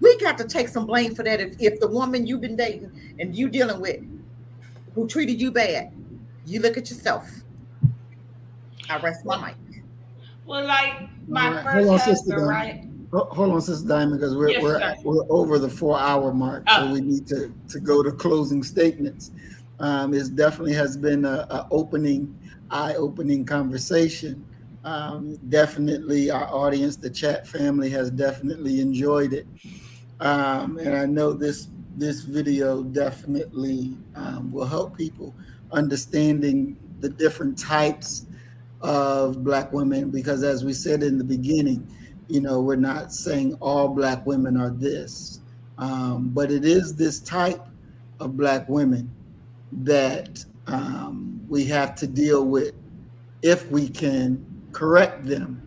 We got to take some blame for that. If the woman you've been dating and you dealing with who treated you bad, you look at yourself. I rest my mic. Well, like my first husband, right? Hold on, Sister Diamond, because we're over the 4-hour mark, so we need to go to closing statements. It definitely has been an eye-opening conversation. Definitely, our audience, the chat family, has definitely enjoyed it, and I know this video definitely will help people understanding the different types of Black women, because as we said in the beginning, we're not saying all Black women are this, but it is this type of Black women that we have to deal with if we can correct them.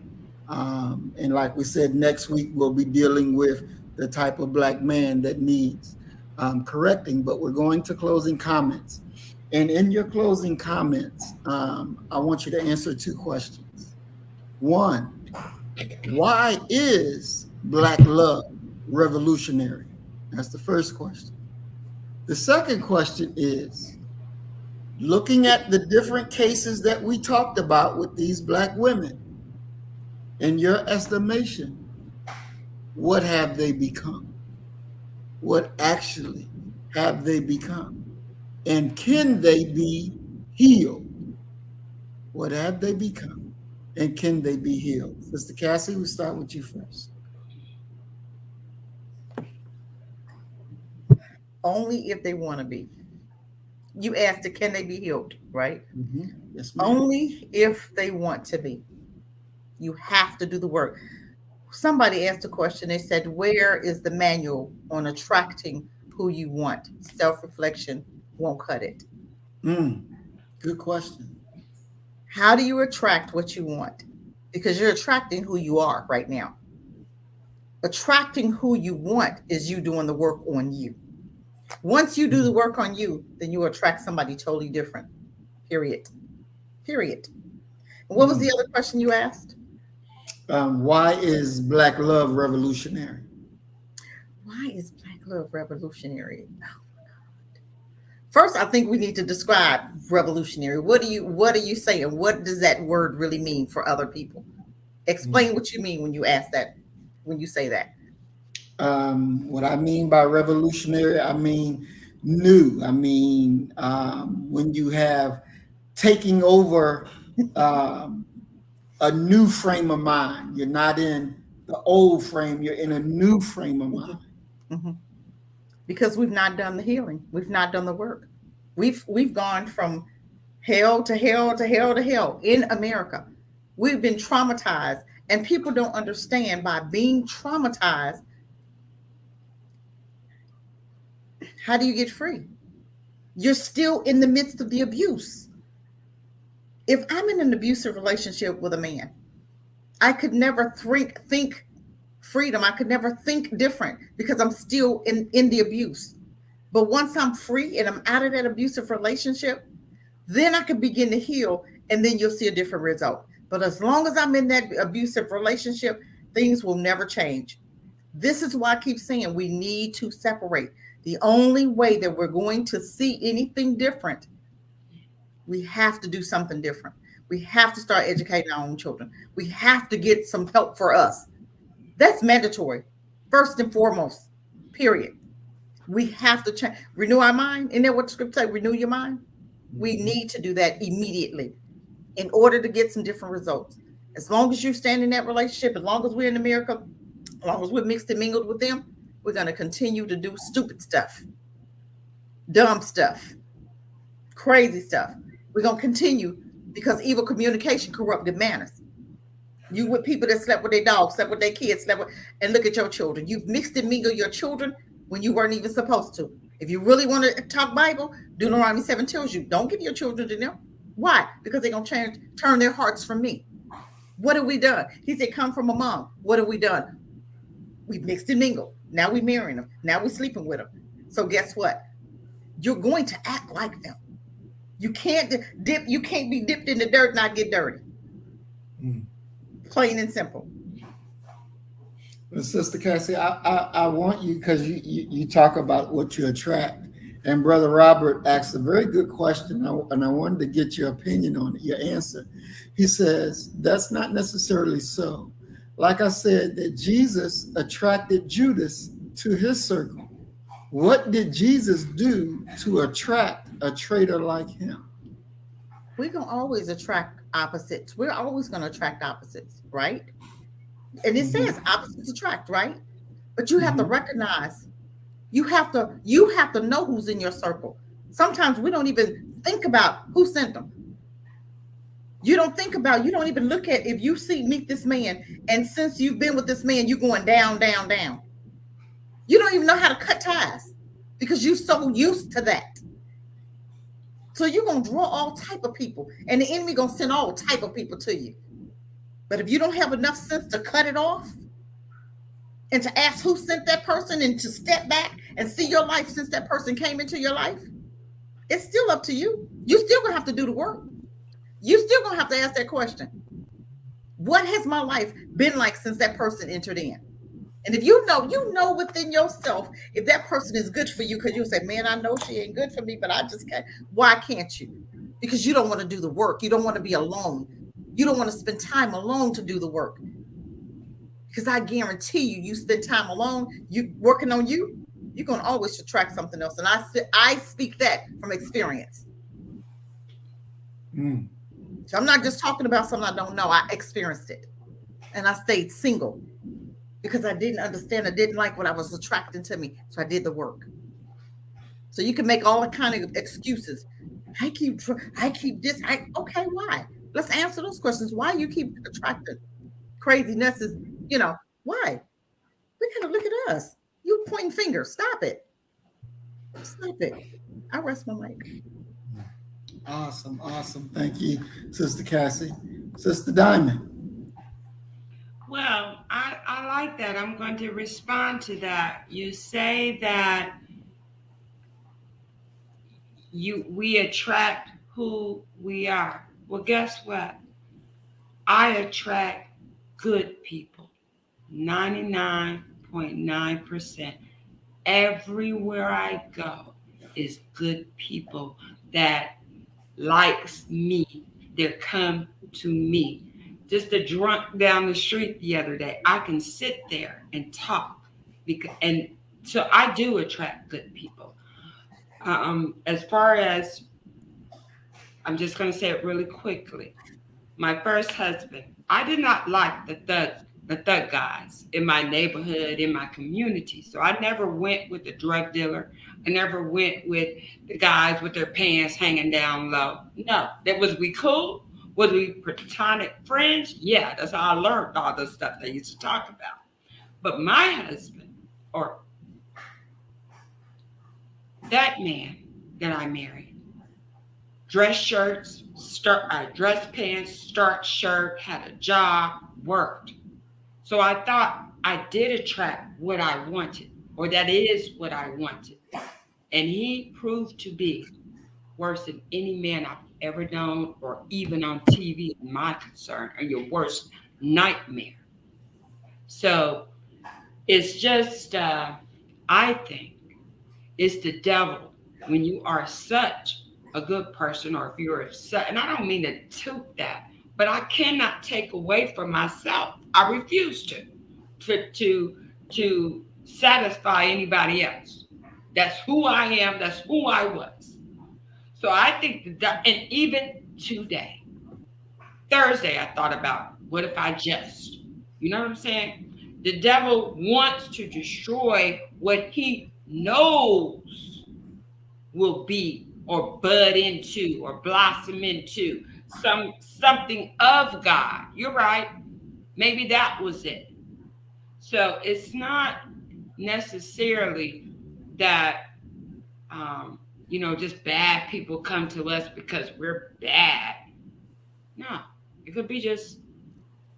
And like we said, next week we'll be dealing with the type of Black man that needs correcting, but we're going to closing comments. And in your closing comments, I want you to answer two questions. One, why is Black love revolutionary? That's the first question. The second question is, looking at the different cases that we talked about with these Black women, in your estimation, what have they become? What actually have they become? And can they be healed? What have they become? And can they be healed? Sister Cassie, we'll start with you first. Only if they want to be. You asked, can they be healed, right? Mm-hmm. Yes, ma'am. Only if they want to be. You have to do the work. Somebody asked a question. They said, where is the manual on attracting who you want? Self-reflection won't cut it. Good question. How do you attract what you want? Because you're attracting who you are right now. Attracting who you want is you doing the work on you. Once you do the work on you, then you attract somebody totally different. Period. Period. And what was the other question you asked? Why is Black love revolutionary? Why is Black love revolutionary? Oh my God. First, I think we need to describe revolutionary. What are you saying? What does that word really mean for other people? Explain what you mean when you ask that, when you say that. What I mean by revolutionary, I mean new. I mean when you have taking over a new frame of mind. You're not in the old frame. You're in a new frame of mind. Mm-hmm. Because we've not done the healing. We've not done the work. We've gone from hell to hell to hell to hell in America. We've been traumatized, and people don't understand by being traumatized. How do you get free? You're still in the midst of the abuse. If I'm in an abusive relationship with a man, I could never think freedom. I could never think different because I'm still in the abuse. But once I'm free and I'm out of that abusive relationship, then I can begin to heal, and then you'll see a different result. But as long as I'm in that abusive relationship, things will never change. This is why I keep saying we need to separate. The only way that we're going to see anything different, we have to do something different. We have to start educating our own children. We have to get some help for us. That's mandatory, first and foremost, period. We have to change, renew our mind. Isn't that what the scripture say? Renew your mind. We need to do that immediately in order to get some different results. As long as you stand in that relationship, as long as we're in America, as long as we're mixed and mingled with them, we're going to continue to do stupid stuff, dumb stuff, crazy stuff. We're going to continue because evil communication corrupted manners. You with people that slept with their dogs, slept with their kids, and look at your children. You've mixed and mingled your children when you weren't even supposed to. If you really want to talk Bible, Deuteronomy 7 tells you, don't give your children to them. Why? Because they're going to turn their hearts from me. What have we done? He said, come from among. What have we done? We've mixed and mingled. Now we're marrying them. Now we're sleeping with them. So guess what? You're going to act like them. You can't you can't be dipped in the dirt and not get dirty. Plain and simple. Sister Cassie, I want you, because you talk about what you attract. And Brother Robert asked a very good question, and I wanted to get your opinion on it, your answer. He says, that's not necessarily so. Like I said, that Jesus attracted Judas to his circle. What did Jesus do to attract a traitor like him? We're going to always attract opposites. We're always going to attract opposites, right? And it says opposites attract, right? But you have to recognize, you have to know who's in your circle. Sometimes we don't even think about who sent them. You don't even look at, if you meet this man, and since you've been with this man, you're going down, down, down. You don't even know how to cut ties because you're so used to that. So you're going to draw all type of people, and the enemy going to send all type of people to you. But if you don't have enough sense to cut it off and to ask who sent that person and to step back and see your life since that person came into your life, It's still up to you. You still gonna have to do the work. You still gonna have to ask that question. What has my life been like since that person entered in? And if you know within yourself if that person is good for you, because you'll say, man, I know she ain't good for me, but I just can't. Why can't you? Because you don't want to do the work. You don't want to be alone. You don't want to spend time alone to do the work. Because I guarantee you spend time alone, you working on you, you're gonna always attract something else. And I speak that from experience. So I'm not just talking about something I don't know. I experienced it. And I stayed single because I didn't understand. I didn't like what I was attracting to me. So I did the work. So you can make all the kind of excuses. I keep this. Okay, why? Let's answer those questions. Why you keep attracting craziness is, why? We gotta look at us. You pointing fingers. Stop it. Stop it. I rest my mic. Awesome. Thank you, Sister Cassie. Sister Diamond. Well, I like that. I'm going to respond to that. You say that we attract who we are. Well, guess what? I attract good people. 99.9%. Everywhere I go is good people that likes me. They come to me. Just a drunk down the street the other day, I can sit there and talk, and so I do attract good people. As far as, I'm just going to say it really quickly. My first husband, I did not like the thug guys in my neighborhood, in my community. So I never went with the drug dealer. I never went with the guys with their pants hanging down low. No, was we cool? Was we platonic friends? Yeah, that's how I learned all the stuff they used to talk about. But my husband, or that man that I married, dress shirts, dress pants, starch shirt, had a job, worked. So I thought I did attract what I wanted, or that is what I wanted. And he proved to be worse than any man I've ever known, or even on TV, in my concern, or your worst nightmare. So it's just, I think it's the devil when you are such a good person, or if you're such, and I don't mean to toot that, but I cannot take away from myself. I refuse to satisfy anybody else. That's who I am. That's who I was. So I think that, and even today, Thursday, I thought about, what if I just, you know what I'm saying? The devil wants to destroy what he knows will be, or bud into, or blossom into something of God. You're right. Maybe that was it. So it's not necessarily that just bad people come to us because we're bad. No, it could be just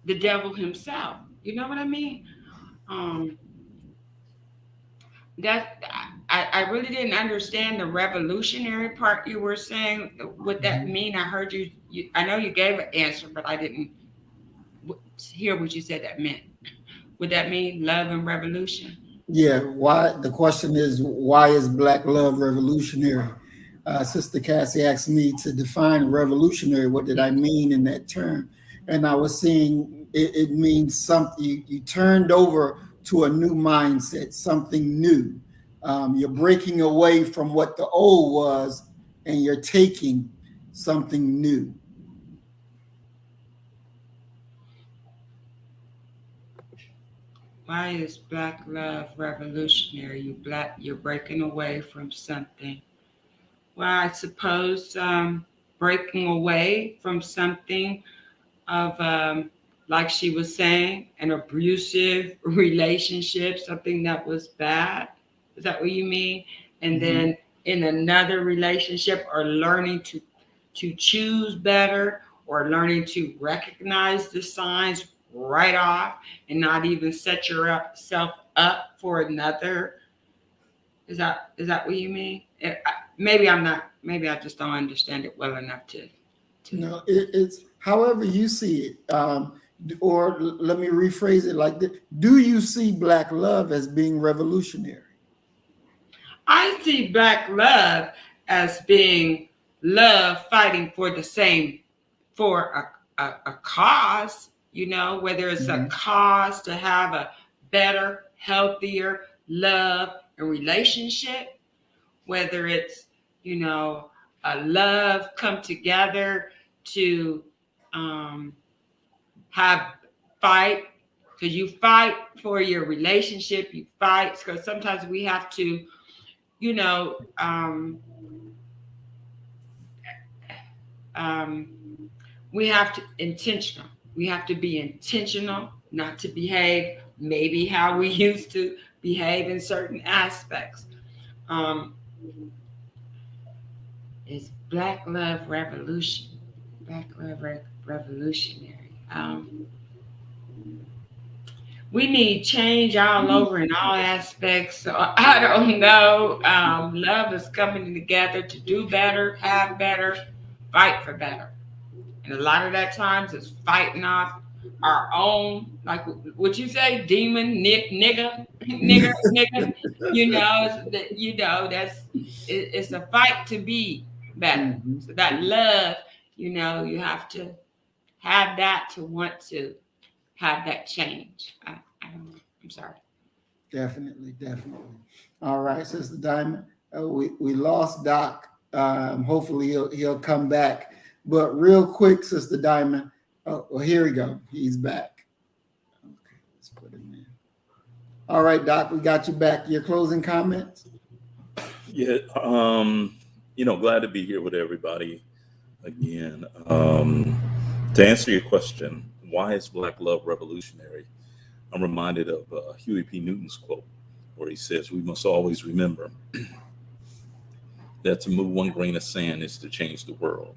the devil himself. You know what I mean? That I really didn't understand the revolutionary part you were saying. What that mean? I heard you. I know you gave an answer, but I didn't hear what you said that meant. Would that mean love and revolution? Yeah, why? The question is, why is Black love revolutionary? Sister Cassie asked me to define revolutionary. What did I mean in that term? And I was saying it means something. You turned over to a new mindset, something new. You're breaking away from what the old was, and you're taking something new. Why is Black love revolutionary? You're breaking away from something. Well, I suppose breaking away from something of, like she was saying, an abusive relationship, something that was bad. Is that what you mean? And then in another relationship, or learning to choose better, or learning to recognize the signs right off, and not even set yourself up for another Is that what you mean? Maybe I'm not. Maybe I just don't understand it well enough to. No, it's however you see it. Or let me rephrase it like this. Do you see Black love as being revolutionary? I see Black love as being love fighting for the same, for a cause, whether it's a cause to have a better, healthier love and relationship, whether it's, a love come together to um, have fight, because you fight for your relationship, you fight because sometimes we have to, you know, um, we have to intentional. We have to be intentional, not to behave maybe how we used to behave in certain aspects. Um, it's Black Love Revolution, Black Love Revolutionary. We need change all over in all aspects. So I don't know. Love is coming together to do better, have better, fight for better. And a lot of that times is fighting off our own, like what you say, demon, nigga, nigga. It's a fight to be better. So that love, you have to have that to want to have that change. I don't know. I'm sorry. Definitely. All right, Sister Diamond. We lost Doc. Hopefully he'll come back. But real quick, Sister Diamond. Oh, well, here we go. He's back. Okay, let's put him in. All right, Doc, we got you back. Your closing comments? Yeah, glad to be here with everybody again. To answer your question, why is Black love revolutionary? I'm reminded of Huey P. Newton's quote, where he says, "We must always remember that to move one grain of sand is to change the world."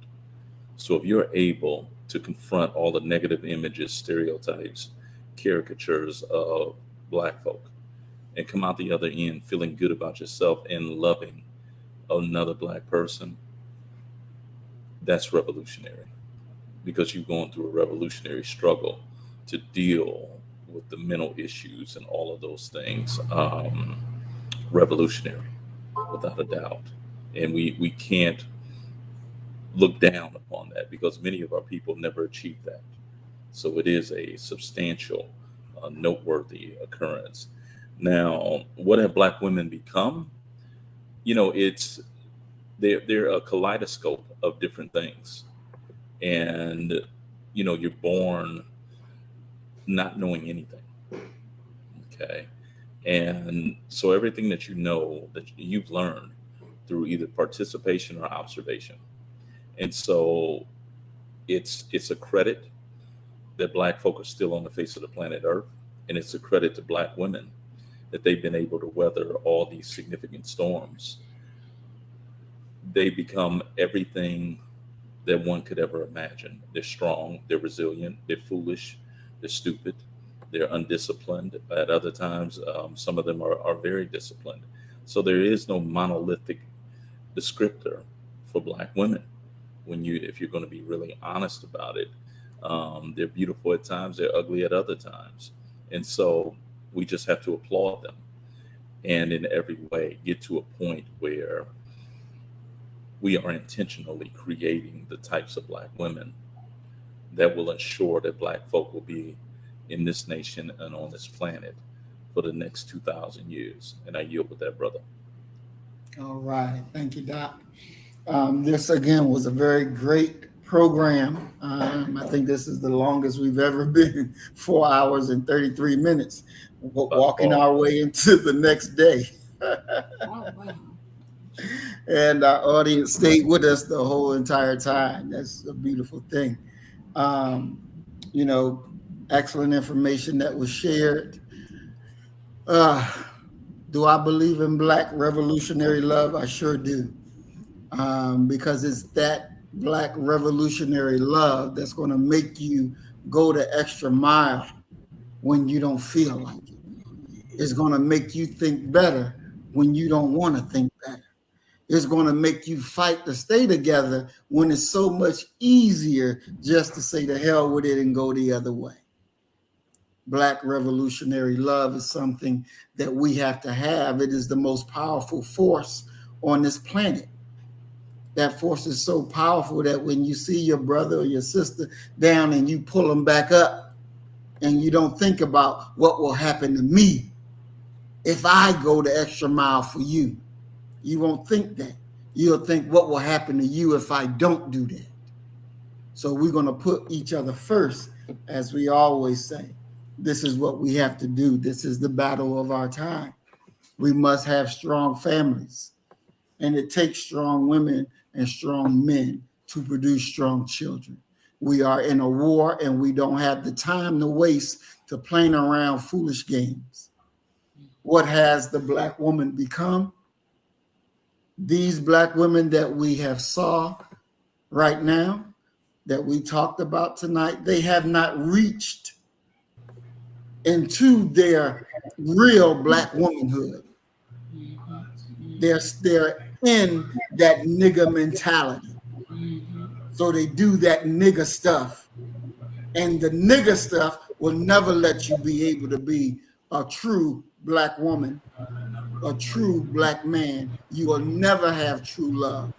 So if you're able to confront all the negative images, stereotypes, caricatures of Black folk, and come out the other end feeling good about yourself and loving another Black person, that's revolutionary, because you're going through a revolutionary struggle to deal with the mental issues and all of those things. Revolutionary, without a doubt. And we can't look down upon that, because many of our people never achieve that. So it is a substantial, noteworthy occurrence. Now, what have Black women become? It's they're a kaleidoscope of different things, and you're born not knowing anything. Okay, and so everything that that you've learned through either participation or observation, and so it's a credit that Black folk are still on the face of the planet Earth, and it's a credit to Black women that they've been able to weather all these significant storms. They become everything that one could ever imagine. They're strong, they're resilient, they're foolish, they're stupid, they're undisciplined. At other times, some of them are very disciplined. So there is no monolithic descriptor for Black women. If you're going to be really honest about it, they're beautiful at times, they're ugly at other times, and so we just have to applaud them, and in every way get to a point where we are intentionally creating the types of Black women that will ensure that Black folk will be in this nation and on this planet for the next 2,000 years. And I yield with that, brother. All right. Thank you, Doc. This, again, was a very great program. I think this is the longest we've ever been, 4 hours and 33 minutes, walking our way into the next day. And our audience stayed with us the whole entire time. That's a beautiful thing. Excellent information that was shared. Do I believe in Black revolutionary love? I sure do. Because it's that Black revolutionary love that's going to make you go the extra mile when you don't feel like it. It's going to make you think better when you don't want to think better. It's going to make you fight to stay together when it's so much easier just to say the hell with it and go the other way. Black revolutionary love is something that we have to have. It is the most powerful force on this planet. That force is so powerful that when you see your brother or your sister down and you pull them back up, and you don't think about what will happen to me if I go the extra mile for you. You won't think that. You'll think what will happen to you if I don't do that. So we're going to put each other first, as we always say. This is what we have to do. This is the battle of our time. We must have strong families, and it takes strong women and strong men to produce strong children. We are in a war, and we don't have the time to waste to playing around foolish games. What has the Black woman become? These Black women that we have saw right now, that we talked about tonight, they have not reached into their real Black womanhood. They're in that nigga mentality. So they do that nigga stuff. And the nigga stuff will never let you be able to be a true Black woman, a true Black man. You will never have true love.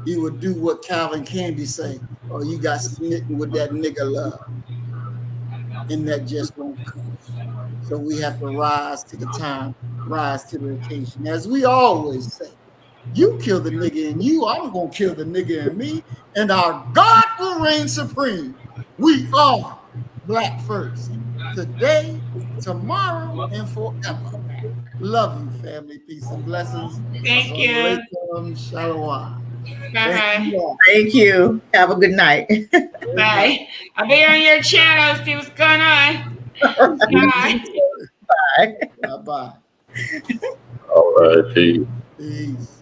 You will do what Calvin Candy say, or you got smitten with that nigga love. And that just won't come. So we have to rise to the time, rise to the occasion. As we always say, you kill the nigga in you, I'm going to kill the nigga in me, and our God will reign supreme. We are Black first, today, tomorrow, and forever. Love you, family. Peace and blessings. Thank Assalamu you. alaikum. Shalom. Thank Bye. you all. Thank you. Have a good night. Bye. I'll be on your channel, see what's going on. Bye. Bye. Bye-bye. All right, peace. Peace.